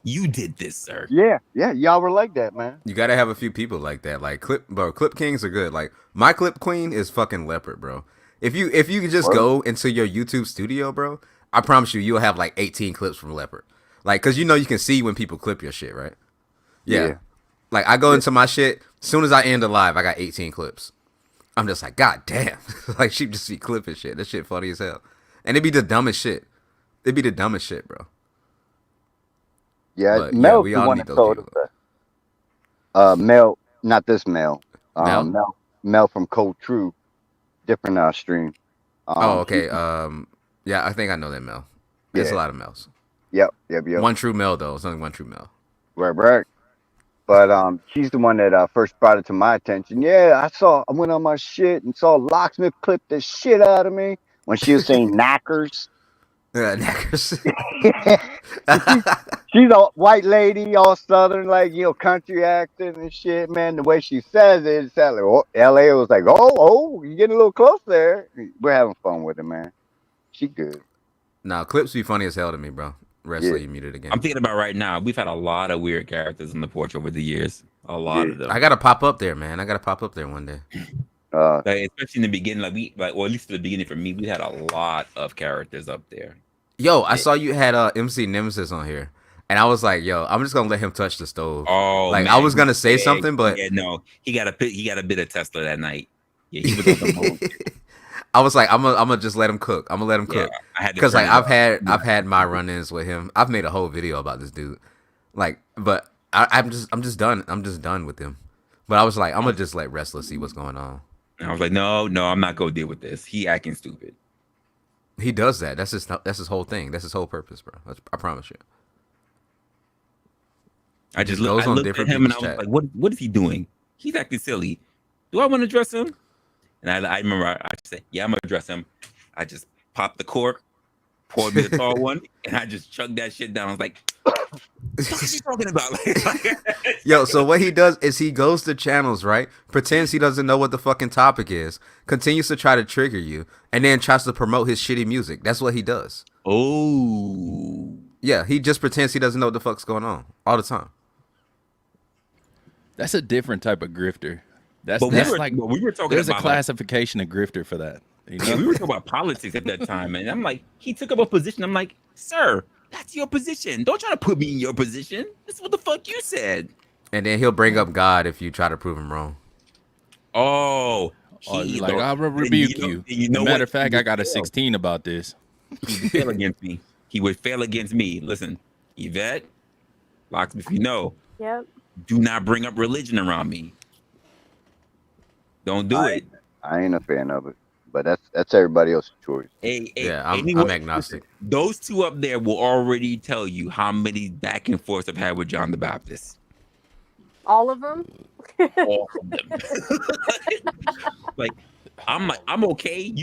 You did this, sir. Yeah, y'all were like that, man. You gotta have a few people like that. Like clip kings are good. Like my clip queen is fucking Leopard, bro. If you just go into your YouTube studio, bro, I promise you'll have like 18 clips from Leopard. Like, cause you can see when people clip your shit, right? Yeah. Like I go into my shit, as soon as I end the live, I got 18 clips. I'm just like, God damn. Like she just be clipping shit. That shit funny as hell. And it be the dumbest shit. It be the dumbest shit, bro. Yeah, But, Mel's we the all one need that those told us people. that. Mel, not this Mel. Mel? Mel from Cold True, different stream. Oh, okay. Yeah, I think I know that Mel. There's a lot of Mels. Yep. One true Mel though. It's only one true Mel. Right. But she's the one that first brought it to my attention. Yeah, I went on my shit and saw Locksmith clip the shit out of me when she was saying knackers. Knackers. she, she's a white lady, all southern, like country accent and shit. Man, the way she says it, it sounds like L.A. was like, you getting a little close there. We're having fun with it, man. She good. Nah, clips be funny as hell to me, bro. Wrestler, Yeah. you muted again. I'm thinking about right now. We've had a lot of weird characters on the porch over the years. A lot of them. I gotta pop up there, man. I gotta pop up there one day. Like, especially in the beginning, or at least in the beginning for me, we had a lot of characters up there. Yo, I saw you had MC Nemesis on here, and I was like, yo, I'm just gonna let him touch the stove. Oh, like man, I was gonna say something, but yeah, no, he got a bit of Tesla that night. Yeah, he was on the move. I was like, I'm gonna just let him cook. I'm gonna let him cook because like I've had my run-ins with him. I've made a whole video about this dude, like, but I'm just done. I'm just done with him. But I was like, I'm gonna just let Resla see what's going on. And I was like, no, I'm not gonna deal with this. He acting stupid. He does that. That's his whole thing. That's his whole purpose, bro. I promise you. I looked at him and I was like, what is he doing? He's acting silly. Do I want to address him? And I remember I said, yeah, I'm gonna address him. I just popped the cork, poured me the tall one, and I just chugged that shit down. I was like, what are you talking about? Yo, so what he does is he goes to channels, right? Pretends he doesn't know what the fucking topic is, continues to try to trigger you, and then tries to promote his shitty music. That's what he does. Oh. Yeah, he just pretends he doesn't know what the fuck's going on all the time. That's a different type of grifter. That's we were talking there's about a classification of grifter for that. You know? Yeah, we were talking about politics at that time, and I'm like, he took up a position. I'm like, sir, that's your position. Don't try to put me in your position. This is what the fuck you said. And then he'll bring up God if you try to prove him wrong. Oh, like I'll rebuke you. Matter of fact, I got a 16 about this. He would fail against me. He would fail against me. Listen, Yvette, Locksmith, you know. Yep. Do not bring up religion around me. Don't do it. I ain't a fan of it, but that's everybody else's choice. I'm agnostic. Those two up there will already tell you how many back and forths I've had with John the Baptist. All of them. All of them. Like, I'm okay.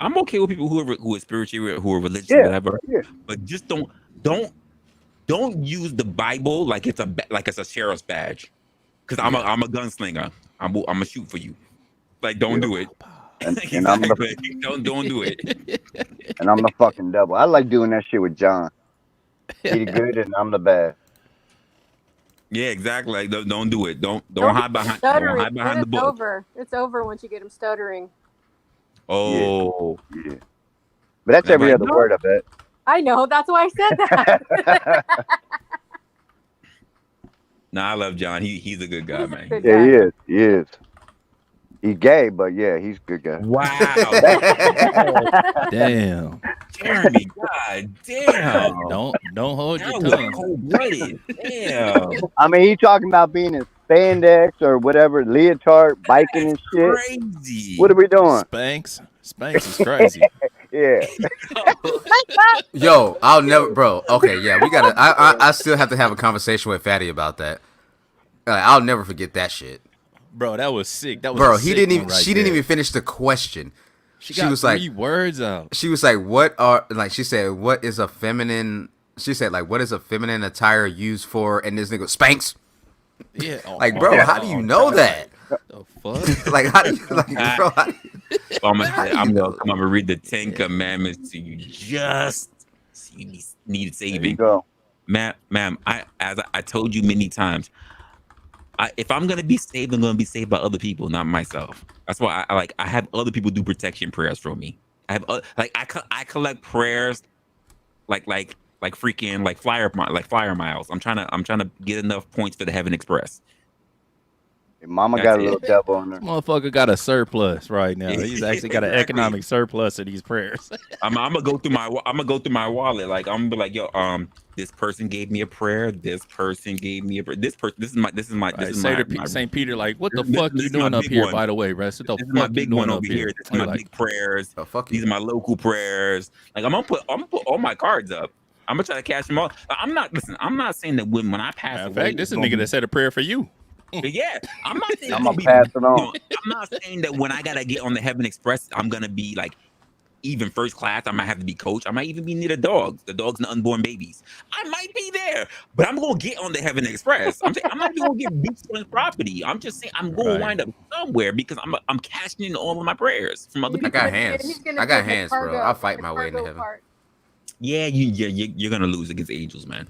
I'm okay with people who are spiritual, who are religious, whatever. Yeah. But just don't use the Bible like it's a sheriff's badge. Because I'm a gunslinger. I'm gonna shoot for you. Like, don't do it. And don't do it. And I'm the fucking devil. I like doing that shit with John. He the good and I'm the bad. Yeah, exactly. Like, don't do it. Don't hide behind the book. It's over once you get him stuttering. Oh. Yeah. But that's every other word, I bet. I know. That's why I said that. Nah, I love John. He's a good guy, man. Yeah, he is. He's gay, but yeah, he's a good guy. Wow. Damn. Jeremy, God damn. Don't hold your tongue. Cold-blooded. Damn. I mean, he talking about being in spandex or whatever, leotard, biking and shit. Crazy. What are we doing? Spanx is crazy. Yeah. Yo, I'll never, bro. Okay, yeah, we gotta. I still have to have a conversation with Fatty about that. I'll never forget that shit. Bro, that was sick. That was bro. She didn't even finish the question. She was like 3 words out. She was like, "What are like?" She said, "What is a feminine?" She said, "Like, what is a feminine attire used for?" And this nigga Spanx. Yeah. Like, bro, how do you know that? The fuck? Like, how do you like, bro? I'm gonna read the 10 Commandments to you just so you need saving. There you go. Ma'am, as I told you many times, if I'm gonna be saved, I'm gonna be saved by other people, not myself. That's why I have other people do protection prayers for me. I have I collect prayers like freaking flyer miles. I'm trying to get enough points for the Heaven Express. Mama got a little devil on her. This motherfucker got a surplus right now. He's actually got an economic surplus of these prayers. I'm gonna go through my wallet. Like, I'm gonna be like, yo, this person gave me a prayer. This person gave me a prayer. This is my St. Peter, like, what the fuck you doing up here? By the way, Rest. This is my big one over here. This is my big prayers. Oh, fuck These are my local prayers. Like, I'm gonna put all my cards up. I'm gonna try to cash them all. I'm not listen. I'm not saying that when I pass Matter of away, fact, this is it's a gonna nigga be- that said a prayer for you. yeah. I'm not saying I'm it's gonna gonna be. pass it on. I'm not saying that when I gotta get on the Heaven Express, I'm gonna be like even first class. I might have to be coach. I might even be near the dogs and the unborn babies. I might be there, but I'm gonna get on the Heaven Express. I'm saying I'm not even gonna get beachfront property. I'm just saying I'm gonna Right. wind up somewhere because I'm cashing in all of my prayers from other I people. got hands. He's gonna I be got in the hands, bro. cargo- I'll fight the my way into cargo heaven. part. Yeah, you're gonna lose against angels, man.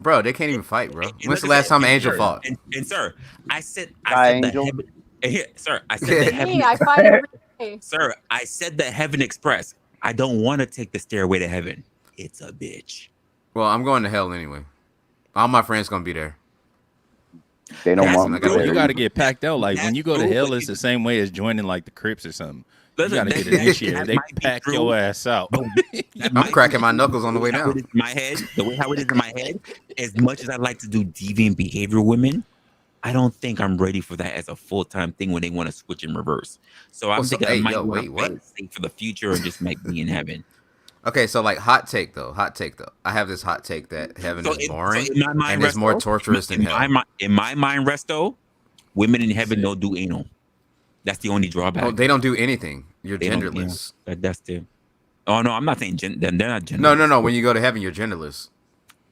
Bro, they can't even fight, bro. And When's the look at last that. time an And angel sir, fought? and sir, I said Sky the angel. heaven. And here, sir, I said the Yeah. heaven. Me, I fight every day. Sir, I said the Heaven Express. I don't want to take the stairway to heaven. It's a bitch. Well, I'm going to hell anyway. All my friends gonna be there. They don't That's want me true. Bro, there. you got to either. get packed out. Like when That's you go to true, hell, but it's the same way as joining like the Crips or something. You listen, got to that- get initiated. that They might be pack true. your ass out. No, that I'm might be cracking my true. knuckles on the way How down. it is in my head, the way how it is in my head, as much as I like to do deviant behavior with women, I don't think I'm ready for that as a full-time thing when they want to switch in reverse. So I'm Well, so- thinking I hey, might yo, want wait, to what? play it safe for the future and just might be in heaven. Okay, so like hot take though. I have this hot take that heaven is boring in my mind, and it's more Resto, torturous than hell. in my mind, Resto, women in heaven don't do anal. That's the only drawback. Oh, they don't do anything. You're They don't- genderless. yeah, that's the. Oh no, I'm not saying they're not genderless. No. When you go to heaven, you're genderless.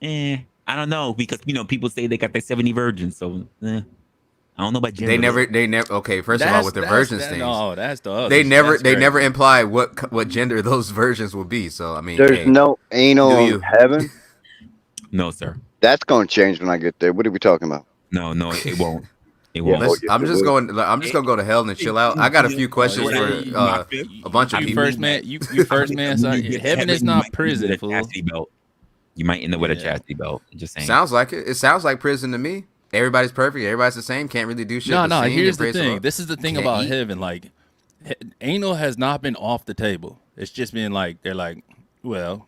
I don't know because people say they got their 70 virgins, so I don't know about gender. They never. Okay, first of all, with the virgins things, No, that's the other. they shit. never That's they crazy. imply what gender those virgins will be. So I mean, There's hey, no anal do in you? heaven. No, sir. That's gonna change when I get there. What are we talking about? No, it won't. It Yeah, won't. oh, yes, I'm it just will. going. I'm just gonna go to hell and chill out. I got a few questions yeah, for yeah, a bunch of You people. first man. You first man. So heaven is not prison, fool. You might end up with a Yeah. chastity belt. Just saying. Sounds like it. It sounds like prison to me. Everybody's perfect. Everybody's the same. Can't really do shit. No, but no. sing Here's and the praise thing. Lord. This is the thing Can't about eat. heaven. Like, anal has not been off the table. It's just been like they're like, well,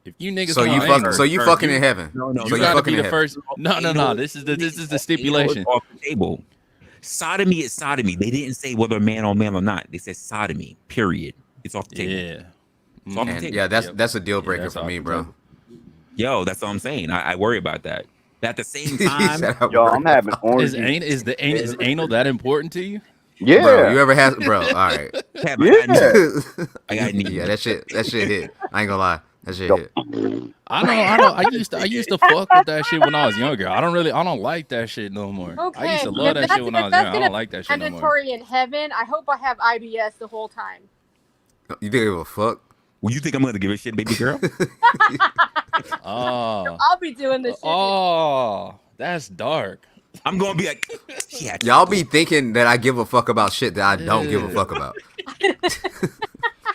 if you niggas So you want fuck. anal, So you fucking in heaven. No, So you you gotta fucking be in the heaven. first. No. This is the stipulation. Off the table. Sodomy is sodomy. They didn't say whether man or not. They said sodomy. Period. It's off the table. Yeah. It's off the And table. yeah, Yep. that's a deal breaker that's for off me, the bro. table. Yo, that's what I'm saying. I worry about that. But at the same He time, said, I Yo, worry I'm having about- oranges. Is anal that important to you? Yeah. Bro, you ever had, bro? All right. Tab, Yeah. I got need. Yeah, that shit hit. I ain't gonna lie, that shit Yo. hit. I know. I used to fuck with that shit when I was younger. I don't like that shit no more. Okay, I used to love that shit when I was that's young. I gonna don't like that shit no more. mandatory in heaven. I hope I have IBS the whole time. You think it will fuck? Well, you think I'm gonna give a shit, baby girl? Oh, I'll be doing this shit. oh, that's dark. I'm gonna be like, yeah, Y'all be thinking that I give a fuck about shit that I don't give a fuck about.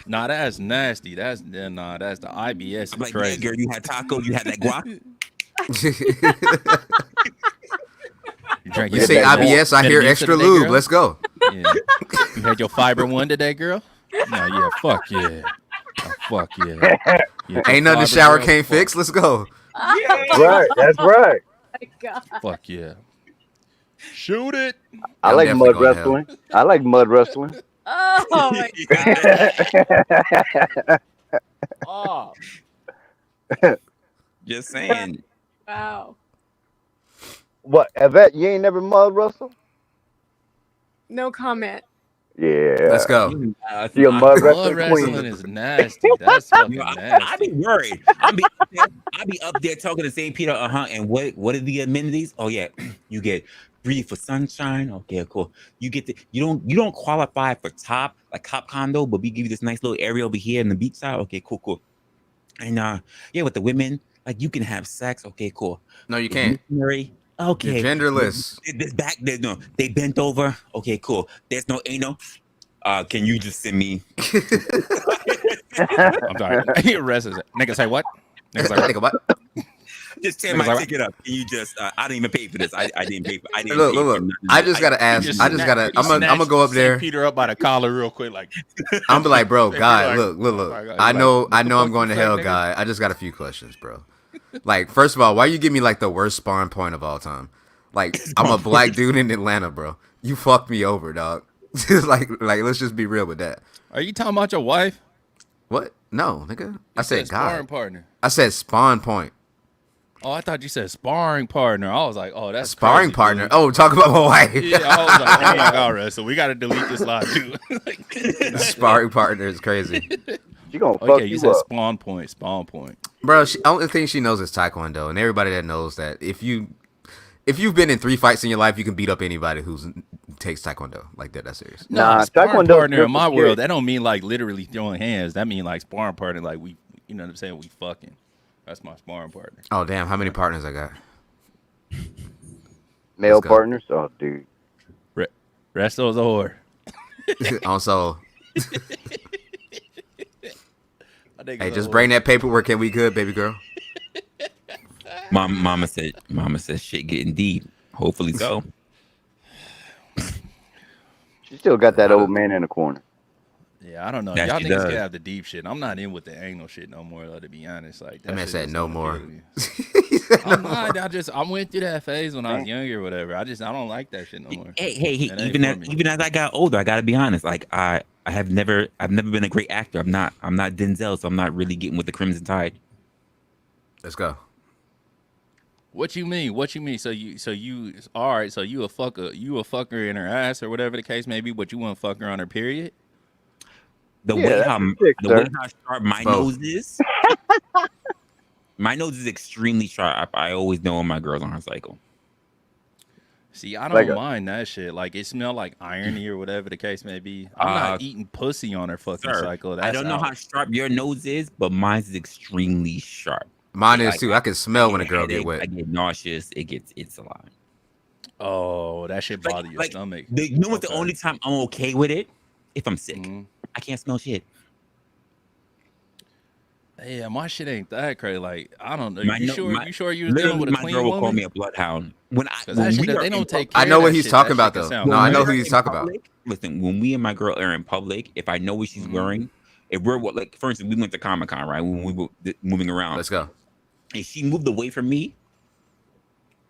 Nah, that's nasty. That's the IBS. I'm like, crazy. yeah, girl, you had taco, you had that guac. drank You your say Better IBS, I hear Mute extra today, lube. girl? Let's go. Yeah. You had your fiber one today, girl? No, yeah, fuck yeah. Oh, fuck yeah. Ain't nothing the shower can't fix. Let's go. Right. That's right. Oh my God. Fuck yeah. Shoot it. I I'm like definitely mud going to hell. wrestling. I like mud wrestling. Oh my God. Oh. Just saying. Wow. What, Yvette? You ain't never mud wrestled? No comment. Yeah. Let's go. She a mud Mud wrestling wrestling queen. is nasty. That's fucking I nasty. be worried. I be up there talking to St. Peter, and what are the amenities? Oh yeah, you get breathe for sunshine. Okay, cool. You get you don't qualify for top condo, but we give you this nice little area over here in the beach side. Okay, cool. And yeah, with the women, like you can have sex. Okay, cool. No, you can't. Missionary, okay. You're genderless. This back there, no, they bent over. Okay, cool. There's no anal. Can you just send me? I'm sorry. Nigga say what? Nigga say what? Nigga, what? Just tear Niggas my like- ticket up. Can you just? I didn't even pay for this. I didn't pay for. I didn't. Look, pay for look. nothing. I just gotta ask. I just gotta. I'm gonna go up there. Peter up by the collar real quick, like. I'm be like, bro, Say, guy, Peter, look. oh my God. I know What the I'm fuck going you to say, hell, nigga? guy. I just got a few questions, bro. Like, first of all, why you give me like the worst spawn point of all time? Like, I'm a black dude in Atlanta, bro. You fucked me over, dog. like, let's just be real with that. Are you talking about your wife? What? No, nigga. You I said sparring God. partner. I said spawn point. Oh, I thought you said sparring partner. I was like, oh, that's Sparring crazy, partner. dude. Oh, talk about my wife. Yeah, I was like, oh my god, Russell, we got to delete this live too. Sparring partner is crazy. She gonna fuck Okay, you you said up. spawn point. Spawn point. Bro, only thing she knows is Taekwondo, and everybody that knows that if you've been in 3 fights in your life, you can beat up anybody who takes Taekwondo. Like that. That's serious. Nah, Nah, sparring Taekwondo's partner good in my for world, shit. that don't mean like literally throwing hands. That mean like sparring partner, like we, you know what I'm saying? We fucking. That's my sparring partner. Oh damn, how many partners I got? Male Let's go. partners? Oh, dude. Resto's a whore. Also, I think hey, it's a just whore. bring that paperwork and we good, baby girl. Mama said shit getting deep. Hopefully so. She still got that old man in the corner. Yeah, I don't know. That Y'all she niggas does. can have the deep shit. I'm not in with the anal shit no more, though, to be honest. Like That man shit said just no don't more. appeal to me. He said no I'm not. I went through that phase when I was younger or whatever. I don't like that shit no more. Hey, It ain't for me. even as I got older, I gotta be honest. Like I've never been a great actor. I'm not Denzel, so I'm not really getting with the Crimson Tide. Let's go. What you mean? What you mean? So you all right? So you a fucker in her ass or whatever the case may be, but you want to fuck her on her period? The Yeah, way that's how a chick, the sir. way how sharp my Both. nose is. My nose is extremely sharp. I always know when my girl's on her cycle. See, I Like don't a- mind that shit. Like it smell like irony or whatever the case may be. I'm not eating pussy on her fucking Sir, cycle. I That's don't know out. how sharp your nose is, but mine is extremely sharp. Mine Like, is too. I can smell when a girl headache, get wet. I get nauseous. It's a lot. Oh, that shit bother your stomach. You know what? The Okay. only time I'm okay with it, if I'm sick. Mhm. I can't smell shit. Yeah, my shit ain't that crazy. Like I don't know. My You no- sure? my- You sure you was dealing Literally, with a my clean girl will call woman? me a bloodhound. When Because that shit, they don't take care I know of what that he's shit. talking That about shit can though. sound No, I know weird. who he's talking about. Listen, when we and my girl are in public, if I know what she's wearing, if we're like, for instance, we went to Comic-Con, right? When we were moving around, Let's go. and she moved away from me,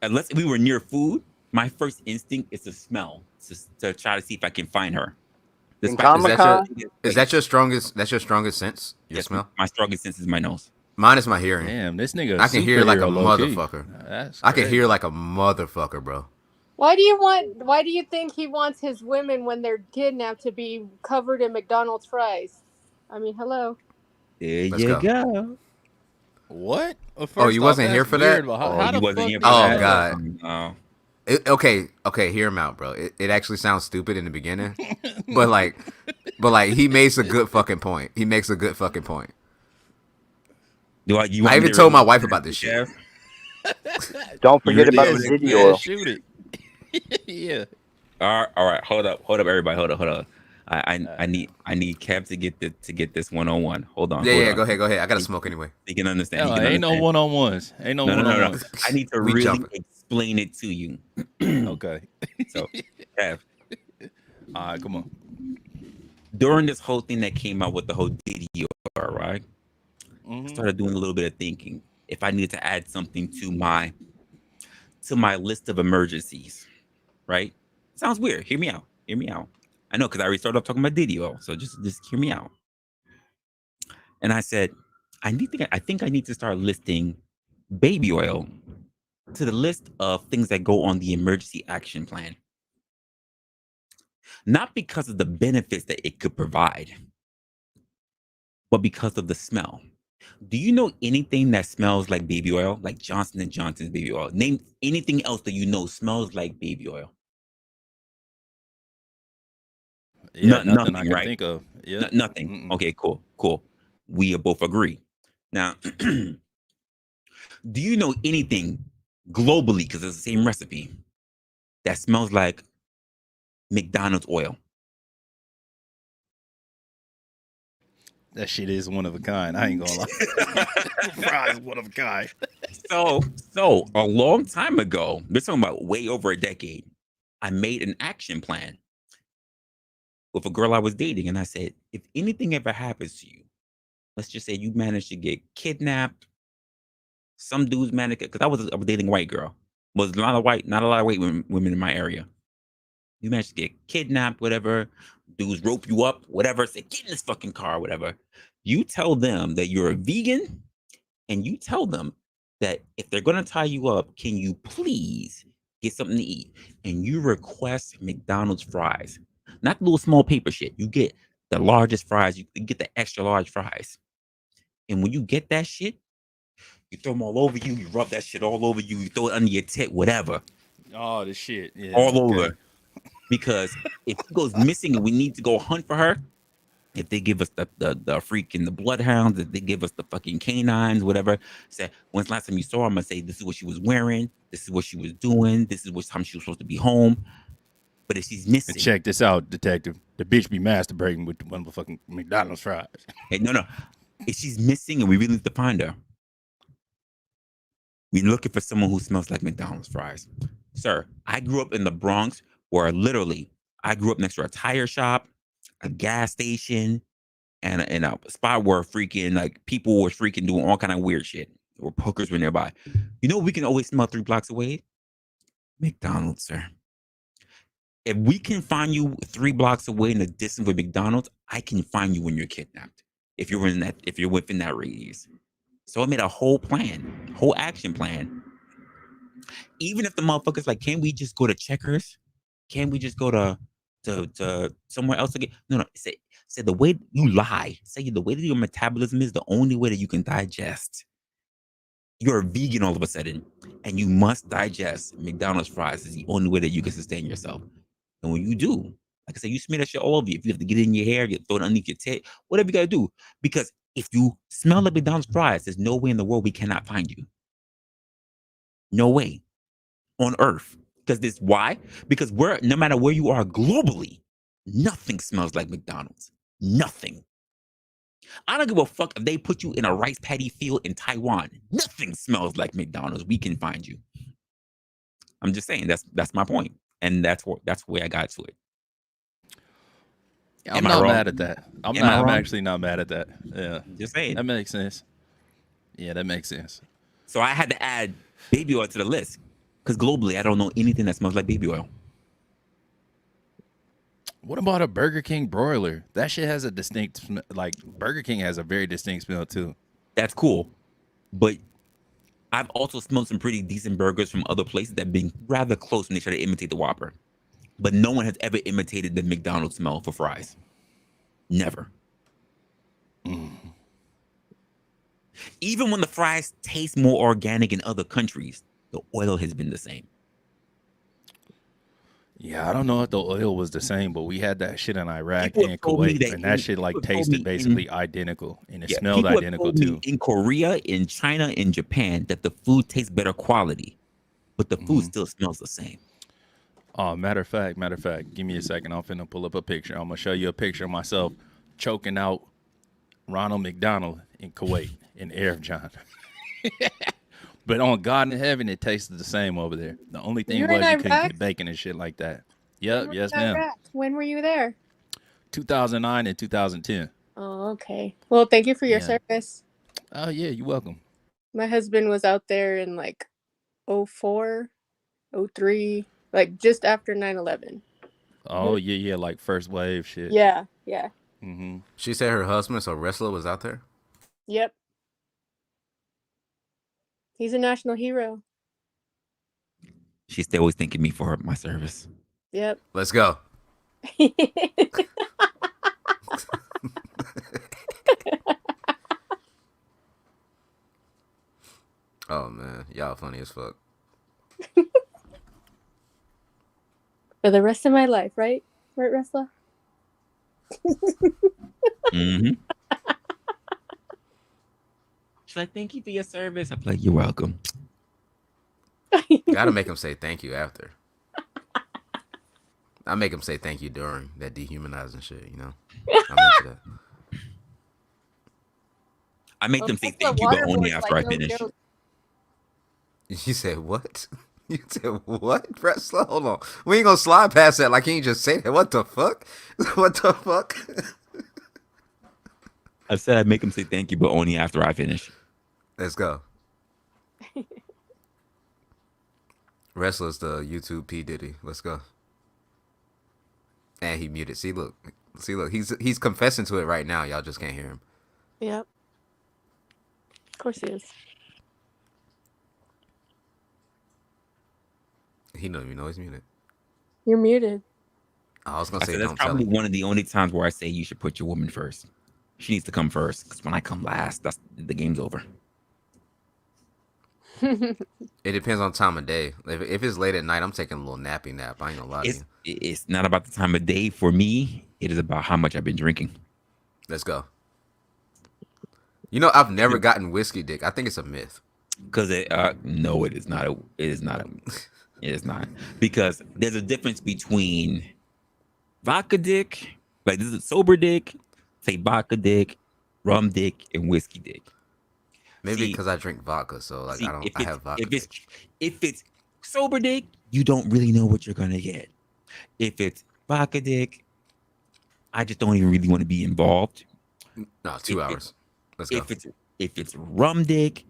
unless we were near food, my first instinct is to smell, to try to see if I can find her. In Despite the Is that fact Comic-Con? your is that your strongest? That's your strongest sense. Your yes, smell. my strongest sense is my nose. Mine is my hearing. Damn, this nigga. I can hear like a superhero, low-key. motherfucker. That's I can crazy. hear like a motherfucker, bro. Why do you think he wants his women when they're kidnapped to be covered in McDonald's fries? I mean, hello. There Let's you go. go. What? Well, Oh, you first wasn't off, here that's for weird, that? but Oh, how you the wasn't fuck here do for you Oh, have that? God. Oh. Okay, hear him out, bro. It actually sounds stupid in the beginning, but like he makes a good fucking point. He makes a good fucking point. You I want me even to told my release wife that, about this shit. Kev? Don't You forget really about want the me to- Diddy Yeah, oil. shoot it. Yeah. All right. Hold up, everybody. Hold up. I need Kev to get this 1-on-1. Hold on. Yeah, hold on. go ahead. I gotta smoke anyway. He can understand. No, He can ain't no understand. one-on-ones. Ain't no No. one-on-ones. I need to We really jumping. explain it to you. Okay. So, Kev, All right, come on. during this whole thing that came out with the whole Diddy, right? I Mhm. started doing a little bit of thinking if I needed to add something to my list of emergencies, right? Sounds weird. Hear me out. I know because I already started off talking about Diddy, so just hear me out. And I said, I think I need to start listing baby oil to the list of things that go on the emergency action plan. Not because of the benefits that it could provide, but because of the smell. Do you know anything that smells like baby oil, like Johnson & Johnson's baby oil? Name anything else that you know smells like baby oil. Yeah, nothing I Nothing, can right? think of. Yeah. Nothing. Mm-mm. Okay, cool. We both agree. Now, do you know anything globally, because it's the same recipe, that smells like McDonald's oil? That shit is one of a kind. I ain't gonna lie. Fries one of a kind. So a long time ago, we're talking about way over a decade, I made an action plan with a girl I was dating, and I said, if anything ever happens to you, let's just say you managed to get kidnapped, some dudes managed, because I was dating a white girl, was not a lot of white women in my area. You managed to get kidnapped, whatever. Dudes rope you up, whatever. Say, get in this fucking car, whatever. You tell them that you're a vegan, and you tell them that if they're gonna tie you up, can you please get something to eat? And you request McDonald's fries, not the little small paper shit. You get the largest fries. You get the extra large fries. And when you get that shit, you throw them all over you. You rub that shit all over you. You throw it under your tit, whatever, Oh, the shit. Yeah. all Okay. over. Because if she goes missing and we need to go hunt for her, if they give us the freaking the bloodhounds, if they give us the fucking canines, whatever, say, when's the last time you saw her? I'm gonna say this is what she was wearing, this is what she was doing, this is what time she was supposed to be home. But if she's And missing, check this out, detective. The bitch be masturbating with the motherfucking McDonald's fries. hey, no, if she's missing and we really need to find her, we're looking for someone who smells like McDonald's fries. Sir, I grew up in the Bronx where literally I grew up next to a tire shop, a gas station, and a spot where freaking like people were freaking doing all kind of weird shit. Or hookers were nearby. You know, we can always smell 3 blocks away. McDonald's, sir. If we can find you 3 blocks away in the distance with McDonald's, I can find you when you're kidnapped. If you're within that radius. So I made a whole plan, whole action plan. Even if the motherfuckers like, can we just go to Checkers? Can we just go to somewhere else again? No. Say the way you lie. Say the way that your metabolism is the only way that you can digest. You're a vegan all of a sudden, and you must digest McDonald's fries. Is the only way that you can sustain yourself. And when you do, like I said, you smear that shit all over you. If you have to get it in your hair, you throw it underneath your tit, whatever you gotta do. Because if you smell like McDonald's fries, there's no way in the world we cannot find you. No way on earth. Because this why? Because no matter where you are globally, nothing smells like McDonald's. Nothing. I don't give a fuck if they put you in a rice paddy field in Taiwan. Nothing smells like McDonald's. We can find you. I'm just saying that's my point, and that's the way I got to it. I'm Am I not wrong? mad at that. I'm Am I not. I'm wrong? actually not mad at that. Yeah, Just saying. that makes sense. Yeah, that makes sense. So I had to add baby oil to the list because globally I don't know anything that smells like baby oil. What about a Burger King broiler? That shit has a distinct smell. Like Burger King has a very distinct smell too. That's cool, but I've also smelled some pretty decent burgers from other places that have been rather close when they try to imitate the Whopper. But no one has ever imitated the McDonald's smell for fries. Never. Even when the fries taste more organic in other countries, the oil has been the same. Yeah, I don't know if the oil was the same, but we had that shit in Iraq People have and told me Kuwait, and that shit like people have told me tasted basically identical, and it yeah, smelled people have identical told me too. in Korea, in China, in Japan that the food tastes better quality, but the food still smells the same. Oh, matter of fact, give me a second. I'm finna pull up a picture. I'm gonna show you a picture of myself choking out Ronald McDonald in Kuwait in Arab John. But on God in heaven, it tasted the same over there. The only thing You're in was you couldn't Iraq? get bacon and shit like that. When Yep, were yes, you in ma'am. Iraq? When were you there? 2009 and 2010. Oh, okay. Well, thank you for your Yeah. service. Oh yeah, you're welcome. My husband was out there in like 04, 03, like just after 9/11. Oh yeah, like first wave shit. Yeah. Mm-hmm. She said her husband, so Resla, was out there. Yep. He's a national hero. She's still always thanking me for my service. Yep. Let's go. Oh man, y'all funny as fuck. For the rest of my life, right? Right, Resla? Mm-hmm. She's like, thank you for your service. I'm like, you're welcome. Gotta make him say thank you after. I make him say thank you during that dehumanizing shit, you know? I'm into that. I make Well, them say Resla thank you, but only waterboards after like I no finish. joke. You said what? You said what? Resla? Hold on. We ain't gonna slide past that like he ain't just say that. What the fuck? What the fuck? I said I make them say thank you, but only after I finish. Let's go. Restless the YouTube P Diddy. Let's go. And he muted. See, look. He's confessing to it right now. Y'all just can't hear him. Yep. Of course he is. He don't even know he's muted. You're muted. I was gonna I say said that's don't tell probably him. one of the only times where I say you should put your woman first. She needs to come first, because when I come last, that's the game's over. It depends on time of day. If it's late at night, I'm taking a little nappy nap. I ain't gonna lie to you. It's not about the time of day for me. It is about how much I've been drinking. Let's go. You know, I've never gotten whiskey dick. I think it's a myth. Because no, it is not. It is not. It is not, because there's a difference between vodka dick, like this is sober dick, say vodka dick, rum dick, and whiskey dick. Maybe because I drink vodka, so like I don't. I have vodka dick. If it's sober dick, you don't really know what you're gonna get. If it's vodka dick, I just don't even really want to be involved. No, 2 hours. Let's go. If it's rum dick,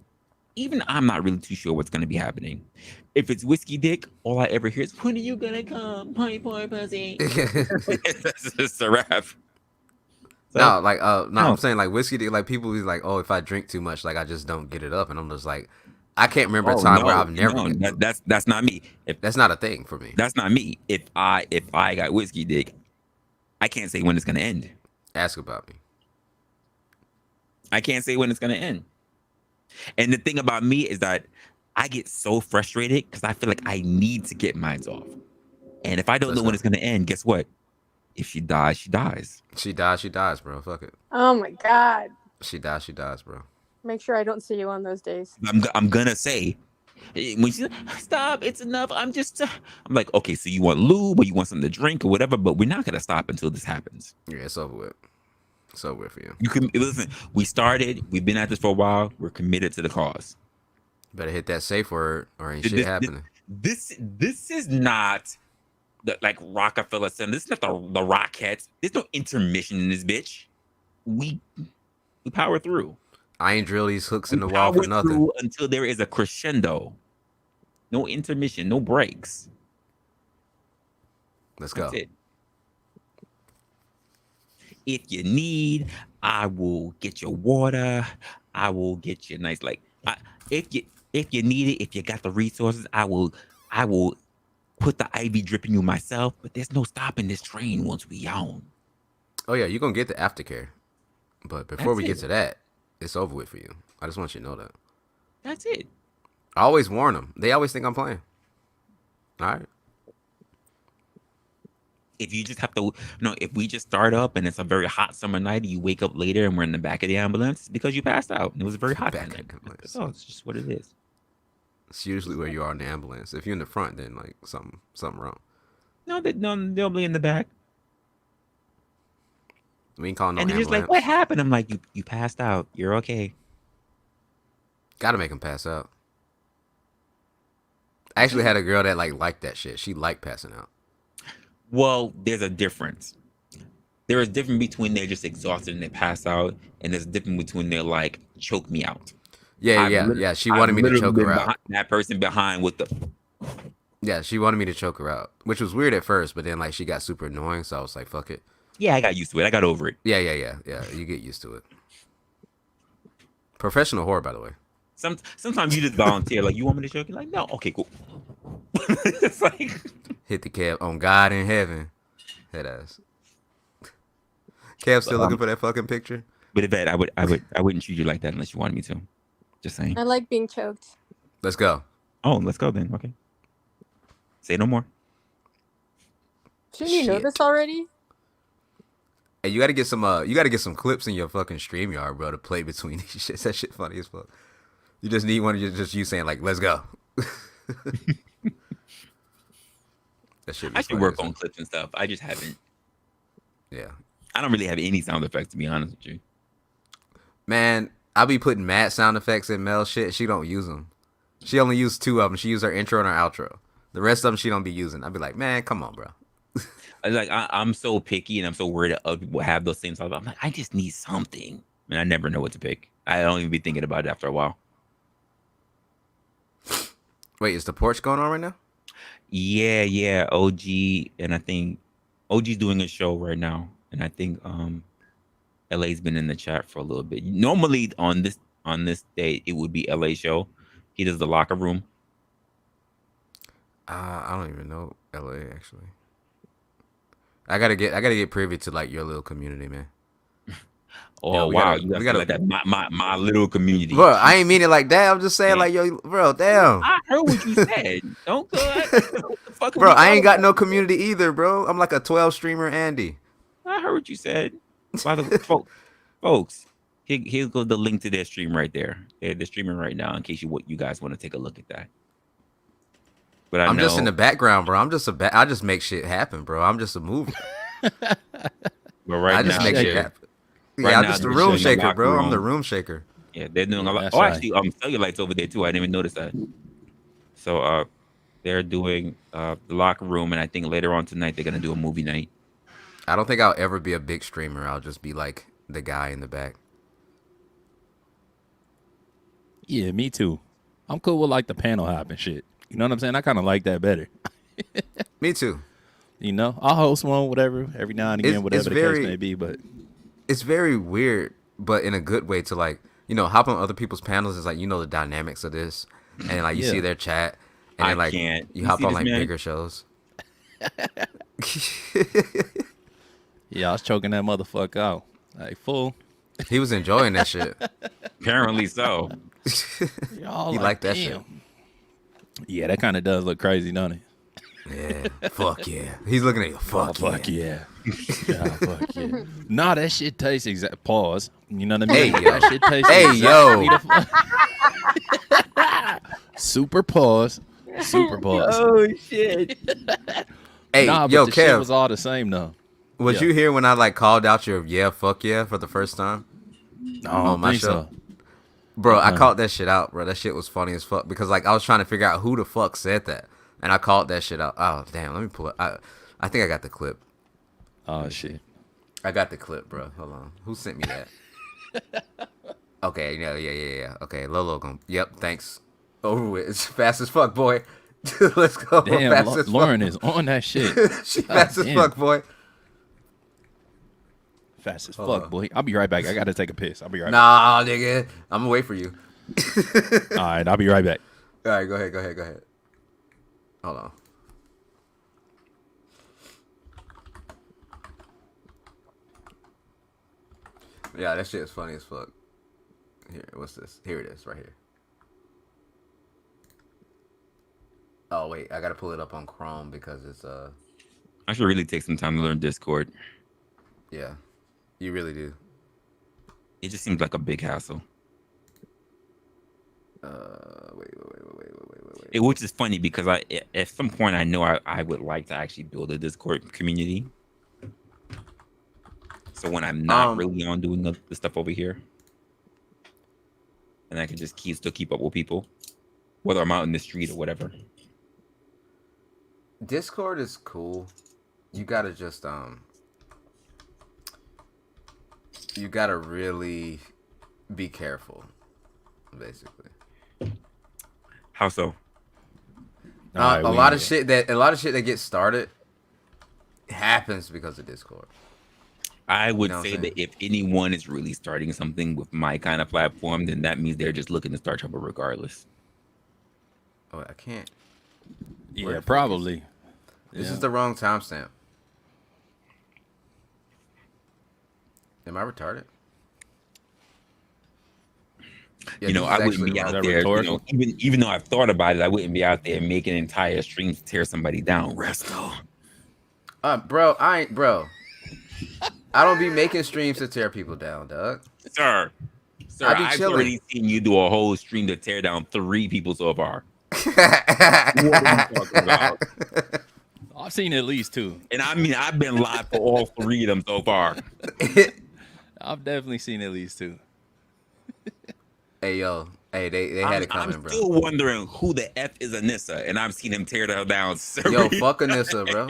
even I'm not really too sure what's gonna be happening. If it's whiskey dick, all I ever hear is, "When are you gonna come, point pussy?" That's just a wrap. So, no, like I'm saying like whiskey dick. Like people be like, oh, if I drink too much, like I just don't get it up, and I'm just like, I can't remember a time where I've never. No, that's not me. That's not a thing for me. That's not me. If I got whiskey dick, I can't say when it's gonna end. Ask about me. I can't say when it's gonna end. And the thing about me is that I get so frustrated because I feel like I need to get mine off. And if I don't know when it's gonna end, guess what? If she dies, she dies. She dies, bro. Fuck it. Oh my god. She dies, bro. Make sure I don't see you on those days. I'm gonna say, when she's like, stop, it's enough. I'm like, okay, so you want lube or you want something to drink or whatever, but we're not gonna stop until this happens. Yeah, it's over with. It's over with for you. You can listen. We've been at this for a while. We're committed to the cause. Better hit that safe word or ain't shit happening. This is not like Rockefeller Center. This is not the Rockettes. There's no intermission in this bitch. We power through. I ain't drill these hooks in the wall for nothing. Until there is a crescendo. No intermission, no breaks. Let's go. That's it. If you need, I will get your water. I will get you nice, like if you need it, if you got the resources, I will put the IV drip in you myself. But there's no stopping this train once we on. Oh yeah, you're gonna get the aftercare. But before we get to that, it's over with for you. I just want you to know that. That's it. I always warn them. They always think I'm playing. All right. If you just have to, if we just start up and it's a very hot summer night and you wake up later and we're in the back of the ambulance because you passed out and it was very hot that night. So it's just what it is. It's usually where you are in the ambulance. If you're in the front, then like something wrong. No, they'll be in the back. We ain't calling no ambulance. And they're just like, what happened? I'm like, you passed out. You're okay. Gotta make them pass out. I actually had a girl that liked that shit. She liked passing out. Well, there's a difference. There is a difference between they're just exhausted and they pass out, and there's a difference between they're like, choke me out. Yeah. She wanted me to choke her out. That person behind with the. Yeah, she wanted me to choke her out, which was weird at first, but then she got super annoying, so I was like, fuck it. Yeah, I got used to it. I got over it. Yeah. You get used to it. Professional whore, by the way. Sometimes you just volunteer, like, you want me to choke you? Like, no, okay, cool. It's like hit the cab on God in heaven. Head ass. Kev still looking for that fucking picture. But Yvette, I wouldn't treat you like that unless you wanted me to. Just saying. I like being choked. Let's go. Oh, let's go then. Okay. Say no more. Shouldn't you know this already? Hey, you gotta get some clips in your fucking StreamYard, bro, to play between these shits. That shit funny as fuck. You just need one of just you saying like, let's go. That shit I should work on clips and stuff. I just haven't. Yeah. I don't really have any sound effects, to be honest with you. Man, I be putting mad sound effects in Mel shit. She don't use them. She only used 2 of them. She used her intro and her outro. The rest of them she don't be using. I'd be like, man, come on, bro. I'm so picky and I'm so worried that other people have those things. I'm like, I just need something. And I never know what to pick. I don't even be thinking about it after a while. Wait, is the porch going on right now? Yeah. OG, and I think OG's doing a show right now. And I think LA's been in the chat for a little bit. Normally on this day it would be LA show. He does the locker room. I don't even know LA actually. I gotta get privy to like your little community, man. Oh We wow, gotta you got we to say gotta like that. My little community. Bro, I ain't mean it like that. I'm just saying Man, like yo, bro, damn. I heard what you said. Don't go. What the fuck are Bro, we I talking ain't got about? no community either, bro. I'm like a 12 streamer Andy. I heard what you said. By the folks, here's go the link to their stream right there. They're streaming right now in case you guys want to take a look at that. But I I'm just in know. the background, bro. I just make shit happen, bro. I'm just a mover. But right I just now, make shit they're happen. right Yeah, I'm now just a they're room doing the shaker, locker bro. I'm the room. room shaker. Yeah, they're doing a lot. That's Oh, right. actually, cellulite's over there too. I didn't even notice that. So, they're doing the locker room, and I think later on tonight they're gonna do a movie night. I don't think I'll ever be a big streamer. I'll just be like the guy in the back. Yeah, me too. I'm cool with like the panel hop and shit. You know what I'm saying? I kind of like that better. Me too. You know, I'll host one, whatever, every now and again, whatever the case may be. But it's very weird, but in a good way to like, hop on other people's panels. It's like, the dynamics of this. And like you see their chat and then like you hop on like bigger shows. Yeah, I was choking that motherfucker out. Like, fool. He was enjoying that shit. Apparently so. Y'all He liked that shit. damn. Yeah, that kind of does look crazy, don't it? Yeah, fuck yeah. He's looking at you. Fuck yeah. Fuck yeah. Yeah, fuck yeah. Nah, that shit tastes exact. Pause. You know what I mean? Hey, yo. That shit tastes Hey, exactly yo. Super pause. Super pause. Oh shit. Hey, Nah, but yo, the shit Kev. was all the same though. Was you here when I like called out your fuck yeah for the first time? I don't my think show? so. Bro, I called that shit out, bro. That shit was funny as fuck because like I was trying to figure out who the fuck said that. And I called that shit out. Oh, damn. Let me pull it. I think I got the clip. Oh shit. I got the clip, bro. Hold on. Who sent me that? Okay, yeah. Okay, Lolo. Yep, thanks. Over with. It's fast as fuck, boy. Let's go. Damn, fast as Lauren fuck. is on that shit. She fast as fuck, boy. Fast as fuck, boy. I'll be right back. I gotta take a piss. I'll be right Nah, nigga. I'm gonna wait for you. back. All right, I'll be right back. All right, go ahead. Hold on. Yeah, that shit is funny as fuck. Here, what's this? Here it is, right here. Oh wait, I gotta pull it up on Chrome because it's I should really take some time to learn Discord. Yeah, you really do. It just seems like a big hassle. Wait. Which is funny because at some point I know I would like to actually build a Discord community. So when I'm not really on doing the stuff over here, and I can just still keep up with people, whether I'm out in the street or whatever. Discord is cool. You gotta just you gotta really be careful, basically. How so? A lot of shit that gets started happens because of Discord. I would say that if anyone is really starting something with my kind of platform, then that means they're just looking to start trouble regardless. Oh, I can't. Yeah, probably. This is the wrong timestamp. Am I retarded? Yeah, I wouldn't be out there. Even though I've thought about it, I wouldn't be out there making entire streams to tear somebody down. Resto. Bro, I don't be making streams to tear people down, dog. Sir, I've already seen you do a whole stream to tear down 3 people so far. What are you talking about? I've seen at least 2. And I mean, I've been live for all 3 of them so far. I've definitely seen at least 2. Hey, yo. Hey, they had it coming, bro. I'm still wondering who the F is Anissa, and I've seen him tear her down. Yo, fuck Anissa, bro.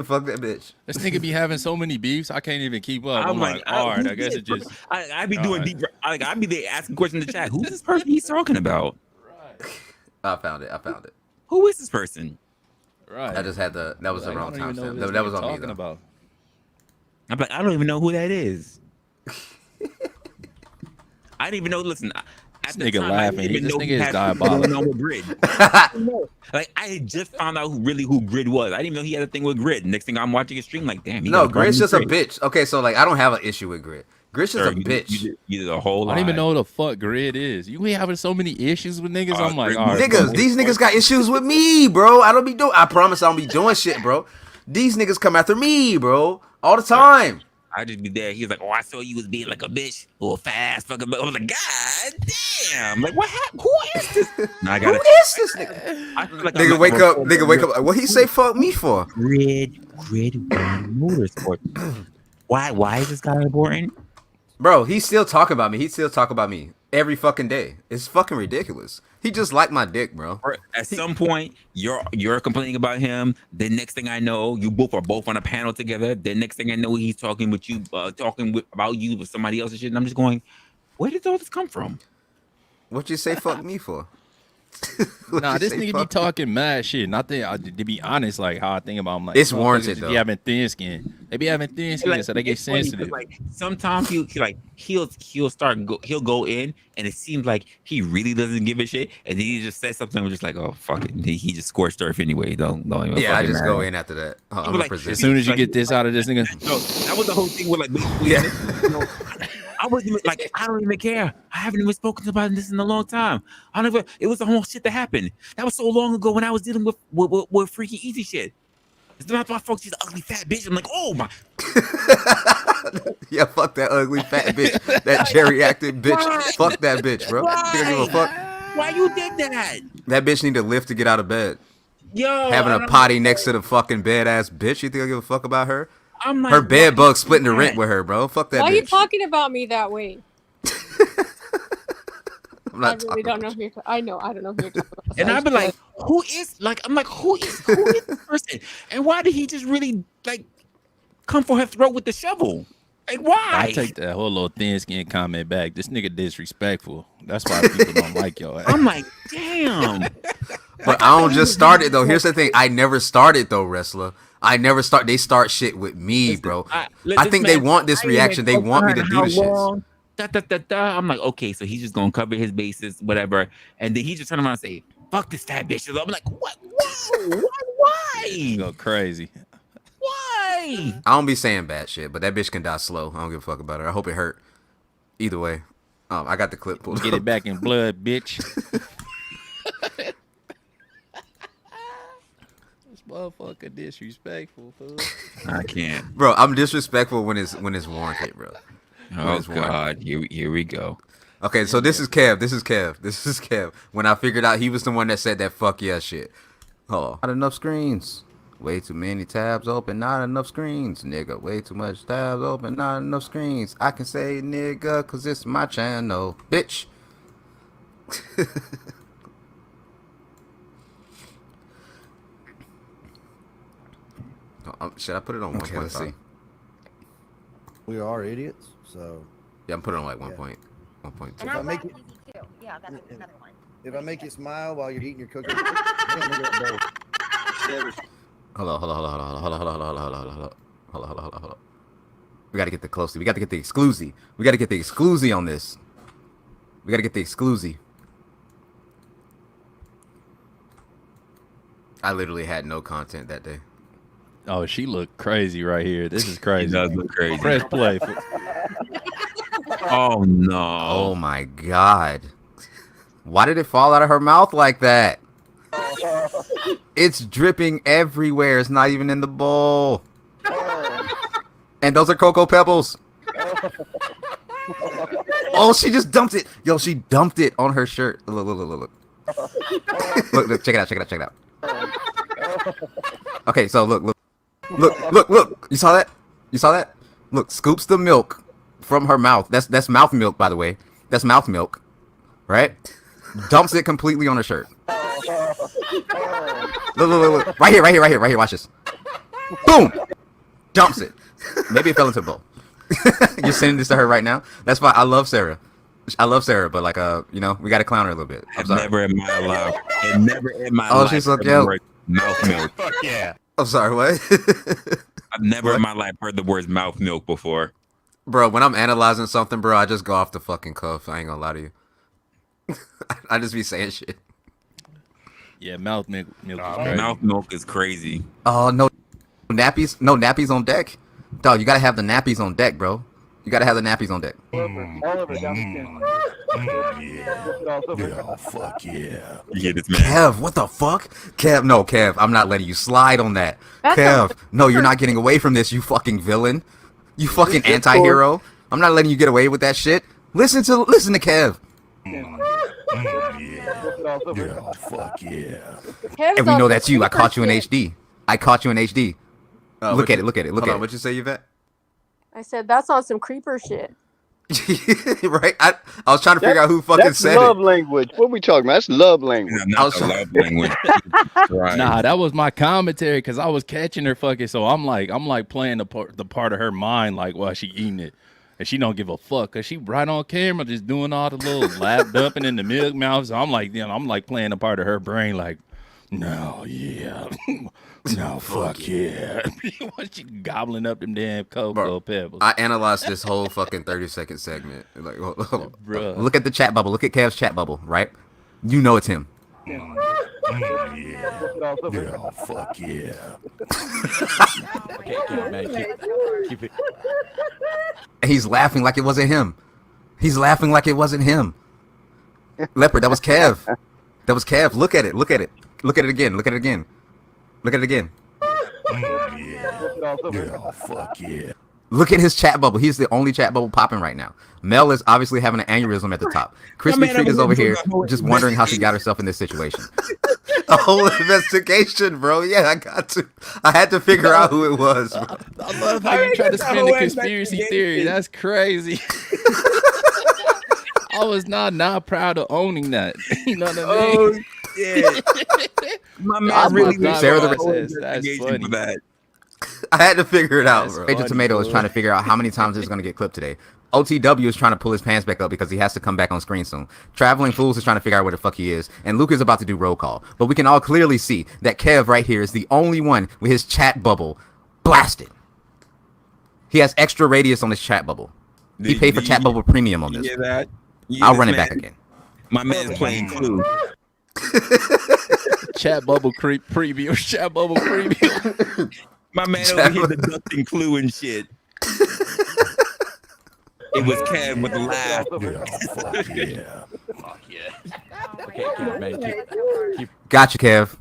Fuck that bitch. This nigga be having so many beefs, I can't even keep up. I'm like, all right, I guess it just. I be doing deep. I be there asking questions in the chat. Who's this person he's talking about? Right. I found it. Who is this person? Right. I just had that was the wrong time stamp. That was on me though. I'm like, I don't even know who that is. I didn't even know. Listen, This at the nigga time, I didn't laughing. even This know nigga he is had something going diabolical. on with Grid. Like I had just found out who Grid was. I didn't even know he had a thing with Grid. Next thing I'm watching his stream, like, damn, he got No, a problem Grit's with just a Grid. bitch. Okay, so like I don't have an issue with Grit. Grit's just Sir, a bitch. you did a whole I lot. don't even know what the fuck Grid is. You be having so many issues with niggas. I'm like, Grid all right, Motorsport. Niggas, these niggas got issues with me, bro. I don't be doing. I promise I don't be doing shit, bro. These niggas come after me, bro, all the time. I just be there. He was like, "Oh, I saw you was being like a bitch, little fast fucking." I was like, "God damn!" Like, what happened? Who is this? Now I Who gotta. is this nigga? I feel like Nigga, I'm wake up. reporting Nigga, wake up. What he say? Fuck me for? Grid One Motorsport. Why is this guy important? Bro, he's still talking about me. He still talk about me every fucking day. It's fucking ridiculous. He just like my dick, bro. Or at some point, you're complaining about him. The next thing I know, you both are both on a panel together. The next thing I know, he's talking with you, about you with somebody else's shit. And I'm just going, where did all this come from? What you say? Fuck me for? Nah, this nigga be talking mad shit. Not that to be honest, like how I think about him, like It's warranted, motherfuckers though. be having thin skin. They be having thin skin, Like, so they get it's funny 'cause, sensitive. like sometimes he'll go in, and it seems like he really doesn't give a shit, and then he just says something. We're just like, oh fuck it, he just scorched earth anyway. Don't even Yeah, I fucking just matter. go in after that. He I'm was like, present. As soon as you like, get this out of this nigga, no, that was the whole thing with like basically, Yeah. you know, I wasn't even like, I don't even care. I haven't even spoken about this in a long time. I don't even. It was the whole shit that happened. That was so long ago when I was dealing with freaky easy shit. It's not my fault. She's an ugly fat bitch. I'm like, oh my. Yeah, fuck that ugly fat bitch. That geriatric bitch. Why? Fuck that bitch, bro. You think I give a fuck? Why you did that? That bitch need to lift to get out of bed. Yo, Having and a I'm potty like, next to the fucking bed ass bitch. You think I give a fuck about her? I'm like, Her bed why bug you splitting the did rent that? with her, bro. Fuck that Why are you bitch. talking about me that way? I'm I not really talking don't about know you. who you're I know, I don't know who you're talking about. So And I I'd be just feel like, who is this person? And why did he just really like come for her throat with the shovel? Like, I why? take that whole little thin skin comment back. This nigga disrespectful. That's why people don't like your ass. I'm like, damn. But I don't just start it though. Here's the thing. I never started though, Resla. I never start. They start shit with me, bro. I think they want this reaction. They want me to do the shits. I'm like, okay, so he's just gonna cover his bases, whatever. And then he just turn around and say, fuck this fat bitch. I'm like, what? Whoa, why? Go crazy. Why? I don't be saying bad shit, but that bitch can die slow. I don't give a fuck about her. I hope it hurt. Either way. I got the clip pulled Get up. it back in blood, bitch. This motherfucker disrespectful, fool. I can't. Bro, I'm disrespectful when it's warranted, bro. Oh God, here we go. Okay, so this is Kev. When I figured out he was the one that said that fuck yeah shit. Oh, not enough screens. Way too many tabs open, not enough screens. Nigga, way too much tabs open, not enough screens. I can say nigga, cause it's my channel, bitch. Should I put it on 1.5? Let's see. We are idiots, so Yeah, I'm putting it on like Yeah. 1.2. if I make it, Yeah, that's another one. if I make you smile while you're eating your cookie, Hold on. We gotta get the closely. We gotta get the exclusive. We gotta get the exclusive on this. We gotta get the exclusive. I literally had no content that day. Oh, she looked crazy right here. This is crazy. He does look crazy. Press play. Oh no. Oh my god. Why did it fall out of her mouth like that? It's dripping everywhere. It's not even in the bowl. And those are Cocoa Pebbles. Oh, she just dumped it. Yo, she dumped it on her shirt. Look. Look, check it out. Okay, so look. You saw that? Look, scoops the milk from her mouth. That's mouth milk, by the way. That's mouth milk. Right? Dumps it completely on her shirt. Look. Right here. Watch this. Boom! Dumps it. Maybe it fell into the bowl. You're sending this to her right now? That's fine. I love Sarah, but like, we got to clown her a little bit. I'm sorry. Never in my life. And never in my Oh, life. she's so have I cute. worked mouth milk. fuck yeah. I'm sorry, what? I've never What? in my life heard the words mouth milk before. Bro, when I'm analyzing something, bro, I just go off the fucking cuff. I ain't gonna lie to you. I just be saying shit. Yeah, mouth milk is Mouth crazy. milk is crazy. Oh, no nappies? No nappies on deck? Dog, you gotta have the nappies on deck, bro. You gotta have the nappies on deck. Oliver down the chin. Oh, fuck yeah. You hear this man? Kev, what the fuck? Kev, I'm not letting you slide on that. That's Kev, a- no, you're not getting away from this, you fucking villain. You fucking This anti-hero. I'm not letting you get away with that shit. Listen to Kev. Oh, fuck yeah. Kev's And we on know some that's you. I creeper caught you in shit. HD. I caught you in HD. Look at it. Hold on, what'd you say, Yvette? I said that's on some creeper shit. Right? I was trying to figure out who fucking That's said love it. language. What we talking about? That's love language. Not I was the trying- love language. Right. Nah, that was my commentary because I was catching her fucking. So I'm like playing the part of her mind like while she eating it, and she don't give a fuck because she right on camera just doing all the little lap dumping in the milk mouth. So I'm like, I'm like playing a part of her brain like, no, yeah, no, fuck yeah. She gobbling up them damn cocoa Bro, pebbles. I analyzed this whole fucking 30-second segment. Like, hold on. Bruh. Look at the chat bubble. Look at Kev's chat bubble, right? You know it's him. Oh, fuck yeah. He's laughing like it wasn't him. He's laughing like it wasn't him. Leopard, that was Kev. That was Kev. Look at it. Look at it. Look at it again. Look at it again. Look at it again. Oh, fuck yeah. Look at his chat bubble. He's the only chat bubble popping right now. Mel is obviously having an aneurysm at the top. Crispy man Treat is over here over just wondering how she got herself in this situation. A whole investigation, bro. Yeah, I got to. I had to figure out who it was. Bro. I love how you try to spin the conspiracy theory. That's crazy. I was not proud of owning that. You know what I mean? Oh shit! My I man really must not Sarah the- process. That's funny. for that. I had to figure it out, That's bro. Agent funny, Tomato is bro. trying to figure out how many times it's going to get clipped today. OTW is trying to pull his pants back up because he has to come back on screen soon. Traveling Fools is trying to figure out where the fuck he is. And Luke is about to do roll call. But we can all clearly see that Kev right here is the only one with his chat bubble blasted. He has extra radius on his chat bubble. He paid for chat bubble premium on You this. hear that? You hear I'll this, run it man? back again. My man's playing Clue. Chat bubble preview. Chat bubble preview. My man over here deducting Clue and shit. It was Kev with the laugh. Fuck yeah. Gotcha, Kev.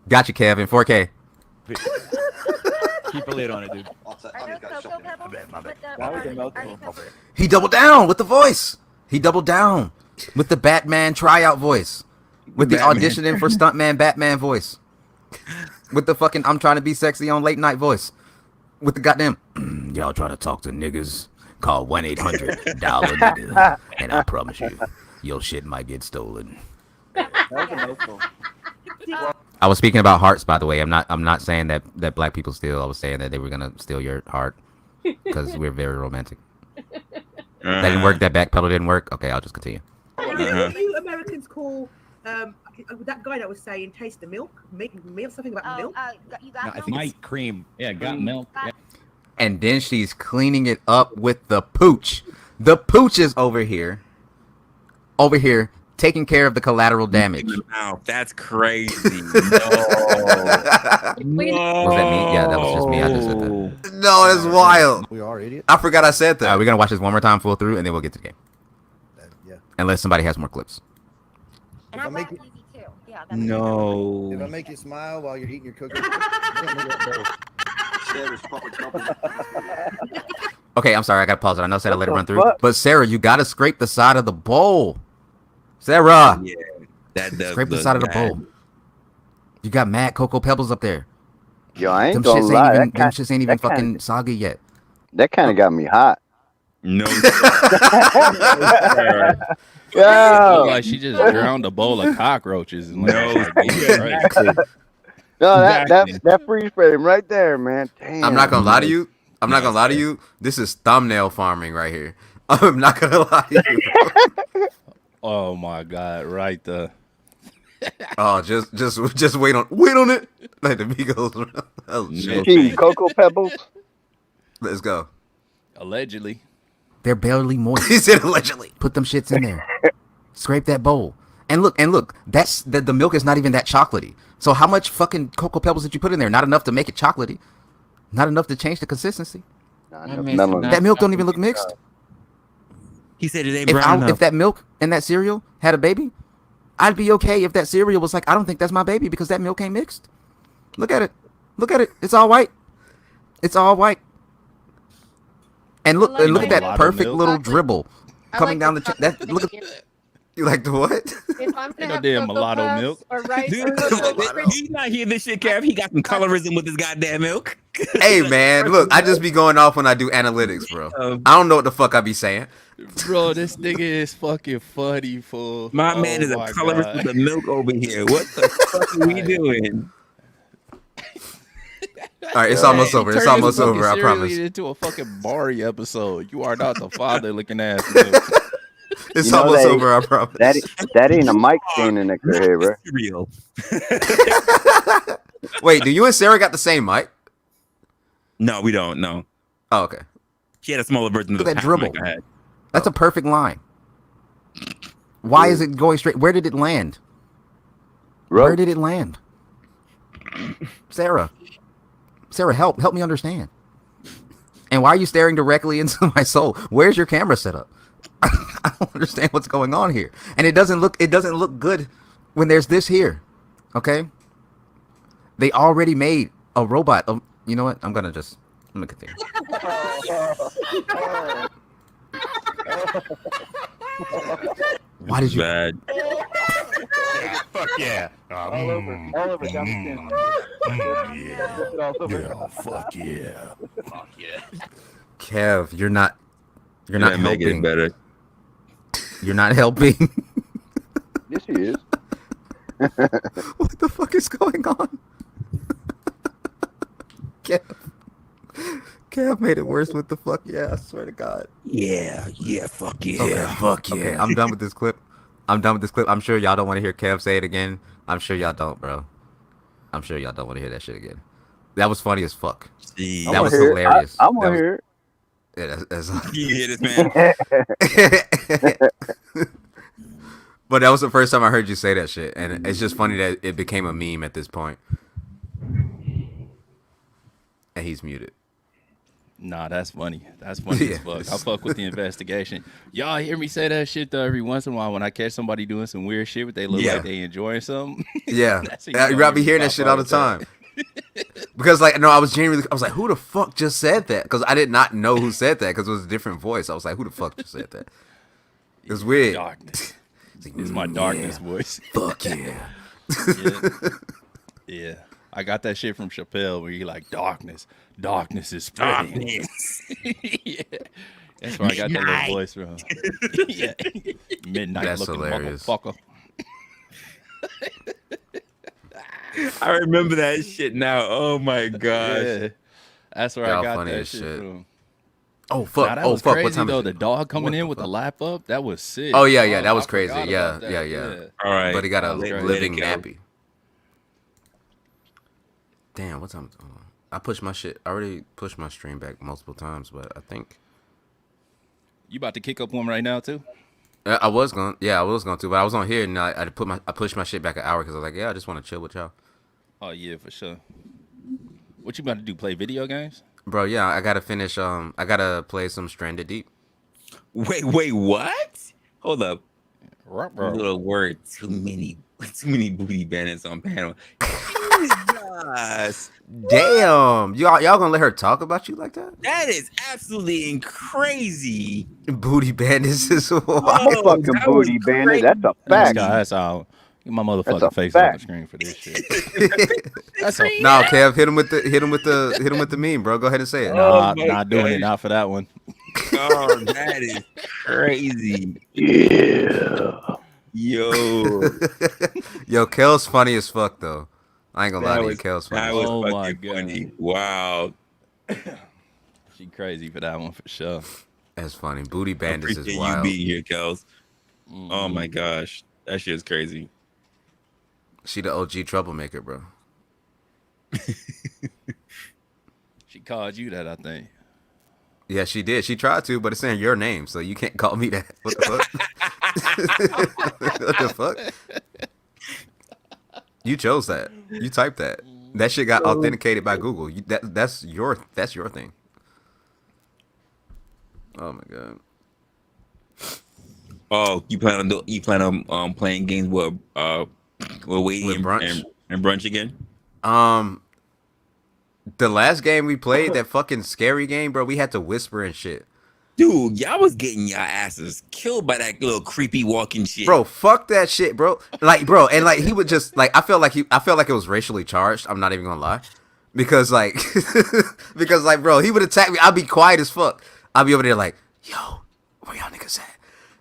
Gotcha, Kev, in 4K. Keep a lid on it, dude. Are those cocoa pebbles? My bad. He doubled down with the voice. He doubled down with the Batman tryout voice. With the Batman. auditioning for Stuntman Batman voice. With the fucking I'm trying to be sexy on late night voice. With the goddamn y'all trying to talk to niggas? Call 1-800-DOLLAR-NIGGA. And I promise you, your shit might get stolen. I was speaking about hearts, by the way. I'm not saying that black people steal. I was saying that they were gonna steal your heart because we're very romantic. That didn't work. That back pedal didn't work. Okay, I'll just continue. What do you Americans call that guy that was saying taste the milk? Make something about milk? You got I milk? think it's cream. Yeah, got milk. Yeah. And then she's cleaning it up with the pooch. The pooch is over here taking care of the collateral damage. Wow, that's crazy. No. Was that me? Yeah, that was just me. I just said that. No, that's wild. We are idiots. I forgot I said that. We're gonna watch this one more time, full through, and then we'll get to the game. Yeah. Unless somebody has more clips. And If I I make laugh it- easy too. Yeah, that's No. If I make you smile while you're eating your cookies. Okay, I'm sorry. I gotta pause it. I know I said I let it run through. But Sarah, you gotta scrape the side of the bowl. Sarah, Yeah, that does scrape the look side of the bad. bowl. You got mad cocoa pebbles up there. Yo, I ain't Them gonna shits lie. ain't even, them shits ain't even that kinda- fucking soggy yet. That kind of got me hot. No. Look Yo, like she just drowned a bowl of cockroaches. And like, No. right. no, Exactly. that freeze frame right there, man. Damn. I'm not gonna lie to you. This is thumbnail farming right here. I'm not gonna lie to you. Oh my God! Right there. Oh, just wait on it. Like the Migos. Oh No shit. She eating thanks. Cocoa Pebbles? Let's go. Allegedly. They're barely moist. He said allegedly. Put them shits in there. Scrape that bowl. And look. That's the milk is not even that chocolatey. So how much fucking Cocoa Pebbles did you put in there? Not enough to make it chocolatey. Not enough to change the consistency. Nah, My no man said melon. not That milk don't enough even to look be mixed. done. He said it ain't brown If enough. that milk and that cereal had a baby, I'd be okay if that cereal was like, I don't think that's my baby because that milk ain't mixed. Look at it. It's all white. And look I like look at my that milk perfect milk. little chocolate. dribble I coming like down the the that chocolate look at bacon. You like the what? If I'm Ain't gonna no have damn Cocoa mulatto Puffs milk. or rice Dude, or Cocoa Mulatto. do Krispies, you not hear this shit, I Kev? He got some have chocolate. colorism with his goddamn milk. Hey Like, man, first look, of I just all, be going off when I do analytics, bro. um, I don't know what the fuck I be saying. Bro, this nigga is fucking funny, fool. my man Oh is a my colorist with god. the milk over here. What the fuck are we doing? All right, it's Hey, almost over. It's Turn this almost fucking over. I serial promise. into a fucking Maury episode. You are not the father looking ass milk. It's You know almost that over. I promise. that ain't a you mic are stand in the not crib, the bro. cereal. Wait, do you and Sarah got the same mic? No, we don't. No, Oh, okay. she had a smaller version of Look the at that past mic dribble. I had. That's a perfect line. Why is it going straight? Where did it land? Where Bro, did it land? Sarah, help me understand. And why are you staring directly into my soul? Where's your camera set up? I don't understand what's going on here. And it doesn't look good when there's this here. Okay? They already made a robot. You know what? I'm gonna continue. Why did you? Bad. Fuck yeah. all over down the chin. Yeah, fuck yeah. Fuck yeah. Kev, you're not Make it helping. better. You're not helping. Yes, he is. What the fuck is going on? Kev made it worse with the fuck yeah, I swear to God. Yeah, fuck yeah. Okay, fuck yeah. Okay, I'm done with this clip. I'm sure y'all don't want to hear Kev say it again. I'm sure y'all don't, bro. I'm sure y'all don't want to hear that shit again. That was funny as fuck. Jeez. That was hilarious. I want to hear it. Yeah, that's You hear this, man? But that was the first time I heard you say that shit, and it's just funny that it became a meme at this point. And he's muted. Nah, that's funny. That's funny as fuck. I fuck with the investigation. Y'all hear me say that shit though every once in a while when I catch somebody doing some weird shit, but they look like they enjoying something. Yeah, That's when you be hearing that shit all the time. Because I was like, who the fuck just said that? Because I did not know who said that because it was a different voice. I was like, who the fuck just said that? It was weird. Darkness. It's my darkness voice. Fuck yeah. Yeah. I got that shit from Chappelle where you like darkness is spreading. Yeah. That's where I got that little voice from. Yeah. Midnight That's looking hilarious. motherfucker. I remember that shit now. Oh my gosh. Yeah. That's where Y'all I got funny that as shit shit. from. Oh fuck! Nah, that Oh was fuck! crazy, What time though. is The it? dog coming What in the with the fuck? lap up, that was sick. Oh yeah, that was I crazy. forgot Yeah, about that. yeah. All right. But he got a That was great. living Later, Cal. nappy. Damn, what time? I pushed my shit. I already pushed my stream back multiple times, but I think You about to kick up one right now too? I was going. Yeah, I was going to, but I was on here and I pushed my shit back an hour because I was like, yeah, I just want to chill with y'all. Oh yeah, for sure. What you about to do? Play video games? Bro, yeah, I gotta finish. I gotta play some Stranded Deep. Wait, what? Hold up. Little word. Too many booty bandits on panel. Jesus. Damn, y'all gonna let her talk about you like that? That is absolutely crazy. Booty bandits is wild. I'm a fucking that was booty bandit. That's a That's fact. That's all. Get my That's motherfucking a face on the fact. screen for this shit. That's a No, Kev, hit him with the meme, bro. Go ahead and say it. Nah, my not doing it. gosh. Not for that one. Oh, that is crazy. Yeah. Yo. Yo, Kel's funny as fuck though. I ain't gonna lie That to you, was, Kel's funny. that as was fuck. Oh fucking my God. funny. Wow. She crazy for that one for sure. That's funny. Booty I bandits appreciate is you wild. being here, Kels. Oh my gosh. That shit is crazy. She the OG troublemaker, bro. She called you that, I think. Yeah, she did. She tried to, but it's saying your name, so you can't call me that. What the fuck? What the fuck? You chose that. You typed that. That shit got authenticated by Google. That's your thing. Oh my god. Oh, you plan on playing games with Wade With brunch. and brunch again? The last game we played, that fucking scary game, bro, we had to whisper and shit. Dude, y'all was getting y'all asses killed by that little creepy walking shit. Bro, fuck that shit, bro. Like, bro, and like he would just like I felt like it was racially charged. I'm not even gonna lie. Because like bro, he would attack me. I'd be quiet as fuck. I'd be over there like, yo, where y'all niggas at?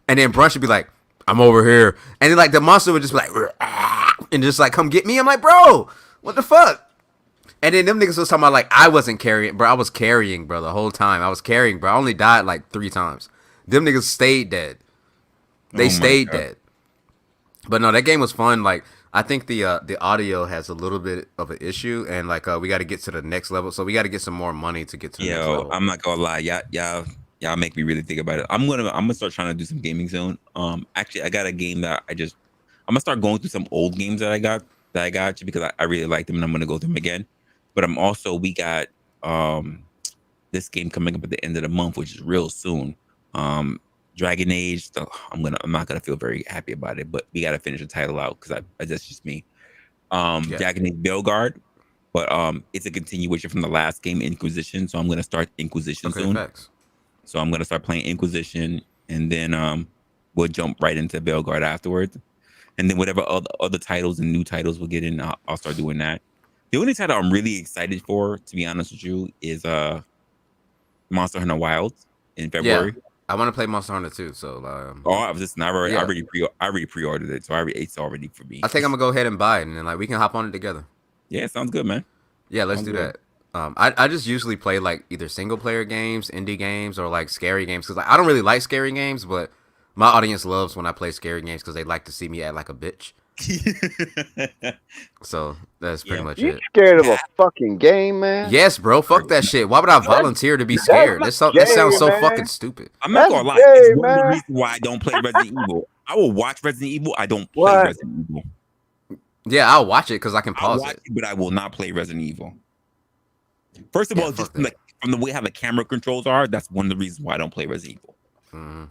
And then Brunch would be like, I'm over here. And then like the monster would just be like, and just like come get me. I'm like, bro, what the fuck? And then them niggas was talking about like I wasn't carrying, bro. I was carrying, bro, the whole time. I was carrying, bro. I only died like 3 times. Them niggas stayed dead. They stayed dead. But no, that game was fun. Like I think the audio has a little bit of an issue, and like we got to get to the next level. So we got to get some more money to get to the next level. I'm not gonna lie, y'all make me really think about it. I'm gonna start trying to do some gaming soon. Actually, I got a game that I'm gonna start going through some old games that I got because I really like them, and I'm gonna go through them again. But we got this game coming up at the end of the month, which is real soon. Dragon Age. I'm not gonna feel very happy about it, but we gotta finish the title out because that's just me. Dragon Age Belguard, but it's a continuation from the last game, Inquisition. So I'm gonna start Inquisition soon. Facts. So I'm gonna start playing Inquisition, and then we'll jump right into Belguard afterwards. And then whatever other titles and new titles we'll get in, I'll start doing that. The only title I'm really excited for, to be honest with you, is Monster Hunter Wilds in February. Yeah, I want to play Monster Hunter too. So I already pre-ordered it, so it's already for me. I think I'm gonna go ahead and buy it, and then like we can hop on it together. Yeah, sounds good, man. Yeah, let's do that. I just usually play like either single player games, indie games, or like scary games because like I don't really like scary games, but my audience loves when I play scary games because they like to see me act like a bitch. So that's pretty much You it. scared of a fucking game, man? Yes, bro. Fuck that shit. Why would I volunteer to be scared? That sounds so fucking stupid. I'm not gonna lie. It's one of the reasons why I don't play Resident Evil. I will watch Resident Evil. I don't play Resident Evil. Yeah, I'll watch it because I can pause it. But I will not play Resident Evil. First of all, just from the way how the camera controls are, that's one of the reasons why I don't play Resident Evil. Mm-hmm.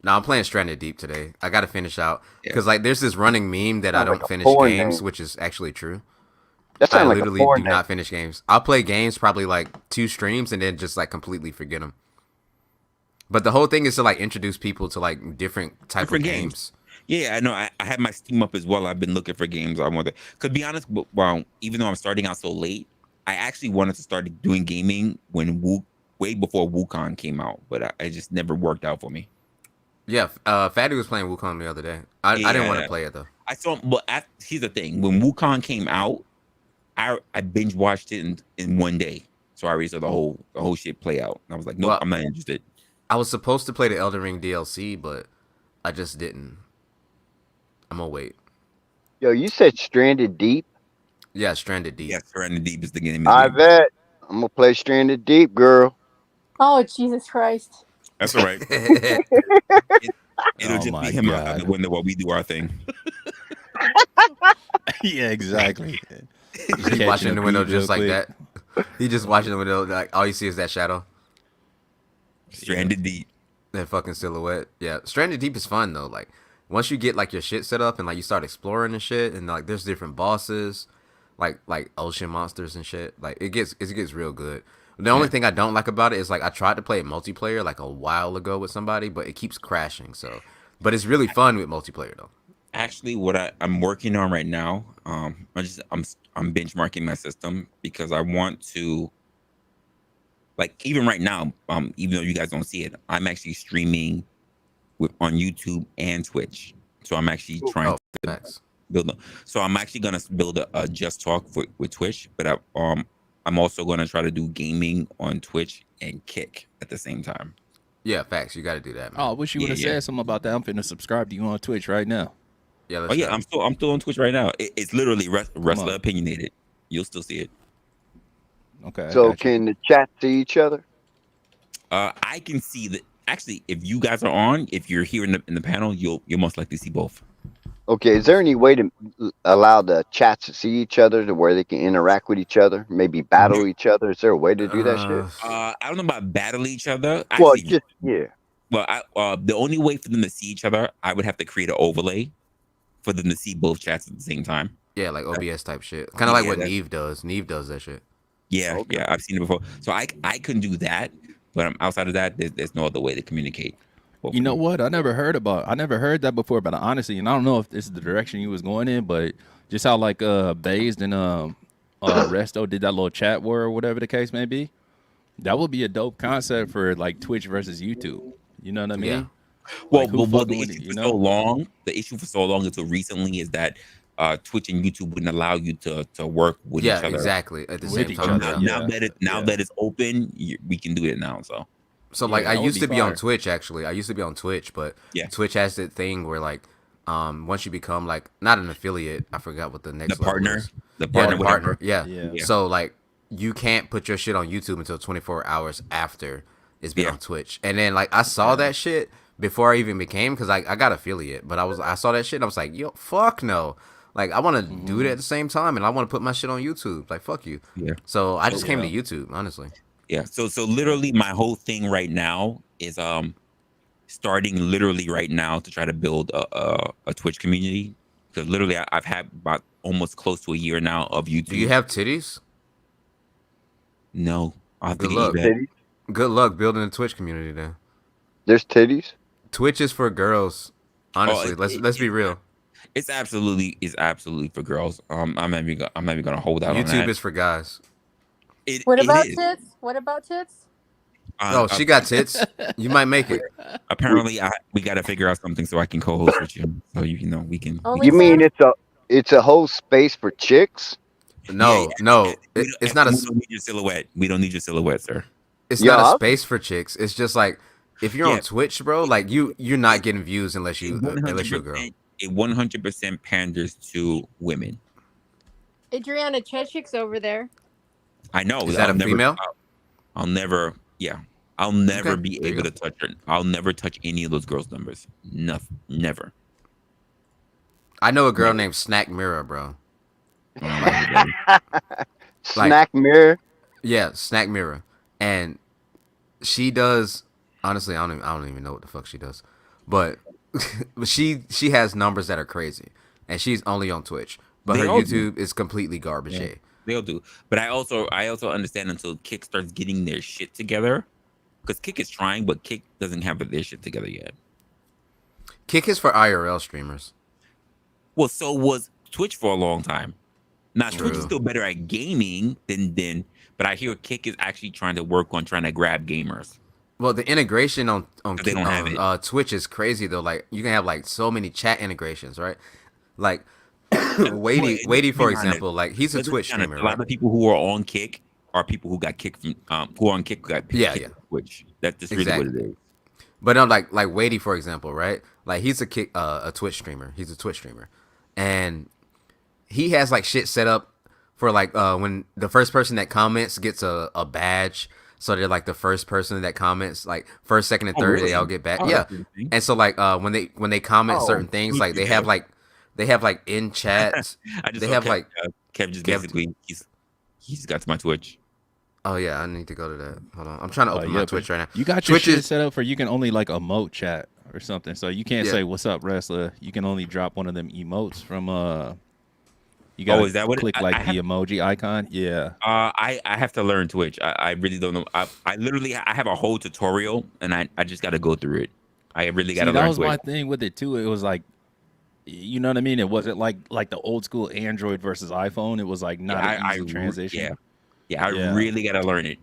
No, I'm playing Stranded Deep today. I got to finish out because like there's this running meme that I don't finish games, which is actually true. I literally do not finish games. I'll play games probably like 2 streams and then just like completely forget them. But the whole thing is to like introduce people to like different of games. Yeah, I know. I have my Steam up as well. I've been looking for games I want to. Cause be honest, well, even though I'm starting out so late, I actually wanted to start doing gaming way before Wukong came out, but I just never worked out for me. Yeah, Fatty was playing Wukong the other day. I didn't want to play it though. I saw, but here's the thing: when Wukong came out, I binge watched it in one day, so I already saw the whole shit play out. And I was like, no, I'm not interested. I was supposed to play the Elden Ring DLC, but I just didn't. I'm gonna wait. Yo, you said Stranded Deep? Yeah, Stranded Deep. Yeah, Stranded Deep is the game. I bet. I'm gonna play Stranded Deep, girl. Oh, Jesus Christ. That's all right. It'll just be him out the window while we do our thing. Yeah, exactly. He's watching the window just like that. He just watching the window, like all you see is that shadow. Stranded Deep. That fucking silhouette. Yeah, Stranded Deep is fun though. Like once you get like your shit set up and like you start exploring and shit, and like there's different bosses, like ocean monsters and shit. Like it gets real good. The only thing I don't like about it is like I tried to play it multiplayer like a while ago with somebody, but it keeps crashing. So, but it's really fun with multiplayer though. Actually, what I'm working on right now, I'm benchmarking my system because I want to, like, even right now, even though you guys don't see it, I'm actually streaming on YouTube and Twitch. So I'm actually trying to build. So I'm actually gonna build a Just Talk with Twitch, but I'm also going to try to do gaming on Twitch and Kick at the same time. Yeah, facts. You got to do that, man. Oh, I wish you would have said something about that. I'm finna subscribe to you on Twitch right now. Yeah, Oh let's yeah, go. I'm still on Twitch right now. It's literally Resla on. Opinionated. You'll still see it. Okay, I So got you. can the chat see each other? I can see that actually. If you guys are on, if you're here in the panel, you'll most likely see both. Okay, is there any way to allow the chats to see each other to where they can interact with each other, maybe battle each other? Is there a way to do that shit? I don't know about battle each other. Well, Actually, just yeah. well, the only way for them to see each other, I would have to create an overlay for them to see both chats at the same time. Yeah, like OBS type shit. Kind of like what that's- Neve does. Neve does that shit. Yeah, Okay. yeah, I've seen it before. So I can do that, but outside of that, there's no other way to communicate. You know what? I never heard that before, but honestly, and I don't know if this is the direction you was going in, but just how like Based and Resto did that little chat war or whatever the case may be, that would be a dope concept for like Twitch versus YouTube. You know what I mean? Yeah. Well, Like, who well, fucking the with issue it, you for know? so long, until recently, is that Twitch and YouTube wouldn't allow you to work with Yeah, each other exactly. At the With same each time. other, Yeah. Now that it's open, we can do it now. So like Yeah, I that would used be to be on fire. Twitch actually. I used to be on Twitch, but Yeah. Twitch has that thing where like once you become like not an affiliate, I forgot what the next The level partner, is. the Yeah, partner, the whatever. partner. Yeah. Yeah. So like you can't put your shit on YouTube until 24 hours after it's been Yeah. on Twitch. And then like I saw that shit before I even became because I got affiliate, but I saw that shit and I was like, yo, fuck no. Like I want to do it at the same time and I want to put my shit on YouTube. Like fuck you. Yeah. So I just came to Yeah. YouTube, honestly. Yeah. So literally, my whole thing right now is starting literally right now to try to build a Twitch community, because literally I've had about almost close to a year now of YouTube. Do you have titties? No, I'll have to Good get you luck. back. Titties? Good luck building a Twitch community then. There's titties. Twitch is for girls. Honestly, it- let's be real. It's absolutely for girls. I'm not even gonna hold out on YouTube that. is for guys. What It about is. tits? What about tits? Oh, she got tits. You might make it. Apparently, we got to figure out something so I can co-host with you, so we can. You mean it's a whole space for chicks? No, it's not We a. don't need your silhouette. We don't need your silhouette, sir. It's Yeah, not a I'll- space for chicks. It's just like if you're on Twitch, bro, like you're not getting views unless you're a girl. It 100% panders to women. Adriana Chechik's over there. I know. Is that I'll a female? I'll never. Yeah, I'll never Okay, be there you able to touch her. I'll never touch any of those girls' numbers. Nothing. Never. I know a girl named Snack Mirror, bro. Snack Mirror. Yeah, Snack Mirror, and she does. Honestly, I don't even know what the fuck she does, but she has numbers that are crazy, and she's only on Twitch. But They her all do. YouTube is completely garbage. Yeah, they'll do. But I also understand until Kick starts getting their shit together, because Kick is trying, but Kick doesn't have their shit together yet. Kick is for IRL streamers. Well, so was Twitch for a long time. Now Twitch is True. still better at gaming than, but I hear Kick is actually trying to work on trying to grab gamers. Well, the integration on They don't have it. Twitch is crazy though. Like you can have like so many chat integrations, right? Like Wadey, for example, like he's a Twitch streamer. A lot of the people who are on Kick are people who got kicked from who are on Kick who got kicked from Twitch. That's just really what it is. But no, like Wadey, for example, right? Like he's a Twitch streamer. He's a Twitch streamer, and he has like shit set up for like when the first person that comments gets a badge. So they're like the first person that comments, like first, second, and third, really? they all get back. Oh, Yeah, that's interesting. and so like when they comment certain things, like they have like in chats. I just they saw have Kev, like Kev just basically he's got to my Twitch. Oh yeah, I need to go to that. Hold on, I'm trying to open my but Twitch right now. You got your Twitch shit is set up for you can only like emote chat or something. So you can't Yeah. say "What's up, wrestler." You can only drop one of them emotes from You got is that what click I like have- the emoji icon? Yeah. I have to learn Twitch. I really don't know. I literally I have a whole tutorial and I just got to go through it. I really got to See, learn that was Twitch. my thing with it too. It was like, you know what I mean? It wasn't like the old school Android versus iPhone. It was like not an easy transition. I really got to learn it.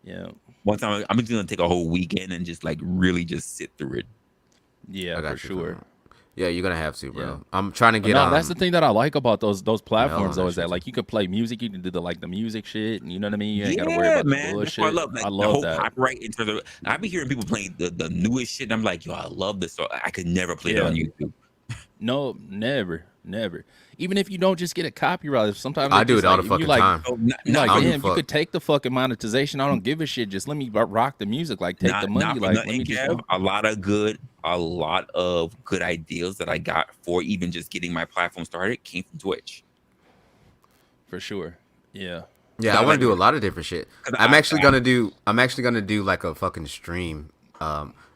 Yeah. One time I'm just gonna take a whole weekend and just like really just sit through it. Yeah, I got for you, sure. bro. Yeah, you're gonna have to, bro. Yeah. I'm trying to But get no, on. that's the thing that I like about those platforms that though, is that shit like you could play music, you can do the music shit, and you know what I mean? You ain't gotta worry about the man. That's bullshit. what I love. Like, I the love whole that. copyright in terms of I be hearing people playing the newest shit. And I'm like, yo, I love this. So I could never play that on YouTube. No, never. Even if you don't just get a copyright, sometimes I they do just it all like the if you fucking like time. you like, I don't give a damn, you fuck. could take the fucking monetization. I don't give a shit. Just let me rock the music. Like take the money. Not for Like let nothing, me just Kev. A lot of good ideas that I got for even just getting my platform started came from Twitch. for sure. Yeah. Yeah, I want to do a lot of different shit. I'm actually gonna do like a fucking stream.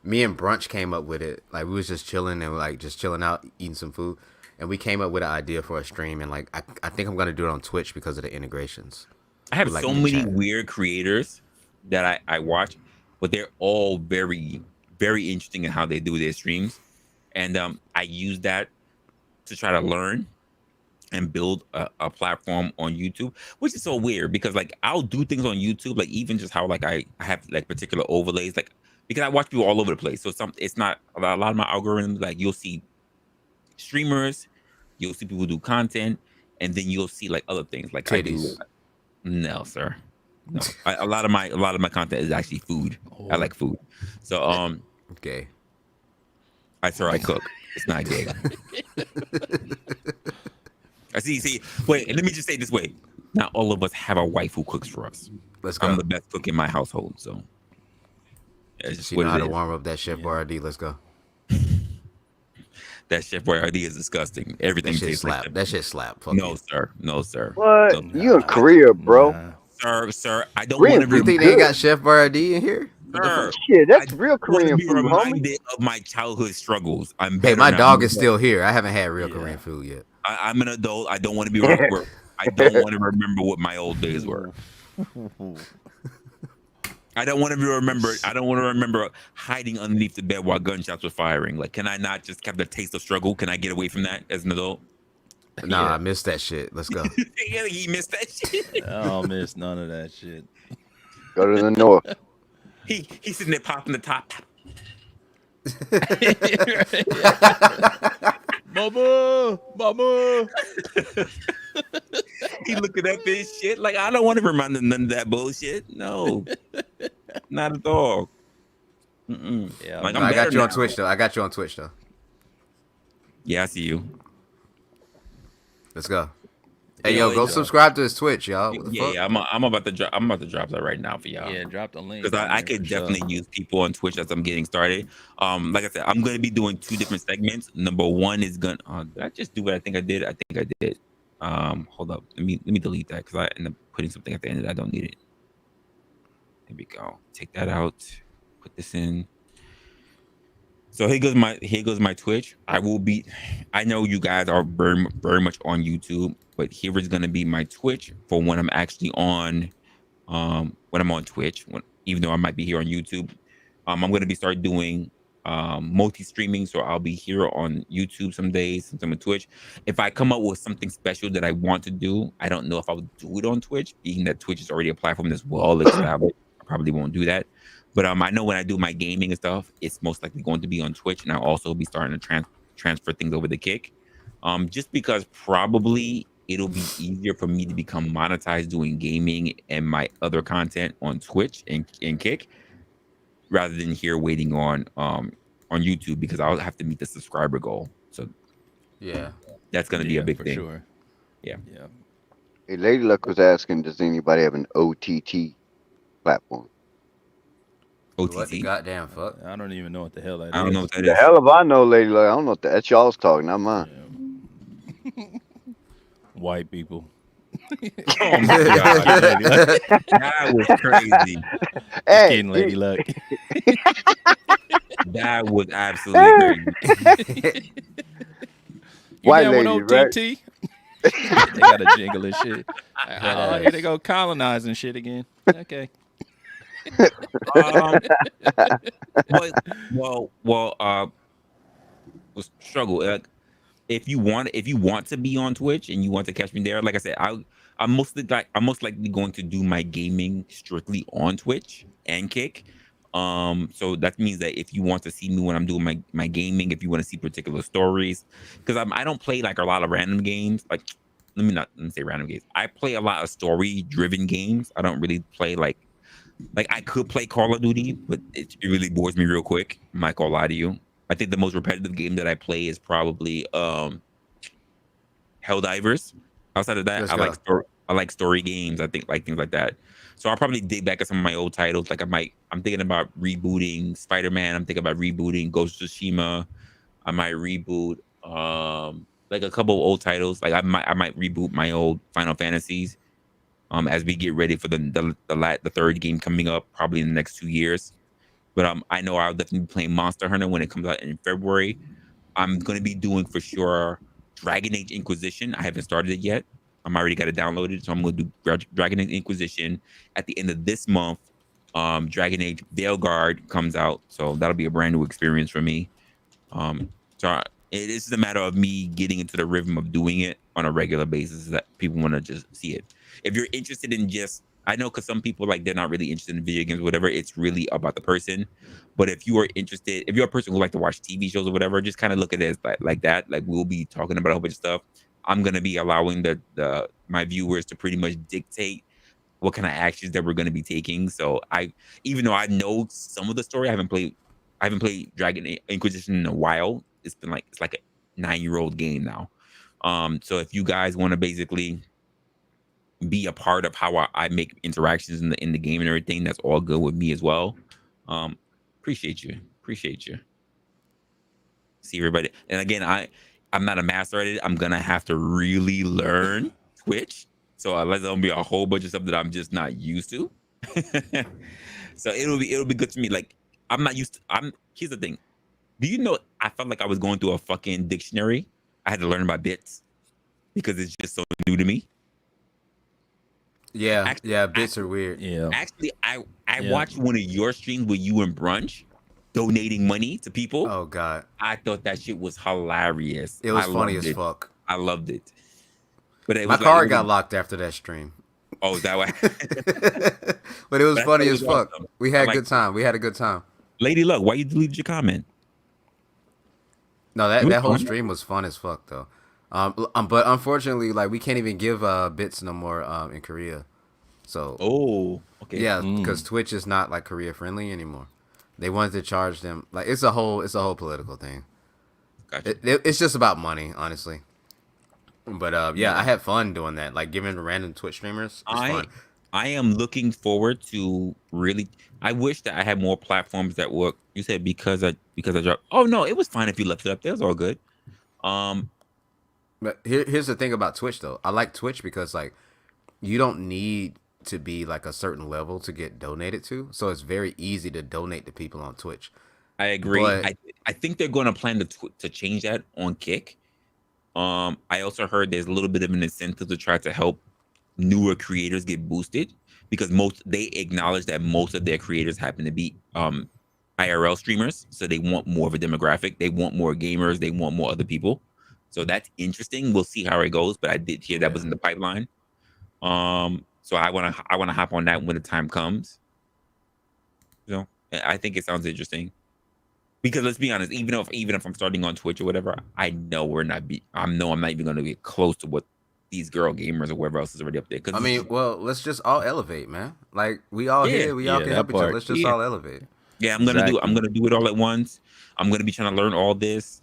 Me and Brunch came up with it. Like we was just chilling and like just chilling out, eating some food, and we came up with an idea for a stream. And like I think I'm gonna do it on Twitch because of the integrations. I have with, like, so the many chat. weird creators that I watch, but they're all very, very interesting in how they do their streams. And I use that to try to learn and build a platform on YouTube, which is so weird because like I'll do things on YouTube, like even just how like I have like particular overlays, like because I watch people all over the place. So it's not a lot of my algorithms, like you'll see streamers, you'll see people do content, and then you'll see like other things like Titties. No, sir. No. A lot of my content is actually food. I like food. So okay. I cook. It's not gay. I see. Wait, let me just say this way. Not all of us have a wife who cooks for us. Let's go. I'm the best cook in my household, so it's just She what know it how to is. warm up that Chef Boyardee. Let's go. That Chef Boyardee is disgusting. Everything That shit tastes slap. like That shit slap. Fuck no, you. sir. No, sir. What? No. You in Korea, bro? Sir, I don't Korean want to You be. think they ain't got Chef Boyardee in here? Sir, Shit, that's I real want to Korean be food, homie. reminded of my childhood struggles. I'm Hey, better my now. dog is still here. I haven't had real Korean food yet. I'm an adult. I don't want to be. I don't want to remember what my old days were. I don't want to be remembered. I don't want to remember hiding underneath the bed while gunshots were firing. Like, can I not just have the taste of struggle? Can I get away from that as an adult? Nah, I missed that shit. Let's go. Yeah, he missed that shit. I don't miss none of that shit. Go to the north. He's sitting there popping the top. Mama. He looking at this shit like I don't want to remind him none of that bullshit. No, not at all. Yeah, like No, I'm I got better you on now. Twitch though. I got you on Twitch though. Yeah, I see you. Let's go. Hey, Yo, yo, go yo. subscribe to his Twitch, y'all. What the fuck? Yeah, I'm about to drop. I'm about to drop that right now for y'all. Yeah, drop the link. Because I could definitely use people on Twitch as I'm getting started. Like I said, I'm going to be doing 2 different segments. Number 1 is going. Did I just do what I think I did? I think I did. Hold up. Let me delete that because I ended up putting something at the end that I don't need it. There we go. Take that out. Put this in. So here goes my Twitch. I know you guys are very, very much on YouTube, but here is going to be my Twitch for when I'm actually on. When I'm on Twitch, even though I might be here on YouTube, I'm going to be start doing multi-streaming. So I'll be here on YouTube some days, sometimes on Twitch. If I come up with something special that I want to do, I don't know if I'll do it on Twitch, being that Twitch is already a platform that's well established. I probably won't do that. But I know when I do my gaming and stuff, it's most likely going to be on Twitch, and I'll also be starting to transfer things over to Kick. Just because probably it'll be easier for me to become monetized doing gaming and my other content on Twitch and Kick rather than here waiting on YouTube because I'll have to meet the subscriber goal. So yeah, that's gonna be a big for thing. Sure. Yeah. Hey, Lady Luck was asking, does anybody have an OTT platform? What the goddamn fuck? I don't even know what the hell that is. I don't know what that The is. hell if I know, Lady Luck. I don't know what that's y'all's talking, not mine. White people. Oh my god, Lady Luck. That was crazy. Hey, Kidding, Lady Luck. That was absolutely crazy. You White down with ladies, right? OTT? They got a jingle and shit. Oh, here they go colonizing shit again. Okay. Struggle. If you want to be on Twitch and you want to catch me there, like I said, I'm most likely going to do my gaming strictly on Twitch and Kick. So that means that if you want to see me when I'm doing my gaming, if you want to see particular stories, because I don't play like a lot of random games. Like let me say random games. I play a lot of story driven games. I don't really play like I could play Call of Duty, but it really bores me real quick. I'm not gonna lie to you. I think the most repetitive game that I play is probably Helldivers. Outside of that, Let's go. I like story games. I think like things like that. So I'll probably dig back at some of my old titles. Like I'm thinking about rebooting Spider Man. I'm thinking about rebooting Ghost of Tsushima. I might reboot like a couple of old titles. Like I might reboot my old Final Fantasies. As we get ready for the third game coming up, probably in the next 2 years. But I know I'll definitely be playing Monster Hunter when it comes out in February. I'm gonna be doing for sure Dragon Age Inquisition. I haven't started it yet. I'm already got it downloaded, so I'm gonna do Dragon Age Inquisition at the end of this month. Dragon Age Veilguard comes out, so that'll be a brand new experience for me. Um, it is a matter of me getting into the rhythm of doing it on a regular basis that people want to just see it. If you're interested in just, I know because some people like they're not really interested in video games or whatever. It's really about the person. But if you are interested, if you're a person who like to watch TV shows or whatever, just kind of look at it as like that. Like we'll be talking about a whole bunch of stuff. I'm gonna be allowing the my viewers to pretty much dictate what kind of actions that we're going to be taking. So even though I know some of the story, I haven't played Dragon Inquisition in a while. It's like a 9-year-old game now. So if you guys want to basically be a part of how I make interactions in the game and everything, that's all good with me as well. Um, appreciate you. See everybody, and again, I'm not a master at it. I'm gonna have to really learn Twitch. So unless there'll be a whole bunch of stuff that I'm just not used to. So it'll be good to me. Like I'm not used to, here's the thing. Do you know I felt like I was going through a fucking dictionary. I had to learn my bits because it's just so new to me. Yeah, Actually, yeah, bits are weird. Yeah. actually I Yeah. watched one of your streams with you and Brunch donating money to people. Oh god, I thought that shit was hilarious. it was I funny loved as it. fuck. I loved it. But it My was car got locked after that stream. oh, is that why? But it was But I thought funny it as was fuck. awesome. We I had a like good time. We had a good time. Lady Luck, why you deleted your comment? No, It that was that whole fun. stream was fun as fuck though. But unfortunately, like we can't even give bits no more in Korea. So Oh, okay. yeah, because Twitch is not like Korea friendly anymore. They wanted to charge them like it's a whole political thing. Gotcha. It's just about money, honestly. But yeah, I Yeah. had fun doing that. Like giving random Twitch streamers, it's I fun. I am looking forward to really. I wish that I had more platforms that work. You said because I dropped. Oh no, it was fine if you left it up there. It was all good. Um, But here's the thing about Twitch though. I like Twitch because like you don't need to be like a certain level to get donated to. So it's very easy to donate to people on Twitch. I agree. But I think they're going to plan to change that on Kick. I also heard there's a little bit of an incentive to try to help newer creators get boosted because they acknowledge that most of their creators happen to be IRL streamers, so they want more of a demographic. They want more gamers. They want more other people. So that's interesting. We'll see how it goes. But I did hear that was in the pipeline. So I wanna hop on that when the time comes. You know, I think it sounds interesting. Because let's be honest, even if I'm starting on Twitch or whatever, I know I'm not even gonna get close to what these girl gamers or whoever else is already up there. I mean, well, let's just all elevate, man. Like we all Yeah, here, we all yeah, can that help each other. part. Let's just yeah, all elevate. yeah. Exactly. I'm gonna do it all at once. I'm gonna be trying to learn all this.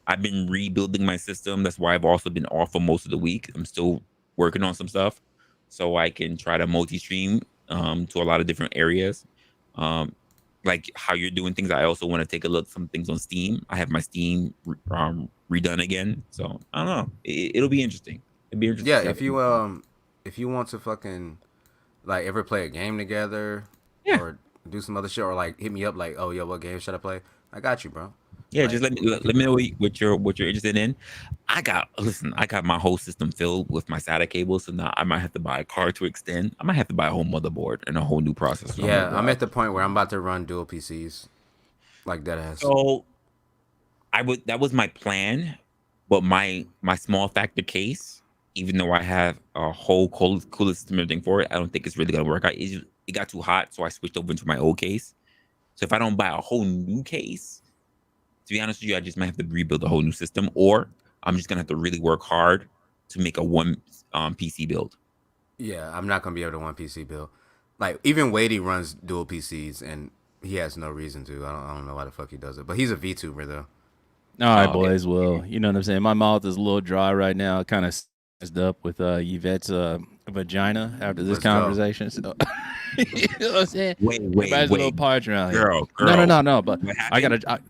I've been rebuilding my system. That's why I've also been off for most of the week. I'm still working on some stuff, so I can try to multi-stream to a lot of different areas. Um, like how you're doing things. I also want to take a look at some things on Steam. I have my Steam redone again, so I don't know. It'll be interesting. It'll be interesting. Yeah, to see how if you want to fucking like ever play a game together Yeah. or do some other shit or like hit me up like, oh yo, what game should I play? I got you, bro. Yeah, Like, just let me know what you're interested in. I got my whole system filled with my SATA cables, so now I might have to buy a card to extend. I might have to buy a whole motherboard and a whole new processor. Oh my yeah, I'm God. at the point where I'm about to run dual PCs. Like that ass. So that was my plan, but my small factor case, even though I have a whole cooler system and everything for it, I don't think it's really gonna work out. It got too hot, so I switched over into my old case. So if I don't buy a whole new case, to be honest with you, I just might have to rebuild a whole new system, or I'm just gonna have to really work hard to make a one PC build. Yeah, I'm not gonna be able to one PC build. Like even Wadey runs dual PCs and He has no reason to. I don't know why the fuck he does it. But he's a VTuber though. All right, Oh, okay. boys. Well, you know what I'm saying. My mouth is a little dry right now. Kind of sized up with Yvette's vagina after this Let's go. conversation. So, you know what I'm saying. Wait, Everybody's a little wait. parched around here. Girl. No. But What I happened? gotta.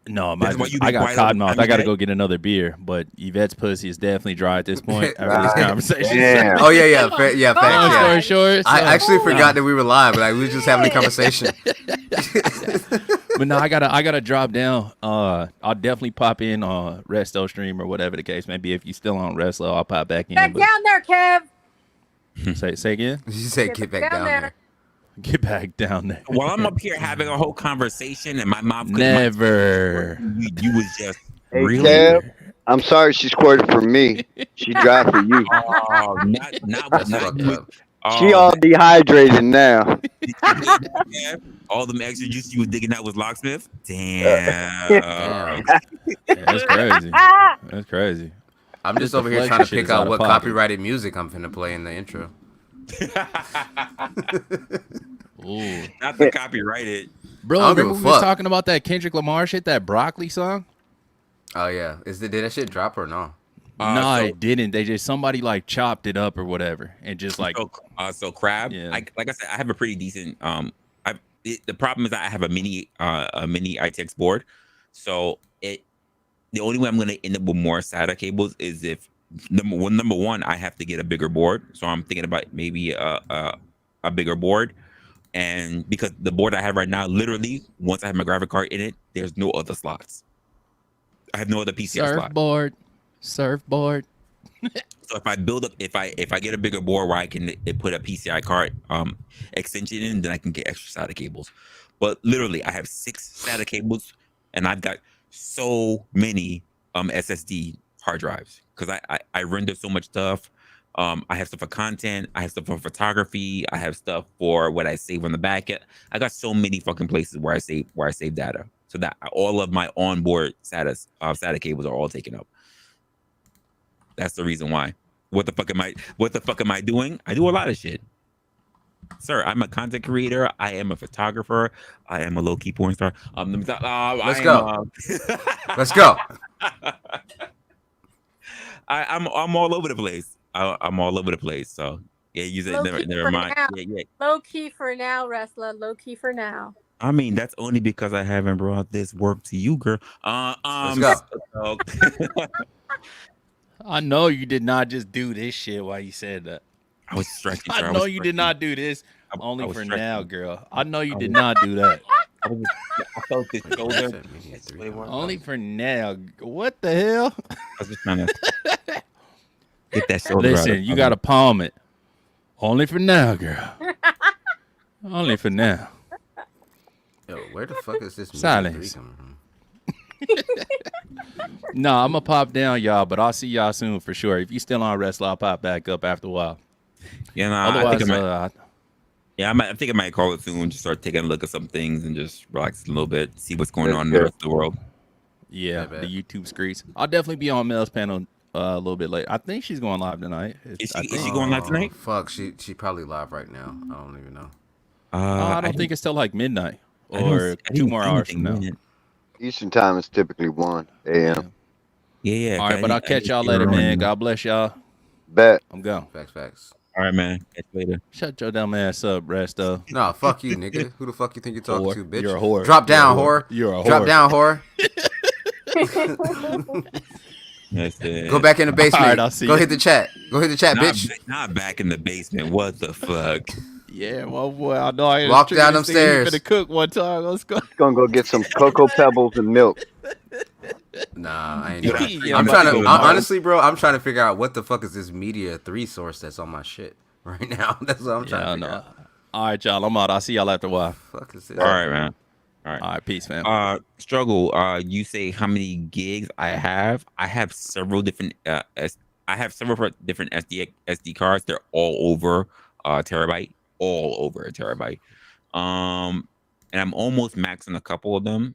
No, That's why you I been got quiet all the cotton mouth. time, I got to Yvette? go get another beer. But Yvette's pussy is definitely dry at this point after this God conversation. damn. Oh yeah, facts. Long Yeah. story short, I so- actually forgot that we were live. Like we were just having a conversation. But no, I gotta drop down. I'll definitely pop in on Resto stream or whatever the case may be. If you still on Resla, I'll pop back in. Back But down there, Kev. say again. You said get back down there. Get back down there. While I'm up here having a whole conversation and my mouth Never. you was just Hey, really Kev, I'm sorry she squirted for me. She dry for you. oh not That's not fucked you. up. She Oh, all dehydrated now. yeah. All them extra juice you was digging out was locksmith. Damn. Damn. Yeah, that's crazy. That's crazy. I'm just over here trying to pick out what copyrighted music I'm finna play in the intro. Ooh. Not the copyrighted. Bro, I don't give remember a we was fuck. talking about that Kendrick Lamar shit, that broccoli song? Oh yeah, did that shit drop or no? No, So- it didn't. They just somebody like chopped it up or whatever, and just like So crab. Yeah. Like I said, I have a pretty decent. The problem is that I have a mini ITX board, so the only way I'm gonna end up with more SATA cables is if number one I have to get a bigger board. So I'm thinking about maybe a bigger board, and because the board I have right now, literally once I have my graphic card in it, there's no other slots. I have no other PCI slot. surfboard. So if I build up, if I get a bigger board where I can put a PCI card extension in, then I can get extra SATA cables. But literally, I have 6 SATA cables, and I've got so many SSD hard drives because I render so much stuff. I have stuff for content. I have stuff for photography. I have stuff for what I save on the back end. I got so many fucking places where I save data, so that all of my onboard SATA cables are all taken up. That's the reason why. What the fuck am I doing? I do a lot of shit. Sir, I'm a content creator. I am a photographer. I am a low-key porn star. Let's go. Let's go. I'm all over the place. I'm all over the place. So yeah, you said never mind. Yeah. Low key for now, Resla. Low key for now. I mean, that's only because I haven't brought this work to you, girl. Let's go. So- I know you did not just do this shit while you said that. I was stretching. I know you did not do this I only was for stretching. now, girl. I know you did not do that. I felt this shoulder. Only for now. What the hell? I was just trying to get that shoulder. Listen, you gotta palm it. Only for now, girl. Only for now. Yo, where the fuck is this Silence. coming from? No, I'm gonna pop down, y'all, but I'll see y'all soon for sure. If you still on Resla, I'll pop back up after a while. Yeah, no, Otherwise, I think I think I might call it soon. Just start taking a look at some things and just relax a little bit, see what's going on in the rest of the world. yeah, the YouTube screens. I'll definitely be on Mel's panel a little bit later. I think she's going live tonight. Is she going live tonight? Fuck, she probably live right now. I don't even know. I don't think it's till like midnight I don't- or I 2 didn't more see hours from anything now. yet. Eastern time is typically 1 a.m. Yeah. All right, but I'll catch y'all later, man. God bless y'all. Bet. I'm gone. Facts. All right, man. Catch you later. Shut your dumb ass up, Resto. No, fuck you, nigga. Who the fuck you think you're talking Whore. to, bitch? You're a whore. Drop down, whore. You're a whore. Drop down, whore. That's it. Go back in the basement. All right, I'll see Go you. hit the chat. Go hit the chat, bitch. Not back in the basement. What the fuck? Yeah, well, boy, I know I had Walk a down this thing them stairs. finna cook one time. Let's go. Gonna go get some cocoa pebbles and milk. Nah, I ain't Yo, doing yo, that. yo, I'm about trying to to, go to honestly, bro, I'm trying to figure out what the fuck is this Media 3 source that's on my shit right now. That's what I'm trying Yeah, I to figure know. out. All right, y'all. I'm out. I'll see y'all after a while. Fuck is this? All right, man. All right. All right, peace, fam. Struggle. You say how many gigs I have? I have several different. I have several different SD cards. They're all over a terabyte. All over a terabyte. And I'm almost maxed on a couple of them.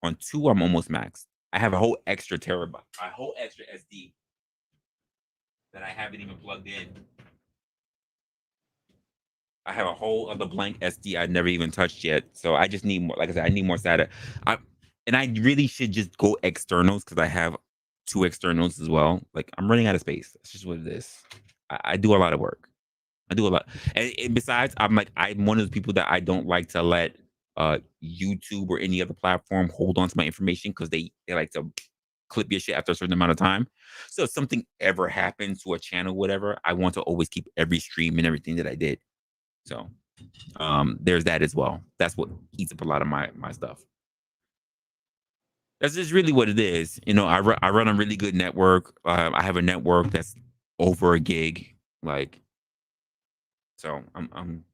On 2, I'm almost maxed. I have a whole extra terabyte, a whole extra SD that I haven't even plugged in. I have a whole other blank SD I never even touched yet. So I just need more. Like I said, I need more SATA. And I really should just go externals because I have 2 externals as well. Like I'm running out of space. That's just what it is. I do a lot of work. I do a lot. And besides, I'm one of those people that I don't like to let YouTube or any other platform hold on to my information because they like to clip your shit after a certain amount of time. So if something ever happens to a channel, whatever, I want to always keep every stream and everything that I did. So there's that as well. That's what eats up a lot of my stuff. That's just really what it is. You know, I run a really good network. I have a network that's over a gig. Like, so I'm I don't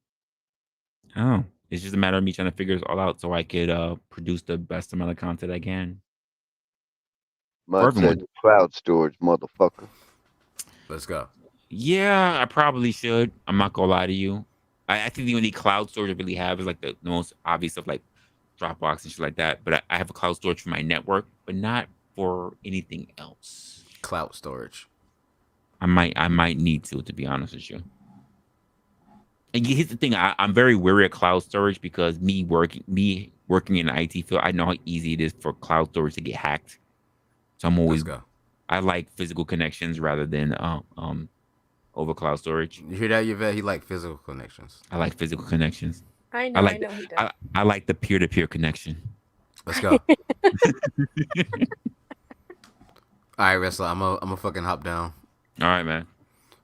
know. It's just a matter of me trying to figure it all out so I could produce the best amount of content I can for Mud says everyone. cloud storage, motherfucker. Let's go. Yeah, I probably should. I'm not gonna lie to you. I think the only cloud storage I really have is like the most obvious stuff like Dropbox and shit like that. But I have a cloud storage for my network, but not for anything else. Cloud storage. I might need to be honest with you. And here's the thing: I'm very wary of cloud storage because me working in the IT field, I know how easy it is for cloud storage to get hacked. So I'm Let's always go. I like physical connections rather than over cloud storage. You hear that, Yvette? He like physical connections. I like physical connections. I I know like he does. I like the peer-to-peer connection. Let's go. All right, Resla, I'm a fucking hop down. All right, man.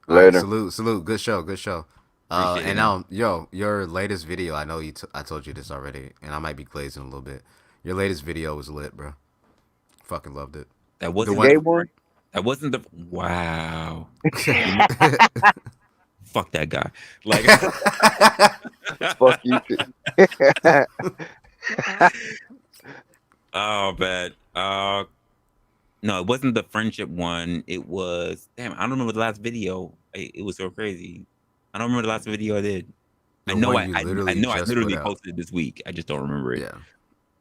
All right, Later. salute. Good show. Appreciate it, And man. now, your latest video. I know I told you this already, and I might be glazing a little bit. Your latest video was lit, bro. Fucking loved it. That wasn't The gay one? That wasn't the wow. Fuck that guy. Like Fuck you too. oh man. No, it wasn't the friendship one. It was damn. I don't remember the last video. It was so crazy. I don't remember the last video I did. The I know one you I literally know I just literally put out. posted it this week. I just don't remember it. Yeah.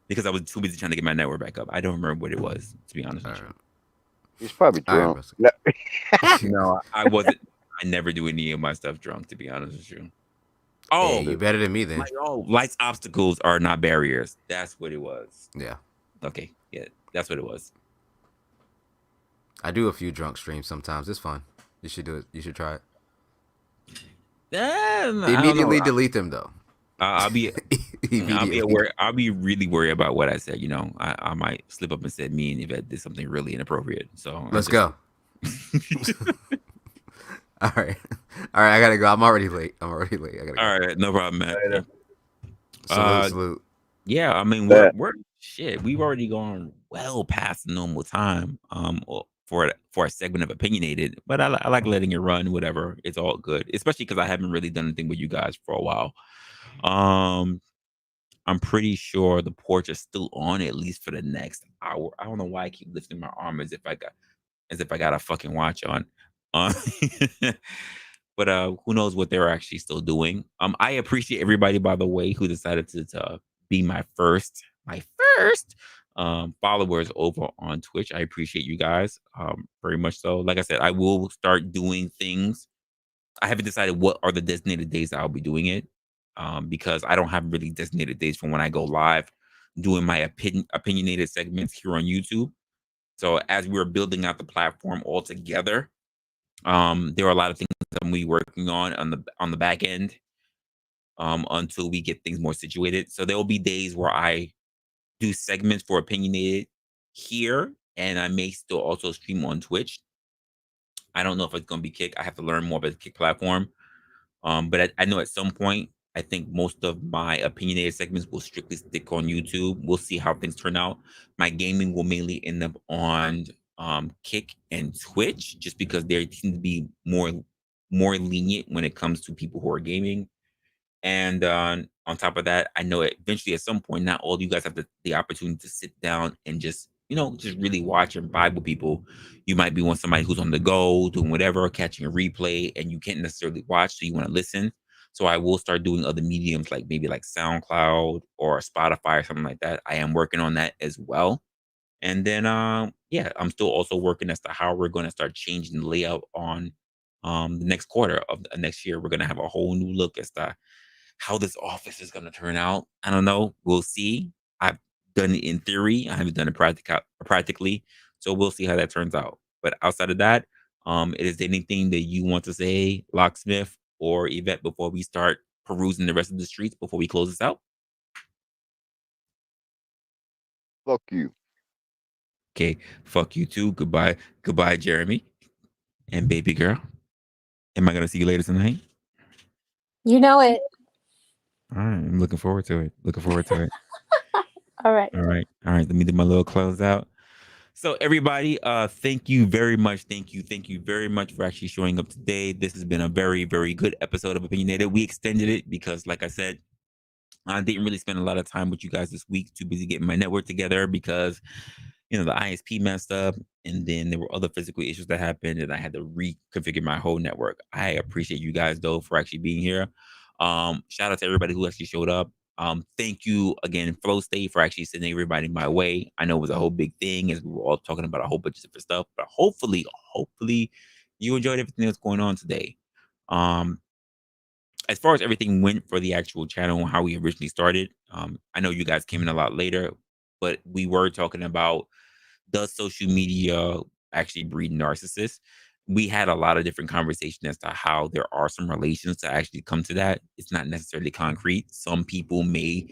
Because I was too busy trying to get my network back up. I don't remember what it was, to be honest with you. He's probably All right, drunk. Resla. No, I wasn't. I never do any of my stuff drunk, to be honest with you. Oh, Hey, you better than me then. like, life's obstacles are not barriers. That's what it was. Yeah. Okay, yeah, that's what it was. I do a few drunk streams sometimes. It's fun. You should do it. You should try it. I don't know. Immediately delete them though. I'll be aware. I'll be really worried about what I said. You know, I might slip up and say me and Yvette did something really inappropriate. So Let's go. All right. I gotta go. I'm already late. I gotta go. All right, no problem, man. Salute. Yeah, I mean we're shit. We've already gone well past the normal time. For a segment of opinionated, but I like letting it run. Whatever, it's all good. Especially because I haven't really done anything with you guys for a while. I'm pretty sure the porch is still on at least for the next hour. I don't know why I keep lifting my arm as if I got a fucking watch on. But who knows what they're actually still doing. I appreciate everybody, by the way, who decided to be my first followers over on Twitch. I appreciate you guys very much so. Like I said, I will start doing things. I haven't decided what are the designated days that I'll be doing it because I don't have really designated days for when I go live doing my opinionated segments here on YouTube. So as we're building out the platform all together, there are a lot of things that I'm working on the back end until we get things more situated. So there will be days where I do segments for opinionated here, and I may still also stream on Twitch. I don't know if it's going to be Kick. I have to learn more about the Kick platform. But I know at some point, I think most of my opinionated segments will strictly stick on YouTube. We'll see how things turn out. My gaming will mainly end up on Kick and Twitch, just because they seem to be more lenient when it comes to people who are gaming. And on top of that, I know eventually at some point, not all of you guys have the opportunity to sit down and just really watch and vibe with people. You might be somebody who's on the go, doing whatever, catching a replay, and you can't necessarily watch, so you want to listen. So I will start doing other mediums, like maybe like SoundCloud or Spotify or something like that. I am working on that as well. And then, I'm still also working as to how we're going to start changing the layout on the next quarter of next year, we're gonna have a whole new look as to how this office is gonna turn out. I don't know. We'll see. I've done it in theory. I haven't done it practically. So we'll see how that turns out. But outside of that, is there anything that you want to say, Locksmith or Yvette, before we start perusing the rest of the streets before we close this out? Fuck you. Okay, fuck you too. Goodbye. Goodbye, Jeremy. And baby girl. Am I gonna see you later tonight? You know it. All right, I'm looking forward to it. Looking forward to it. All right. All right. All right. Let me do my little close out. So everybody, thank you very much. Thank you very much for actually showing up today. This has been a very, very good episode of Opinionated. We extended it because, like I said, I didn't really spend a lot of time with you guys this week. Too busy getting my network together because, the ISP messed up, and then there were other physical issues that happened, and I had to reconfigure my whole network. I appreciate you guys though for actually being here. Shout out to everybody who actually showed up. Thank you again, Flow State, for actually sending everybody my way. I know it was a whole big thing as we were all talking about a whole bunch of different stuff, but hopefully you enjoyed everything that's going on today. As far as everything went for the actual channel and how we originally started, I know you guys came in a lot later, but we were talking about, does social media actually breed narcissists? We had a lot of different conversations as to how there are some relations to actually come to that. It's not necessarily concrete. Some people may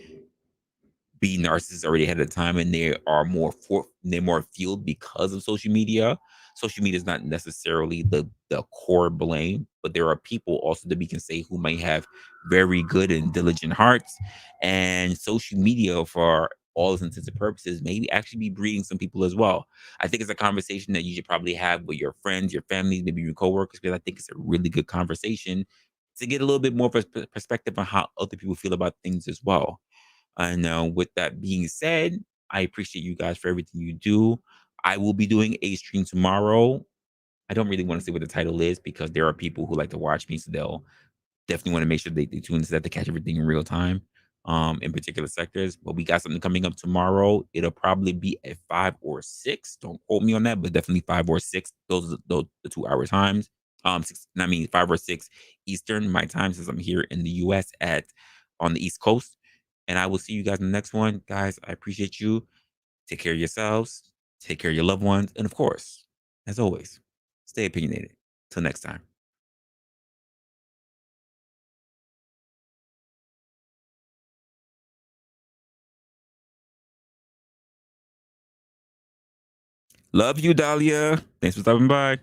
be narcissists already ahead of time, and they are they're more fueled because of social media. Social media is not necessarily the core blame, but there are people also that we can say who might have very good and diligent hearts, and social media, for all intents and purposes, maybe actually be breeding some people as well. I think it's a conversation that you should probably have with your friends, your family, maybe your coworkers, because I think it's a really good conversation to get a little bit more perspective on how other people feel about things as well. And with that being said, I appreciate you guys for everything you do. I will be doing a stream tomorrow. I don't really want to say what the title is because there are people who like to watch me, so they'll definitely want to make sure they tune into that to catch everything in real time, in particular sectors. But we got something coming up tomorrow. It'll probably be at 5 or 6. Don't quote me on that, but definitely 5 or 6. Those are the 2 hour times. 5 or 6 Eastern, my time, since I'm here in the US on the East Coast. And I will see you guys in the next one. Guys, I appreciate you. Take care of yourselves. Take care of your loved ones. And of course, as always, stay opinionated. Till next time. Love you, Dahlia. Thanks for stopping by.